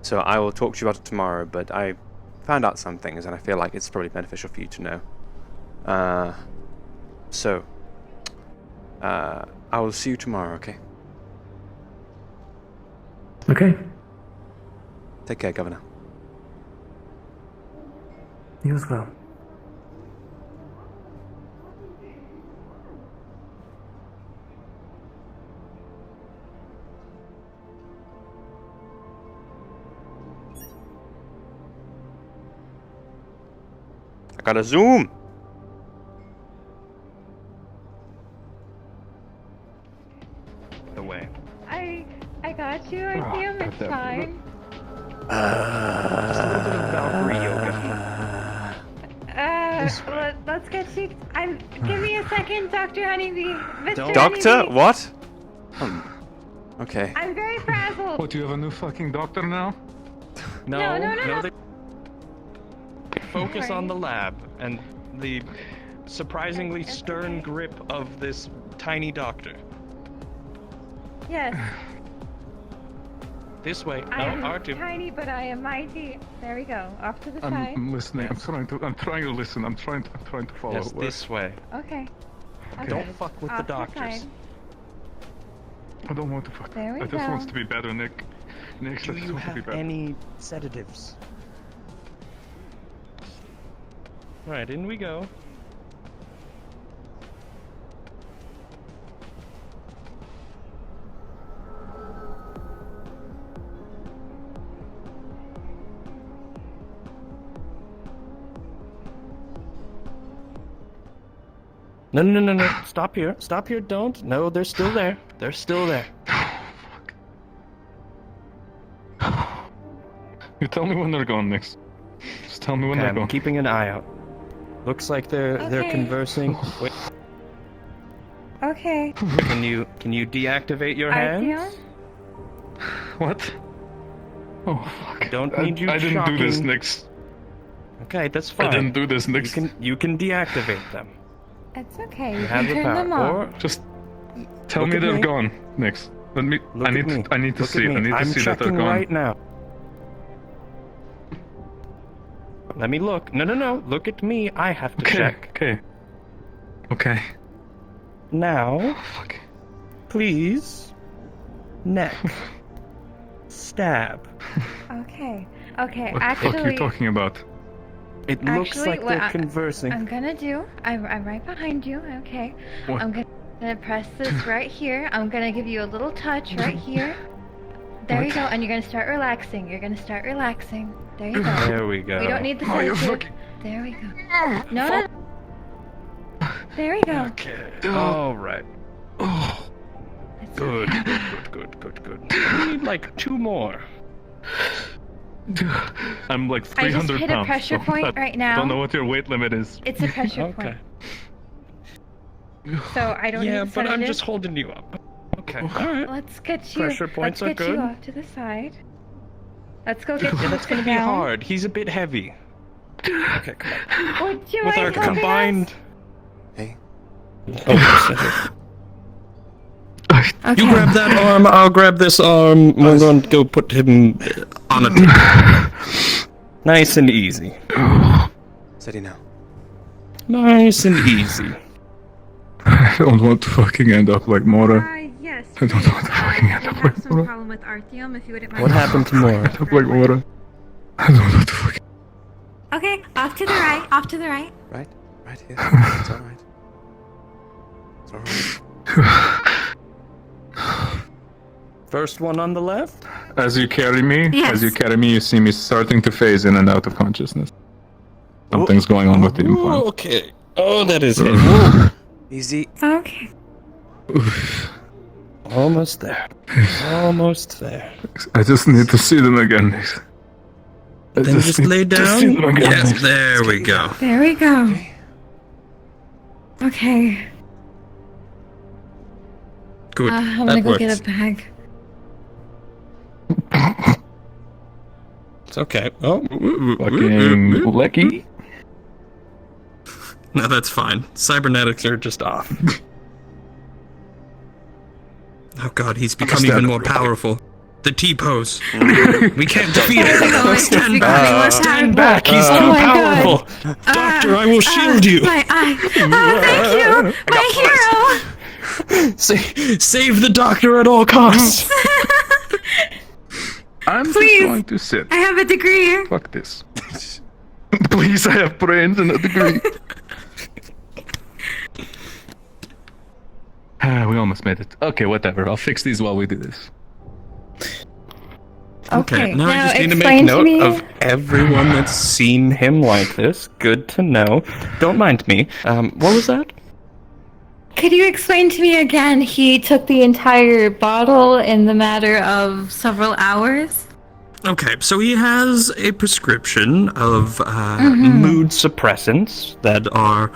[SPEAKER 2] So I will talk to you about it tomorrow, but I found out some things and I feel like it's probably beneficial for you to know. I will see you tomorrow, okay?
[SPEAKER 3] Okay.
[SPEAKER 2] Take care, Governor.
[SPEAKER 3] You as well.
[SPEAKER 2] I gotta zoom!
[SPEAKER 22] The way.
[SPEAKER 20] I got you, Artyom, it's fine.
[SPEAKER 22] Just a little bit of Valkyrie yoga.
[SPEAKER 20] Let's get cheeked. Give me a second, Dr. Honeybee. Mr.
[SPEAKER 2] Doctor?
[SPEAKER 20] Honeybee.
[SPEAKER 2] What? Okay.
[SPEAKER 20] I'm very frazzled.
[SPEAKER 7] What, you have a new fucking doctor now?
[SPEAKER 20] No.
[SPEAKER 16] Focus on the lab and the surprisingly stern grip of this tiny doctor.
[SPEAKER 20] Yes.
[SPEAKER 16] This way.
[SPEAKER 20] I am
[SPEAKER 16] R2.
[SPEAKER 20] tiny, but I am mighty. There we go. Off to the side.
[SPEAKER 7] I'm listening. I'm trying to listen. I'm trying to follow.
[SPEAKER 16] Yes, this way.
[SPEAKER 20] Okay.
[SPEAKER 16] Don't fuck with
[SPEAKER 20] Off
[SPEAKER 16] the
[SPEAKER 20] to
[SPEAKER 16] doctors.
[SPEAKER 20] side.
[SPEAKER 7] I don't want to fuck.
[SPEAKER 20] There we
[SPEAKER 7] I just
[SPEAKER 20] go.
[SPEAKER 7] want to be better, Nick. Nick,
[SPEAKER 16] Do
[SPEAKER 7] I just
[SPEAKER 16] you
[SPEAKER 7] want to be
[SPEAKER 16] have
[SPEAKER 7] better.
[SPEAKER 16] any sedatives? Right, in we go. No. Stop here. Stop here. Don't. No, they're still there. They're still there.
[SPEAKER 7] You tell me when they're gone, Nick. Just tell me when
[SPEAKER 16] Okay,
[SPEAKER 7] they're
[SPEAKER 16] I'm
[SPEAKER 7] gone.
[SPEAKER 16] keeping an eye out. Looks like they're
[SPEAKER 20] Okay.
[SPEAKER 16] conversing. Wait,
[SPEAKER 20] Okay.
[SPEAKER 16] can you deactivate your hands?
[SPEAKER 7] What? Oh fuck!
[SPEAKER 16] Don't need you
[SPEAKER 7] I didn't do this,
[SPEAKER 16] shocking-
[SPEAKER 7] Nick.
[SPEAKER 16] Okay, that's fine.
[SPEAKER 7] I didn't do this, Nick.
[SPEAKER 16] You can deactivate them.
[SPEAKER 20] It's okay.
[SPEAKER 16] You
[SPEAKER 20] You
[SPEAKER 16] have
[SPEAKER 20] can
[SPEAKER 16] the
[SPEAKER 20] turn them
[SPEAKER 16] power.
[SPEAKER 20] off.
[SPEAKER 16] Or
[SPEAKER 7] Just tell
[SPEAKER 16] Look
[SPEAKER 7] me
[SPEAKER 16] at
[SPEAKER 7] they're
[SPEAKER 16] me.
[SPEAKER 7] gone, Nick. Let me.
[SPEAKER 16] Look
[SPEAKER 7] I
[SPEAKER 16] at me.
[SPEAKER 7] need to
[SPEAKER 16] Look
[SPEAKER 7] see.
[SPEAKER 16] at me.
[SPEAKER 7] I need to
[SPEAKER 16] I'm
[SPEAKER 7] see that they're
[SPEAKER 16] checking
[SPEAKER 7] gone.
[SPEAKER 16] right now. Let me look. No. Look at me. I have to check.
[SPEAKER 7] Okay.
[SPEAKER 16] Now, please, neck, stab.
[SPEAKER 20] Okay.
[SPEAKER 7] What the fuck are
[SPEAKER 20] Actually,
[SPEAKER 7] you talking about?
[SPEAKER 16] It looks
[SPEAKER 20] Actually,
[SPEAKER 16] like
[SPEAKER 20] what
[SPEAKER 16] they're
[SPEAKER 20] I-
[SPEAKER 16] conversing.
[SPEAKER 20] I'm gonna do. I'm right behind you. Okay.
[SPEAKER 7] What?
[SPEAKER 20] I'm gonna press this right here. I'm gonna give you a little touch right here. There you go, and you're gonna start relaxing. There you go.
[SPEAKER 16] There we go.
[SPEAKER 20] We don't need the
[SPEAKER 7] Oh, you
[SPEAKER 20] sedative. There we go. No. There we go.
[SPEAKER 16] Okay. All right.
[SPEAKER 7] Oh.
[SPEAKER 16] Good. We need like 2 more.
[SPEAKER 7] I'm like
[SPEAKER 20] I just
[SPEAKER 7] 300
[SPEAKER 20] hit a
[SPEAKER 7] pounds.
[SPEAKER 20] pressure
[SPEAKER 7] so
[SPEAKER 20] point
[SPEAKER 7] I
[SPEAKER 20] right now.
[SPEAKER 7] don't know what your weight limit is.
[SPEAKER 20] It's a pressure point. So I don't
[SPEAKER 16] Yeah,
[SPEAKER 20] need
[SPEAKER 16] but I'm
[SPEAKER 20] sedative.
[SPEAKER 16] just holding you up. Okay. All right.
[SPEAKER 20] Let's get you.
[SPEAKER 16] Pressure points
[SPEAKER 20] let's
[SPEAKER 16] are
[SPEAKER 20] get you
[SPEAKER 16] good.
[SPEAKER 20] off to the side. Let's go get you.
[SPEAKER 16] Yeah, that's gonna be
[SPEAKER 20] down.
[SPEAKER 16] hard. He's a bit heavy. Okay, come on.
[SPEAKER 20] Would you
[SPEAKER 16] With our
[SPEAKER 20] mind helping
[SPEAKER 16] combined.
[SPEAKER 2] Hey.
[SPEAKER 16] Oh,
[SPEAKER 20] Okay.
[SPEAKER 16] You grab that arm, I'll grab this arm. We're going to go put him on a table. Nice and easy.
[SPEAKER 2] Steady now.
[SPEAKER 16] Nice and easy.
[SPEAKER 7] I don't want to fucking end up like Mora.
[SPEAKER 20] Yes.
[SPEAKER 7] I don't want to fucking end up like
[SPEAKER 20] some
[SPEAKER 7] Mora.
[SPEAKER 20] problem with Artyom, if you wouldn't mind.
[SPEAKER 16] What happened to Mora?
[SPEAKER 7] End up like Mora. I don't want to fucking.
[SPEAKER 20] Okay, off to the right. Off to the right.
[SPEAKER 2] Right here. It's alright. It's alright.
[SPEAKER 16] First one on the left.
[SPEAKER 7] As you carry me,
[SPEAKER 20] Yes.
[SPEAKER 7] you see me starting to phase in and out of consciousness. Something's going on with the implant.
[SPEAKER 16] Okay. Oh, that is heavy.
[SPEAKER 2] Easy.
[SPEAKER 20] Okay.
[SPEAKER 16] Almost there. Almost there.
[SPEAKER 7] I just need to see them again.
[SPEAKER 16] Then just lay down. Yes, there we go.
[SPEAKER 20] There we go. Okay.
[SPEAKER 16] Good.
[SPEAKER 20] I'm
[SPEAKER 16] that
[SPEAKER 20] gonna go
[SPEAKER 16] works.
[SPEAKER 20] get a bag.
[SPEAKER 16] It's okay. Oh,
[SPEAKER 7] Fucking lecky.
[SPEAKER 16] No, that's fine. Cybernetics are just off. Oh god, he's become even more powerful. The T-pose. We can't defeat him. Stand back. Stand back. He's
[SPEAKER 20] Oh
[SPEAKER 16] too
[SPEAKER 20] my
[SPEAKER 16] powerful.
[SPEAKER 20] God.
[SPEAKER 16] Doctor, I will shield you.
[SPEAKER 20] My eye. Oh, thank you. My hero.
[SPEAKER 16] Save the doctor at all costs.
[SPEAKER 7] I'm just
[SPEAKER 20] Please.
[SPEAKER 7] going to sit.
[SPEAKER 20] I have a degree.
[SPEAKER 7] Fuck this. Please, I have brains and a degree. We almost made it. Okay, whatever. I'll fix these while we do this.
[SPEAKER 16] Okay, now I
[SPEAKER 20] now
[SPEAKER 16] just need to make
[SPEAKER 20] explain to
[SPEAKER 16] note
[SPEAKER 20] me-
[SPEAKER 16] of everyone that's seen him like this. Good to know. Don't mind me. What was that?
[SPEAKER 20] Could you explain to me again? He took the entire bottle in the matter of several hours?
[SPEAKER 16] Okay, so he has a prescription of mood suppressants that are.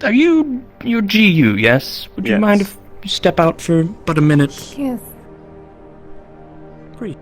[SPEAKER 16] Are you your GU? Yes. Would you mind if you step out for but a minute?
[SPEAKER 6] Yes.
[SPEAKER 16] Great.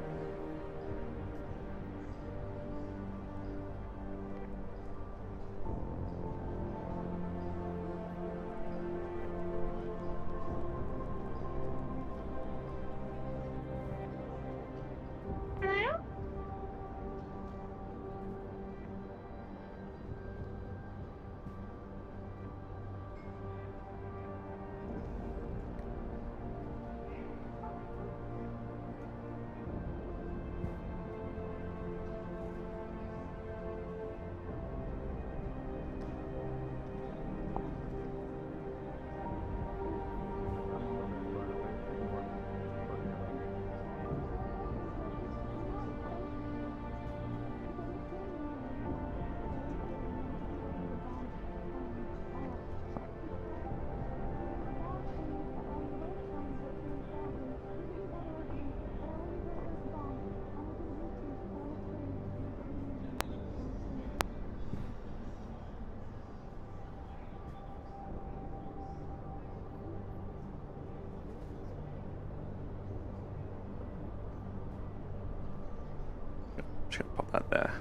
[SPEAKER 2] Just gonna pop that there.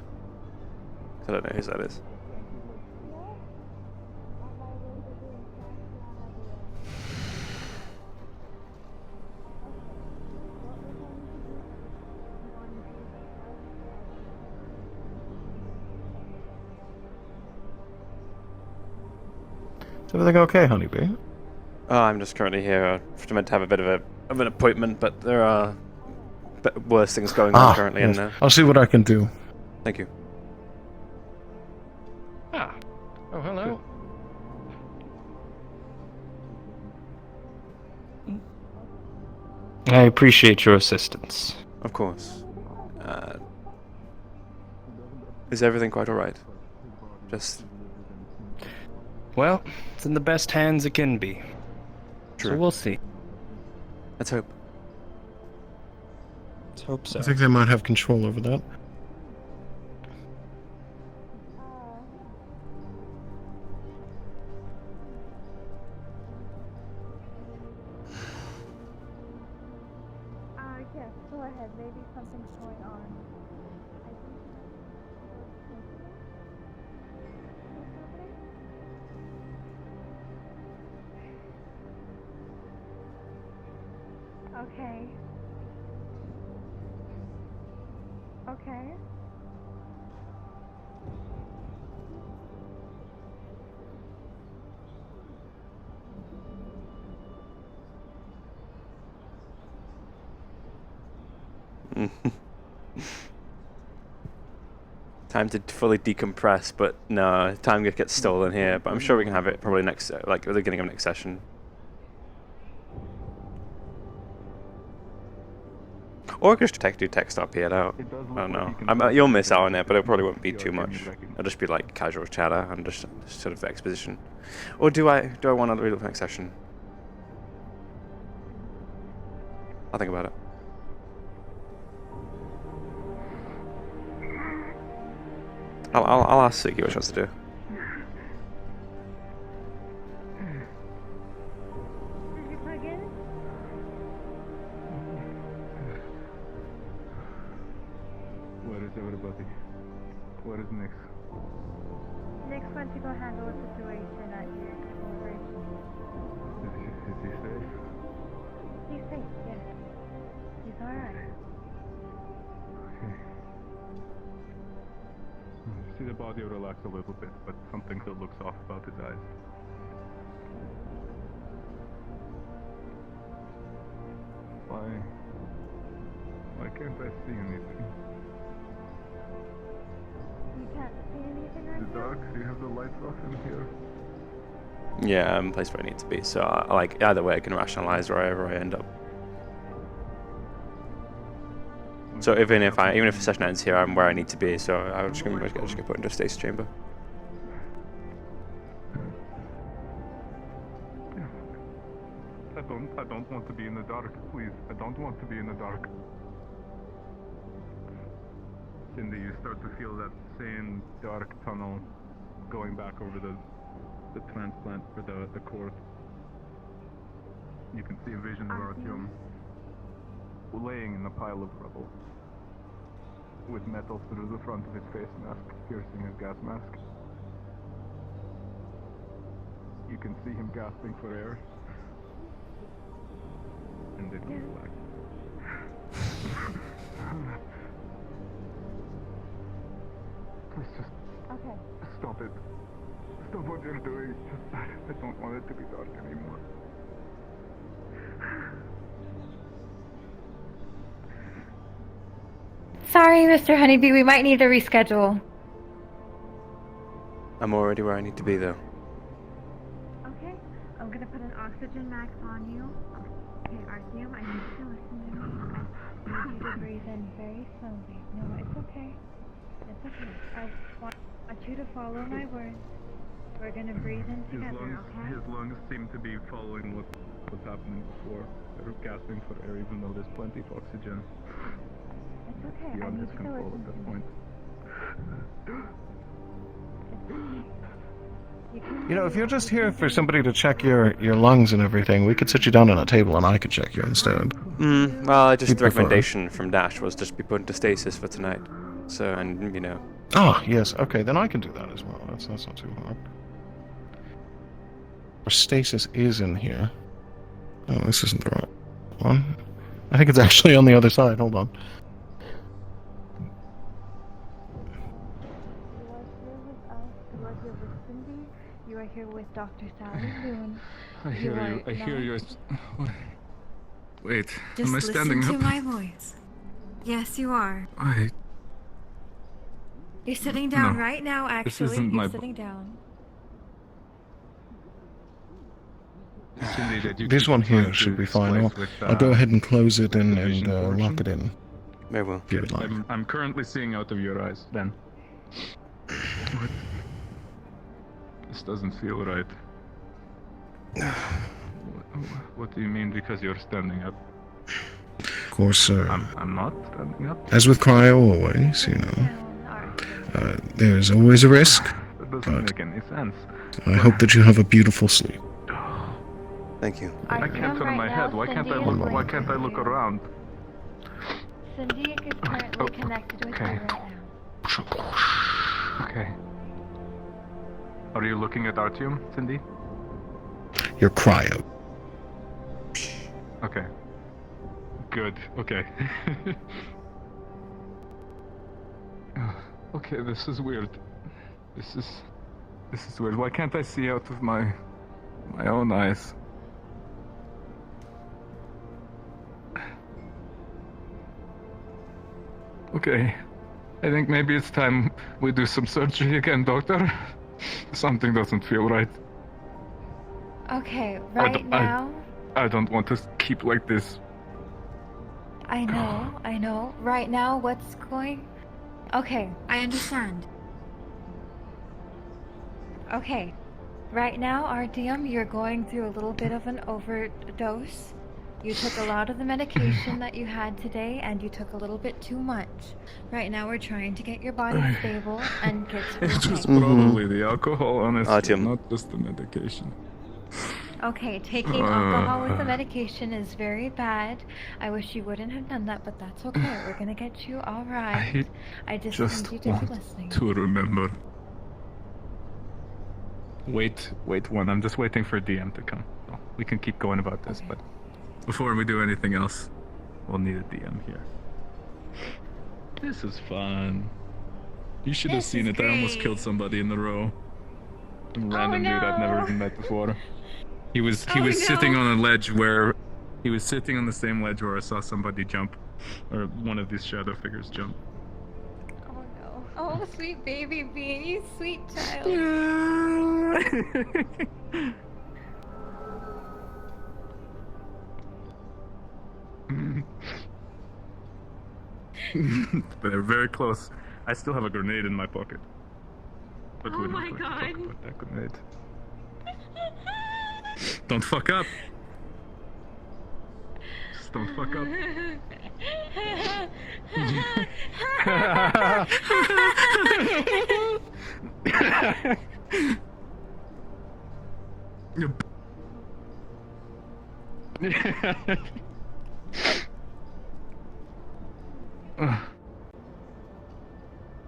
[SPEAKER 2] I don't know whose that is.
[SPEAKER 4] Is everything okay, Honeybee?
[SPEAKER 2] Oh, I'm just currently here. I'm meant to have a bit of an appointment, but there are worse things going on currently in there.
[SPEAKER 4] I'll see what I can do.
[SPEAKER 2] Thank you.
[SPEAKER 4] Ah. Oh, hello.
[SPEAKER 16] I appreciate your assistance.
[SPEAKER 2] Of course. Is everything quite alright? Just...
[SPEAKER 16] Well, it's in the best hands it can be.
[SPEAKER 2] True.
[SPEAKER 16] So we'll see.
[SPEAKER 2] Let's hope.
[SPEAKER 16] Let's hope so.
[SPEAKER 4] I think they might have control over that.
[SPEAKER 20] Yes, go ahead. Maybe something's going on. Okay. Okay.
[SPEAKER 2] Time to fully decompress, but no, time gets stolen here. But I'm sure we can have it probably next, like at the beginning of next session. Or just do text RP it out. I don't know. You'll miss out on it, but it probably won't be too much. It'll just be like casual chatter and just sort of exposition. Or do I want to read it next session? I'll think about it. I'll ask Suki what she wants to do.
[SPEAKER 20] Did you plug in?
[SPEAKER 11] What is everybody? What is next?
[SPEAKER 20] Nick's went to go handle a situation at your corporation.
[SPEAKER 11] Is he safe?
[SPEAKER 20] He's safe, yes. He's alright.
[SPEAKER 11] Okay. See the body relax a little bit, but something still looks off about his eyes. Why can't I see anything?
[SPEAKER 20] You can't see anything right
[SPEAKER 11] It's dark. You have the lights off in here.
[SPEAKER 2] Yeah, I'm placed where I need to be. So like either way, I can rationalize wherever I end up. So even if the session ends here, I'm where I need to be. So I'm just gonna put into a stasis chamber.
[SPEAKER 11] I don't want to be in the dark, please. I don't want to be in the dark. Cindy, you start to feel that same dark tunnel going back over the transplant for the corpse. You can see a vision of Artyom laying in a pile of rubble, with metal through the front of his face mask, piercing his gas mask. You can see him gasping for air, and it goes black. Please just stop it. Stop what you're doing. I don't want it to be dark anymore.
[SPEAKER 20] Sorry, Mr. Honeybee, we might need to reschedule.
[SPEAKER 2] I'm already where I need to be, though.
[SPEAKER 20] Okay, I'm gonna put an oxygen max on you. Okay, Artyom, I need you to listen to me. I need you to breathe in very slowly. No, it's okay. It's okay. I want you to follow my words. We're gonna breathe in together, okay?
[SPEAKER 11] His lungs seem to be following what was happening before. They're gasping for air even though there's plenty of oxygen.
[SPEAKER 20] It's okay.
[SPEAKER 11] Beyond
[SPEAKER 20] I need
[SPEAKER 11] his
[SPEAKER 20] you to
[SPEAKER 11] control
[SPEAKER 20] listen
[SPEAKER 11] at this
[SPEAKER 20] to
[SPEAKER 11] point.
[SPEAKER 4] You know, if you're just here for somebody to check your lungs and everything, we could sit you down on a table and I could check you instead.
[SPEAKER 2] Well, just
[SPEAKER 4] You'd
[SPEAKER 2] the
[SPEAKER 4] prefer.
[SPEAKER 2] recommendation from Dash was just be put into stasis for tonight. So, and, you know.
[SPEAKER 4] Ah, yes, okay, then I can do that as well. That's not too hard. Our stasis is in here. Oh, this isn't the right one. I think it's actually on the other side. Hold on.
[SPEAKER 20] You are here with Cindy. You are here with Dr. Sally Loon.
[SPEAKER 11] I hear you. Wait,
[SPEAKER 1] Just
[SPEAKER 11] am I standing
[SPEAKER 1] listen
[SPEAKER 11] up?
[SPEAKER 1] to my voice. Yes, you are. You're sitting down
[SPEAKER 11] No,
[SPEAKER 1] right now, actually.
[SPEAKER 11] isn't
[SPEAKER 1] You're
[SPEAKER 11] my
[SPEAKER 1] sitting down.
[SPEAKER 11] Cindy, did you
[SPEAKER 4] This
[SPEAKER 11] keep
[SPEAKER 4] one here
[SPEAKER 11] trying
[SPEAKER 4] should
[SPEAKER 11] to
[SPEAKER 4] be fine.
[SPEAKER 11] splice with,
[SPEAKER 4] I'll go ahead and close it and
[SPEAKER 11] vision
[SPEAKER 4] lock
[SPEAKER 11] portion?
[SPEAKER 4] it in.
[SPEAKER 2] Very well.
[SPEAKER 4] If you'd like.
[SPEAKER 11] I'm currently seeing out of your eyes, then. What? This doesn't feel right. What do you mean because you're standing up?
[SPEAKER 4] Of course,
[SPEAKER 11] I'm not standing up.
[SPEAKER 4] as with cryo always, you know, there's always a risk,
[SPEAKER 11] That doesn't make any sense.
[SPEAKER 4] I hope that you have a beautiful sleep.
[SPEAKER 2] Thank you.
[SPEAKER 11] I can't turn my head. Why can't I look? Why can't I look around?
[SPEAKER 20] Cindy is currently connected with you right now.
[SPEAKER 11] Okay. Are you looking at Artyom, Cindy?
[SPEAKER 4] Your cryo.
[SPEAKER 11] Okay. Good. Okay. Okay, this is weird. This is weird. Why can't I see out of my own eyes? Okay. I think maybe it's time we do some surgery again, doctor. Something doesn't feel right.
[SPEAKER 20] Okay, right now.
[SPEAKER 11] I don't want to keep like this.
[SPEAKER 20] I know. Right now, what's going... Okay.
[SPEAKER 1] I understand.
[SPEAKER 20] Okay. Right now, Artyom, you're going through a little bit of an overdose. You took a lot of the medication that you had today, and you took a little bit too much. Right now, we're trying to get your body stable and get
[SPEAKER 11] It's
[SPEAKER 20] through
[SPEAKER 11] just
[SPEAKER 20] it.
[SPEAKER 11] probably the alcohol, honestly,
[SPEAKER 2] Artyom.
[SPEAKER 11] not just the medication.
[SPEAKER 20] Okay, taking alcohol with the medication is very bad. I wish you wouldn't have done that, but that's okay. We're gonna get you all right. I just need you to be
[SPEAKER 11] want
[SPEAKER 20] listening.
[SPEAKER 11] to remember. Wait one. I'm just waiting for DM to come. So we can keep going about this, but before we do anything else, we'll need a DM here. This is fun. You should have seen it. I almost killed somebody in a row. Some random dude I've never even met before. He was sitting on a ledge where he was sitting on the same ledge where I saw somebody jump, or one of these shadow figures jump.
[SPEAKER 20] Oh no. Oh, sweet baby bee, sweet child.
[SPEAKER 11] They're very close. I still have a grenade in my pocket. But
[SPEAKER 15] Oh
[SPEAKER 11] we're not
[SPEAKER 15] my
[SPEAKER 11] going to
[SPEAKER 15] God.
[SPEAKER 11] talk about that grenade. Don't fuck up. Just don't fuck up.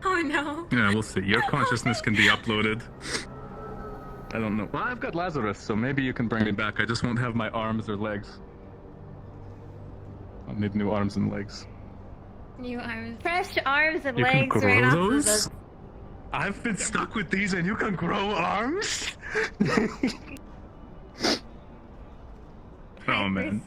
[SPEAKER 1] Oh no.
[SPEAKER 11] Yeah, we'll see. Your consciousness can be uploaded. I don't know. Well, I've got Lazarus, so maybe you can bring me back. I just won't have my arms or legs. I'll need new arms and legs.
[SPEAKER 20] New arms. Fresh arms and
[SPEAKER 11] You can
[SPEAKER 20] legs
[SPEAKER 11] grow
[SPEAKER 20] right off of
[SPEAKER 11] those?
[SPEAKER 20] the...
[SPEAKER 11] I've been stuck with these and you can grow arms? Oh man.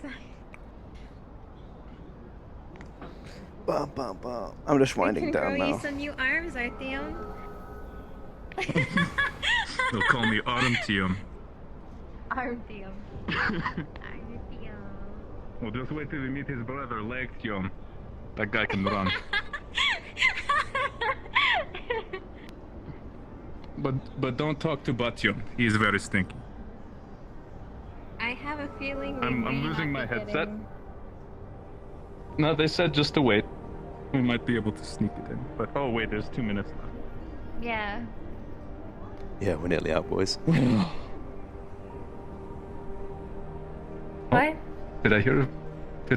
[SPEAKER 2] Bum, bum, bum. I'm just winding down
[SPEAKER 20] grow you
[SPEAKER 2] now.
[SPEAKER 20] some new arms, Artheon.
[SPEAKER 11] They'll call me Armtium.
[SPEAKER 20] Artheon. Artheon.
[SPEAKER 11] Well, just wait till we meet his brother, Lectium. That guy can run. But don't talk to Batium. He is very stinky.
[SPEAKER 20] I have a feeling we
[SPEAKER 11] I'm
[SPEAKER 20] may
[SPEAKER 11] losing
[SPEAKER 20] not
[SPEAKER 11] my
[SPEAKER 20] be
[SPEAKER 11] headset.
[SPEAKER 20] getting-
[SPEAKER 11] No, they said just to wait. We might be able to sneak it in. But oh wait, there's 2 minutes left.
[SPEAKER 20] Yeah.
[SPEAKER 2] Yeah, we're nearly out, boys.
[SPEAKER 20] What?
[SPEAKER 11] Did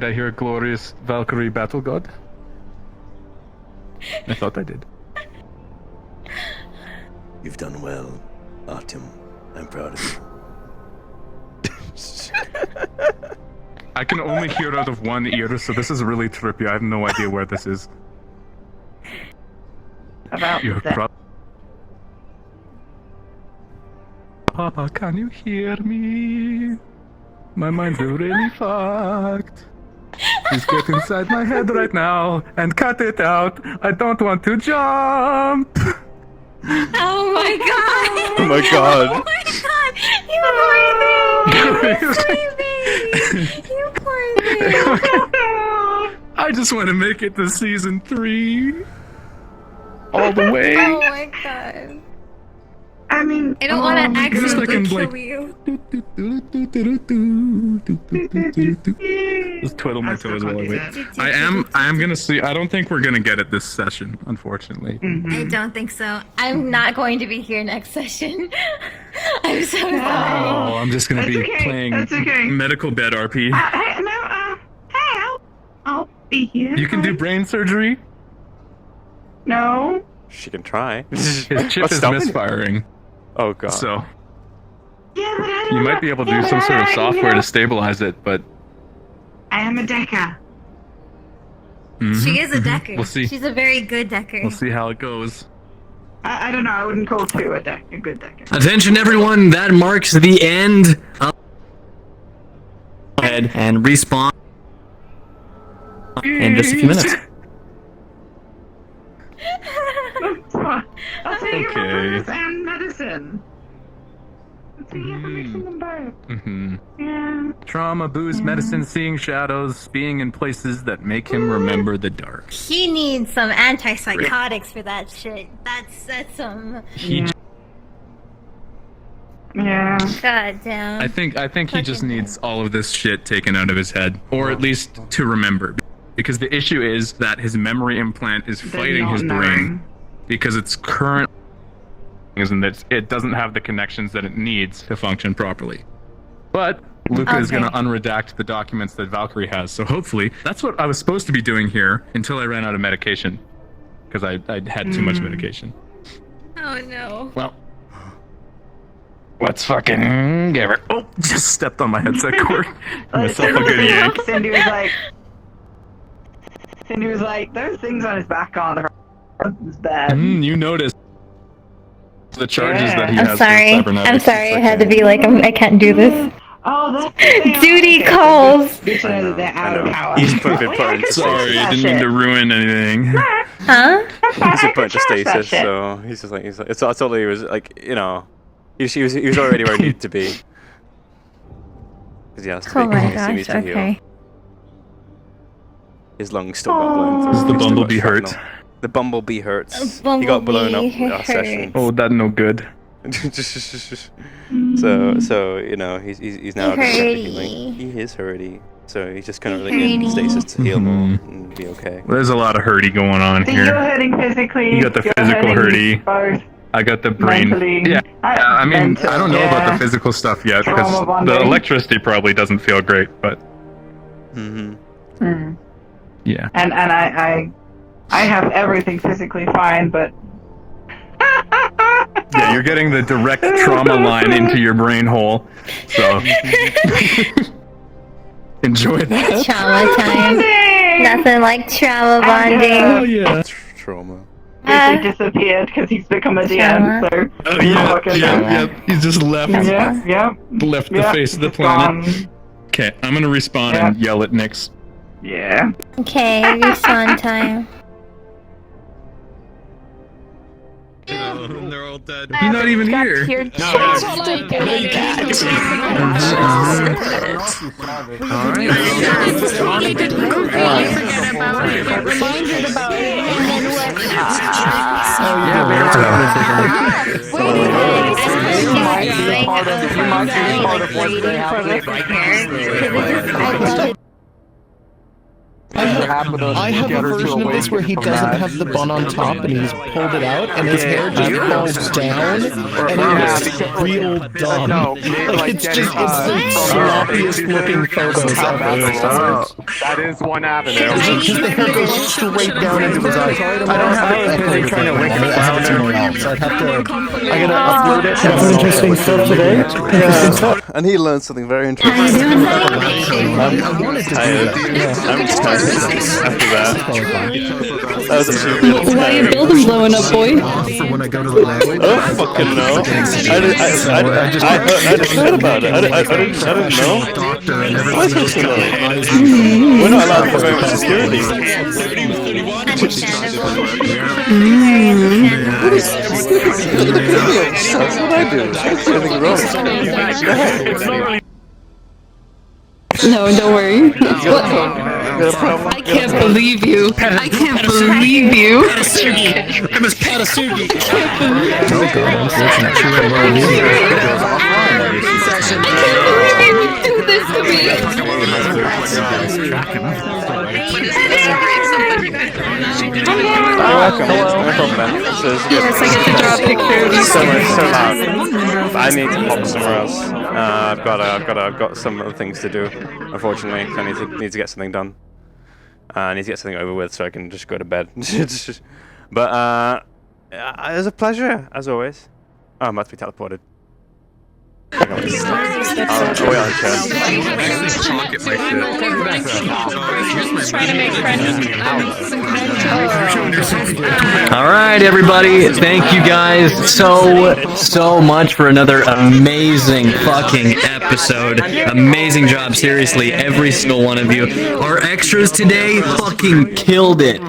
[SPEAKER 11] I hear a glorious Valkyrie battle god? I thought I did.
[SPEAKER 2] You've done well, Artyom. I'm proud of you.
[SPEAKER 11] I can only hear out of one ear, so this is really trippy. I have no idea where this is.
[SPEAKER 19] About
[SPEAKER 11] You're
[SPEAKER 19] that.
[SPEAKER 11] Papa, can you hear me? My mind's really fucked. Please get inside my head right now and cut it out. I don't want to jump.
[SPEAKER 20] Oh my god!
[SPEAKER 2] Oh my god!
[SPEAKER 20] Oh my god! You poor thing! You poor thing!
[SPEAKER 11] I just want to make it to season 3. All the way.
[SPEAKER 20] Oh my god.
[SPEAKER 19] I mean,
[SPEAKER 20] I don't want to accidentally
[SPEAKER 11] second,
[SPEAKER 20] kill
[SPEAKER 11] like-
[SPEAKER 20] you.
[SPEAKER 11] Just twiddle my toes while I wait. I am gonna see. I don't think we're gonna get it this session, unfortunately.
[SPEAKER 20] I don't think so. I'm not going to be here next session. I'm so sorry.
[SPEAKER 11] Oh, I'm just gonna
[SPEAKER 19] That's
[SPEAKER 11] be
[SPEAKER 19] okay,
[SPEAKER 11] playing
[SPEAKER 19] that's okay.
[SPEAKER 11] medical bed RP.
[SPEAKER 19] Hey, no, hey, I'll be here.
[SPEAKER 11] You can do brain surgery.
[SPEAKER 19] No.
[SPEAKER 2] She can try.
[SPEAKER 11] His chip
[SPEAKER 2] What's
[SPEAKER 11] is
[SPEAKER 2] stopping you?
[SPEAKER 11] misfiring.
[SPEAKER 2] Oh god.
[SPEAKER 11] So
[SPEAKER 19] Yeah, but I don't
[SPEAKER 11] you might be able to do some sort of software to stabilize it, but
[SPEAKER 19] I am a decker.
[SPEAKER 20] She is a decker.
[SPEAKER 11] We'll see.
[SPEAKER 20] She's a very good decker.
[SPEAKER 11] We'll see how it goes.
[SPEAKER 19] I don't know. I wouldn't call two a good decker.
[SPEAKER 16] Attention, everyone! That marks the end of. Go ahead and respawn in just a few minutes.
[SPEAKER 19] I'll take your
[SPEAKER 11] Okay.
[SPEAKER 19] peppers and medicine. So you have to mix them both. Yeah.
[SPEAKER 11] Trauma, booze, medicine, seeing shadows, being in places that make him remember the dark.
[SPEAKER 20] He needs some antipsychotics for that shit. That's some.
[SPEAKER 11] He
[SPEAKER 19] Yeah.
[SPEAKER 20] God damn.
[SPEAKER 11] I think he just needs all of this shit taken out of his head, or at least to remember. Because the issue is that his memory implant is fighting
[SPEAKER 19] not
[SPEAKER 11] his brain
[SPEAKER 19] knowing.
[SPEAKER 11] because its current and that it doesn't have the connections that it needs to function properly. But Luca is going to unredact the documents that Valkyrie has, so hopefully that's what I was supposed to be doing here until I ran out of medication because I had too much medication.
[SPEAKER 20] Oh no.
[SPEAKER 11] Well, let's fucking give her. Oh, just stepped on my headset cord. Myself a good yank.
[SPEAKER 19] Cindy was like, there's things on his back on the It's bad.
[SPEAKER 11] You noticed the charges that he
[SPEAKER 20] I'm
[SPEAKER 11] has.
[SPEAKER 20] sorry.
[SPEAKER 11] For cybernetics.
[SPEAKER 20] I'm sorry. I had to be like, I can't do this.
[SPEAKER 19] Oh, that's the thing.
[SPEAKER 20] Duty calls.
[SPEAKER 19] Good to know that they're out of power.
[SPEAKER 2] He's put in
[SPEAKER 11] Sorry, I didn't mean to ruin anything.
[SPEAKER 20] Huh?
[SPEAKER 2] He's been put into stasis, so he's like it's all he was like, you know, he was already where he needed to be. Because he has to be.
[SPEAKER 20] Oh my
[SPEAKER 2] because he needs
[SPEAKER 20] gosh.
[SPEAKER 2] to heal.
[SPEAKER 20] Okay.
[SPEAKER 2] His lungs still got blown through.
[SPEAKER 11] Does the
[SPEAKER 2] He's still got
[SPEAKER 11] bumblebee hurt?
[SPEAKER 2] shrapnel. The bumblebee hurts. He
[SPEAKER 20] Bumblebee
[SPEAKER 2] got blown up last session.
[SPEAKER 11] Oh, that no good.
[SPEAKER 2] So you know he's now
[SPEAKER 20] Hurty.
[SPEAKER 2] healing. He is hurty. So he's just kind of really in stasis to heal more and be okay.
[SPEAKER 11] There's a lot of hurdy going on
[SPEAKER 19] So you're
[SPEAKER 11] here.
[SPEAKER 19] hurting physically.
[SPEAKER 11] You got the
[SPEAKER 19] you're
[SPEAKER 11] physical
[SPEAKER 19] hurting
[SPEAKER 11] hurdy.
[SPEAKER 19] both
[SPEAKER 11] I got the brain.
[SPEAKER 19] mentally.
[SPEAKER 11] Yeah, I mean, I don't know about
[SPEAKER 19] yeah.
[SPEAKER 11] the physical stuff yet
[SPEAKER 19] Trauma
[SPEAKER 11] because the
[SPEAKER 19] bonding.
[SPEAKER 11] electricity probably doesn't feel great, but yeah.
[SPEAKER 19] And I have everything physically fine, but
[SPEAKER 11] Yeah, you're getting the direct trauma line into your brain hole, so enjoy that.
[SPEAKER 6] Trauma time. Nothing like trauma bonding.
[SPEAKER 11] Oh yeah.
[SPEAKER 2] Trauma.
[SPEAKER 19] he disappeared because he's become a DM. So
[SPEAKER 11] Oh yeah. He's just left. Left the face of the planet. Okay, I'm gonna respawn and yell at Nyx.
[SPEAKER 19] Yeah.
[SPEAKER 6] Okay, respawn time.
[SPEAKER 16] They're all dead.
[SPEAKER 11] He's not even here.
[SPEAKER 4] I have a version of this where he doesn't have the bun on top and he's pulled it out and his hair just falls down and it looks real dumb. Like it's just it's the sloppiest looking photos ever.
[SPEAKER 14] That is one avenue.
[SPEAKER 4] Just the hair goes straight down into his eyes. I don't have it uploaded trying to link it out somewhere else. I'd have to. I gotta upload it.
[SPEAKER 3] That's some interesting stuff today. Yeah.
[SPEAKER 2] And he learned something very interesting. I'm just kind of after that. That was actually really
[SPEAKER 15] Why are your building blowing up, boy?
[SPEAKER 4] For when I go to the lab.
[SPEAKER 2] Oh fucking no! I just heard about it. I didn't know. Why is this know? We're not allowed to go with security. That's what I do. Anything wrong?
[SPEAKER 15] No, don't worry. I can't believe you. I can't believe you.
[SPEAKER 16] I must Patasugi.
[SPEAKER 15] Do this to me.
[SPEAKER 2] You're welcome. No problem, man.
[SPEAKER 15] Yes, I get to draw a picture of you.
[SPEAKER 2] So loud. I need to pop somewhere else. I've got some other things to do. Unfortunately, I need to get something done. I need to get something over with so I can just go to bed. But it was a pleasure as always. Oh, I'm about to be teleported. I'll wait on the chair.
[SPEAKER 18] Alright, everybody. Thank you guys so much for another amazing fucking episode. Amazing job, seriously, every single one of you. Our extras today fucking killed it.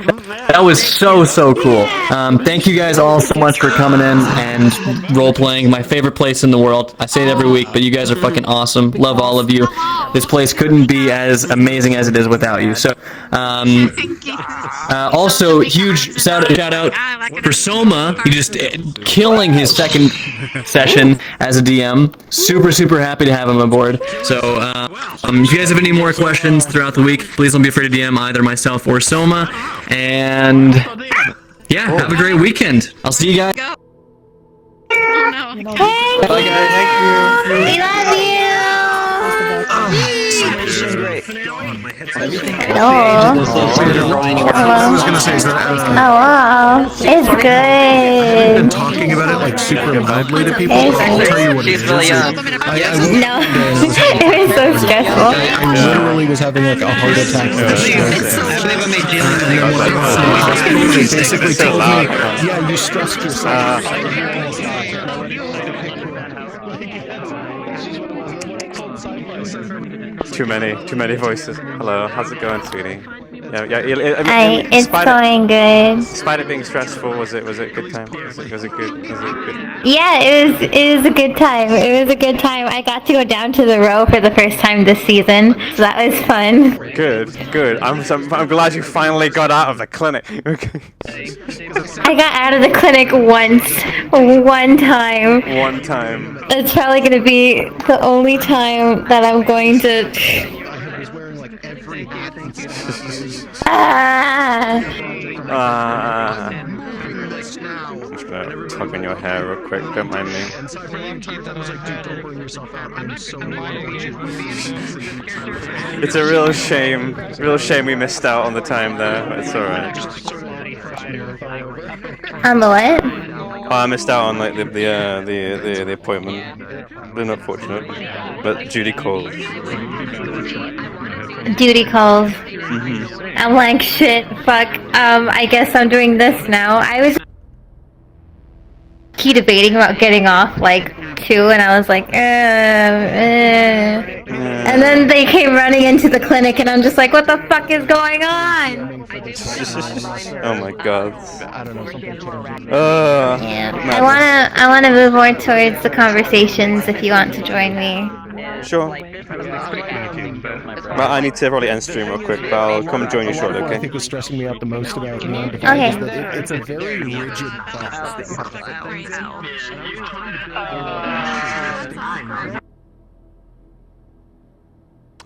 [SPEAKER 18] That was so cool. Thank you guys all so much for coming in and role-playing. My favorite place in the world. I say it every week, but you guys are fucking awesome. Love all of you. This place couldn't be as amazing as it is without you. So, also, huge shout out for Soma. He just killing his second session as a DM. Super happy to have him aboard. So, if you guys have any more questions throughout the week, please don't be afraid to DM either myself or Soma. And yeah, have a great weekend. I'll see you guys.
[SPEAKER 6] Hey,
[SPEAKER 2] bye guys. Thank you.
[SPEAKER 6] We love you. Hello.
[SPEAKER 4] I was gonna say that.
[SPEAKER 6] Oh wow, it's
[SPEAKER 4] I've
[SPEAKER 6] good.
[SPEAKER 4] been talking about it like super loudly to people. I'll tell you what it is.
[SPEAKER 6] No, it was so stressful.
[SPEAKER 4] I literally was having like a heart attack. They basically told me, yeah, you stressed yourself.
[SPEAKER 2] Too many voices. Hello, how's it going, sweetie? Yeah.
[SPEAKER 6] Hi, it's going good.
[SPEAKER 2] Despite it being stressful, was it a good time? Was it good?
[SPEAKER 6] Yeah, it was a good time. It was a good time. I got to go down to the row for the first time this season, so that was fun.
[SPEAKER 2] Good. I'm glad you finally got out of the clinic. Okay.
[SPEAKER 6] I got out of the clinic one time.
[SPEAKER 2] One time.
[SPEAKER 6] It's probably going to be the only time that I'm going to
[SPEAKER 2] I'm just gonna tug on your hair real quick, don't mind me.
[SPEAKER 4] And so for a long time, I was like, dude, don't burn yourself out. I'm so mad at you.
[SPEAKER 2] It's a real shame we missed out on the time there, but it's alright.
[SPEAKER 6] On the what?
[SPEAKER 2] Oh, I missed out on like the appointment. Been unfortunate, but Judy called.
[SPEAKER 6] Duty calls. I'm like, shit, fuck. I guess I'm doing this now. I was debating about getting off like 2, and I was like, And then they came running into the clinic, and I'm just like, what the fuck is going on?
[SPEAKER 2] Oh my god.
[SPEAKER 6] Yeah. I wanna move more towards the conversations if you want to join me.
[SPEAKER 2] Sure. Well, I need to probably end stream real quick, but I'll come join you shortly, okay?
[SPEAKER 4] I think was stressing me out the most about
[SPEAKER 6] Okay.
[SPEAKER 4] is that it's a very rigid process.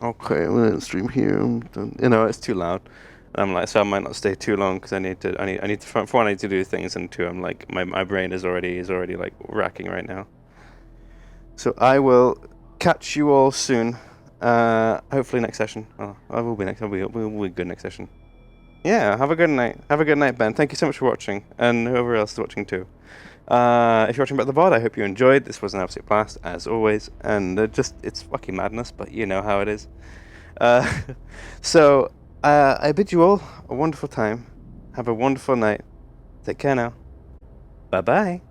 [SPEAKER 2] Okay, we'll end stream here. You know, it's too loud. I'm like, so I might not stay too long because I need to. For one, I need to do things, and two, I'm like, my brain is already like racking right now. So I will catch you all soon. Hopefully next session. Oh, I will be next. We'll be good next session. Yeah, have a good night. Have a good night, Ben. Thank you so much for watching, and whoever else is watching too. If you're watching about the VOD, I hope you enjoyed. This was an absolute blast, as always, and it's fucking madness, but you know how it is. So I bid you all a wonderful time. Have a wonderful night. Take care now. Bye bye.